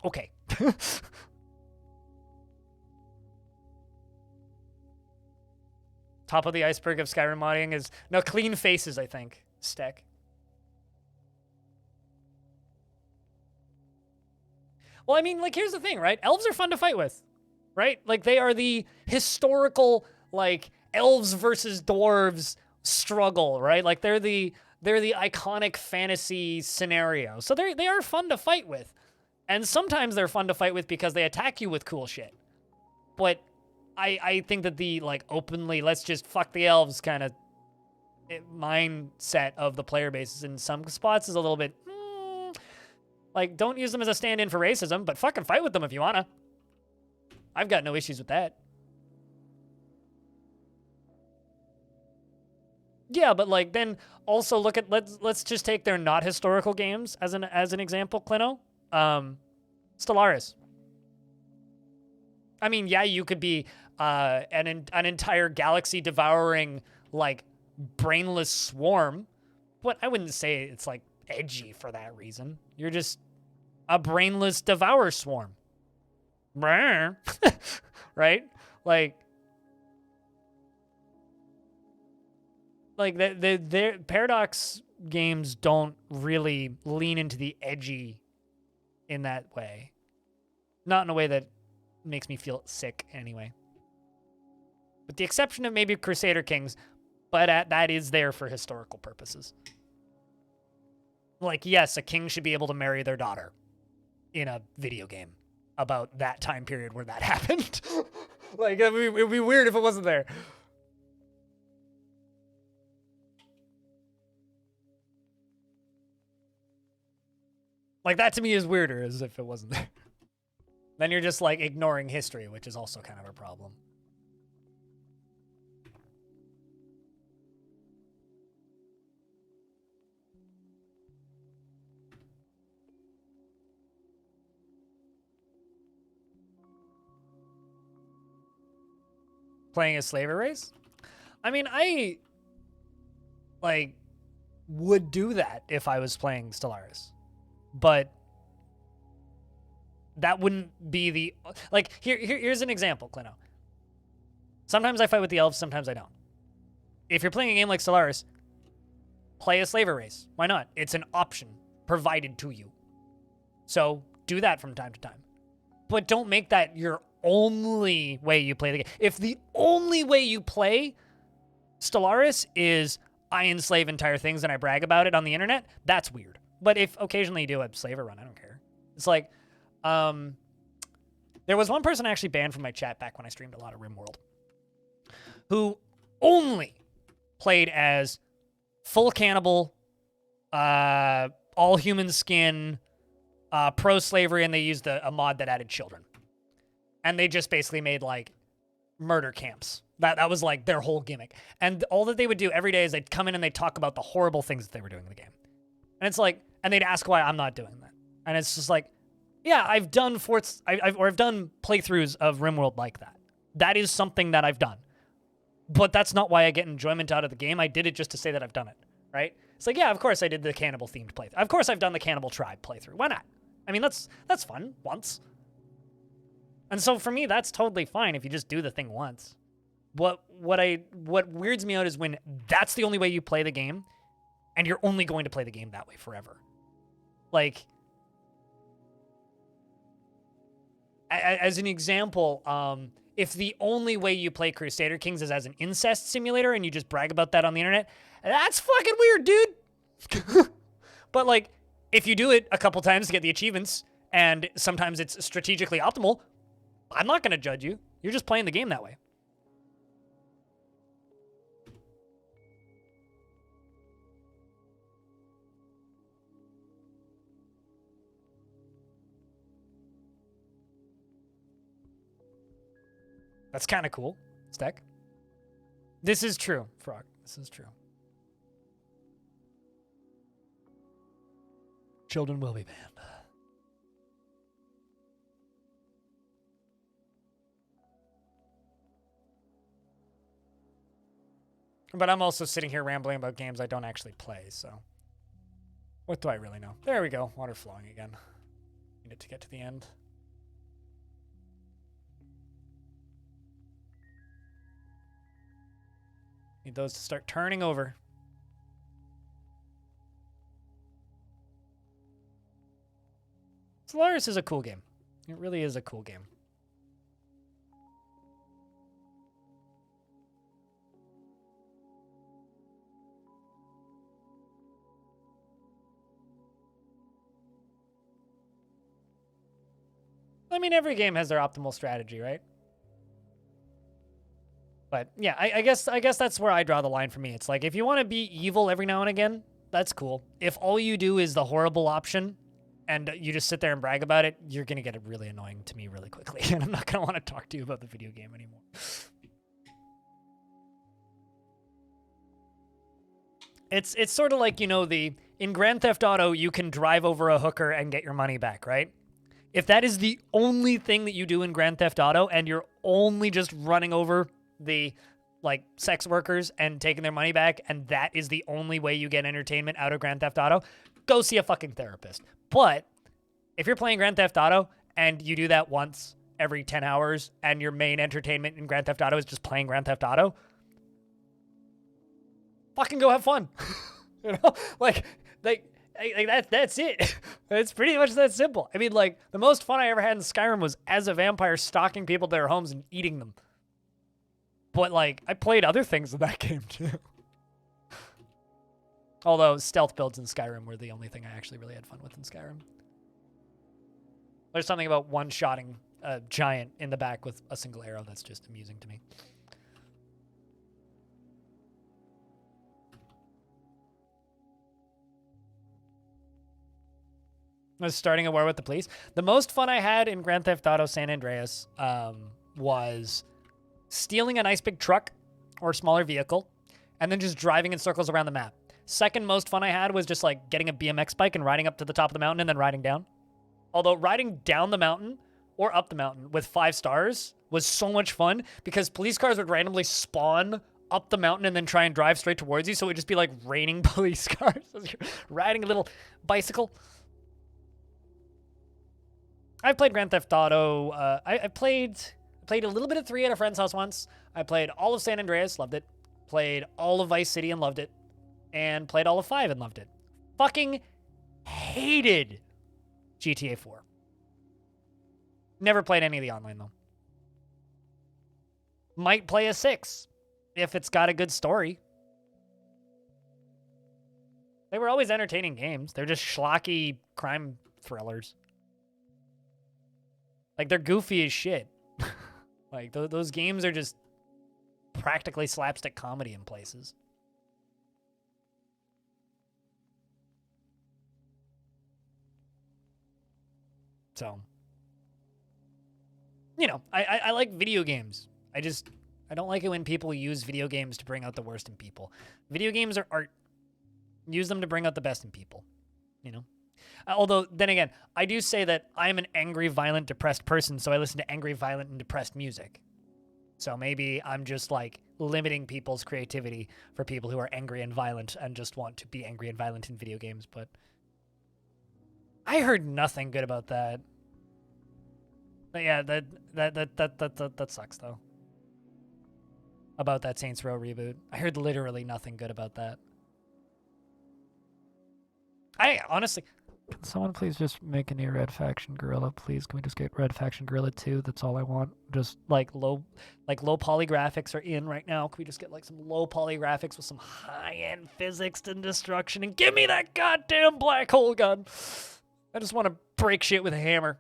A: Okay. Top of the iceberg of Skyrim modding is... No, Clean Faces, I think. Stack. Well, I mean, like, here's the thing, right? Elves are fun to fight with, right? Like, they are the historical, like, elves versus dwarves struggle, right? Like, they're the iconic fantasy scenario. So they are fun to fight with. And sometimes they're fun to fight with because they attack you with cool shit. But I think that the, like, openly, let's just fuck the elves kind of mindset of the player bases in some spots is a little bit... Like, don't use them as a stand-in for racism, but fucking fight with them if you wanna. I've got no issues with that. Yeah, but like then also look at let's just take their not historical games as an example, Clino. Stellaris. I mean, yeah, you could be an entire galaxy devouring like brainless swarm, but I wouldn't say it's like edgy for that reason. You're just a brainless devour swarm. Right? Like the Paradox games don't really lean into the edgy in that way. Not in a way that makes me feel sick anyway. With the exception of maybe Crusader Kings, but that is there for historical purposes. Like, yes, a king should be able to marry their daughter in a video game about that time period where that happened. Like, it would be weird if it wasn't there. Like, that to me is weirder as if it wasn't there. Then you're just, like, ignoring history, which is also kind of a problem. Playing a slaver race? I mean, I, like, would do that if I was playing Stellaris. But that wouldn't be the... Like, here's an example, Clino. Sometimes I fight with the elves, sometimes I don't. If you're playing a game like Stellaris, play a slaver race. Why not? It's an option provided to you. So do that from time to time. But don't make that your only way you play the game. If the only way you play Stellaris is I enslave entire things and I brag about it on the internet, that's weird. But if occasionally you do a slaver run, I don't care. It's like, there was one person I actually banned from my chat back when I streamed a lot of RimWorld who only played as full cannibal, all human skin, pro-slavery, and they used a mod that added children. And they just basically made, like, murder camps. That was, like, their whole gimmick. And all that they would do every day is they'd come in and they'd talk about the horrible things that they were doing in the game. And it's like, and they'd ask why I'm not doing that. And it's just like, yeah, I've done I've done playthroughs of RimWorld like that. That is something that I've done. But that's not why I get enjoyment out of the game. I did it just to say that I've done it, right? It's like, yeah, of course I did the cannibal-themed playthrough. Of course I've done the Cannibal Tribe playthrough. Why not? I mean, that's fun once. And so for me, that's totally fine if you just do the thing once. What weirds me out is when that's the only way you play the game, and you're only going to play the game that way forever. Like, as an example, if the only way you play Crusader Kings is as an incest simulator and you just brag about that on the internet, that's fucking weird, dude. But like, if you do it a couple times to get the achievements, and sometimes it's strategically optimal, I'm not going to judge you. You're just playing the game that way. That's kind of cool, Stack. This is true, Frog. This is true. Children will be banned. But I'm also sitting here rambling about games I don't actually play, so what do I really know? There we go. Water flowing again. Need it to get to the end. Need those to start turning over. Solaris is a cool game. It really is a cool game. I mean, every game has their optimal strategy, right? But yeah, I guess that's where I draw the line for me. It's like, if you want to be evil every now and again, that's cool. If all you do is the horrible option and you just sit there and brag about it, you're going to get it really annoying to me really quickly. And I'm not going to want to talk to you about the video game anymore. It's sort of like, you know, in Grand Theft Auto, you can drive over a hooker and get your money back, right? If that is the only thing that you do in Grand Theft Auto and you're only just running over the like sex workers and taking their money back, and that is the only way you get entertainment out of Grand Theft Auto, go see a fucking therapist. But if you're playing Grand Theft Auto and you do that once every 10 hours and your main entertainment in Grand Theft Auto is just playing Grand Theft Auto, fucking go have fun. You know, like that's it. It's pretty much that simple. I mean, like, the most fun I ever had in Skyrim was as a vampire stalking people to their homes and eating them. But like, I played other things in that game too. Although stealth builds in Skyrim were the only thing I actually really had fun with in Skyrim. There's something about one-shotting a giant in the back with a single arrow that's just amusing to me. Was starting a war with the police. The most fun I had in Grand Theft Auto San Andreas was stealing a nice big truck or smaller vehicle and then just driving in circles around the map. Second most fun I had was just like getting a BMX bike and riding up to the top of the mountain and then riding down. Although riding down the mountain or up the mountain with 5 stars was so much fun because police cars would randomly spawn up the mountain and then try and drive straight towards you. So it would just be like raining police cars as you're riding a little bicycle. I've played Grand Theft Auto. I played a little bit of 3 at a friend's house once. I played all of San Andreas, loved it. Played all of Vice City and loved it. And played all of 5 and loved it. Fucking hated GTA 4. Never played any of the online, though. Might play a 6 if it's got a good story. They were always entertaining games. They're just schlocky crime thrillers. Like, they're goofy as shit. Like, those games are just practically slapstick comedy in places. So, you know, I like video games. I don't like it when people use video games to bring out the worst in people. Video games are art. Use them to bring out the best in people, you know? Although, then again, I do say that I'm an angry, violent, depressed person, so I listen to angry, violent, and depressed music. So maybe I'm just, like, limiting people's creativity for people who are angry and violent and just want to be angry and violent in video games, but I heard nothing good about that. But yeah, that sucks, though. About that Saints Row reboot. I heard literally nothing good about that. I honestly, Can someone please just make a new Red Faction Gorilla, please? Can we just get Red Faction Gorilla 2? That's all I want. Just like low poly graphics are in right now. Can we just get like some low poly graphics with some high-end physics and destruction and give me that goddamn black hole gun? I just want to break shit with a hammer.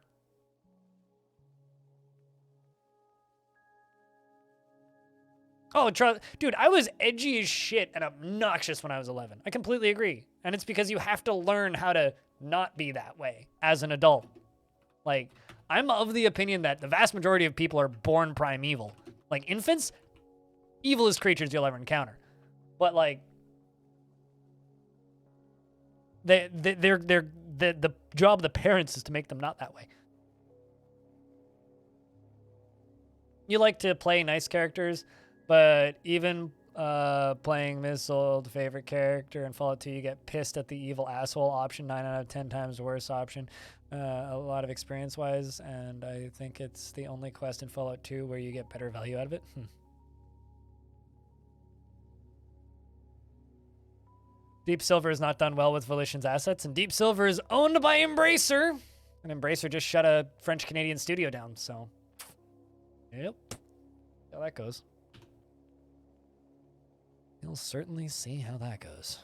A: Oh, dude, I was edgy as shit and obnoxious when I was 11. I completely agree. And it's because you have to learn how to not be that way as an adult. Like, I'm of the opinion that the vast majority of people are born primeval. Like, infants, evilest creatures you'll ever encounter. But, like, the job of the parents is to make them not that way. You like to play nice characters, but even playing this old favorite character in Fallout 2, you get pissed at the evil asshole option, 9 out of 10 times worse option, a lot of experience-wise, and I think it's the only quest in Fallout 2 where you get better value out of it. Deep Silver has not done well with Volition's assets, and Deep Silver is owned by Embracer, and Embracer just shut a French-Canadian studio down, so... Yep. See how that goes. You'll certainly see how that goes.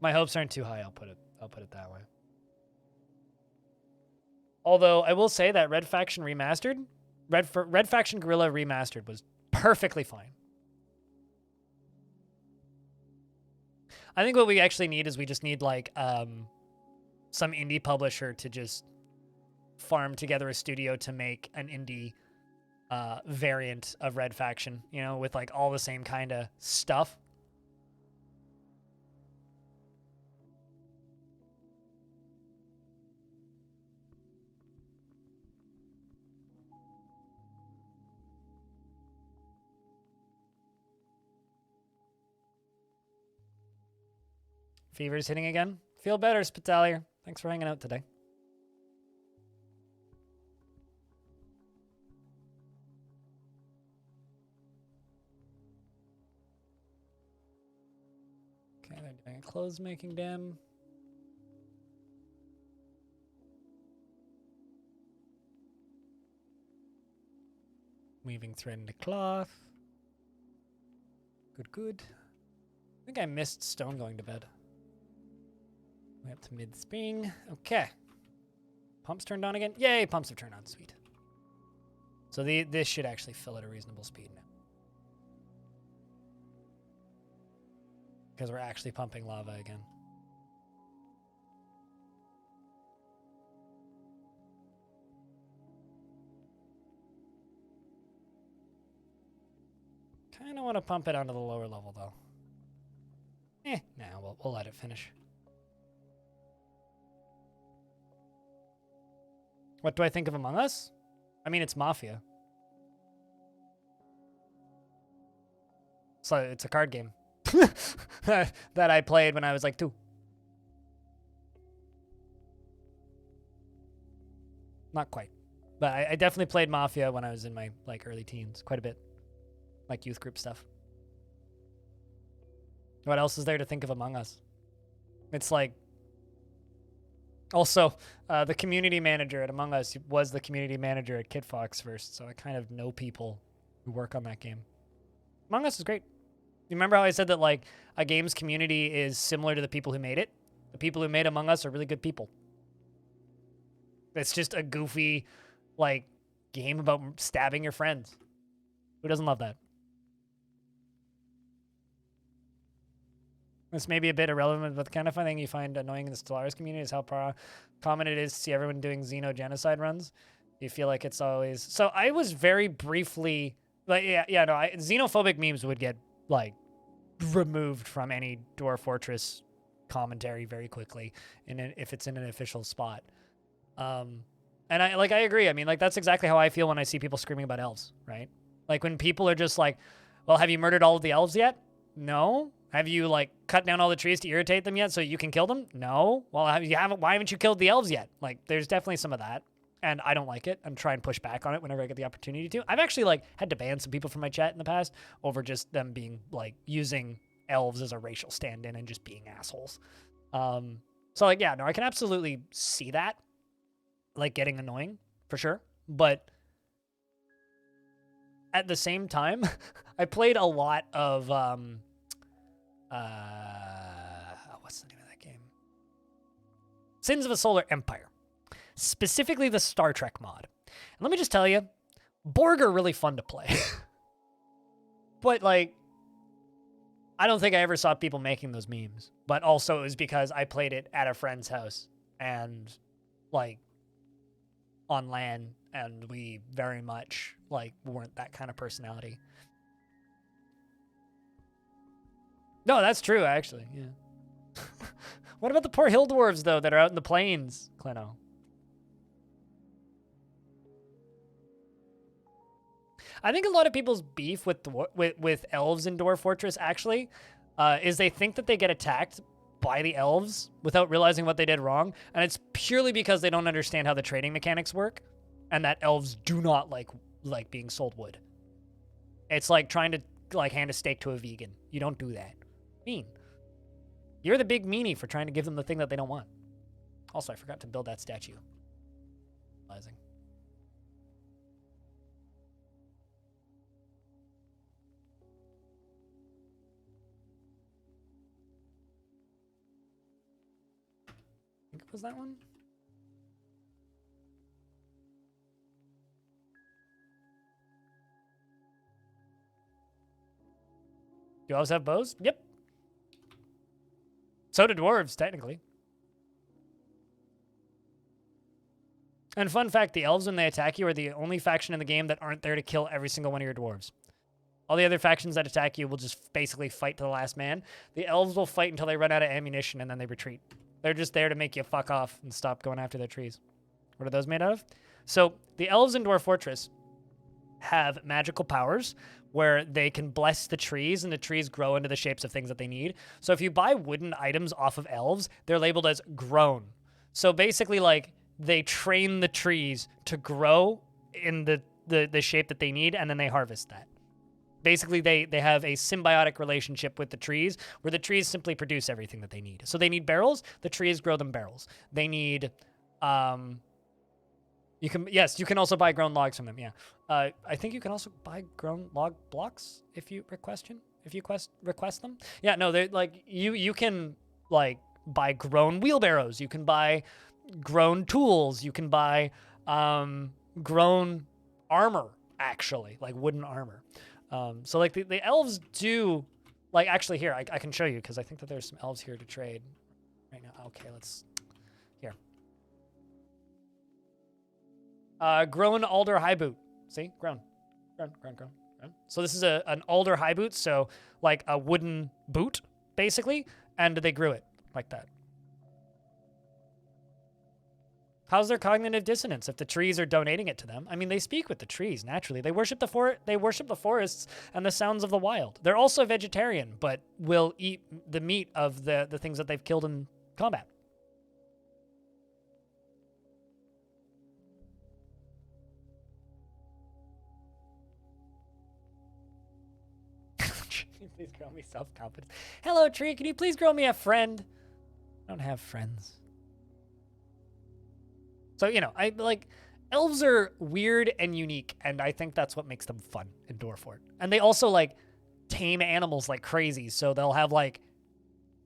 A: My hopes aren't too high, I'll put it that way. Although I will say that Red Faction Remastered, Red Faction Guerrilla Remastered was perfectly fine. I think what we actually need is we just need like some indie publisher to just farm together a studio to make an indie variant of Red Faction, you know, with like all the same kind of stuff. Fever's hitting again. Feel better, Spitalier. Thanks for hanging out today. Okay, they're doing a clothes making dam. Weaving thread into cloth. Good, good. I think I missed Stone going to bed. Way up to mid-spring. Okay. Pumps turned on again. Yay, pumps have turned on. Sweet. So this should actually fill at a reasonable speed now. Because we're actually pumping lava again. Kind of want to pump it onto the lower level, though. Nah, we'll let it finish. What do I think of Among Us? I mean, it's Mafia. So it's a card game that I played when I was like 2. Not quite. But I definitely played Mafia when I was in my like early teens, quite a bit. Like youth group stuff. What else is there to think of Among Us? It's like... Also, the community manager at Among Us was the community manager at Kit Fox first, so I kind of know people who work on that game. Among Us is great. You remember how I said that like a game's community is similar to the people who made it? The people who made Among Us are really good people. It's just a goofy, like, game about stabbing your friends. Who doesn't love that? This may be a bit irrelevant, but the kind of fun thing you find annoying in the Stellaris community is how common it is to see everyone doing xenogenocide runs. You feel like it's always... So I was very briefly... Like, xenophobic memes would get, like, removed from any Dwarf Fortress commentary very quickly if it's in an official spot. And I agree. I mean, like, that's exactly how I feel when I see people screaming about elves, right? Like, when people are just like, well, have you murdered all of the elves yet? No. Have you, like, cut down all the trees to irritate them yet so you can kill them? No. Well, why haven't you killed the elves yet? Like, there's definitely some of that. And I don't like it. I'm trying to push back on it whenever I get the opportunity to. I've actually, like, had to ban some people from my chat in the past over just them being, like, using elves as a racial stand-in and just being assholes. So So, like, yeah, no, I can absolutely see that, like, getting annoying, for sure. But at the same time, I played a lot of, what's the name of that game? Sins of a Solar Empire. Specifically the Star Trek mod. And let me just tell you, Borg are really fun to play. But, like, I don't think I ever saw people making those memes. But also it was because I played it at a friend's house and, like, on LAN, and we very much, like, weren't that kind of personality. No, that's true, actually, yeah. What about the poor hill dwarves, though, that are out in the plains, Kleno? I think a lot of people's beef with elves in Dwarf Fortress, actually, is they think that they get attacked by the elves without realizing what they did wrong, and it's purely because they don't understand how the trading mechanics work, and that elves do not like being sold wood. It's like trying to, like, hand a steak to a vegan. You don't do that. Mean. You're the big meanie for trying to give them the thing that they don't want. Also, I forgot to build that statue. Realizing. I think it was that one. Do elves have bows? Yep. So do dwarves, technically. And fun fact, the elves, when they attack you, are the only faction in the game that aren't there to kill every single one of your dwarves. All the other factions that attack you will just basically fight to the last man. The elves will fight until they run out of ammunition, and then they retreat. They're just there to make you fuck off and stop going after their trees. What are those made out of? So the elves in Dwarf Fortress have magical powers where they can bless the trees, and the trees grow into the shapes of things that they need. So if you buy wooden items off of elves, they're labeled as grown. So basically, like, they train the trees to grow in the shape that they need, and then they harvest that. Basically, they have a symbiotic relationship with the trees, where the trees simply produce everything that they need. So they need barrels, the trees grow them barrels. They need, you can also buy grown logs from them, yeah. I think you can also buy grown log blocks if you request them. Yeah, no, they're like, you can, like, buy grown wheelbarrows, you can buy grown tools, you can buy grown armor, actually, like wooden armor. So, like, the elves do, like, actually, here, I can show you, because I think that there's some elves here to trade right now. Okay, let's, here. Grown alder high boot. See? Grown. So this is an alder high boot, so, like, a wooden boot, basically, and they grew it like that. How's their cognitive dissonance if the trees are donating it to them? I mean, they speak with the trees, naturally. They worship the forests and the sounds of the wild. They're also vegetarian, but will eat the meat of the things that they've killed in combat. Please grow me self-confidence. Hello, tree. Can you please grow me a friend? I don't have friends. So, you know, elves are weird and unique, and I think that's what makes them fun in Dwarfort. And they also, like, tame animals like crazy, so they'll have, like,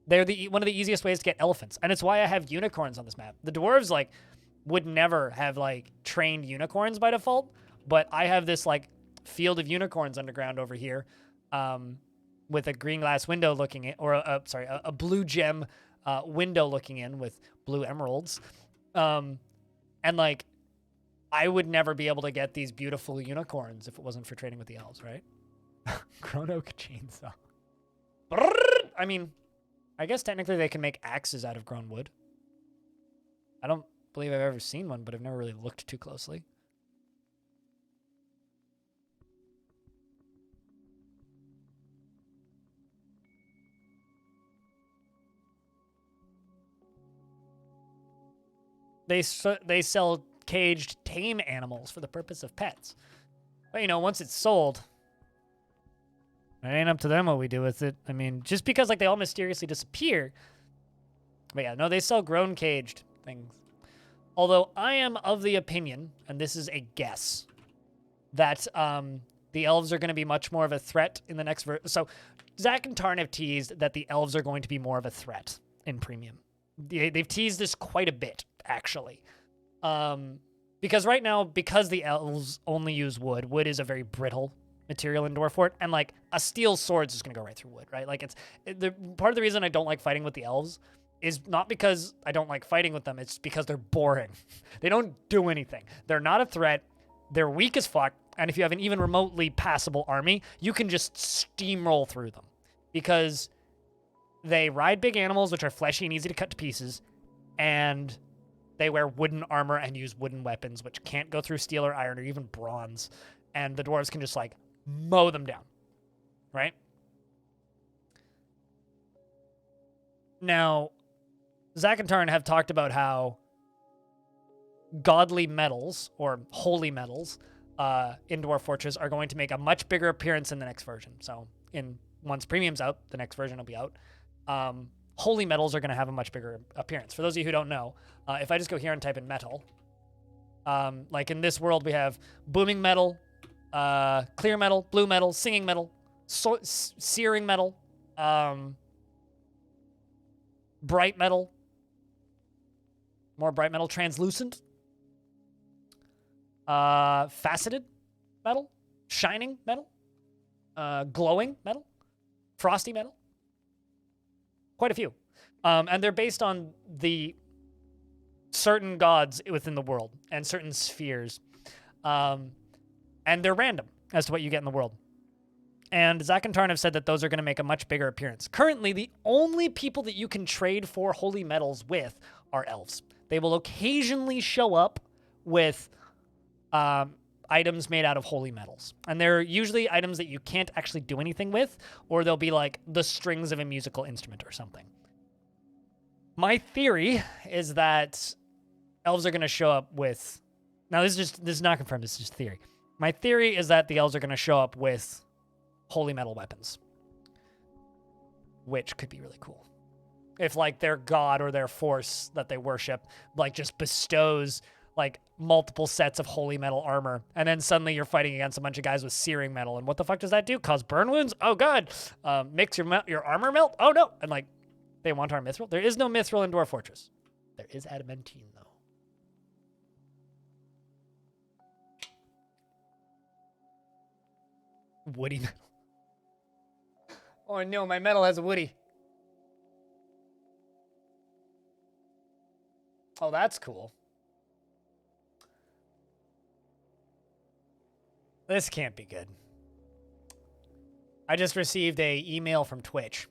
A: they're one of the easiest ways to get elephants. And it's why I have unicorns on this map. The dwarves, like, would never have, like, trained unicorns by default, but I have this, like, field of unicorns underground over here, with a green glass window looking in, or a blue gem window looking in with blue emeralds. And, like, I would never be able to get these beautiful unicorns if it wasn't for trading with the elves, right? Grown oak chainsaw. I mean, I guess technically they can make axes out of grown wood. I don't believe I've ever seen one, but I've never really looked too closely. They sell caged tame animals for the purpose of pets. But, you know, once it's sold, it ain't up to them what we do with it. I mean, just because, like, they all mysteriously disappear, But yeah, no, they sell grown caged things. Although I am of the opinion, and this is a guess, that the elves are going to be much more of a threat in the next So Zach and Tarn have teased that the elves are going to be more of a threat in Premium. They've teased this quite a bit, actually. Because right now, because the elves only use wood, wood is a very brittle material in Dwarf Fort, and like a steel sword is just going to go right through wood, right? Like part of the reason I don't like fighting with the elves is not because I don't like fighting with them, it's because they're boring. They don't do anything. They're not a threat. They're weak as fuck. And if you have an even remotely passable army, you can just steamroll through them. Because they ride big animals, which are fleshy and easy to cut to pieces, and they wear wooden armor and use wooden weapons, which can't go through steel or iron or even bronze. And the dwarves can just, like, mow them down. Right? Now, Zach and Tarn have talked about how godly metals, or holy metals, in Dwarf Fortress are going to make a much bigger appearance in the next version. So, once Premium's out, the next version will be out. Holy metals are going to have a much bigger appearance. For those of you who don't know, if I just go here and type in metal, like in this world, we have booming metal, clear metal, blue metal, singing metal, searing metal, bright metal, more bright metal, translucent, faceted metal, shining metal, glowing metal, frosty metal. Quite a few. And they're based on the certain gods within the world and certain spheres. And they're random as to what you get in the world. And Zach and Tarn have said that those are going to make a much bigger appearance. Currently, the only people that you can trade for holy metals with are elves. They will occasionally show up with items made out of holy metals. And they're usually items that you can't actually do anything with, or they'll be like the strings of a musical instrument or something. My theory is that elves are going to show up with... Now, this is not confirmed, this is just theory. My theory is that the elves are going to show up with holy metal weapons, which could be really cool. If, like, their god or their force that they worship, like, just bestows, like, multiple sets of holy metal armor, and then suddenly you're fighting against a bunch of guys with searing metal, and what the fuck does that do? Cause burn wounds? Oh, God. Makes your armor melt? Oh, no. And, like, they want our mithril? There is no mithril in Dwarf Fortress. There is adamantine, though. Woody metal. Oh, no, my metal has a woody. Oh, that's cool. This can't be good. I just received a email from Twitch.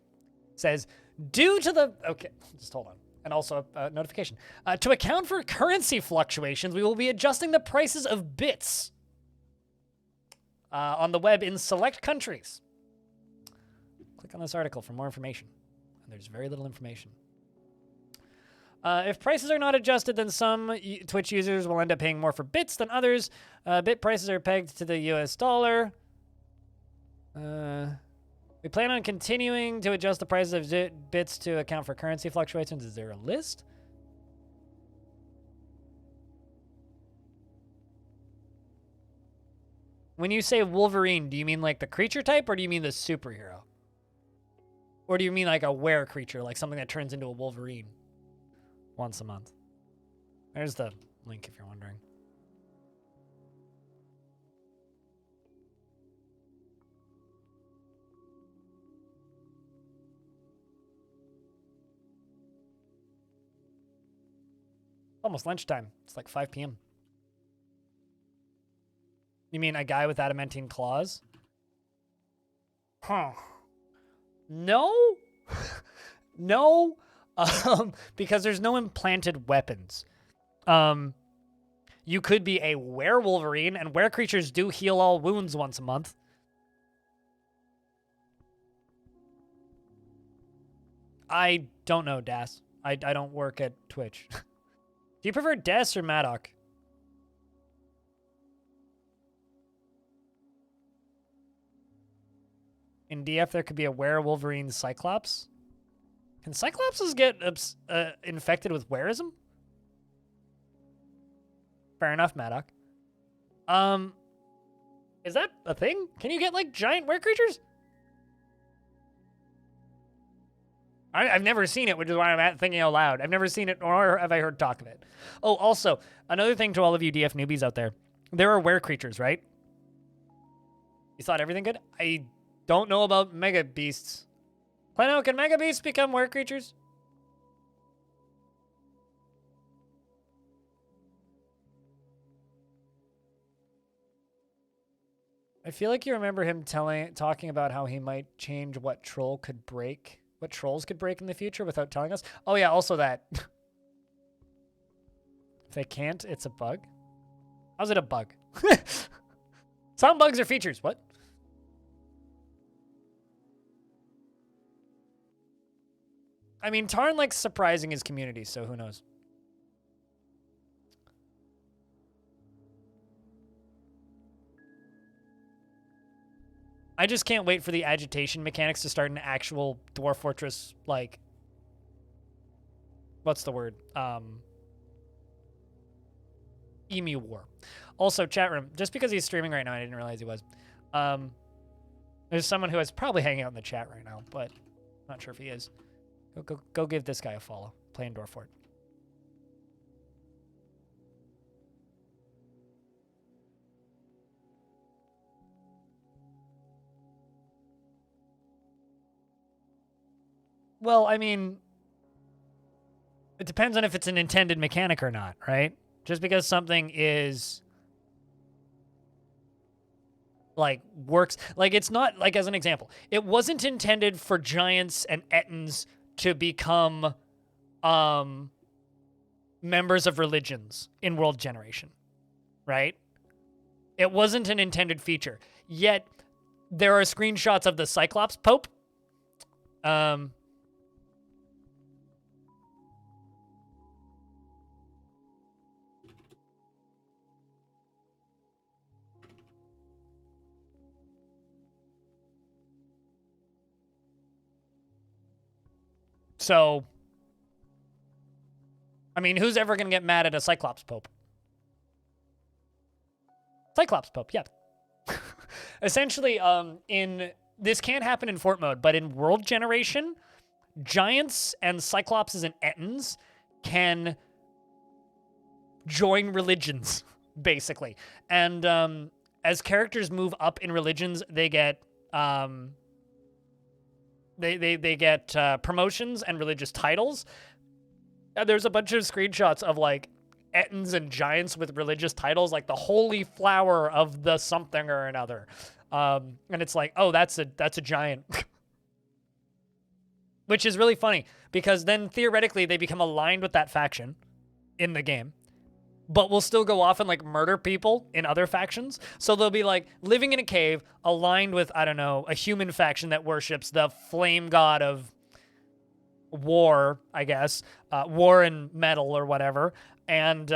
A: It says, due to the... Okay, just hold on. And also a notification. To account for currency fluctuations, we will be adjusting the prices of bits on the web in select countries. Click on this article for more information. And there's very little information. If prices are not adjusted, then some Twitch users will end up paying more for bits than others. Bit prices are pegged to the US dollar. We plan on continuing to adjust the prices of bits to account for currency fluctuations. Is there a list? When you say Wolverine, do you mean like the creature type, or do you mean the superhero? Or do you mean like a were creature, like something that turns into a Wolverine once a month? There's the link if you're wondering. Almost lunchtime. It's like 5 p.m. You mean a guy with adamantine claws? Huh. No? No? Because there's no implanted weapons. You could be a were-Wolverine, and were-creatures do heal all wounds once a month. I don't know, Das. I don't work at Twitch. Do you prefer Des or Maddock? In DF, there could be a were-Wolverine Cyclops. Can Cyclopses get infected with warism? Fair enough, Maddock. Is that a thing? Can you get, like, giant were creatures? I've never seen it, which is why I'm thinking out loud. I've never seen it, nor have I heard talk of it. Oh, also, another thing to all of you DF newbies out there. There are were creatures, right? You thought everything good? I don't know about mega beasts. Plano, can mega beasts become were creatures? I feel like you remember him talking about how he might change what trolls could break in the future without telling us. Oh yeah, also that. If they can't, it's a bug. How's it a bug? Some bugs are features. What? I mean, Tarn likes surprising his community, so who knows? I just can't wait for the agitation mechanics to start an actual Dwarf Fortress, like, what's the word? Emu War. Also, chat room, just because he's streaming right now, I didn't realize he was. There's someone who is probably hanging out in the chat right now, but not sure if he is. Go give this guy a follow. Playing Dwarf Fort. Well, I mean, it depends on if it's an intended mechanic or not, right? Just because something is, like, works, like, it's not, like, as an example, it wasn't intended for giants and ettins to become, members of religions in World Generation, right? It wasn't an intended feature. Yet, there are screenshots of the Cyclops Pope, so, I mean, who's ever going to get mad at a Cyclops Pope? Cyclops Pope, yeah. Essentially, this can't happen in Fort mode, but in World Generation, giants and Cyclopses and ettins can join religions, basically. And as characters move up in religions, they get they get promotions and religious titles. And there's a bunch of screenshots of, like, ettins and giants with religious titles, like the holy flower of the something or another. And it's like, oh, that's a giant. Which is really funny, because then theoretically they become aligned with that faction in the game, but will still go off and, like, murder people in other factions. So they'll be, like, living in a cave aligned with, I don't know, a human faction that worships the flame god of war, I guess, war and metal or whatever. And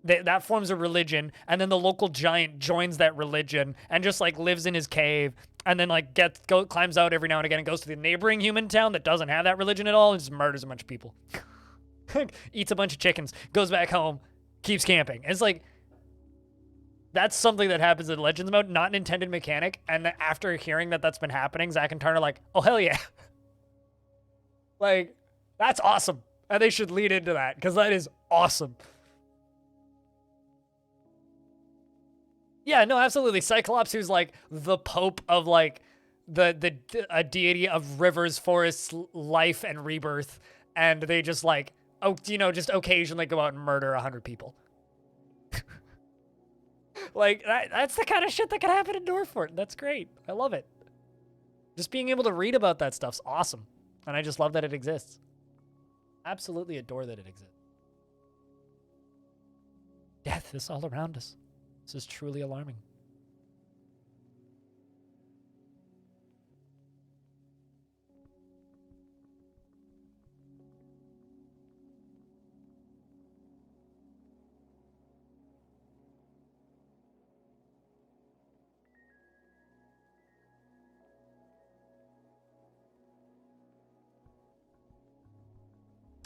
A: that forms a religion, and then the local giant joins that religion and just, like, lives in his cave, and then, like, climbs out every now and again and goes to the neighboring human town that doesn't have that religion at all and just murders a bunch of people. Eats a bunch of chickens, goes back home, keeps camping. It's like, that's something that happens in Legends mode, not an intended mechanic. And after hearing that that's been happening, Zach and Tarn are like, oh, hell yeah. Like, that's awesome. And they should lead into that, because that is awesome. Yeah, no, absolutely. Cyclops, who's, like, the pope of, like, a deity of rivers, forests, life, and rebirth. And they just, like, just occasionally go out and murder 100 people. Like, that's the kind of shit that can happen in Dwarfort. That's great. I love it. Just being able to read about that stuff's awesome. And I just love that it exists. Absolutely adore that it exists. Death is all around us. This is truly alarming.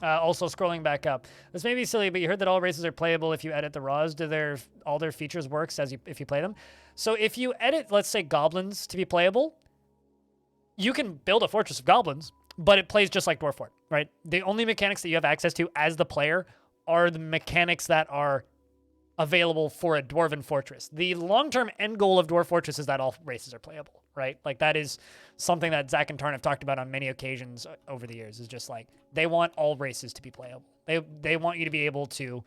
A: Also, scrolling back up, this may be silly, but you heard that all races are playable if you edit the raws. Do all their features works if you play them? So if you edit, let's say, goblins to be playable, you can build a fortress of goblins, but it plays just like Dwarf Fort, right? The only mechanics that you have access to as the player are the mechanics that are available for a Dwarven fortress. The long-term end goal of Dwarf Fortress is that all races are playable, right? Like, that is something that Zach and Tarn have talked about on many occasions over the years, is just like, they want all races to be playable. They want you to be able to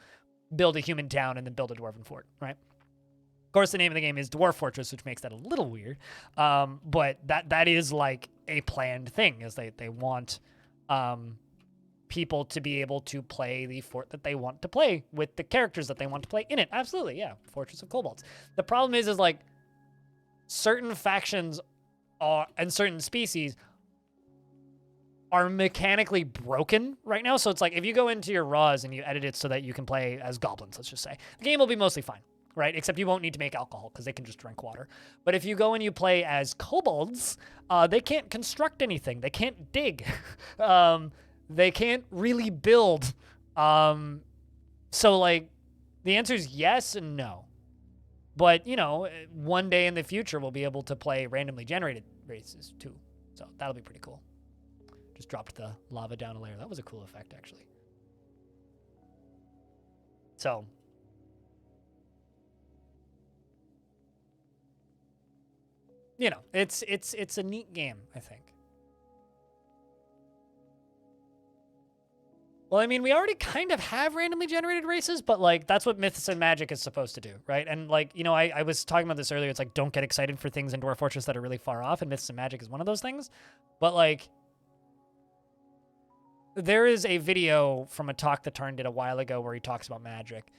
A: build a human town and then build a Dwarven fort, right? Of course, the name of the game is Dwarf Fortress, which makes that a little weird. But that is like a planned thing, is they want people to be able to play the fort that they want to play with the characters that they want to play in it. Absolutely, yeah. Fortress of Kobolds. The problem is like certain factions and certain species are mechanically broken right now. So it's like if you go into your raws and you edit it so that you can play as goblins, let's just say, the game will be mostly fine, right? Except you won't need to make alcohol because they can just drink water. But if you go and you play as kobolds, they can't construct anything. They can't dig. They can't really build. So, like, the answer is yes and no. But, you know, one day in the future, we'll be able to play randomly generated races, too. So that'll be pretty cool. Just dropped the lava down a layer. That was a cool effect, actually. So, you know, it's a neat game, I think. Well, I mean, we already kind of have randomly generated races, but, like, that's what Myths and Magic is supposed to do, right? And, like, you know, I was talking about this earlier. It's like, don't get excited for things in Dwarf Fortress that are really far off, and Myths and Magic is one of those things. But, like, there is a video from a talk that Tarn did a while ago where he talks about magic.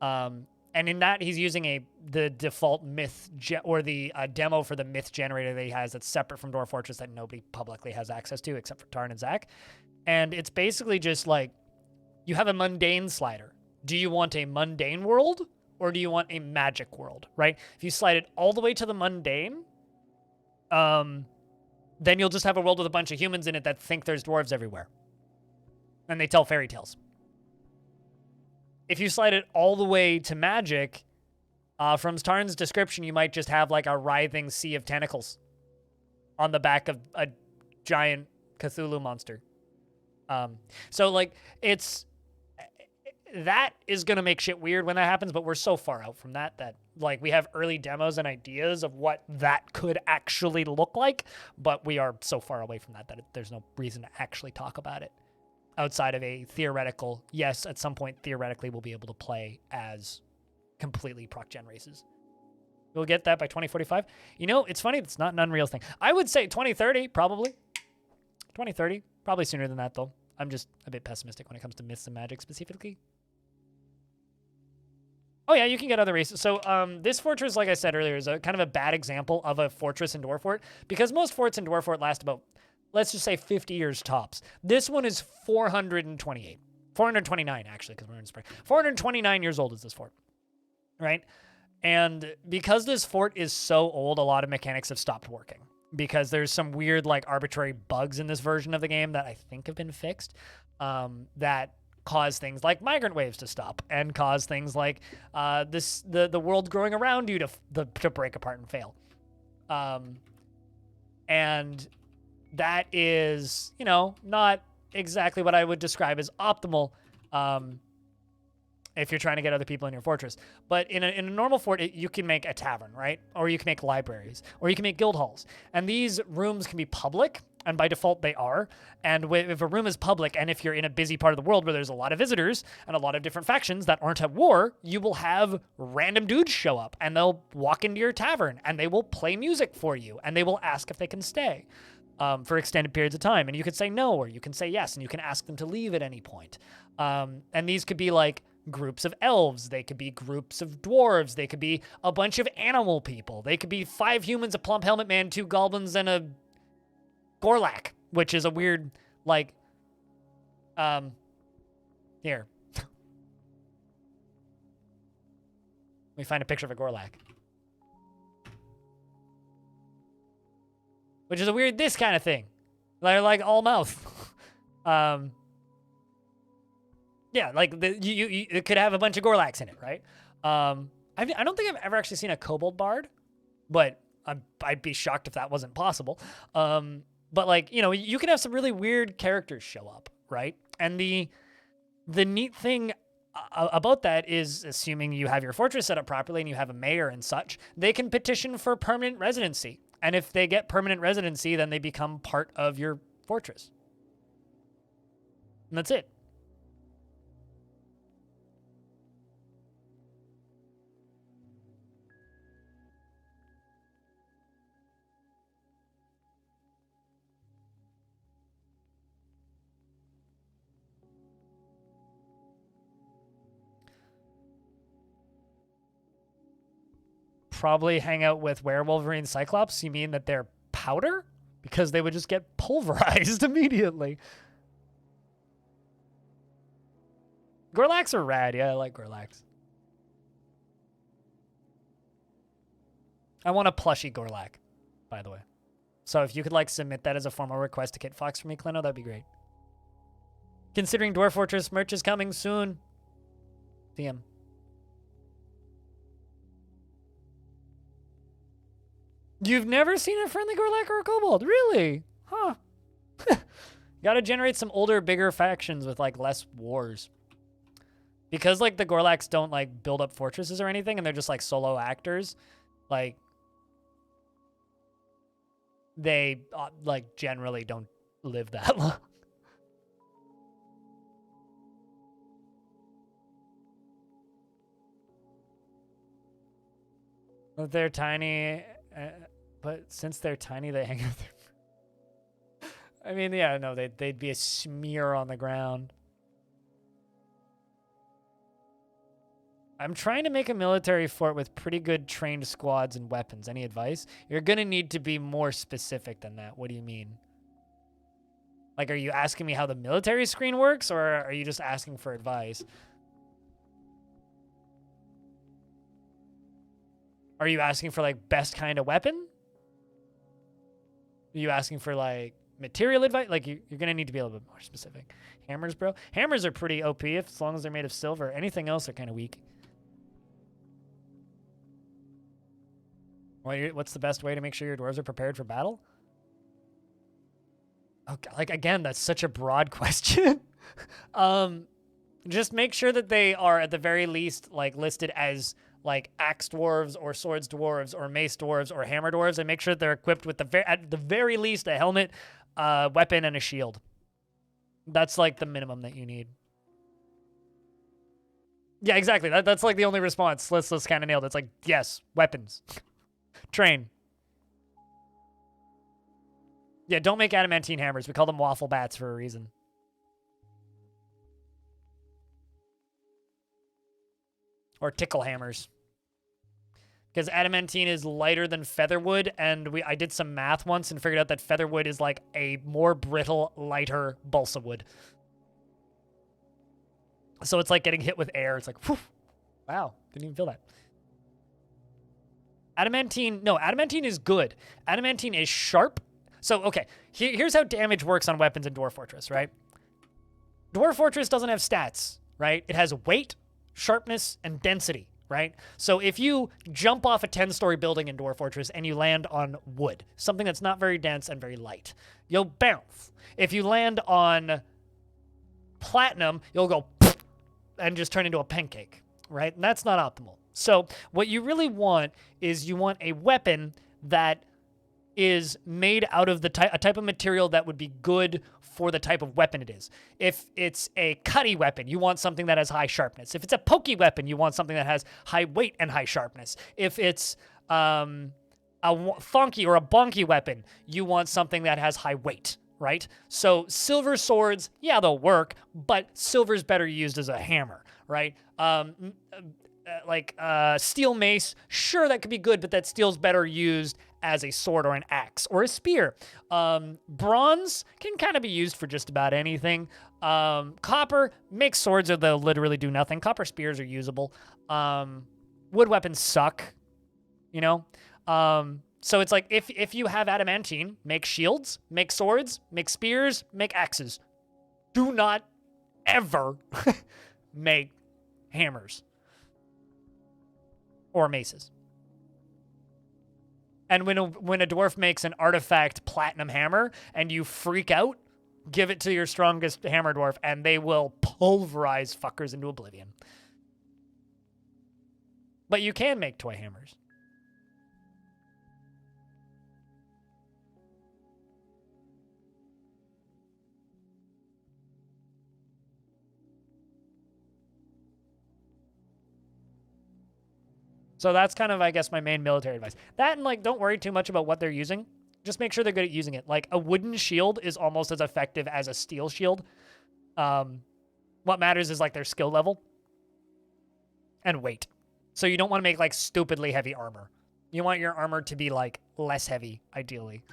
A: And in that, he's using the default myth, or the demo for the myth generator that he has that's separate from Dwarf Fortress that nobody publicly has access to except for Tarn and Zach. And it's basically just like, you have a mundane slider. Do you want a mundane world or do you want a magic world, right? If you slide it all the way to the mundane, then you'll just have a world with a bunch of humans in it that think there's dwarves everywhere. And they tell fairy tales. If you slide it all the way to magic, from Tarn's description, you might just have like a writhing sea of tentacles on the back of a giant Cthulhu monster. So, like, that is going to make shit weird when that happens, but we're so far out from that, like, we have early demos and ideas of what that could actually look like, but we are so far away from that there's no reason to actually talk about it outside of a theoretical, yes, at some point, theoretically, we'll be able to play as completely proc-gen races. We'll get that by 2045. You know, it's funny, it's not an Unreal thing. I would say 2030, probably. 2030, probably sooner than that, though. I'm just a bit pessimistic when it comes to Myths and Magic specifically. Oh, yeah, you can get other races. So this fortress, like I said earlier, is a kind of a bad example of a fortress in Dwarf Fort, because most forts in Dwarf Fort last about, let's just say, 50 years tops. This one is 428. 429, actually, because we're in spring. 429 years old is this fort, right? And because this fort is so old, a lot of mechanics have stopped working, because there's some weird, like, arbitrary bugs in this version of the game that I think have been fixed, that cause things like migrant waves to stop, and cause things like the world growing around you to break apart and fail. And that is, you know, not exactly what I would describe as optimal, if you're trying to get other people in your fortress. But in a normal fort, you can make a tavern, right? Or you can make libraries, or you can make guild halls. And these rooms can be public, and by default they are. And if a room is public, and if you're in a busy part of the world where there's a lot of visitors and a lot of different factions that aren't at war, you will have random dudes show up, and they'll walk into your tavern, and they will play music for you, and they will ask if they can stay for extended periods of time. And you could say no, or you can say yes, and you can ask them to leave at any point. And these could be like groups of elves, they could be groups of dwarves, they could be a bunch of animal people, they could be 5 humans, a plump helmet man, 2 goblins, and a Gorlak, which is a weird, like, here. Let me find a picture of a Gorlak. Which is a weird this kind of thing. They're like all mouth. Yeah, like you it could have a bunch of Gorlaks in it, right? I don't think I've ever actually seen a Kobold Bard, but I'd be shocked if that wasn't possible. But like, you know, you can have some really weird characters show up, right? And the neat thing about that is, assuming you have your fortress set up properly and you have a mayor and such, they can petition for permanent residency. And if they get permanent residency, then they become part of your fortress. And that's it. Probably hang out with Werewolverine Cyclops. You mean that they're powder? Because they would just get pulverized immediately. Gorlaks are rad. Yeah, I like Gorlaks. I want a plushy Gorlak, by the way. So if you could like submit that as a formal request to Kit Fox for me, Clino, that'd be great. Considering Dwarf Fortress merch is coming soon. DM. You've never seen a friendly Gorlak or a Kobold? Really? Huh. Gotta generate some older, bigger factions with, like, less wars. Because, like, the Gorlaks don't, like, build up fortresses or anything, and they're just, like, solo actors, like, they, like, generally don't live that long. But they're tiny... but since they're tiny, they hang out there. I mean, yeah, no, they'd be a smear on the ground. I'm trying to make a military fort with pretty good trained squads and weapons. Any advice? You're going to need to be more specific than that. What do you mean? Like, are you asking me how the military screen works, or are you just asking for advice? Are you asking for, like, best kind of weapon? Are you asking for, like, material advice? Like, you're going to need to be a little bit more specific. Hammers, bro? Hammers are pretty OP as long as they're made of silver. Anything else are kind of weak. What's the best way to make sure your dwarves are prepared for battle? Oh, like, again, that's such a broad question. Just make sure that they are, at the very least, like, listed as... like axe dwarves or swords dwarves or mace dwarves or hammer dwarves, and make sure that they're equipped with at the very least a helmet, weapon, and a shield. That's like the minimum that you need. Yeah, exactly. That's like the only response. Let's kind of nailed it. It's like, yes, weapons. Train. Yeah, don't make adamantine hammers. We call them waffle bats for a reason. Or tickle hammers. Because adamantine is lighter than featherwood, and I did some math once and figured out that featherwood is like a more brittle, lighter balsa wood. So it's like getting hit with air. It's like, whew, wow, didn't even feel that. Adamantine is good. Adamantine is sharp. So, okay, here's how damage works on weapons in Dwarf Fortress, right? Dwarf Fortress doesn't have stats, right? It has weight, sharpness, and density, right? So if you jump off a 10-story building in Dwarf Fortress and you land on wood, something that's not very dense and very light, you'll bounce. If you land on platinum, you'll go and just turn into a pancake, right? And that's not optimal. So what you really want is you want a weapon that is made out of a type of material that would be good for the type of weapon it is. If it's a cutty weapon, you want something that has high sharpness. If it's a pokey weapon, you want something that has high weight and high sharpness. If it's a thonky or a bonky weapon, you want something that has high weight, right? So silver swords, yeah, they'll work, but silver's better used as a hammer, right? Steel mace, sure, that could be good, but that steel's better used as a sword or an axe or a spear. Bronze can kind of be used for just about anything. Copper makes swords or they'll literally do nothing. Copper spears are usable. Wood weapons suck, you know? So it's like, if you have adamantine, make shields, make swords, make spears, make axes. Do not ever make hammers or maces. And when a dwarf makes an artifact platinum hammer and you freak out, give it to your strongest hammer dwarf and they will pulverize fuckers into oblivion. But you can make toy hammers. So that's kind of, I guess, my main military advice. That and, like, don't worry too much about what they're using. Just make sure they're good at using it. Like, a wooden shield is almost as effective as a steel shield. What matters is, like, their skill level and weight. So you don't want to make, like, stupidly heavy armor. You want your armor to be, like, less heavy, ideally.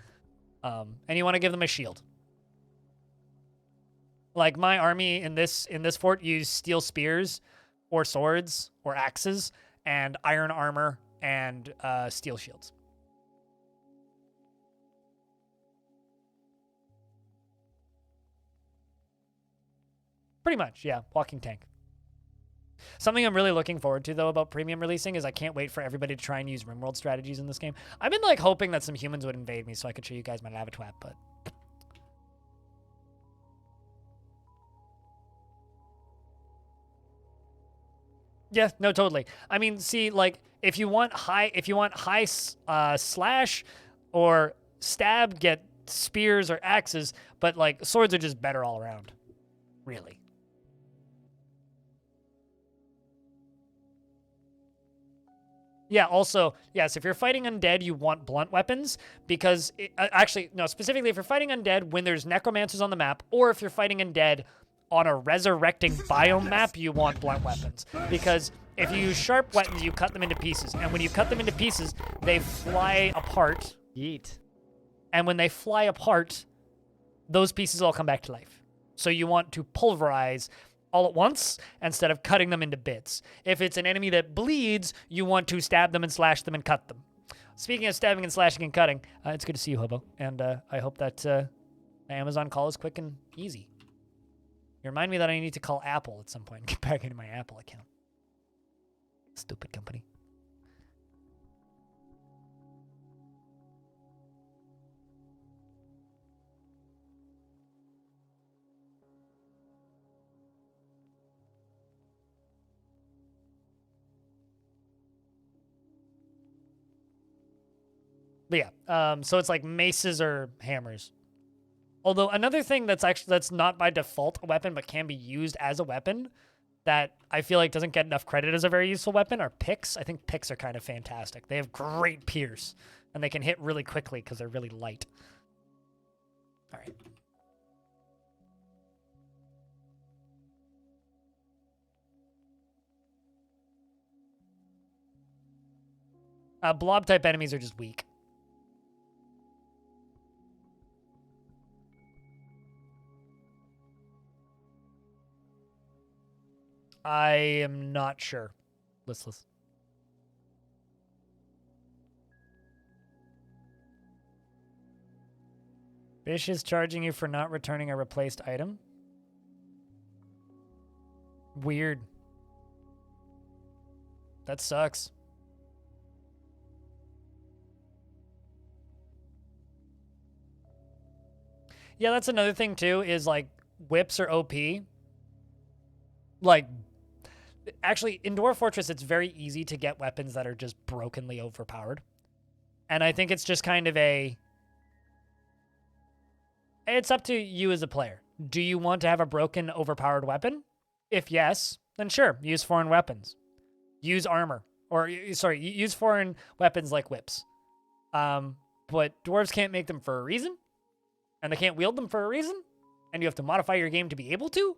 A: And you want to give them a shield. Like, my army in this fort used steel spears or swords or axes and iron armor and steel shields. Pretty much, yeah. Walking tank. Something I'm really looking forward to, though, about premium releasing is I can't wait for everybody to try and use RimWorld strategies in this game. I've been, like, hoping that some humans would invade me so I could show you guys my Lavatwap, but... Yeah, no, totally. I mean, see, like, if you want high slash or stab, get spears or axes, but, like, swords are just better all around. Really. Yeah, also, yes, if you're fighting undead, you want blunt weapons because, actually, no, specifically if you're fighting undead when there's necromancers on the map, or if you're fighting undead on a resurrecting biome map, you want blunt weapons. Because if you use sharp weapons, you cut them into pieces. And when you cut them into pieces, they fly apart.
D: Yeet.
A: And when they fly apart, those pieces all come back to life. So you want to pulverize all at once instead of cutting them into bits. If it's an enemy that bleeds, you want to stab them and slash them and cut them. Speaking of stabbing and slashing and cutting, it's good to see you, Hobo. And I hope that my Amazon call is quick and easy. You remind me that I need to call Apple at some point and get back into my Apple account. Stupid company. But yeah, so it's like maces or hammers. Although another thing that's not by default a weapon but can be used as a weapon that I feel like doesn't get enough credit as a very useful weapon are picks. I think picks are kind of fantastic. They have great pierce and they can hit really quickly because they're really light. All right. Blob type enemies are just weak. I am not sure. Listless. Bish is charging you for not returning a replaced item. Weird. That sucks. Yeah, that's another thing too, is like whips are OP. Like, actually, in Dwarf Fortress, it's very easy to get weapons that are just brokenly overpowered. And I think it's just kind of it's up to you as a player. Do you want to have a broken, overpowered weapon? If yes, then sure, use foreign weapons. Use armor. Or, sorry, use foreign weapons like whips. But dwarves can't make them for a reason. And they can't wield them for a reason. And you have to modify your game to be able to.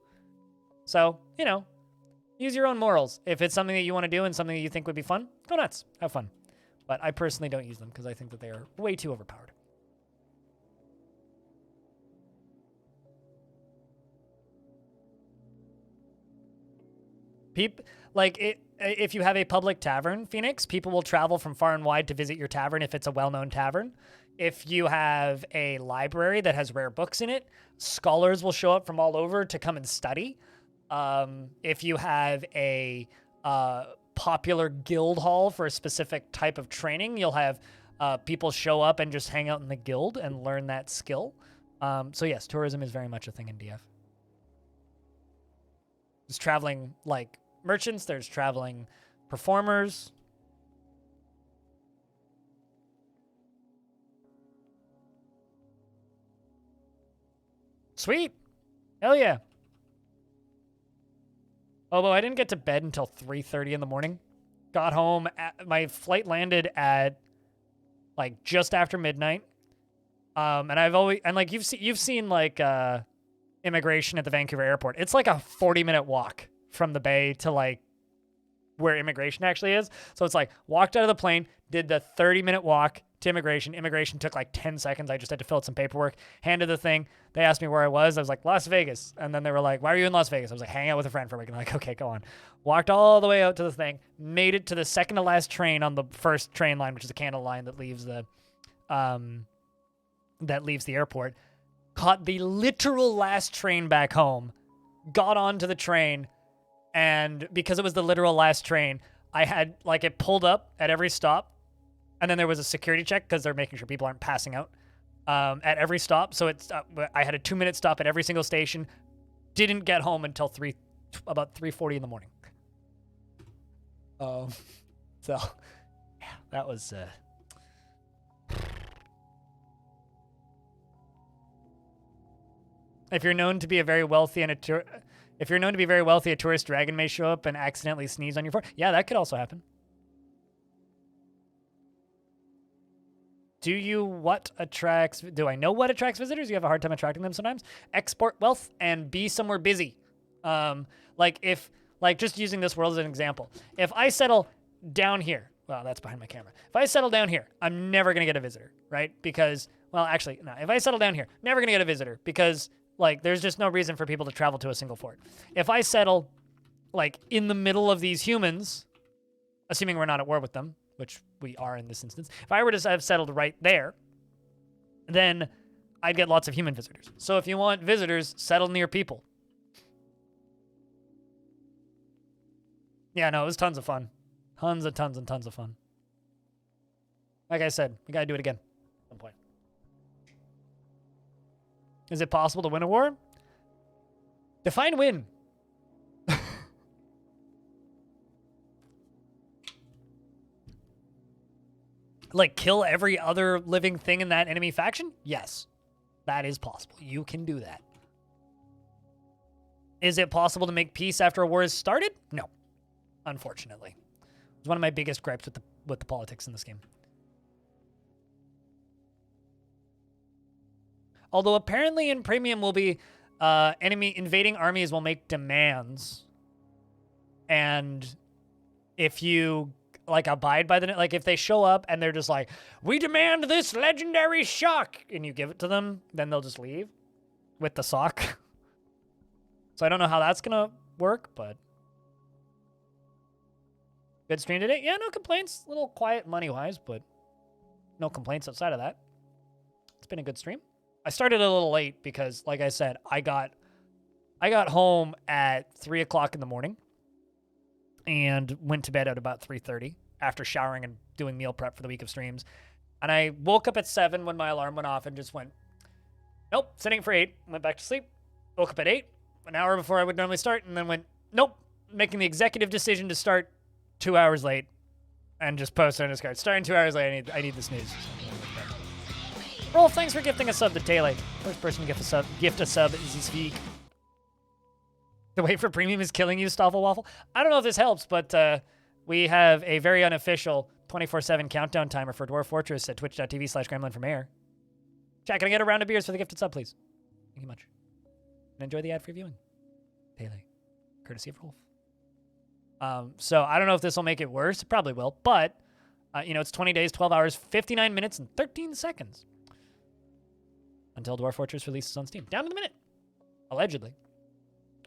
A: So, you know, use your own morals. If it's something that you want to do and something that you think would be fun, go nuts. Have fun. But I personally don't use them because I think that they are way too overpowered. If you have a public tavern, Phoenix, people will travel from far and wide to visit your tavern if it's a well-known tavern. If you have a library that has rare books in it, scholars will show up from all over to come and study. If you have a popular guild hall for a specific type of training, you'll have people show up and just hang out in the guild and learn that skill. So yes, tourism is very much a thing in DF. There's traveling like merchants, there's traveling performers. Sweet. Hell yeah. Although I didn't get to bed until 3:30 in the morning. Got home, my flight landed at like just after midnight. And I've always, and like you've seen like immigration at the Vancouver airport. It's like a 40-minute walk from the bay to like where immigration actually is. So it's like walked out of the plane, did the 30-minute walk to immigration. Immigration took like 10 seconds. I just had to fill out some paperwork, handed the thing. They asked me where I was. I was like, Las Vegas. And then they were like, why are you in Las Vegas? I was like, hanging out with a friend for a week. I'm like, okay, go on. Walked all the way out to the thing, made it to the second to last train on the first train line, which is a candle line that leaves the airport. Caught the literal last train back home, got onto the train, and because it was the literal last train, I had like it pulled up at every stop. And then there was a security check because they're making sure people aren't passing out at every stop. So it's I had a 2-minute stop at every single station. Didn't get home until about 3:40 in the morning. So yeah, that was. If you're known to be very wealthy, a tourist dragon may show up and accidentally sneeze on your floor. Yeah, that could also happen. Do I know what attracts visitors? You have a hard time attracting them sometimes. Export wealth and be somewhere busy. Just using this world as an example. If I settle down here, well, that's behind my camera. If I settle down here, I'm never going to get a visitor, right? Because, well, actually, no. If I settle down here, never going to get a visitor because, like, there's just no reason for people to travel to a single fort. If I settle, like, in the middle of these humans, assuming we're not at war with them, which we are in this instance, if I were to have settled right there, then I'd get lots of human visitors. So if you want visitors, settle near people. Yeah, no, it was tons of fun. Tons of fun. Like I said, we gotta do it again at some point. Is it possible to win a war? Define win. Like, kill every other living thing in that enemy faction? Yes. That is possible. You can do that. Is it possible to make peace after a war has started? No. Unfortunately. It's one of my biggest gripes with the politics in this game. Although apparently in Premium will be enemy invading armies will make demands. And if you like abide by the, like if they show up and they're just like, we demand this legendary shock, and you give it to them, then they'll just leave with the sock. So I don't know how that's gonna work, but good stream today. Yeah, no complaints. A little quiet money-wise, but no complaints outside of that. It's been a good stream. I started a little late because, like I said, I got home at 3 o'clock in the morning and went to bed at about 3:30 after showering and doing meal prep for the week of streams. And I woke up at 7 when my alarm went off and just went, nope, setting it for 8. Went back to sleep. Woke up at 8, an hour before I would normally start, and then went, nope, making the executive decision to start 2 hours late and just post on Discord. Starting 2 hours late, I need the snooze. Rolf, thanks for gifting a sub to Taylor. First person to gift a sub is this week. The wait for premium is killing you, Stoffel Waffle. I don't know if this helps, but we have a very unofficial 24/7 countdown timer for Dwarf Fortress at twitch.tv/gremlinformayor. Chat, can I get a round of beers for the gifted sub, please? Thank you much. And enjoy the ad-free viewing. Taylor, courtesy of Rolf. So I don't know if this will make it worse. It probably will, but it's 20 days, 12 hours, 59 minutes, and 13 seconds until Dwarf Fortress releases on Steam. Down to the minute, allegedly.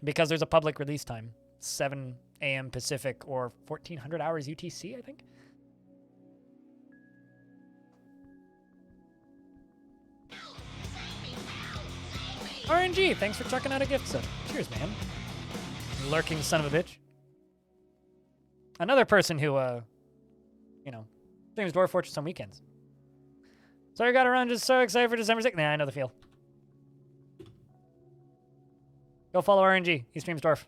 A: Because there's a public release time, 7 a.m. Pacific or 1400 hours UTC, I think. RNG, thanks for chucking out a gift sub. Cheers, man. lurking son of a bitch. Another person who, you know, streams Dwarf Fortress on weekends. Sorry I got around, just so excited for December 6th. Nah, I know the feel. Go follow RNG. He streams Dwarf.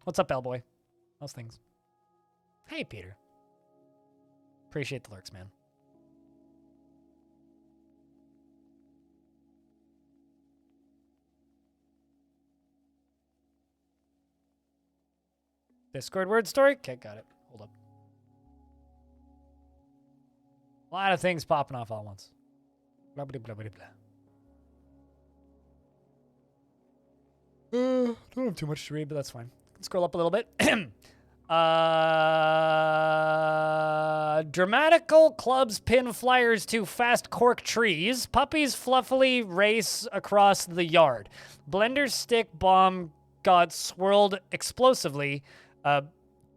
A: What's up, Bellboy? How's things? Hey, Peter. Appreciate the lurks, man. Discord word story? Okay, got it. Hold up. A lot of things popping off all at once. Blah, blah, blah, blah, blah. Don't have too much to read, but that's fine. Scroll up a little bit. Dramatical clubs pin flyers to fast cork trees. Puppies fluffily race across the yard. Blender stick bomb got swirled explosively.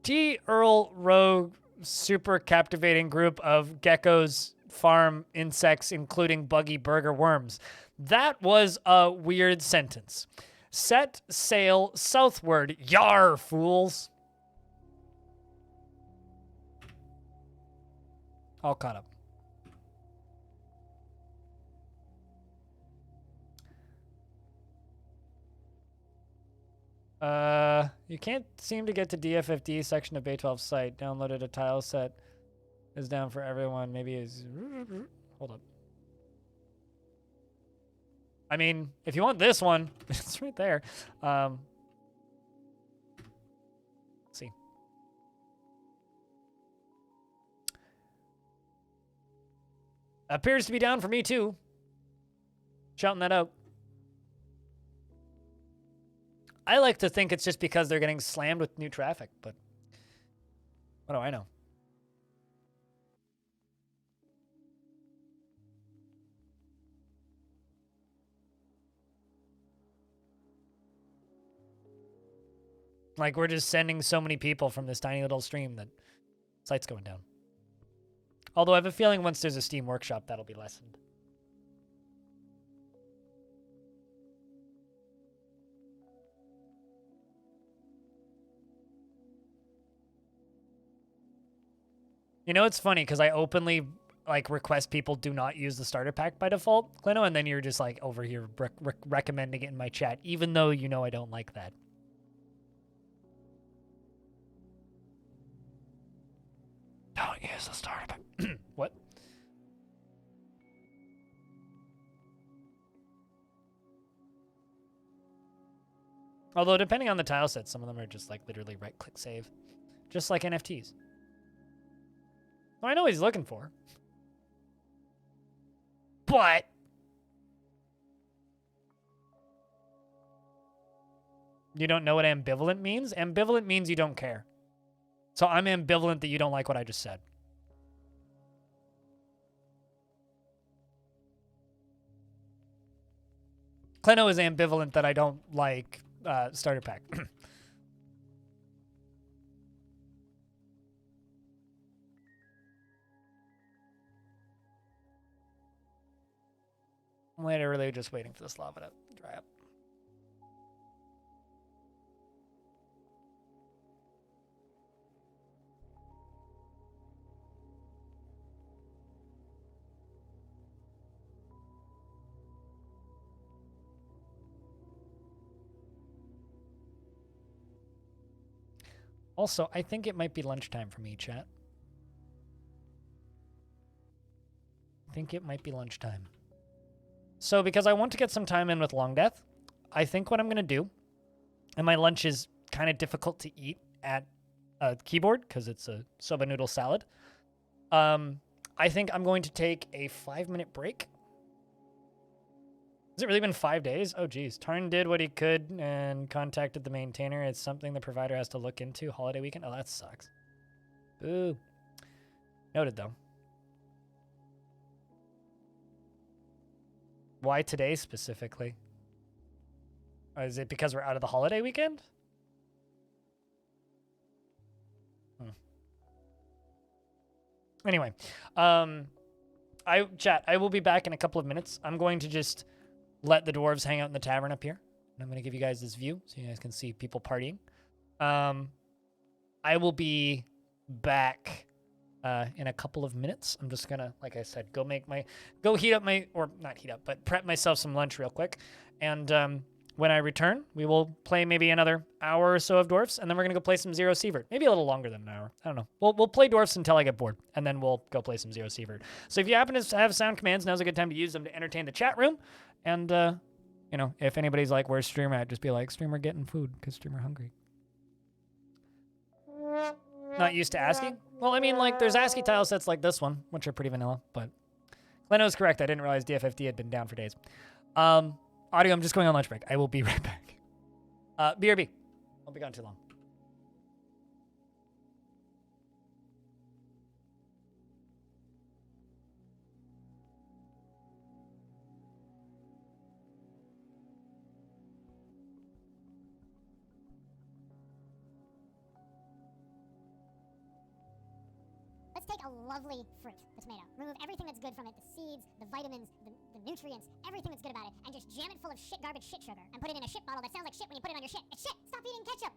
A: T. Earl Rogue super captivating group of geckos farm insects, including buggy burger worms. That was a weird sentence. Set sail southward. Yar, fools. All caught up. You can't seem to get to DFFD section of Bay 12 site. Downloaded a tile set. Is down for everyone. Maybe is. Hold up. I mean, if you want this one, it's right there. Let's see. Appears to be down for me too. Shouting that out. I like to think it's just because they're getting slammed with new traffic, but what do I know? Like, we're just sending so many people from this tiny little stream that site's going down. Although I have a feeling once there's a Steam Workshop, that'll be lessened. You know, it's funny because I openly like request people do not use the starter pack by default, Clino, and then you're just like over here recommending it in my chat, even though you know I don't like that. Don't use the starter pack. What? Although depending on the tile set, some of them are just like literally right-click save, just like NFTs. Well, I know what he's looking for. But you don't know what ambivalent means? Ambivalent means you don't care. So I'm ambivalent that you don't like what I just said. Kleno is ambivalent that I don't like starter pack. I'm literally just waiting for this lava to dry up. Also, I think it might be lunchtime for me, chat. I think it might be lunchtime. So because I want to get some time in with Longdeath, I think what I'm going to do, and my lunch is kind of difficult to eat at a keyboard because it's a soba noodle salad. I think I'm going to take a 5-minute break. Has it really been 5 days? Oh, geez. Tarn did what he could and contacted the maintainer. It's something the provider has to look into. Holiday weekend? Oh, that sucks. Boo. Noted, though. Why today specifically? Or is it because we're out of the holiday weekend? Anyway, chat, I will be back in a couple of minutes. I'm going to just let the dwarves hang out in the tavern up here. And I'm going to give you guys this view so you guys can see people partying. I will be back in a couple of minutes. I'm just going to, like I said, go heat up or not heat up, but prep myself some lunch real quick. And when I return, we will play maybe another hour or so of Dwarfs, and then we're going to go play some Zero Sievert. Maybe a little longer than an hour. I don't know. We'll play Dwarfs until I get bored, and then we'll go play some Zero Sievert. So if you happen to have sound commands, now's a good time to use them to entertain the chat room. And, if anybody's like, where's Streamer at? Just be like, Streamer getting food because Streamer hungry. Not used to ASCII? Well, I mean, like, there's ASCII tile sets like this one, which are pretty vanilla, but Leno's correct. I didn't realize DFFD had been down for days. Audio, I'm just going on lunch break. I will be right back. BRB. Won't be gone too long.
D: Let's take a lovely fruit, the tomato. Remove everything that's good from it, the seeds, the vitamins, the nutrients, everything that's good about it, and just jam it full of shit garbage shit sugar and put it in a shit bottle that sounds like shit when you put it on your shit. It's shit! Stop eating ketchup!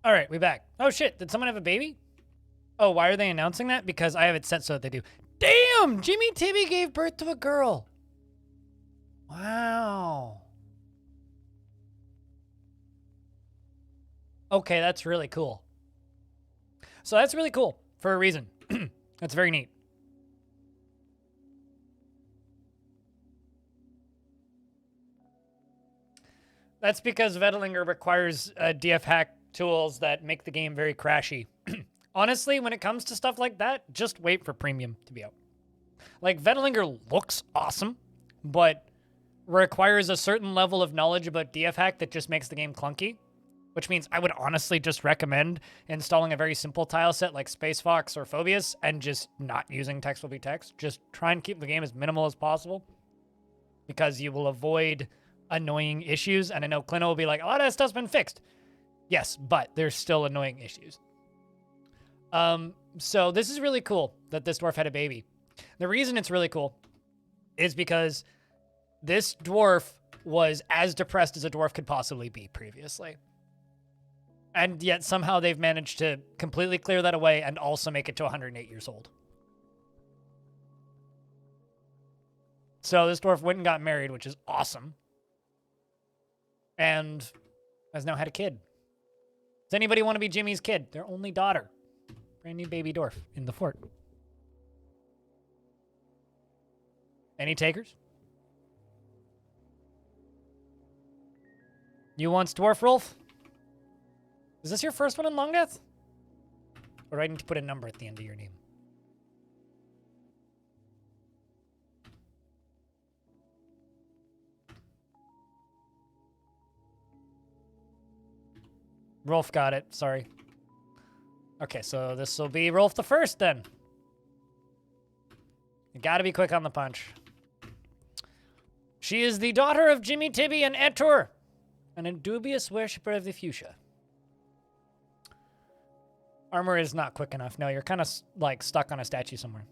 A: All right, we back. Oh shit, did someone have a baby? Oh, why are they announcing that? Because I have it set so that they do. Damn, Jimmy Tibby gave birth to a girl. Wow. Okay, that's really cool. So that's really cool for a reason. That's very neat. That's because Vedlinger requires DF hack tools that make the game very crashy. Honestly, when it comes to stuff like that, just wait for premium to be out. Like, Vedlinger looks awesome, but requires a certain level of knowledge about DF hack that just makes the game clunky, which means I would honestly just recommend installing a very simple tile set like Space Fox or Phobius and just not using text will be text. Just try and keep the game as minimal as possible because you will avoid annoying issues. And I know Clino will be like, a lot of that stuff's been fixed. Yes, but there's still annoying issues. So this is really cool that this dwarf had a baby. The reason it's really cool is because this dwarf was as depressed as a dwarf could possibly be previously. And yet somehow they've managed to completely clear that away and also make it to 108 years old. So this dwarf went and got married, which is awesome. And has now had a kid. Does anybody want to be Jimmy's kid? Their only daughter. Brand new baby dwarf in the fort. Any takers? You want Dwarf Rolf? Is this your first one in Longdeath? Or do I need to put a number at the end of your name? Rolf got it, sorry. Okay, so this will be Rolf the First then. You gotta be quick on the punch. She is the daughter of Jimmy Tibby and Etor, and a dubious worshipper of the fuchsia. Armor is not quick enough. No, you're kind of like stuck on a statue somewhere.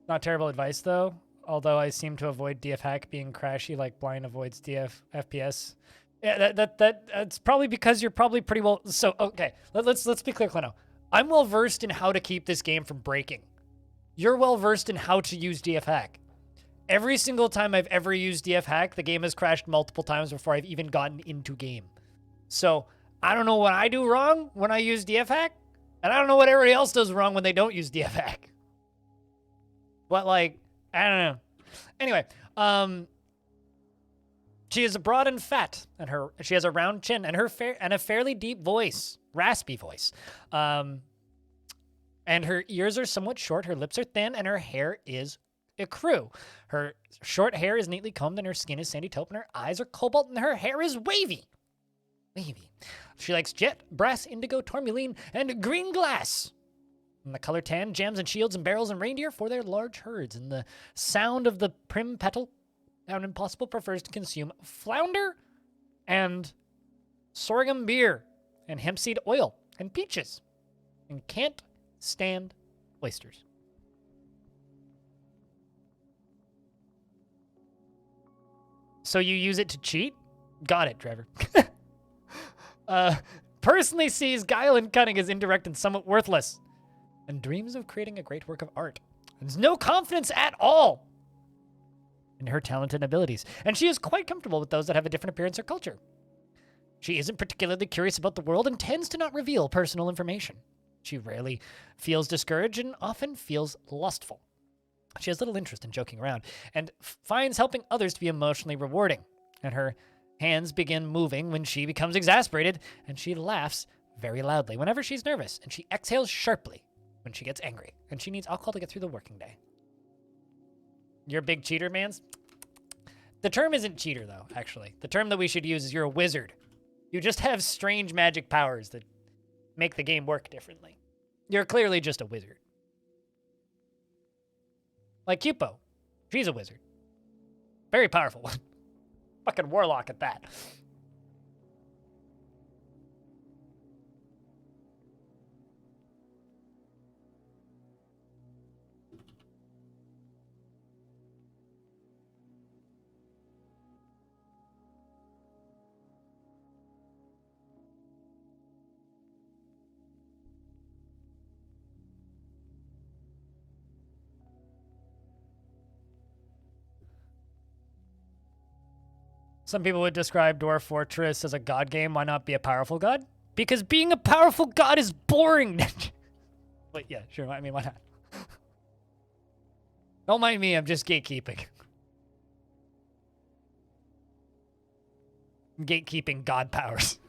A: Not terrible advice though, although I seem to avoid DF hack being crashy like blind avoids DF FPS. Yeah, that's probably because you're probably pretty well. So okay, let's be clear, Clino. I'm well versed in how to keep this game from breaking. You're well versed in how to use DF hack. Every single time I've ever used DF hack, the game has crashed multiple times before I've even gotten into game. So I don't know what I do wrong when I use DF hack, and I don't know what everybody else does wrong when they don't use DF hack. But like, I don't know. Anyway, she is broad and fat, and she has a round chin and a fairly deep voice, raspy voice. And her ears are somewhat short, her lips are thin, and her hair is ecru. Her short hair is neatly combed, and her skin is sandy taupe, and her eyes are cobalt, and her hair is wavy. Wavy. She likes jet, brass, indigo, tourmaline, and green glass. And the color tan, gems, and shields, and barrels, and reindeer for their large herds. And the sound of the prim petal down impossible prefers to consume flounder and sorghum beer and hemp seed oil and peaches and can't stand oysters. So you use it to cheat? Got it, Trevor. Personally sees guile and cunning as indirect and somewhat worthless, and dreams of creating a great work of art. And has no confidence at all in her talent and abilities, and she is quite comfortable with those that have a different appearance or culture. She isn't particularly curious about the world and tends to not reveal personal information. She rarely feels discouraged and often feels lustful. She has little interest in joking around and finds helping others to be emotionally rewarding. And her hands begin moving when she becomes exasperated, and she laughs very loudly whenever she's nervous, and she exhales sharply when she gets angry, and she needs alcohol to get through the working day. You're a big cheater, mans? The term isn't cheater, though, actually. The term that we should use is you're a wizard. You just have strange magic powers that make the game work differently. You're clearly just a wizard. Like Cupo. She's a wizard. Very powerful one. Fucking warlock at that. Some people would describe Dwarf Fortress as a god game. Why not be a powerful god? Because being a powerful god is boring. But yeah, sure. I mean, why not? Don't mind me. I'm just gatekeeping. Gatekeeping god powers.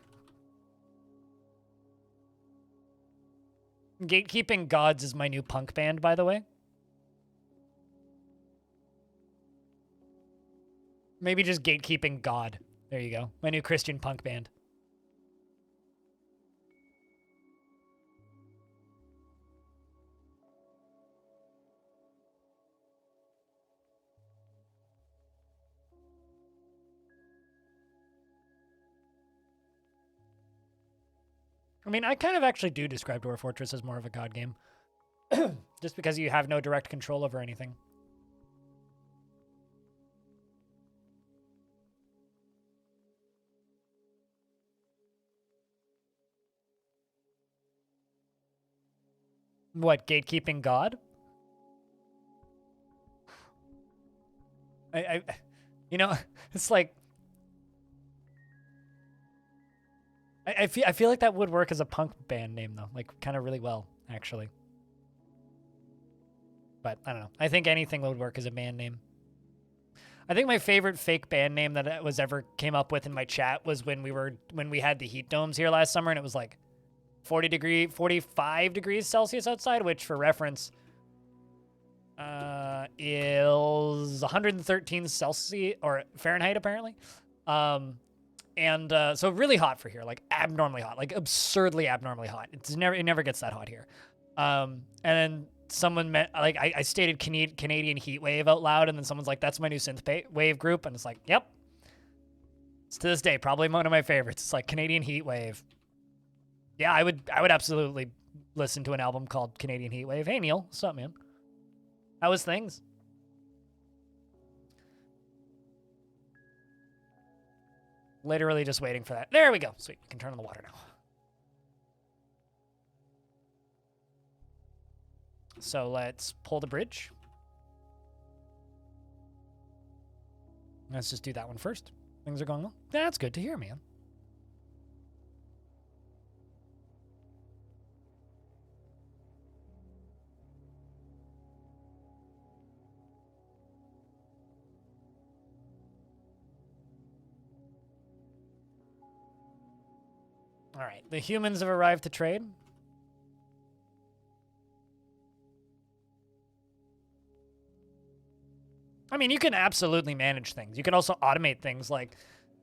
A: Gatekeeping Gods is my new punk band, by the way. Maybe just Gatekeeping God. There you go. My new Christian punk band. I mean, I kind of actually do describe Dwarf Fortress as more of a god game. Just because you have no direct control over anything. What, gatekeeping God? You know, it's like, I feel like that would work as a punk band name though, like kind of really well, actually. But I don't know. I think anything would work as a band name. I think my favorite fake band name that I was ever came up with in my chat was when we had the heat domes here last summer, and it was like 45 degrees Celsius outside, which for reference is 113 Celsius or Fahrenheit apparently. So really hot for here, like abnormally hot, like absurdly abnormally hot. It never gets that hot here. And then someone I stated Canadian heat wave out loud, and then someone's like, "That's my new synth wave group," and it's like, "Yep." It's to this day probably one of my favorites. It's like Canadian heat wave. Yeah, I would absolutely listen to an album called Canadian Heat Wave. Hey Neil, what's up, man? How was things? Literally just waiting for that. There we go. Sweet, we can turn on the water now. So let's pull the bridge. Let's just do that one first. Things are going well. That's good to hear, man. All right, the humans have arrived to trade. I mean, you can absolutely manage things. You can also automate things, like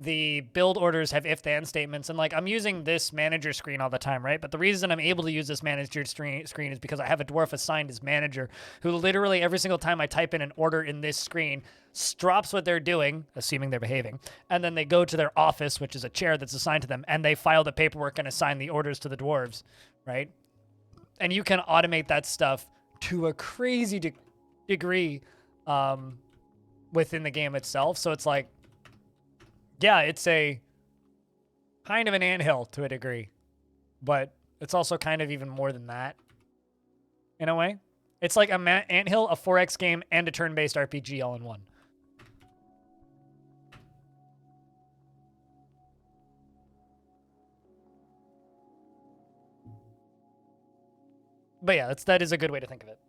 A: the build orders have if-then statements, and like I'm using this manager screen all the time, right? But the reason I'm able to use this manager screen is because I have a dwarf assigned as manager who literally every single time I type in an order in this screen stops what they're doing, assuming they're behaving, and then they go to their office, which is a chair that's assigned to them, and they file the paperwork and assign the orders to the dwarves, right? And you can automate that stuff to a crazy degree within the game itself. So it's like, yeah, it's a kind of an anthill to a degree, but it's also kind of even more than that in a way. It's like a anthill, a 4X game, and a turn-based RPG all in one. But yeah, that is a good way to think of it.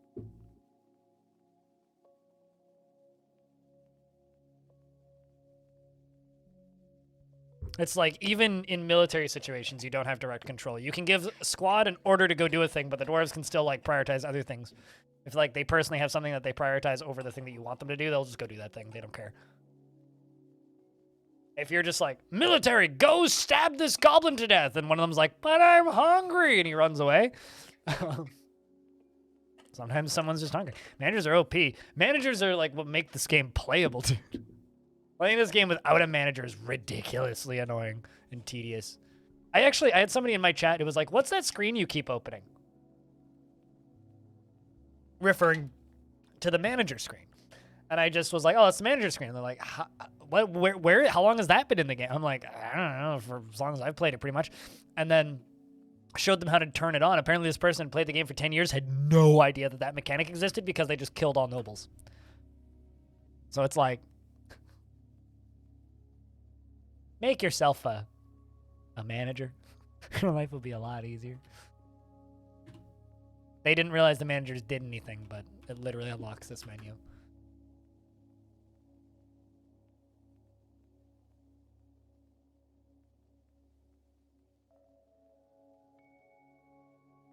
A: It's like, even in military situations, you don't have direct control. You can give a squad an order to go do a thing, but the dwarves can still like prioritize other things. If like they personally have something that they prioritize over the thing that you want them to do, they'll just go do that thing. They don't care. If you're just like, military, go stab this goblin to death, and one of them's like, but I'm hungry, and he runs away. Sometimes someone's just hungry. Managers are OP. Managers are like what make this game playable, dude. Playing this game without a manager is ridiculously annoying and tedious. I had somebody in my chat who was like, what's that screen you keep opening? Referring to the manager screen. And I just was like, oh, it's the manager screen. And they're like, where, how long has that been in the game? I'm like, I don't know, for as long as I've played it, pretty much. And then showed them how to turn it on. Apparently this person played the game for 10 years, had no idea that mechanic existed because they just killed all nobles. So it's like, Make yourself a manager. Your life will be a lot easier. They didn't realize the managers did anything, but it literally unlocks this menu.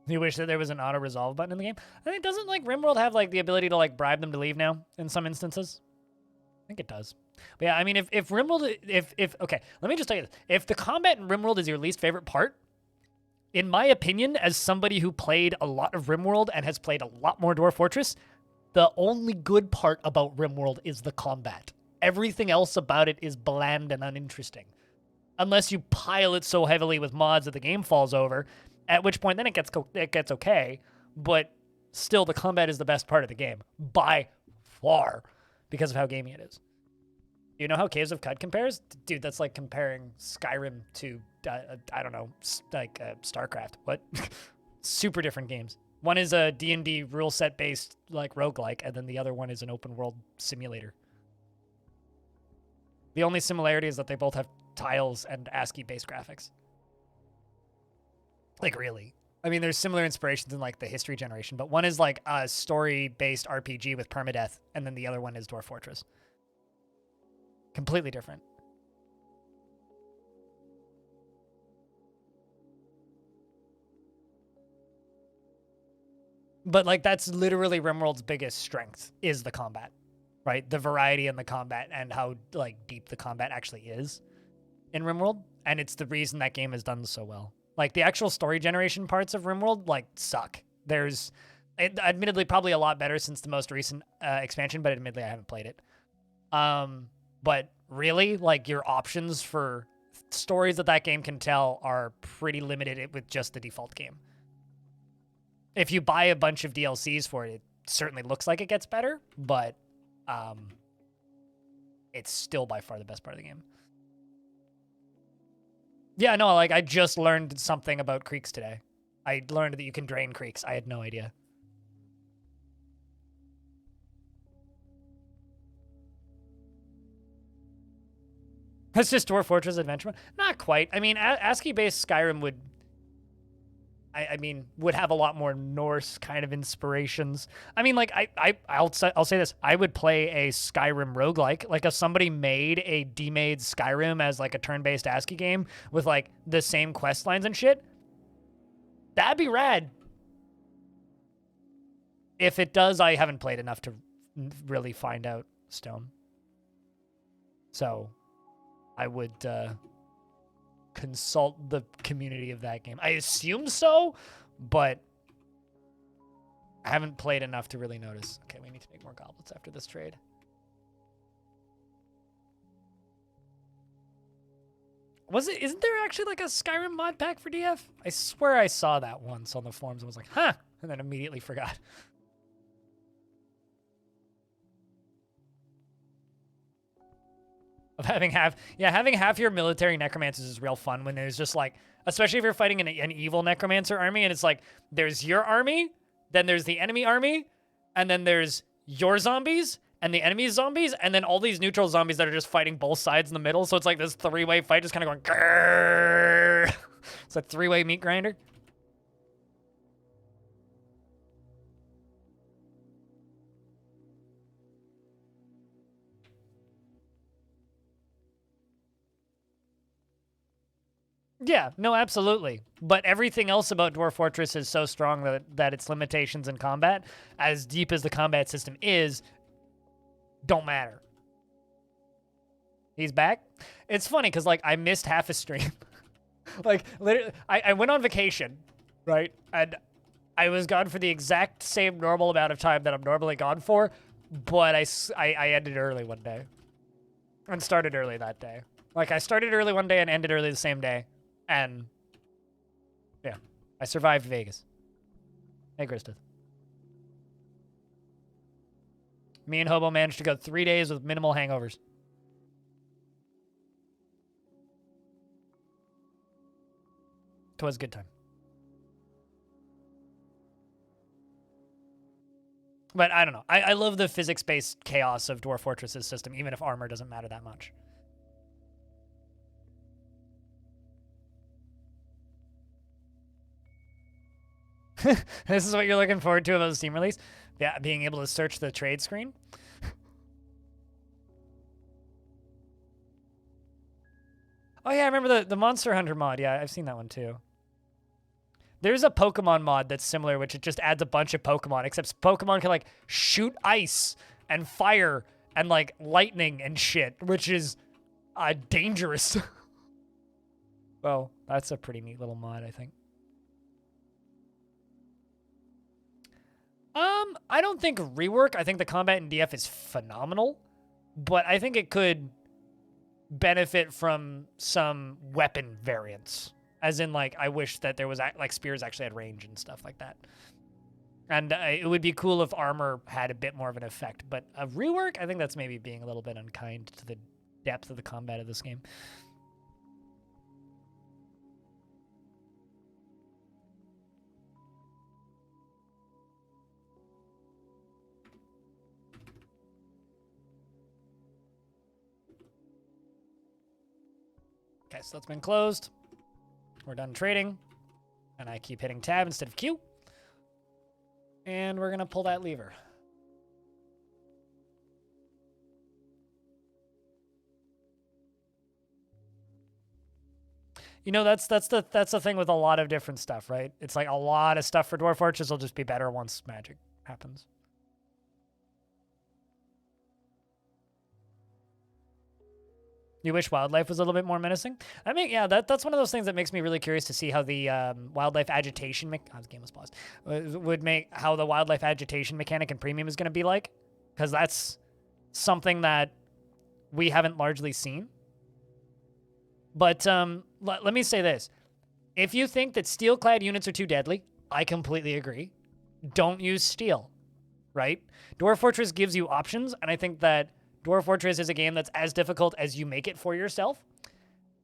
A: You wish that there was an auto-resolve button in the game? I think, doesn't, like, RimWorld have, like, the ability to, like, bribe them to leave now in some instances? I think it does. But yeah, I mean, if RimWorld, okay, let me just tell you this. If the combat in RimWorld is your least favorite part, in my opinion, as somebody who played a lot of RimWorld and has played a lot more Dwarf Fortress, the only good part about RimWorld is the combat. Everything else about it is bland and uninteresting. Unless you pile it so heavily with mods that the game falls over, at which point then it gets okay, but still the combat is the best part of the game, by far, because of how gamey it is. You know how Caves of Cud compares? Dude, that's like comparing Skyrim to, I don't know, like StarCraft. What? Super different games. One is a D&D rule set based like roguelike, and then the other one is an open world simulator. The only similarity is that they both have tiles and ASCII based graphics. Like, really. I mean, there's similar inspirations in like the history generation, but one is like a story based RPG with permadeath, and then the other one is Dwarf Fortress. Completely different. But like that's literally RimWorld's biggest strength is the combat, right? The variety in the combat and how like deep the combat actually is in RimWorld, and it's the reason that game has done so well. Like the actual story generation parts of RimWorld like suck. There's admittedly probably a lot better since the most recent expansion, but admittedly I haven't played it. But really, like, your options for stories that game can tell are pretty limited with just the default game. If you buy a bunch of DLCs for it, it certainly looks like it gets better, but it's still by far the best part of the game. Yeah, no, like, I just learned something about creeks today. I learned that you can drain creeks. I had no idea. That's just Dwarf Fortress Adventure. Not quite. I mean, ASCII-based Skyrim would, would have a lot more Norse kind of inspirations. I mean, like, I'll say this. I would play a Skyrim roguelike. Like, if somebody made a demade Skyrim as, like, a turn-based ASCII game with, like, the same quest lines and shit, that'd be rad. If it does, I haven't played enough to really find out, Stone. So I would consult the community of that game. I assume so, but I haven't played enough to really notice. Okay, we need to make more goblets after this trade. Isn't there actually like a Skyrim mod pack for DF? I swear I saw that once on the forums and was like, huh, and then immediately forgot. Of having half your military necromancers is real fun when there's just like, especially if you're fighting an evil necromancer army and it's like, there's your army, then there's the enemy army, and then there's your zombies and the enemy's zombies, and then all these neutral zombies that are just fighting both sides in the middle. So it's like this three-way fight just kind of going, grrr. It's a three-way meat grinder. Yeah, no, absolutely. But everything else about Dwarf Fortress is so strong that its limitations in combat, as deep as the combat system is, don't matter. He's back? It's funny, because, like, I missed half a stream. Like, literally, I went on vacation, right? And I was gone for the exact same normal amount of time that I'm normally gone for, but I ended early one day. And started early that day. Like, I started early one day and ended early the same day. And, yeah, I survived Vegas. Hey, Krista. Me and Hobo managed to go 3 days with minimal hangovers. It was a good time. But I don't know. I love the physics-based chaos of Dwarf Fortress's system, even if armor doesn't matter that much. This is what you're looking forward to about the Steam release? Yeah, being able to search the trade screen. Oh yeah, I remember the Monster Hunter mod. Yeah, I've seen that one too. There's a Pokemon mod that's similar, which it just adds a bunch of Pokemon, except Pokemon can like shoot ice and fire and like lightning and shit, which is dangerous. Well, that's a pretty neat little mod, I think. I don't think rework. I think the combat in DF is phenomenal, but I think it could benefit from some weapon variants. As in, like, I wish that there was, like, spears actually had range and stuff like that. And it would be cool if armor had a bit more of an effect. But a rework, I think that's maybe being a little bit unkind to the depth of the combat of this game. Okay, so that's been closed. We're done trading. And I keep hitting tab instead of Q. And we're going to pull that lever. You know, that's the thing with a lot of different stuff, right? It's like a lot of stuff for Dwarf Fortress will just be better once magic happens. You wish wildlife was a little bit more menacing? I mean, yeah, that's one of those things that makes me really curious to see how the wildlife agitation this game was paused. Would make how the wildlife agitation mechanic and premium is going to be like, because that's something that we haven't largely seen. But let me say this: if you think that steel-clad units are too deadly, I completely agree. Don't use steel, right? Dwarf Fortress gives you options, and I think that Dwarf Fortress is a game that's as difficult as you make it for yourself.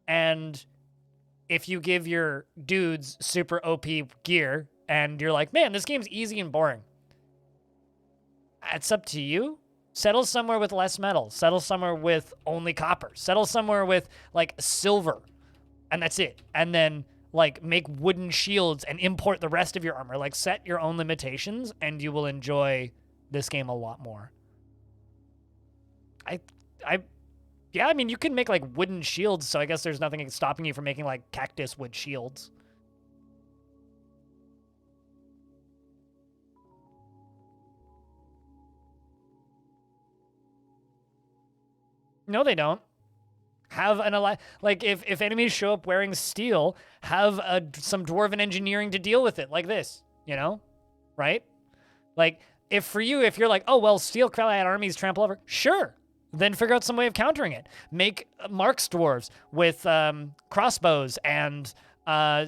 A: And if you give your dudes super OP gear and you're like, man, this game's easy and boring, it's up to you. Settle somewhere with less metal. Settle somewhere with only copper. Settle somewhere with like silver. And that's it. And then like make wooden shields and import the rest of your armor. Like set your own limitations and you will enjoy this game a lot more. Yeah, I mean, you can make, like, wooden shields, so I guess there's nothing stopping you from making, like, cactus wood shields. No, they don't. Have an, like, if enemies show up wearing steel, have some dwarven engineering to deal with it, like this, you know? Right? Like, if you're like, oh, well, steel-clad armies trample over, sure. Then figure out some way of countering it. Make Mark's dwarves with crossbows and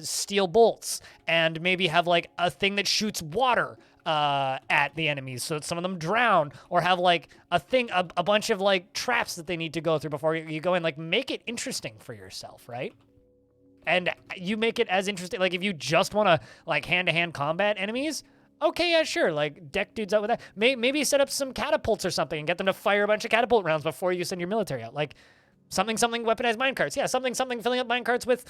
A: steel bolts, and maybe have like a thing that shoots water at the enemies so that some of them drown, or have like a bunch of like traps that they need to go through before you go in. Like make it interesting for yourself, right? And you make it as interesting. Like if you just want to like hand-to-hand combat enemies, okay, yeah, sure. Like, deck dudes out with that. Maybe set up some catapults or something and get them to fire a bunch of catapult rounds before you send your military out. Like, something weaponized minecarts. Yeah, something filling up minecarts with,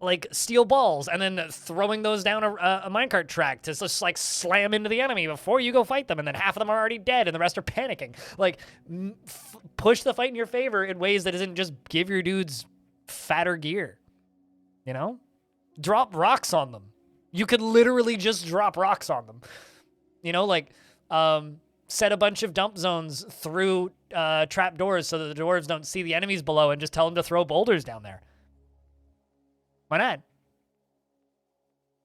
A: like, steel balls and then throwing those down a minecart track to just, like, slam into the enemy before you go fight them. And then half of them are already dead and the rest are panicking. Like, push the fight in your favor in ways that isn't just give your dudes fatter gear. You know? Drop rocks on them. You could literally just drop rocks on them. You know, like, set a bunch of dump zones through trap doors so that the dwarves don't see the enemies below and just tell them to throw boulders down there. Why not?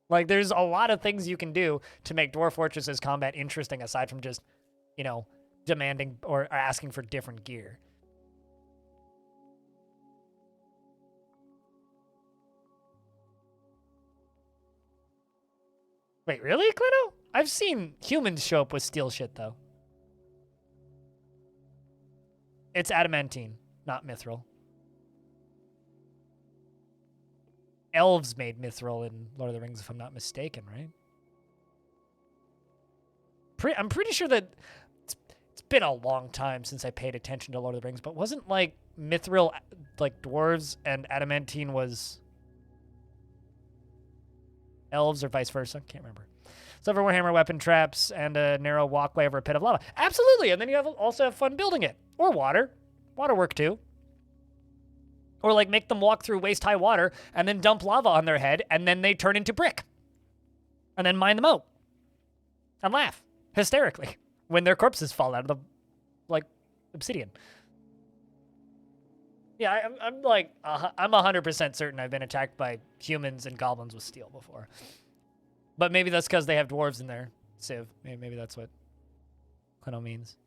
A: Like, there's a lot of things you can do to make Dwarf Fortress's combat interesting aside from just, you know, demanding or asking for different gear. Wait, really, Clito? I've seen humans show up with steel shit, though. It's adamantine, not mithril. Elves made mithril in Lord of the Rings, if I'm not mistaken, right? I'm pretty sure that it's been a long time since I paid attention to Lord of the Rings, but wasn't, like, mithril, like, dwarves and adamantine was elves or vice versa. Can't remember. Silver Warhammer weapon traps and a narrow walkway over a pit of lava. Absolutely, and then you also have fun building it. Or water. Water work too. Or like make them walk through waist-high water and then dump lava on their head and then they turn into brick. And then mine them out. And laugh hysterically when their corpses fall out of the, like, obsidian. Yeah, I'm like, I'm 100% certain I've been attacked by humans and goblins with steel before. But maybe that's because they have dwarves in their civ. Maybe that's what Clino means.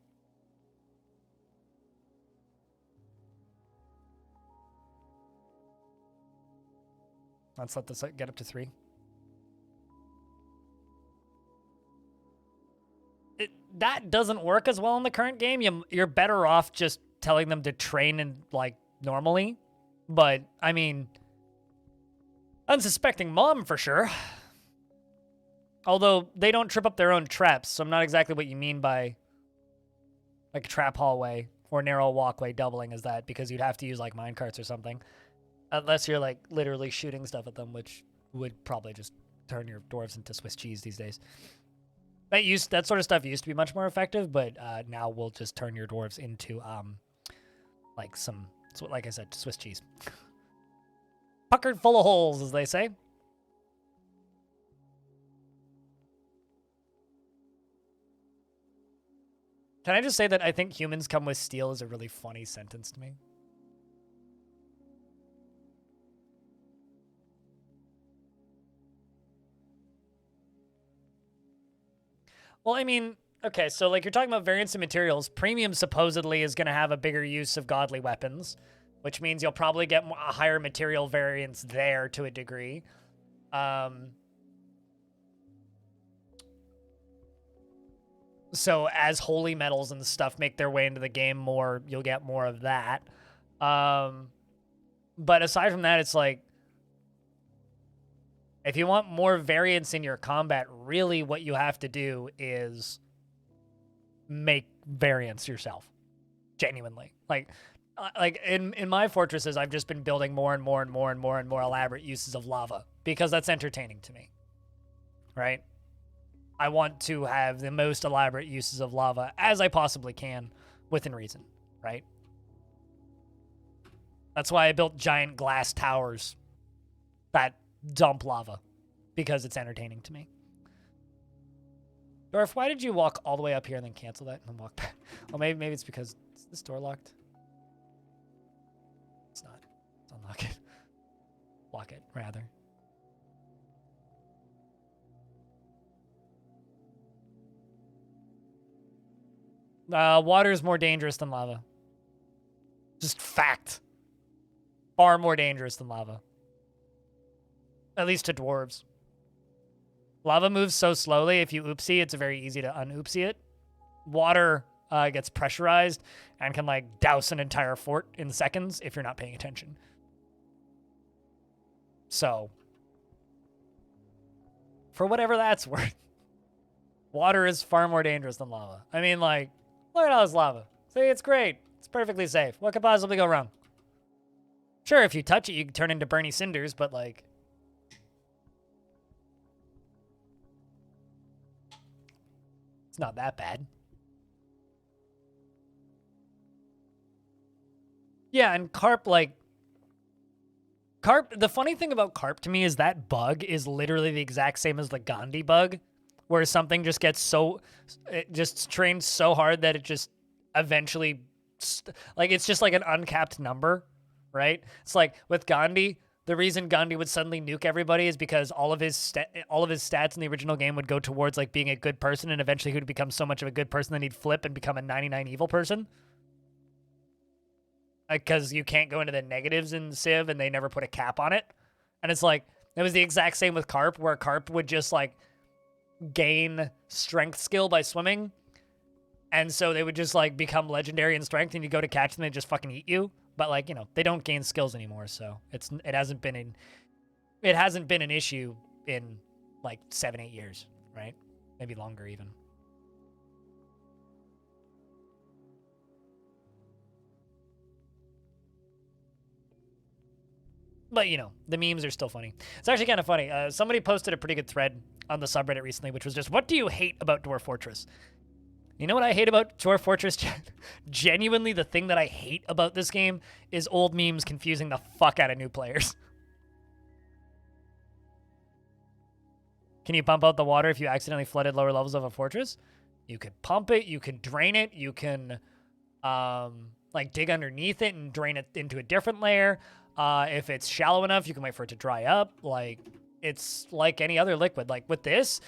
A: Let's let this get up to 3. That doesn't work as well in the current game. You're better off just telling them to train and like normally. But I mean, unsuspecting mom for sure. Although they don't trip up their own traps, so I'm not exactly what you mean by like a trap hallway or narrow walkway doubling as that, because you'd have to use like minecarts or something. Unless you're like literally shooting stuff at them, which would probably just turn your dwarves into Swiss cheese these days. That sort of stuff used to be much more effective, but now we'll just turn your dwarves into like I said, Swiss cheese. Puckered full of holes, as they say. Can I just say that I think humans come with steel is a really funny sentence to me? Well, I mean, okay, so like you're talking about variance in materials. Premium supposedly is going to have a bigger use of godly weapons, which means you'll probably get a higher material variance there to a degree. So as holy metals and stuff make their way into the game more, you'll get more of that. But aside from that, it's like, if you want more variance in your combat, really what you have to do is make variance yourself. Genuinely. Like in my fortresses, I've just been building more and more and more and more and more elaborate uses of lava because that's entertaining to me. Right? I want to have the most elaborate uses of lava as I possibly can within reason, right? That's why I built giant glass towers that dump lava, because it's entertaining to me. Dwarf, why did you walk all the way up here and then cancel that and then walk back? Well, maybe it's because, is this door locked? It's not. Let's unlock it. Lock it, rather. Water is more dangerous than lava. Just fact. Far more dangerous than lava. At least to dwarves. Lava moves so slowly, if you oopsie, it's very easy to un-oopsie it. Water gets pressurized and can like douse an entire fort in seconds if you're not paying attention. So, for whatever that's worth, water is far more dangerous than lava. I mean, like, look at all this lava. See, it's great. It's perfectly safe. What could possibly go wrong? Sure, if you touch it, you can turn into Bernie cinders, but like, it's not that bad. Yeah, and carp, the funny thing about carp to me is that bug is literally the exact same as the Gandhi bug, where something just gets it just trains so hard that it just eventually, it's just like an uncapped number, right? It's like with Gandhi, the reason Gandhi would suddenly nuke everybody is because all of his stats in the original game would go towards like being a good person, and eventually he would become so much of a good person that he'd flip and become a 99 evil person. Because you can't go into the negatives in Civ, and they never put a cap on it. And it's like, it was the exact same with Carp, where Carp would just like gain strength skill by swimming. And so they would just like become legendary in strength, and you go to catch them, they just fucking eat you. But like, you know, they don't gain skills anymore, so it hasn't been an issue in like 7-8 years, right? Maybe longer even. But, you know, the memes are still funny. It's actually kind of funny. Somebody posted a pretty good thread on the subreddit recently, which was just, what do you hate about Dwarf Fortress? You know what I hate about Dwarf Fortress? Genuinely, the thing that I hate about this game is old memes confusing the fuck out of new players. Can you pump out the water if you accidentally flooded lower levels of a fortress? You could pump it, you can drain it, you can like dig underneath it and drain it into a different layer. If it's shallow enough, you can wait for it to dry up. Like, it's like any other liquid. Like with this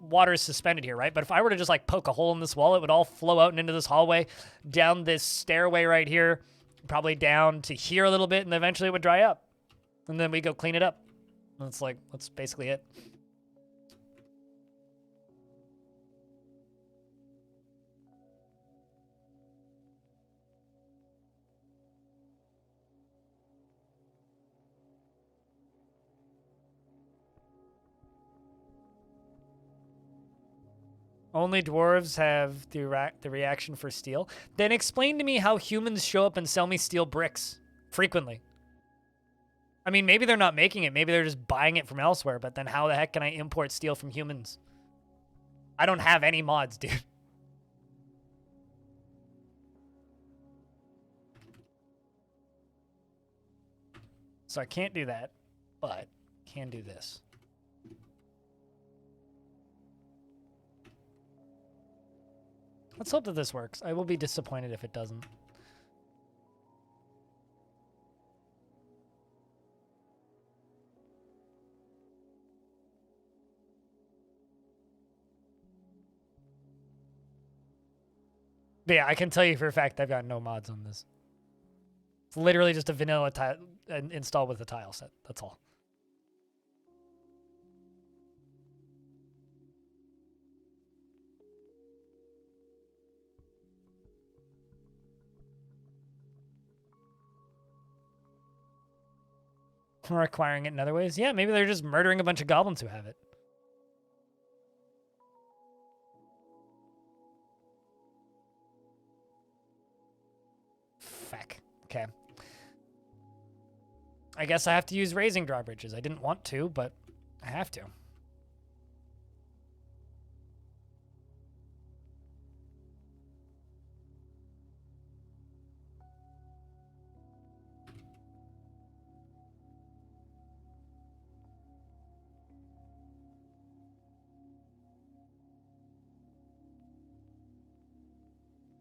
A: water is suspended here, right? But if I were to just like poke a hole in this wall, it would all flow out and into this hallway, down this stairway right here, probably down to here a little bit, and eventually it would dry up. And then we go clean it up. And it's like, that's basically it. Only dwarves have the reaction for steel. Then explain to me how humans show up and sell me steel bricks frequently. I mean, maybe they're not making it. Maybe they're just buying it from elsewhere. But then how the heck can I import steel from humans? I don't have any mods, dude. So I can't do that, but can do this. Let's hope that this works. I will be disappointed if it doesn't. But yeah, I can tell you for a fact I've got no mods on this. It's literally just a vanilla tile installed with a tile set. That's all. Or acquiring it in other ways. Yeah, maybe they're just murdering a bunch of goblins who have it. Feck. Okay. I guess I have to use raising drawbridges. I didn't want to, but I have to.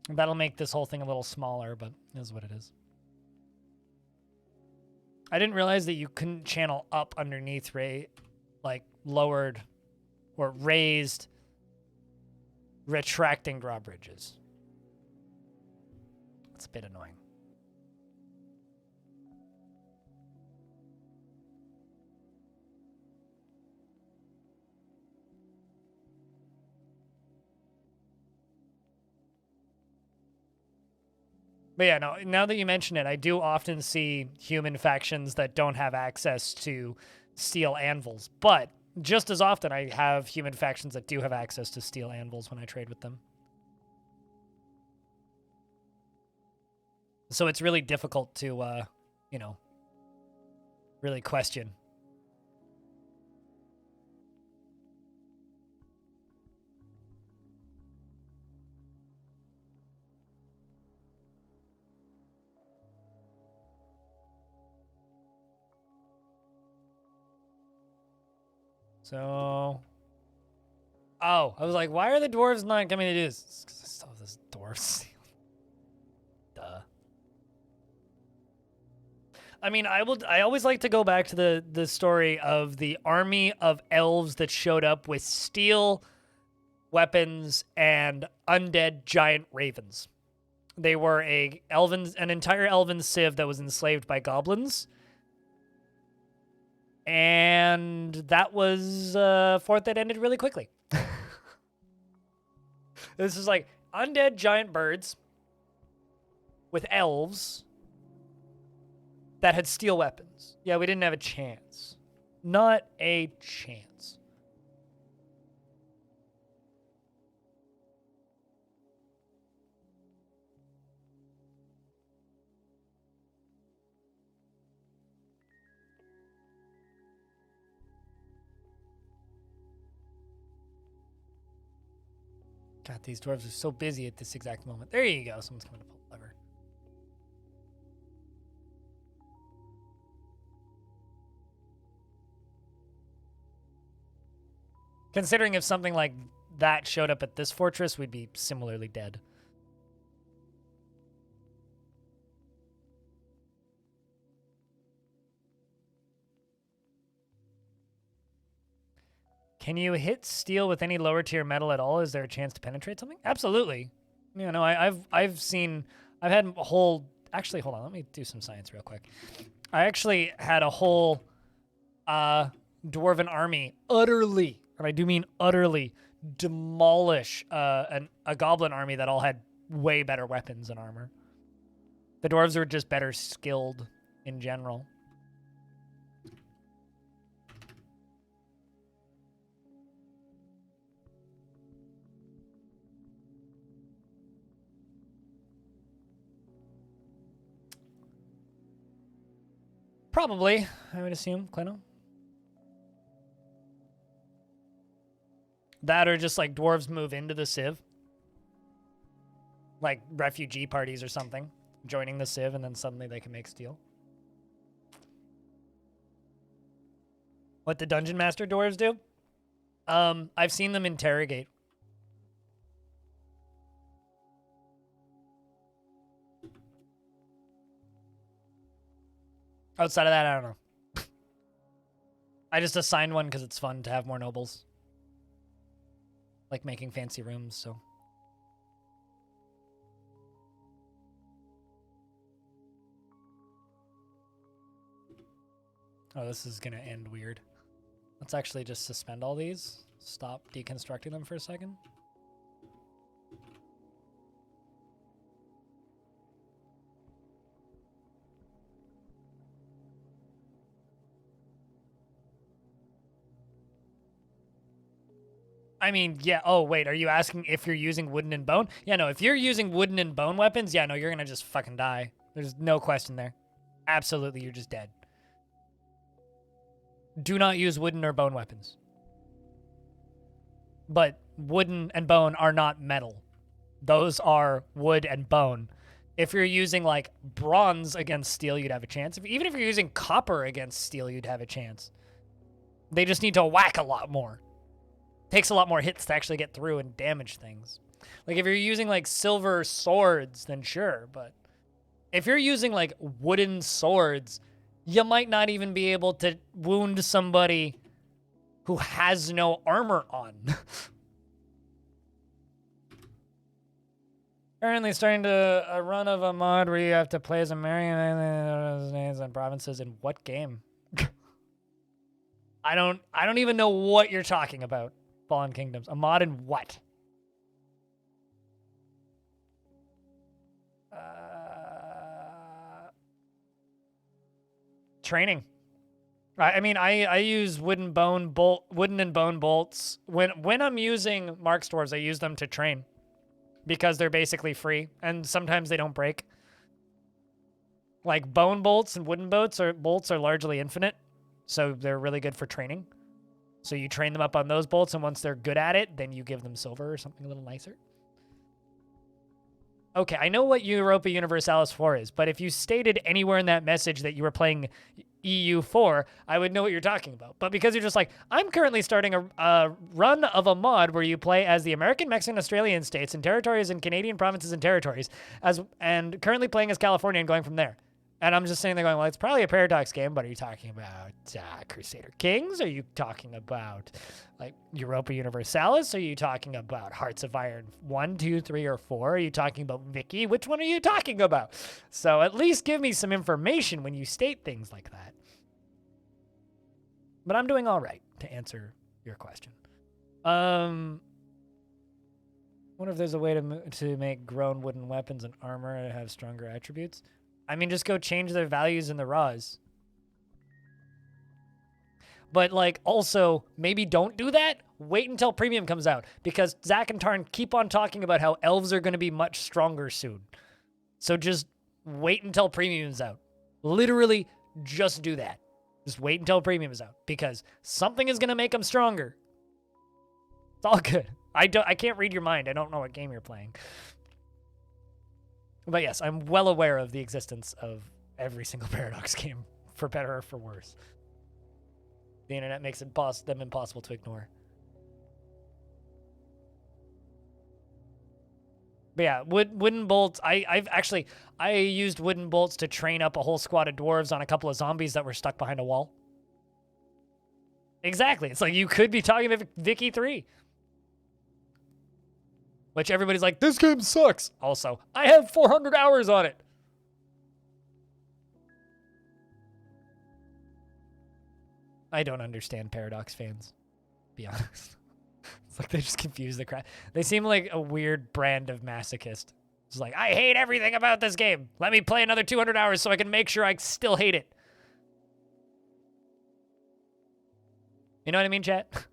A: That'll make this whole thing a little smaller, but it is what it is. I didn't realize that you couldn't channel up underneath like lowered or raised retracting drawbridges. That's a bit annoying. But yeah, no, now that you mention it, I do often see human factions that don't have access to steel anvils. But just as often, I have human factions that do have access to steel anvils when I trade with them. So it's really difficult to, you know, really question. So, oh, I was like, why are the dwarves not coming to do this? It's 'cause I still have this dwarf seal. Duh. I mean, I always like to go back to the story of the army of elves that showed up with steel weapons and undead giant ravens. They were an entire elven civ that was enslaved by goblins. And that was a fort that ended really quickly. This is like undead giant birds with elves that had steel weapons. Yeah, we didn't have a chance. Not a chance. God, these dwarves are so busy at this exact moment. There you go. Someone's coming to pull the lever. Considering if something like that showed up at this fortress, we'd be similarly dead. Can you hit steel with any lower tier metal at all? Is there a chance to penetrate something? Absolutely. You know, I've had a whole, actually, hold on, let me do some science real quick. I actually had a whole dwarven army utterly, and I do mean utterly, demolish a goblin army that all had way better weapons and armor. The dwarves were just better skilled in general. Probably, I would assume, Kleno. That or just like dwarves move into the Civ. Like refugee parties or something. Joining the Civ and then suddenly they can make steel. What the Dungeon Master dwarves do? I've seen them interrogate. Outside of that, I don't know. I just assigned one because it's fun to have more nobles. Like making fancy rooms, so. Oh, this is going to end weird. Let's actually just suspend all these. Stop deconstructing them for a second. I mean, yeah. Oh, wait. Are you asking if you're using wooden and bone? Yeah, no. If you're using wooden and bone weapons, yeah, no, you're going to just fucking die. There's no question there. Absolutely, you're just dead. Do not use wooden or bone weapons. But wooden and bone are not metal. Those are wood and bone. If you're using, like, bronze against steel, you'd have a chance. Even if you're using copper against steel, you'd have a chance. They just need to whack a lot more. Takes a lot more hits to actually get through and damage things. Like, if you're using, like, silver swords, then sure, but if you're using, like, wooden swords, you might not even be able to wound somebody who has no armor on. Currently starting to a run of a mod where you have to play as a marionette names and provinces in what game? I don't even know what you're talking about. Fallen Kingdoms. A mod in what? Training. I mean, I use wooden and bone bolts. When I'm using Mark stores, I use them to train because they're basically free and sometimes they don't break. Like bone bolts and wooden bolts are largely infinite, so they're really good for training. So you train them up on those bolts, and once they're good at it, then you give them silver or something a little nicer. Okay, I know what Europa Universalis 4 is, but if you stated anywhere in that message that you were playing EU4, I would know what you're talking about. But because you're just like, I'm currently starting a run of a mod where you play as the American, Mexican, Australian states and territories and Canadian provinces and territories, and currently playing as California and going from there. And I'm just sitting there going, well, it's probably a Paradox game, but are you talking about Crusader Kings? Are you talking about, like, Europa Universalis? Are you talking about Hearts of Iron 1, 2, 3, or 4? Are you talking about Vicky? Which one are you talking about? So at least give me some information when you state things like that. But I'm doing all right to answer your question. Wonder if there's a way to make grown wooden weapons and armor that have stronger attributes. I mean, just go change their values in the raws. But, like, also, maybe don't do that. Wait until Premium comes out. Because Zach and Tarn keep on talking about how elves are going to be much stronger soon. So just wait until Premium's out. Literally, just do that. Just wait until Premium is out. Because something is going to make them stronger. It's all good. I can't read your mind. I don't know what game you're playing. But yes, I'm well aware of the existence of every single Paradox game, for better or for worse. The internet makes them impossible to ignore. But yeah, wooden bolts. I used wooden bolts to train up a whole squad of dwarves on a couple of zombies that were stuck behind a wall. Exactly. It's like you could be talking about Vicky 3. Which everybody's like, this game sucks. Also, I have 400 hours on it. I don't understand Paradox fans, to be honest. It's like they just confuse the crap. They seem like a weird brand of masochist. It's like, I hate everything about this game. Let me play another 200 hours so I can make sure I still hate it. You know what I mean, chat?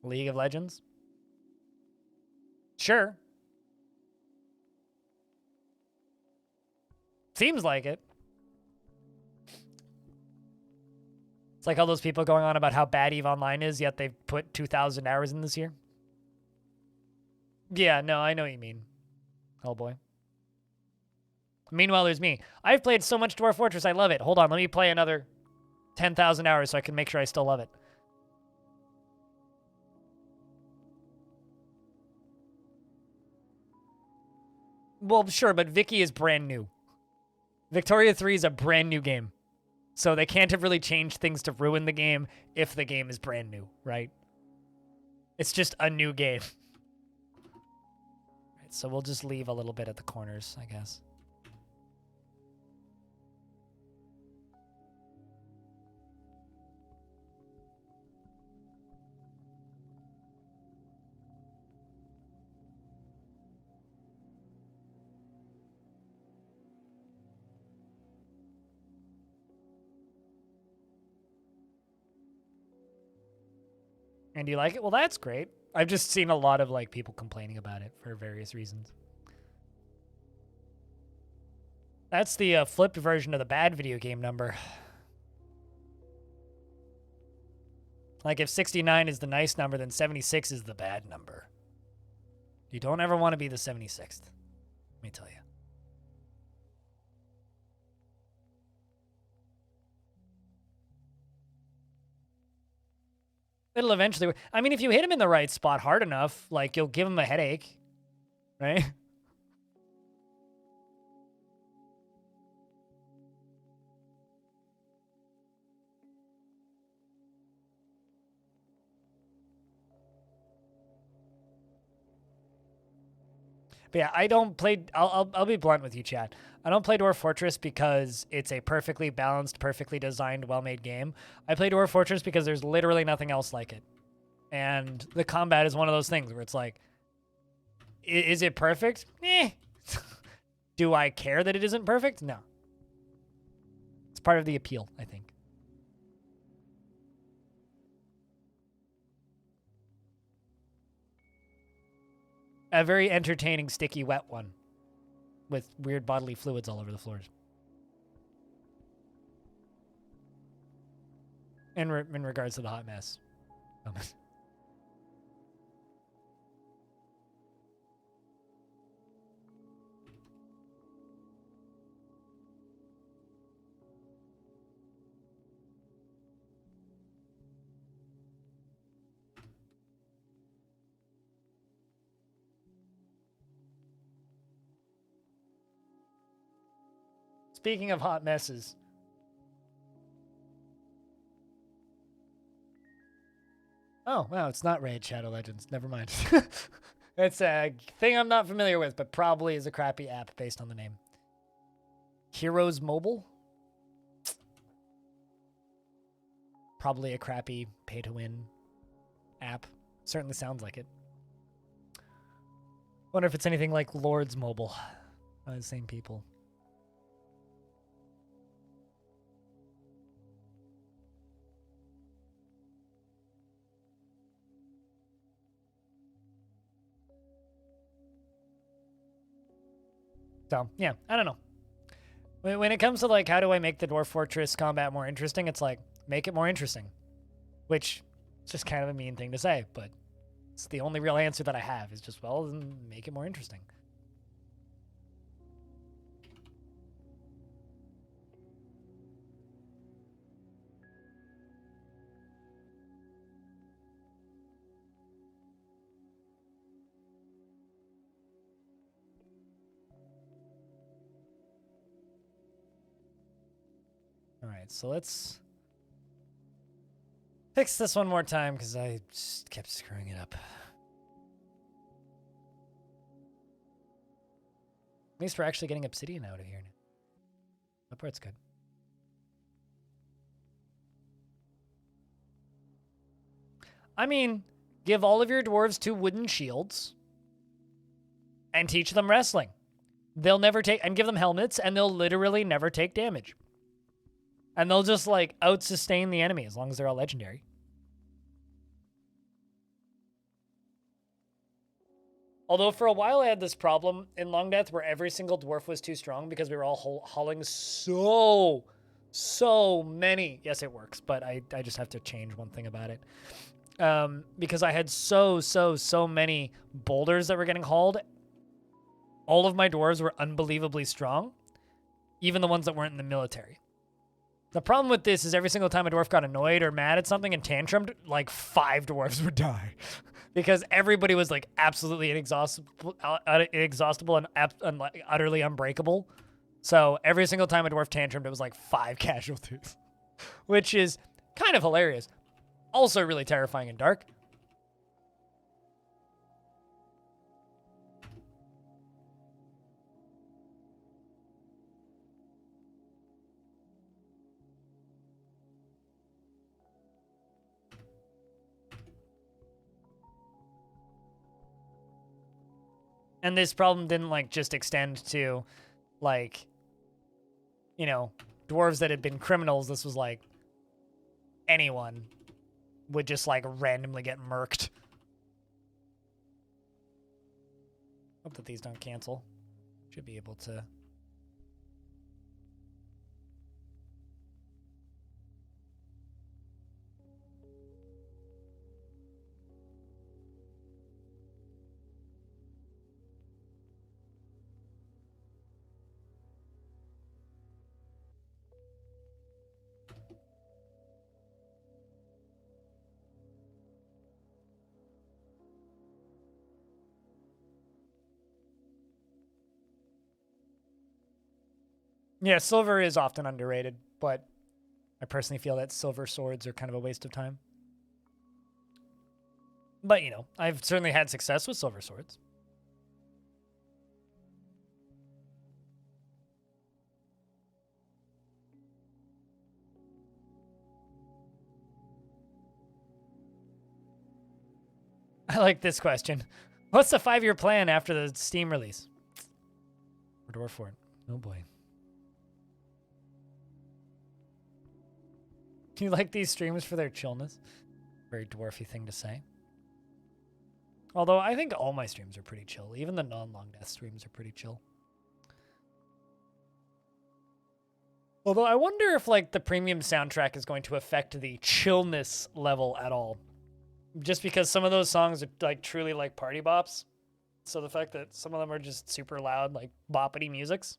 A: League of Legends? Sure. Seems like it. It's like all those people going on about how bad EVE Online is, yet they've put 2,000 hours in this year. Yeah, no, I know what you mean. Oh boy. Meanwhile, there's me. I've played so much Dwarf Fortress, I love it. Hold on, let me play another 10,000 hours so I can make sure I still love it. Well, sure, but Vicky is brand new. Victoria 3 is a brand new game. So they can't have really changed things to ruin the game if the game is brand new, right? It's just a new game. Right, so we'll just leave a little bit at the corners, I guess. And do you like it? Well, that's great. I've just seen a lot of like people complaining about it for various reasons. That's the flipped version of the bad video game number. Like if 69 is the nice number, then 76 is the bad number. You don't ever want to be the 76th. Let me tell you. It'll eventually work. I mean, if you hit him in the right spot hard enough, like, you'll give him a headache, right? But yeah, I don't play... I'll be blunt with you, Chad. I don't play Dwarf Fortress because it's a perfectly balanced, perfectly designed, well-made game. I play Dwarf Fortress because there's literally nothing else like it. And the combat is one of those things where it's like, is it perfect? Eh. Do I care that it isn't perfect? No. It's part of the appeal, I think. A very entertaining, sticky, wet one with weird bodily fluids all over the floors. In regards to the hot mess. Speaking of hot messes. Oh, wow, it's not Raid Shadow Legends. Never mind. It's a thing I'm not familiar with, but probably is a crappy app based on the name. Heroes Mobile? Probably a crappy pay-to-win app. Certainly sounds like it. Wonder if it's anything like Lords Mobile. By the same people. So, yeah, I don't know. When it comes to, like, how do I make the Dwarf Fortress combat more interesting, it's like, make it more interesting. Which is just kind of a mean thing to say, but it's the only real answer that I have is just, well, then make it more interesting. All right, so let's fix this one more time because I just kept screwing it up. At least we're actually getting obsidian out of here now. That part's good. I mean, give all of your dwarves 2 wooden shields and teach them wrestling. They'll never take, and give them helmets, and they'll literally never take damage. And they'll just, like, out-sustain the enemy as long as they're all legendary. Although for a while I had this problem in Longdeath where every single dwarf was too strong because we were all hauling so many. Yes, it works, but I just have to change one thing about it. Because I had so many boulders that were getting hauled. All of my dwarves were unbelievably strong, even the ones that weren't in the military. The problem with this is every single time a dwarf got annoyed or mad at something and tantrumed, like 5 dwarves would die. Because everybody was like absolutely inexhaustible and like, utterly unbreakable. So every single time a dwarf tantrumed, it was like 5 casualties. Which is kind of hilarious. Also really terrifying and dark. And this problem didn't, like, just extend to, like, you know, dwarves that had been criminals. This was, like, anyone would just, like, randomly get murked. Hope that these don't cancel. Should be able to. Yeah, silver is often underrated, but I personally feel that silver swords are kind of a waste of time. But, you know, I've certainly had success with silver swords. I like this question. What's the 5-year plan after the Steam release? For Dwarf Fort. Oh boy. Do you like these streams for their chillness? Very dwarfy thing to say. Although I think all my streams are pretty chill. Even the non-Longdeath streams are pretty chill. Although I wonder if, like, the premium soundtrack is going to affect the chillness level at all. Just because some of those songs are, like, truly, like, party bops. So the fact that some of them are just super loud, like, boppity musics.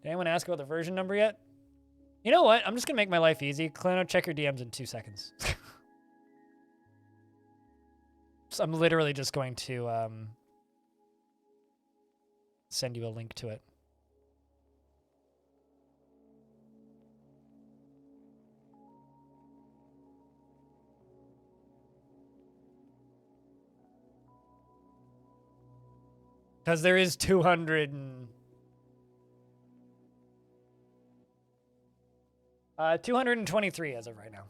A: Did anyone ask about the version number yet? You know what? I'm just going to make my life easy. Klano, check your DMs in 2 seconds. So I'm literally just going to send you a link to it. Because there is 223 as of right now.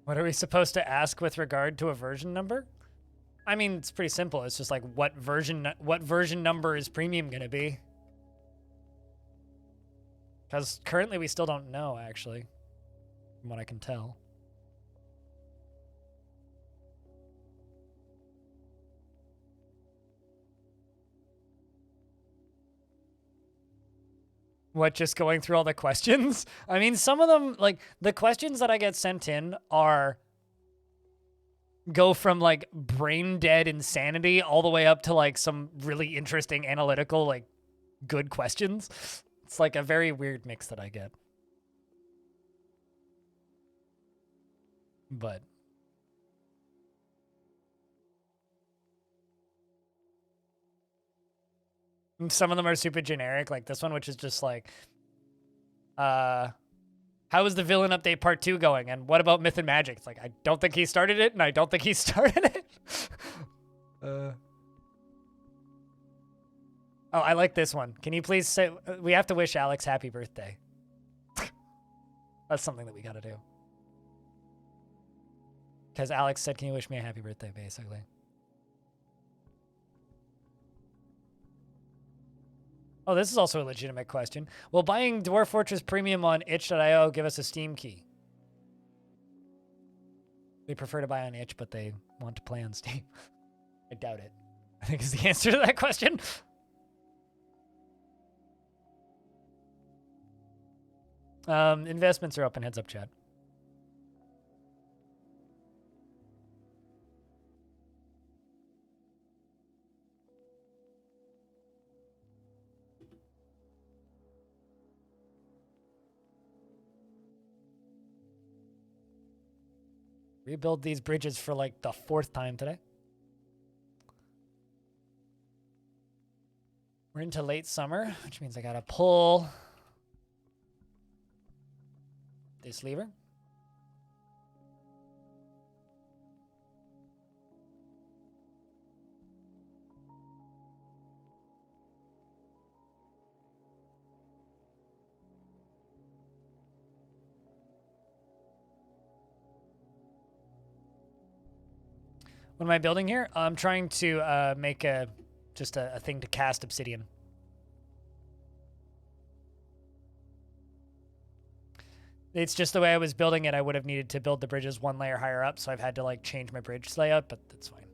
A: What are we supposed to ask with regard to a version number? I mean, it's pretty simple. It's just like what version number is premium going to be? Because currently we still don't know, actually, from what I can tell. What, just going through all the questions? I mean, some of them, like, the questions that I get sent in go from, like, brain dead insanity all the way up to, like, some really interesting analytical, like, good questions. It's, like, a very weird mix that I get. But some of them are super generic, like this one, which is just like, how is the villain update part 2 going? And what about Myth and Magic? It's like, I don't think he started it, and I don't think he started it. Oh, I like this one. Can you please say, we have to wish Alex happy birthday. That's something that we gotta do. Because Alex said, can you wish me a happy birthday, basically. Oh, this is also a legitimate question. Will buying Dwarf Fortress Premium on itch.io give us a Steam key? They prefer to buy on itch, but they want to play on Steam. I doubt it, I think is the answer to that question. Investments are open, heads up, chat. Rebuild these bridges for like the 4th time today. We're into late summer, which means I gotta pull this lever. What am I building here? I'm trying to make just a thing to cast obsidian. It's just the way I was building it. I would have needed to build the bridges 1 layer higher up, so I've had to like change my bridge layout, but that's fine.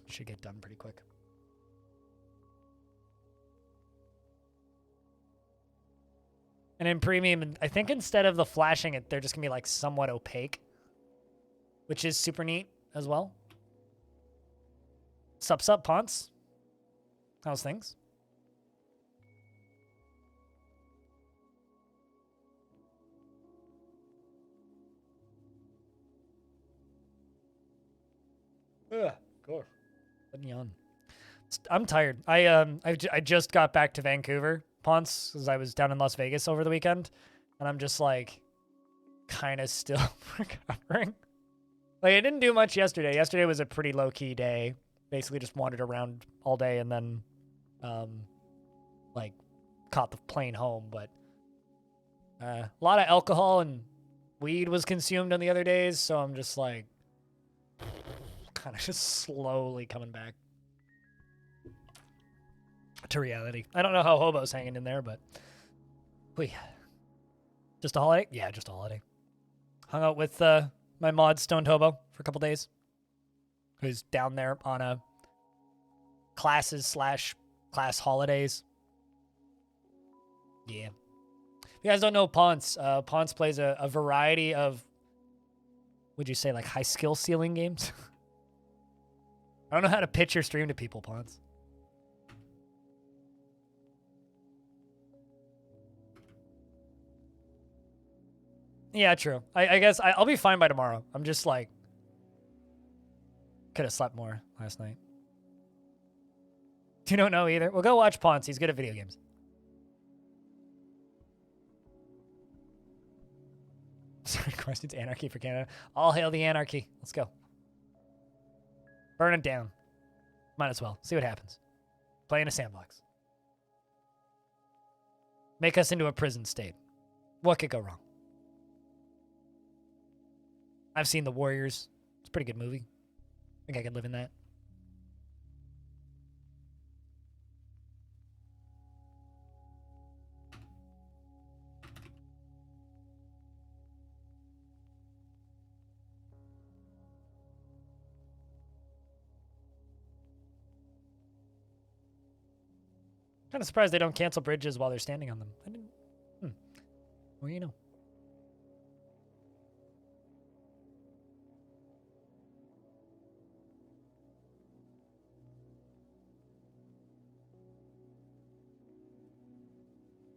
A: Should get done pretty quick. And in premium, I think instead of the flashing it, they're just gonna be like somewhat opaque, which is super neat as well. Sup, Ponce? How's things? Ugh, go. Let me on. I'm tired. I just got back to Vancouver, Ponce, because I was down in Las Vegas over the weekend, and I'm just like kind of still recovering. Like, I didn't do much yesterday. Yesterday was a pretty low-key day. Basically just wandered around all day and then, like, caught the plane home. But a lot of alcohol and weed was consumed on the other days, so I'm just, like, kind of just slowly coming back to reality. I don't know how Hobo's hanging in there, but... Just a holiday? Yeah, just a holiday. Hung out with... my mod Stoned Hobo for a couple days, who's down there on a classes/class holidays. Yeah. If you guys don't know Ponce, Ponce plays a variety of, would you say, like high skill ceiling games? I don't know how to pitch your stream to people, Ponce. Yeah, true. I guess I'll be fine by tomorrow. I'm just like, could have slept more last night. You don't know either? Well, go watch Ponce. He's good at video games. Sorry, questions. Anarchy for Canada. All hail the anarchy. Let's go. Burn it down. Might as well. See what happens. Play in a sandbox. Make us into a prison state. What could go wrong? I've seen The Warriors. It's a pretty good movie. I think I could live in that. Kind of surprised they don't cancel bridges while they're standing on them. I didn't. Well, you know.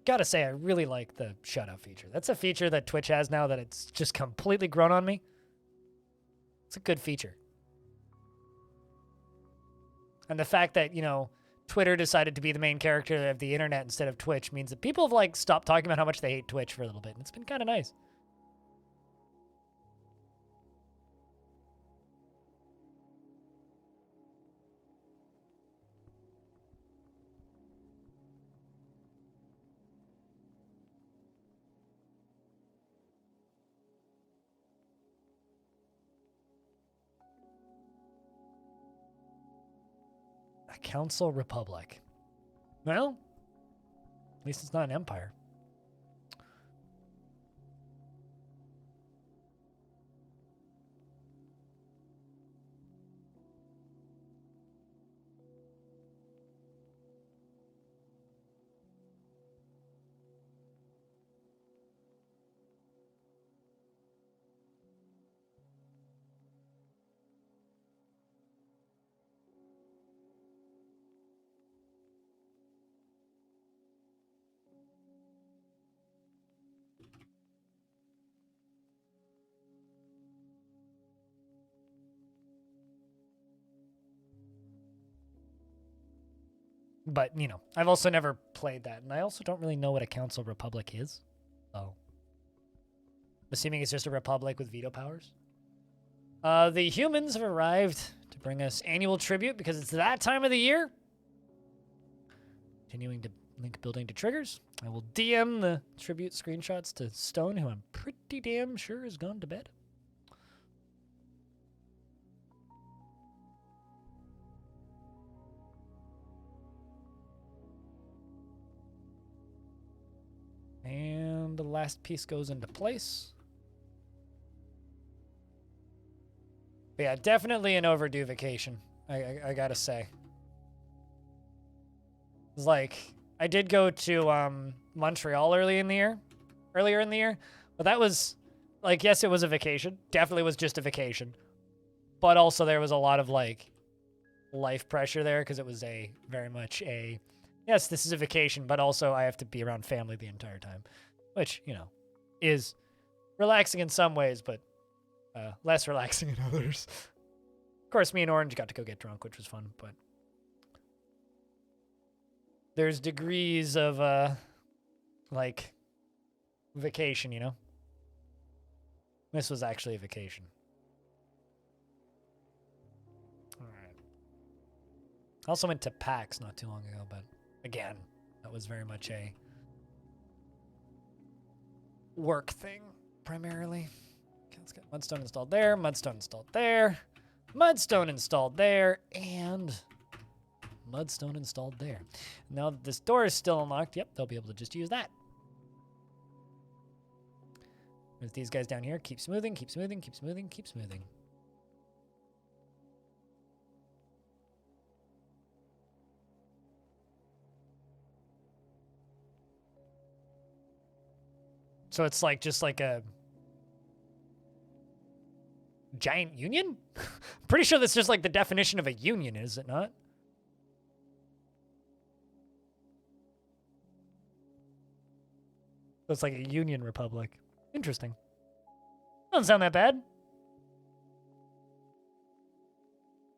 A: Gotta say, I really like the shutout feature. That's a feature that Twitch has now that it's just completely grown on me. It's a good feature. And the fact that, you know, Twitter decided to be the main character of the internet instead of Twitch means that people have, like, stopped talking about how much they hate Twitch for a little bit. And it's been kind of nice. A council republic. Well, at least it's not an empire. But, you know, I've also never played that, and I also don't really know what a council republic is. So, I'm assuming it's just a republic with veto powers. The humans have arrived to bring us annual tribute because it's that time of the year. Continuing to link building to triggers. I will DM the tribute screenshots to Stone, who I'm pretty damn sure has gone to bed. And the last piece goes into place. But yeah, definitely an overdue vacation, I gotta say. It's like, I did go to Montreal earlier in the year, but that was, like, yes, it was a vacation. Definitely was just a vacation. But also there was a lot of, like, life pressure there because it was very much a, yes, this is a vacation, but also I have to be around family the entire time, which, you know, is relaxing in some ways, but less relaxing in others. Of course, me and Orange got to go get drunk, which was fun, but there's degrees of, like, vacation, you know? This was actually a vacation. All right. I also went to PAX not too long ago, but again, that was very much a work thing, primarily. Okay, let's get Mudstone installed there, Mudstone installed there, Mudstone installed there, and Mudstone installed there. Now that this door is still unlocked, yep, they'll be able to just use that. With these guys down here, keep smoothing, keep smoothing, keep smoothing, keep smoothing. So it's like just like a giant union? Pretty sure that's just like the definition of a union, is it not? So it's like a union republic. Interesting. Doesn't sound that bad.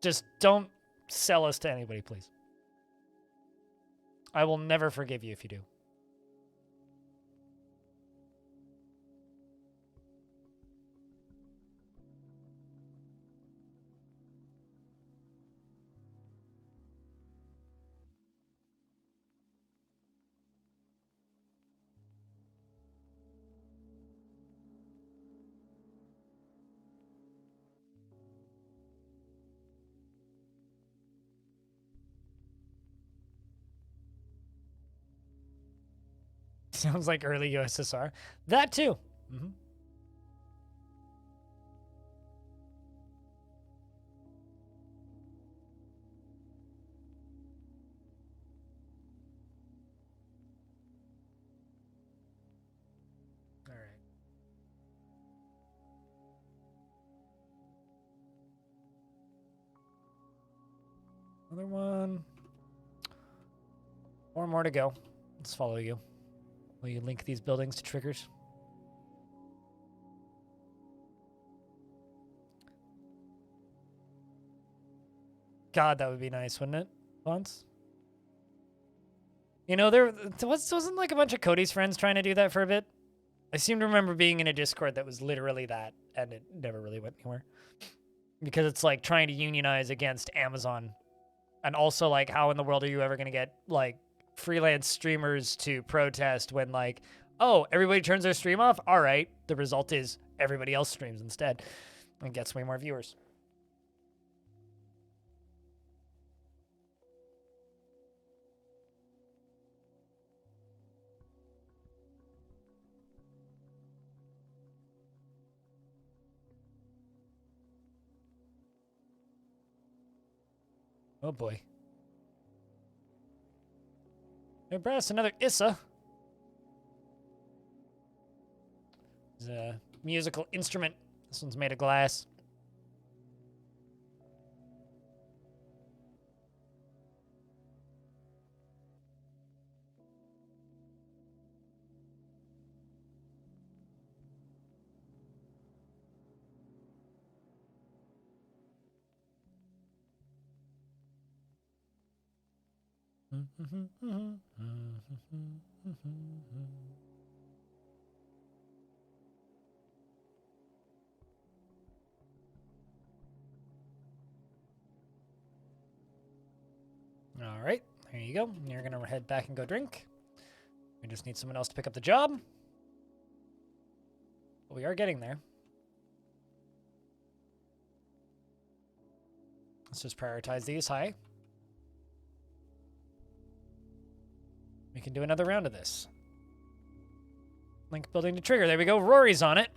A: Just don't sell us to anybody, please. I will never forgive you if you do. Sounds like early USSR. That too. Mm-hmm. All right. Another one. Four more to go. Let's follow you. Will you link these buildings to triggers? God, that would be nice, wouldn't it? Once. You know, there wasn't like a bunch of Cody's friends trying to do that for a bit. I seem to remember being in a Discord that was literally that, and it never really went anywhere. Because it's like trying to unionize against Amazon. And also, like, how in the world are you ever going to get, like, freelance streamers to protest when, like, oh, everybody turns their stream off? All right. The result is everybody else streams instead and gets way more viewers. Oh boy. Hey, brass, another Issa. It's a musical instrument. This one's made of glass. All right, there you go. You're gonna head back and go drink. We just need someone else to pick up the job. But we are getting there. Let's just prioritize these high. We can do another round of this. Link building to trigger. There we go. Rory's on it.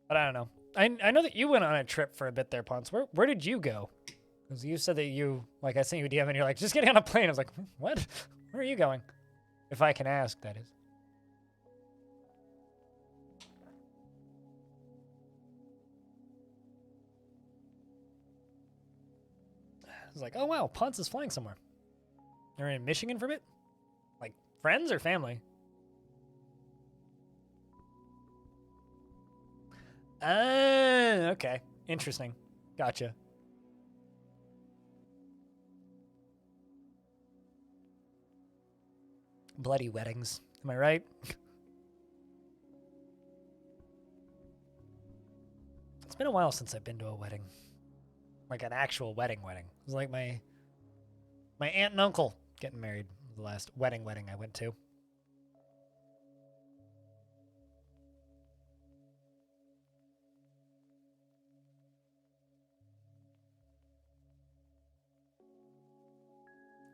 A: But I don't know. I know that you went on a trip for a bit there, Ponce. Where did you go? Because you said that you, like, I sent you a DM and you're like, just getting on a plane. I was like, what? Where are you going? If I can ask, that is. I was like, oh wow, Ponce is flying somewhere. You're in Michigan for a bit? Like, friends or family? Okay. Interesting. Gotcha. Bloody weddings. Am I right? It's been a while since I've been to a wedding. Like an actual wedding. It was like my aunt and uncle getting married. The last wedding I went to.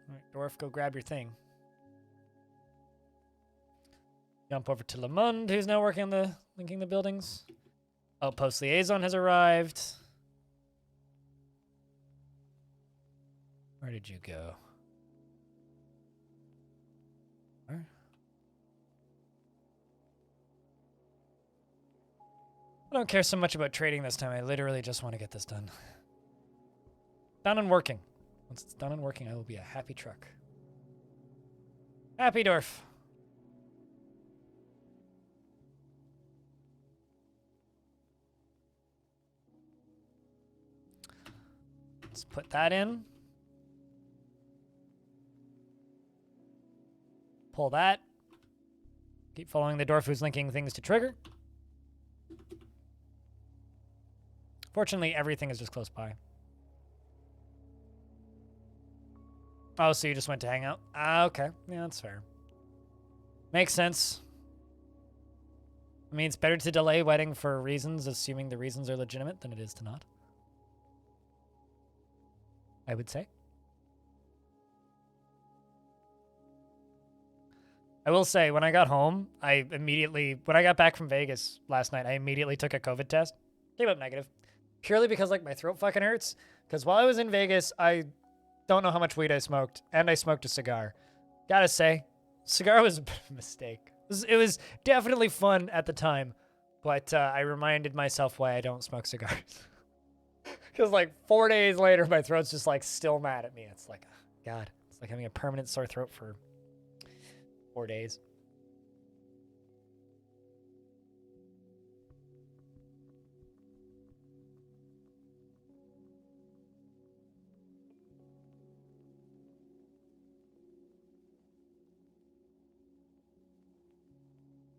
A: All right, Dwarf, go grab your thing. Jump over to Lamond, who's now working on the linking the buildings. Outpost liaison has arrived. Where did you go? Where? I don't care so much about trading this time. I literally just want to get this done. Done and working. Once it's done and working, I will be a happy truck. Happy Dwarf. Let's put that in. Pull that. Keep following the dwarf who's linking things to trigger. Fortunately, everything is just close by. Oh, so you just went to hang out? Ah, okay. Yeah, that's fair. Makes sense. I mean, it's better to delay wedding for reasons, assuming the reasons are legitimate, than it is to not. I would say. I will say, when I got home, when I got back from Vegas last night, I immediately took a COVID test. Came up negative. Purely because, like, my throat fucking hurts. Because while I was in Vegas, I don't know how much weed I smoked, and I smoked a cigar. Gotta say, cigar was a bit of a mistake. It was definitely fun at the time, but I reminded myself why I don't smoke cigars. Because, like, 4 days later, my throat's just, like, still mad at me. It's like, oh, God, it's like having a permanent sore throat for 4 days.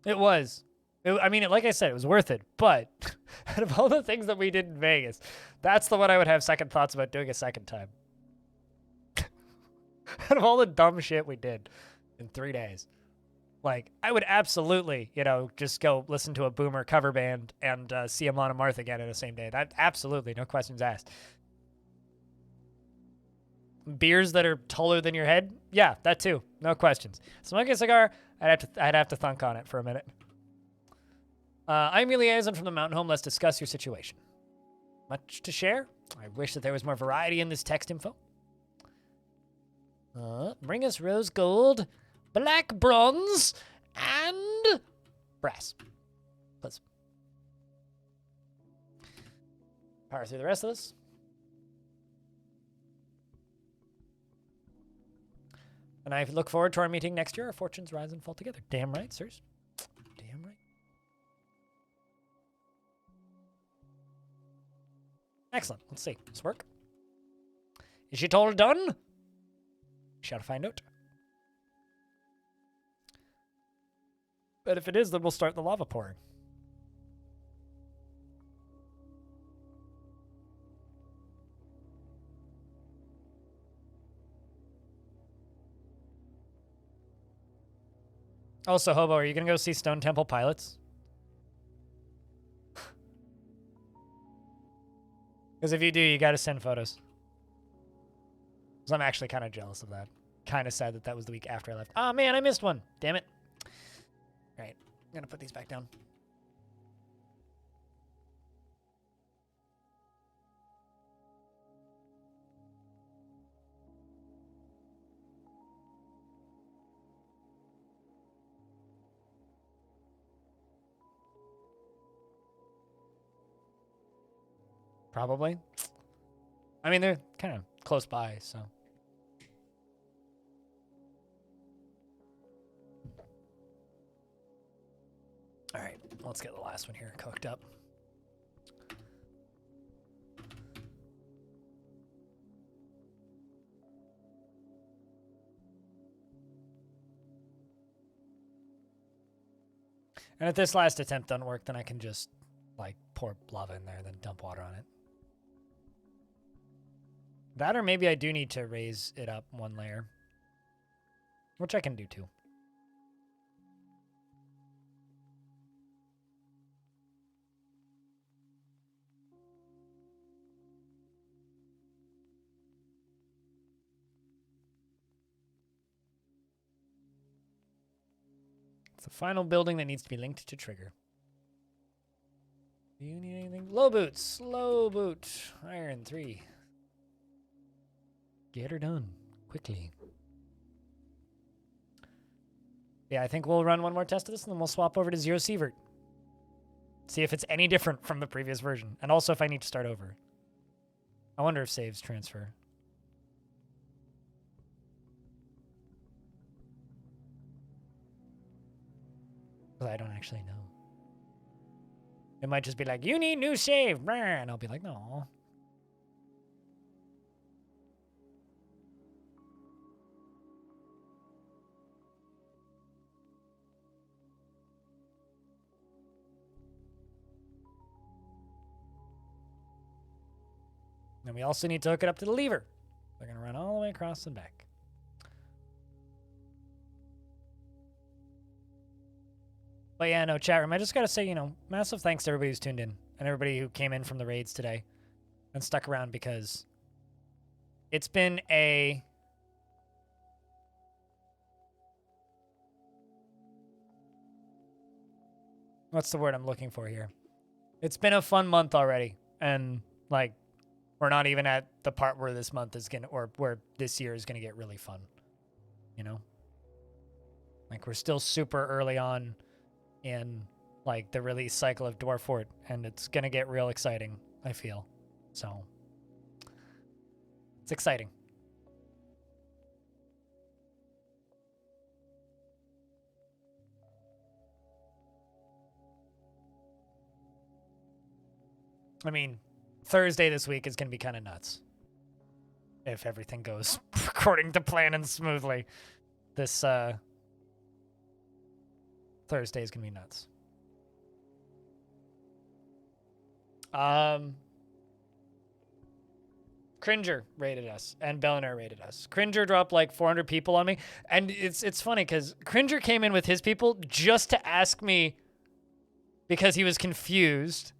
A: It was. I mean, like I said, it was worth it. But out of all the things that we did in Vegas, that's the one I would have second thoughts about doing a second time. Out of all the dumb shit we did in 3 days. Like, I would absolutely, just go listen to a Boomer cover band and see Amon and Martha again in the same day. That absolutely, no questions asked. Beers that are taller than your head? Yeah, that too. No questions. Smoking a cigar? I'd have to thunk on it for a minute. I'm your liaison from the mountain home. Let's discuss your situation. Much to share? I wish that there was more variety in this text info. Bring us rose gold, black bronze, and brass. Please. Power through the rest of this. And I look forward to our meeting next year. Our fortunes rise and fall together. Damn right, sirs. Damn right. Excellent. Let's see. Does this work? Is it all done? Shall find out. But if it is, then we'll start the lava pouring. Also, Hobo, are you going to go see Stone Temple Pilots? Because if you do, you got to send photos. Because I'm actually kind of jealous of that. Kind of sad that that was the week after I left. Oh, man, I missed one. Damn it. All right, I'm going to put these back down. Probably. I mean, they're kind of close by, so. All right, let's get the last one here cooked up. And if this last attempt doesn't work, then I can just, like, pour lava in there, then dump water on it. That, or maybe I do need to raise it up one layer. Which I can do, too. It's the final building that needs to be linked to trigger. Do you need anything? Low boot. Slow boot. Iron 3. Get her done. Quickly. Yeah, I think we'll run one more test of this, and then we'll swap over to Zero Sievert. See if it's any different from the previous version. And also if I need to start over. I wonder if saves transfer. Because I don't actually know. It might just be like, you need new save. And I'll be like, no. And we also need to hook it up to the lever. We're going to run all the way across and back. But yeah, no, chat room, I just got to say, you know, massive thanks to everybody who's tuned in and everybody who came in from the raids today and stuck around because it's been a... What's the word I'm looking for here? It's been a fun month already. And, like, we're not even at the part where this month is going to, or where this year is going to get really fun. You know? Like, we're still super early on in, like, the release cycle of Dwarf Fort, and it's going to get real exciting, I feel. So, it's exciting. I mean, Thursday this week is going to be kind of nuts. If everything goes according to plan and smoothly. This Thursday is going to be nuts. Cringer rated us, and Bellinar rated us. Cringer dropped like 400 people on me, and it's funny because Cringer came in with his people just to ask me, because he was confused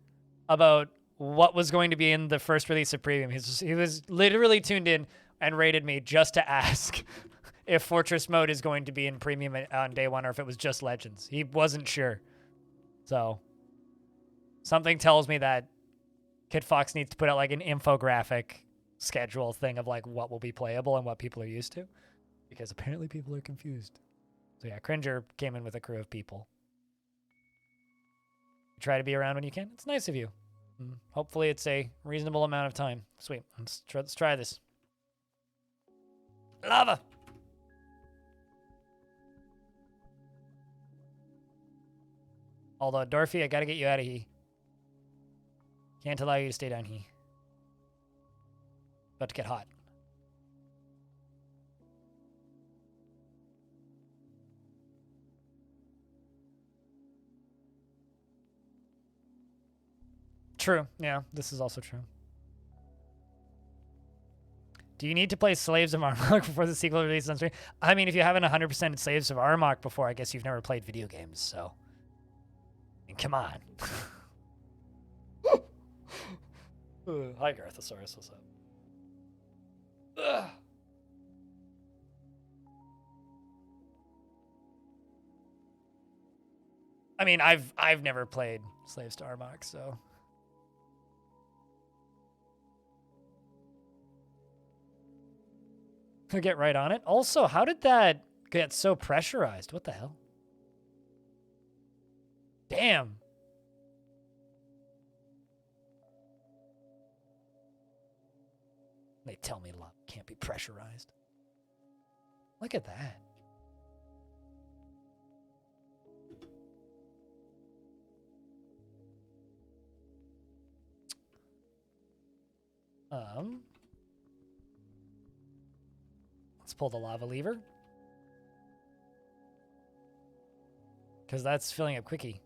A: about what was going to be in the first release of Premium. He was literally tuned in and rated me just to ask if Fortress Mode is going to be in Premium on day one or if it was just Legends. He wasn't sure. So, something tells me that Kid Fox needs to put out like an infographic schedule thing of like what will be playable and what people are used to. Because apparently people are confused. So yeah, Cringer came in with a crew of people. Try to be around when you can. It's nice of you. Hopefully it's a reasonable amount of time. Sweet. Let's try this. Lava! Although, Dwarfy, I gotta get you out of here. Can't allow you to stay down here. About to get hot. True. Yeah, this is also true. Do you need to play Slaves of Armok before the sequel releases on stream? I mean, if you haven't 100% Slaves of Armok before, I guess you've never played video games, so... I mean, come on. Hi, Garthosaurus. What's up? Ugh. I mean, I've never played Slaves to Armok, so... Could get right on it. Also, how did that get so pressurized? What the hell? Damn. They tell me love can't be pressurized. Look at that. Let's pull the lava lever. Because that's filling up quickie.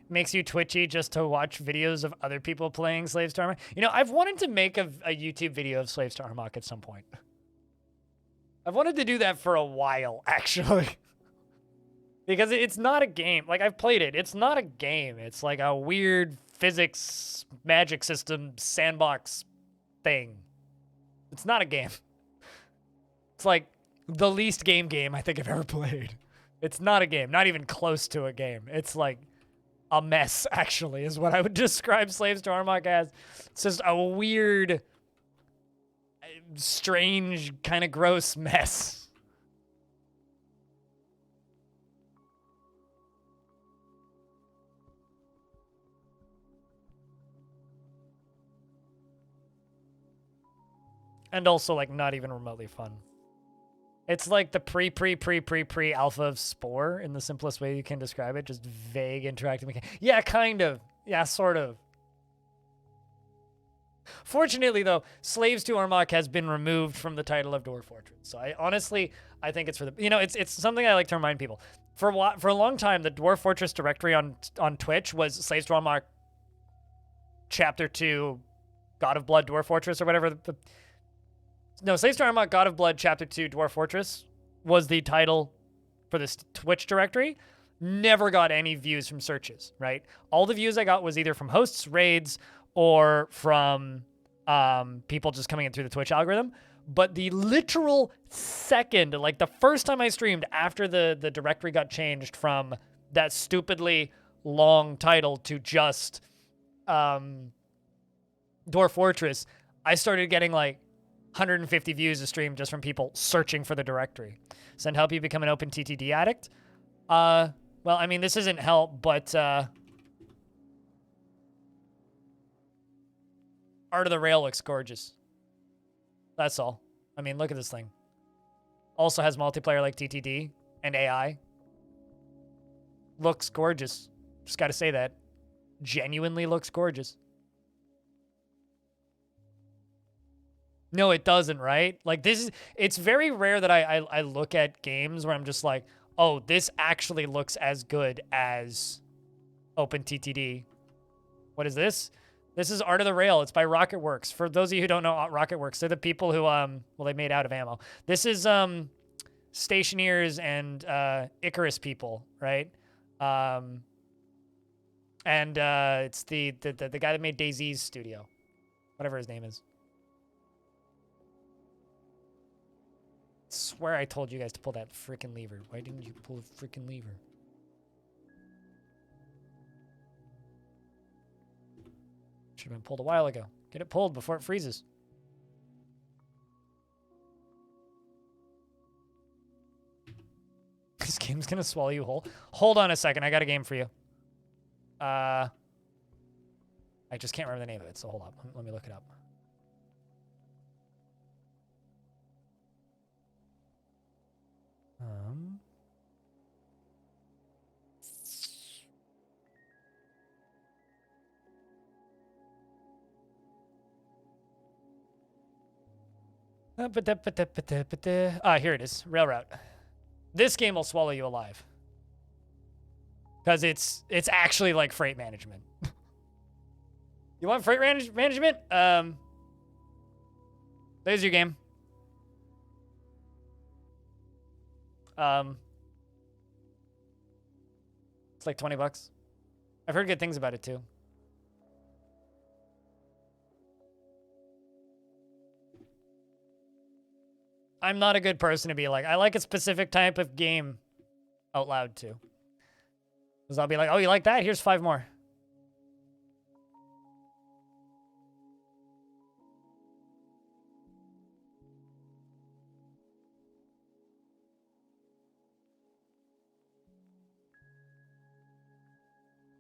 A: Makes you twitchy just to watch videos of other people playing Slaves to Armok. You know, I've wanted to make a YouTube video of Slaves to Armok at some point. I've wanted to do that for a while, actually. Because it's not a game. Like, I've played it. It's not a game. It's like a weird physics, magic system, sandbox thing. It's not a game. It's like the least game I think I've ever played. It's not a game. Not even close to a game. It's like a mess, actually, is what I would describe Slaves to Armok as. It's just a weird, strange, kind of gross mess. And also, like, not even remotely fun. It's like the pre alpha of Spore in the simplest way you can describe it. Just vague interactive mechanics. Yeah, kind of. Yeah, sort of. Fortunately, though, Slaves to Ormok has been removed from the title of Dwarf Fortress. So I think it's for the, it's something I like to remind people. For a long time, the Dwarf Fortress directory on Twitch was Slaves to Ormok Chapter 2 God of Blood Dwarf Fortress or whatever. No, Slaves to Ormok God of Blood Chapter 2 Dwarf Fortress was the title for this Twitch directory. Never got any views from searches, right? All the views I got was either from hosts, raids, or from people just coming in through the Twitch algorithm. But the literal second, like the first time I streamed after the directory got changed from that stupidly long title to just Dwarf Fortress, I started getting like 150 views a stream just from people searching for the directory. Send help you become an open TTD addict. Well, I mean, this isn't help, but Art of the Rail looks gorgeous. That's all. I mean, look at this thing. Also has multiplayer like TTD and AI. Looks gorgeous. Just gotta say that. Genuinely looks gorgeous. No, it doesn't, right? Like, it's very rare that I look at games where I'm just like, oh, this actually looks as good as OpenTTD. What is this? This is Art of the Rail. It's by Rocketworks. For those of you who don't know Rocketworks, they're the people who, well, they made Out of Ammo. This is Stationeers and Icarus people, right? And it's the guy that made DayZ's studio. Whatever his name is. Swear I told you guys to pull that freaking lever. Why didn't you pull the freaking lever? Should have been pulled a while ago. Get it pulled before it freezes. This game's gonna swallow you whole. Hold on a second. I got a game for you. I just can't remember the name of it, so hold up. Let me look it up. Here it is. Railroute. This game will swallow you alive. Because it's actually like freight management. You want freight management? There's your game. It's like $20. I've heard good things about it too. I'm not a good person to be like, I like a specific type of game out loud too. Because I'll be like, oh, you like that? Here's 5 more.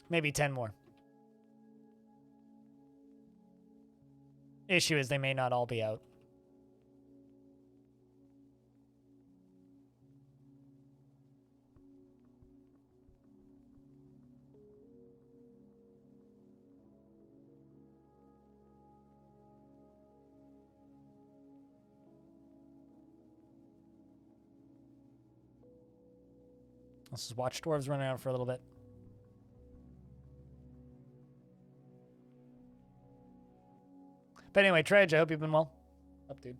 A: Maybe 10 more. Issue is they may not all be out. Let's just watch dwarves run around for a little bit. But anyway, Tredge, I hope you've been well. Up, dude.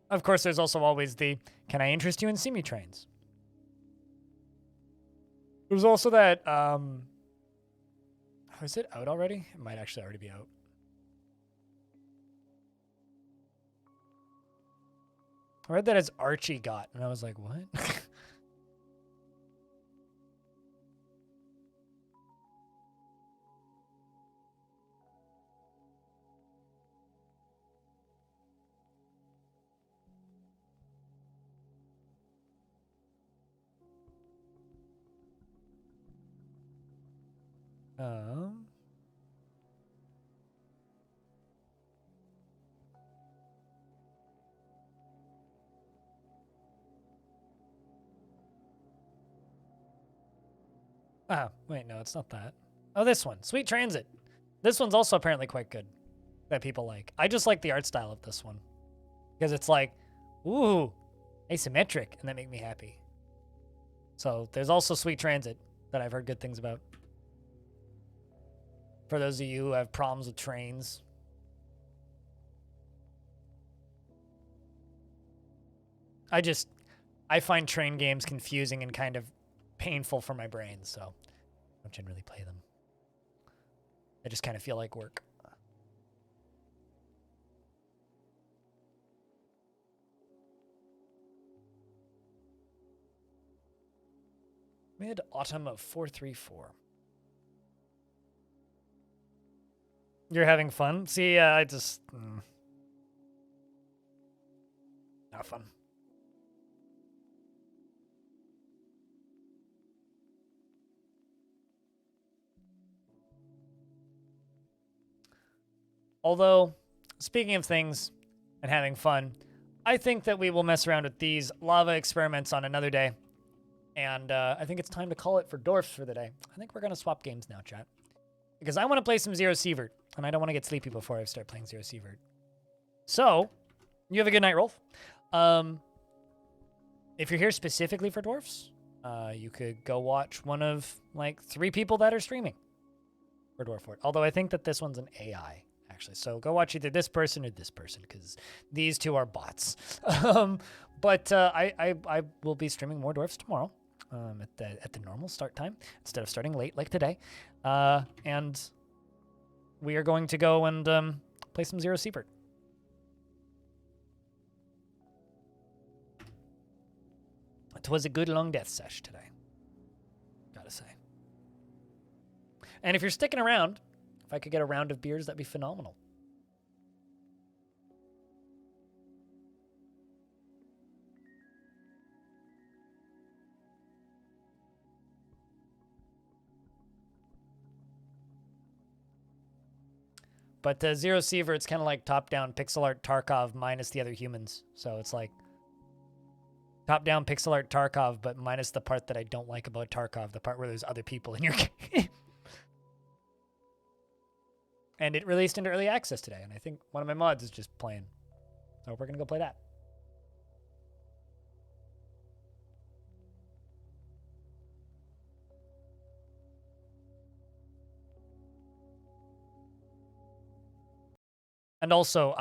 A: Of course, there's also always the, can I interest you in semi trains? There's also that, is it out already? It might actually already be out. I read that as Archie got, and I was like, what? Um... Ah, wait, no, it's not that. Oh, this one. Sweet Transit. This one's also apparently quite good that people like. I just like the art style of this one because it's like, ooh, asymmetric, and that make me happy. So there's also Sweet Transit that I've heard good things about. For those of you who have problems with trains. I find train games confusing and kind of painful for my brain, so I don't generally play them. I just kind of feel like work. Mid-autumn of 434. You're having fun? See, I just... not fun. Although, speaking of things and having fun, I think that we will mess around with these lava experiments on another day. And I think it's time to call it for Dwarfs for the day. I think we're going to swap games now, chat. Because I want to play some Zero Sievert, and I don't want to get sleepy before I start playing Zero Sievert. So, you have a good night, Rolf. If you're here specifically for Dwarfs, you could go watch one of, like, 3 people that are streaming for Dwarf Fort. Although I think that this one's an AI, actually. So go watch either this person or this person, because these 2 are bots. But I will be streaming more Dwarfs tomorrow. At the normal start time instead of starting late like today, and we are going to go and play some Zero Sievert. It was a good Longdeath sesh today, gotta say. And if you're sticking around, if I could get a round of beers, that'd be phenomenal. But Zero Sievert, it's kind of like top-down pixel art Tarkov minus the other humans. So it's like top-down pixel art Tarkov, but minus the part that I don't like about Tarkov, the part where there's other people in your game. And it released into early access today, and I think one of my mods is just playing. So we're going to go play that. And also,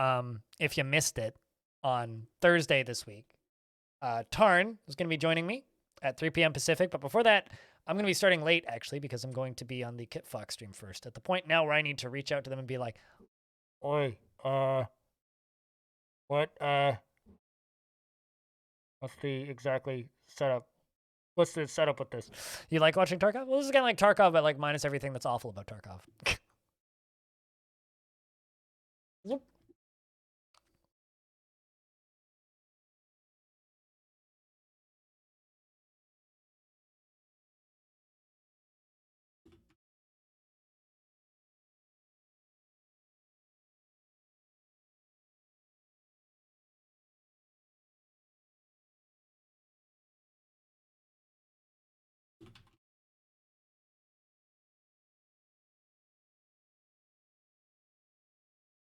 A: if you missed it, on Thursday this week, Tarn is going to be joining me at 3 p.m. Pacific. But before that, I'm going to be starting late, actually, because I'm going to be on the Kit Fox stream first. At the point now where I need to reach out to them and be like, "Oi, what's the exactly setup? What's the setup with this? You like watching Tarkov? Well, this is kind of like Tarkov, but like minus everything that's awful about Tarkov." Yep.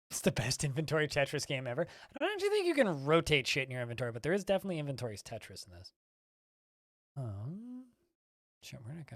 A: It's the best inventory Tetris game ever. I don't actually think you can rotate shit in your inventory, but there is definitely inventory's Tetris in this. Shit, where'd it go?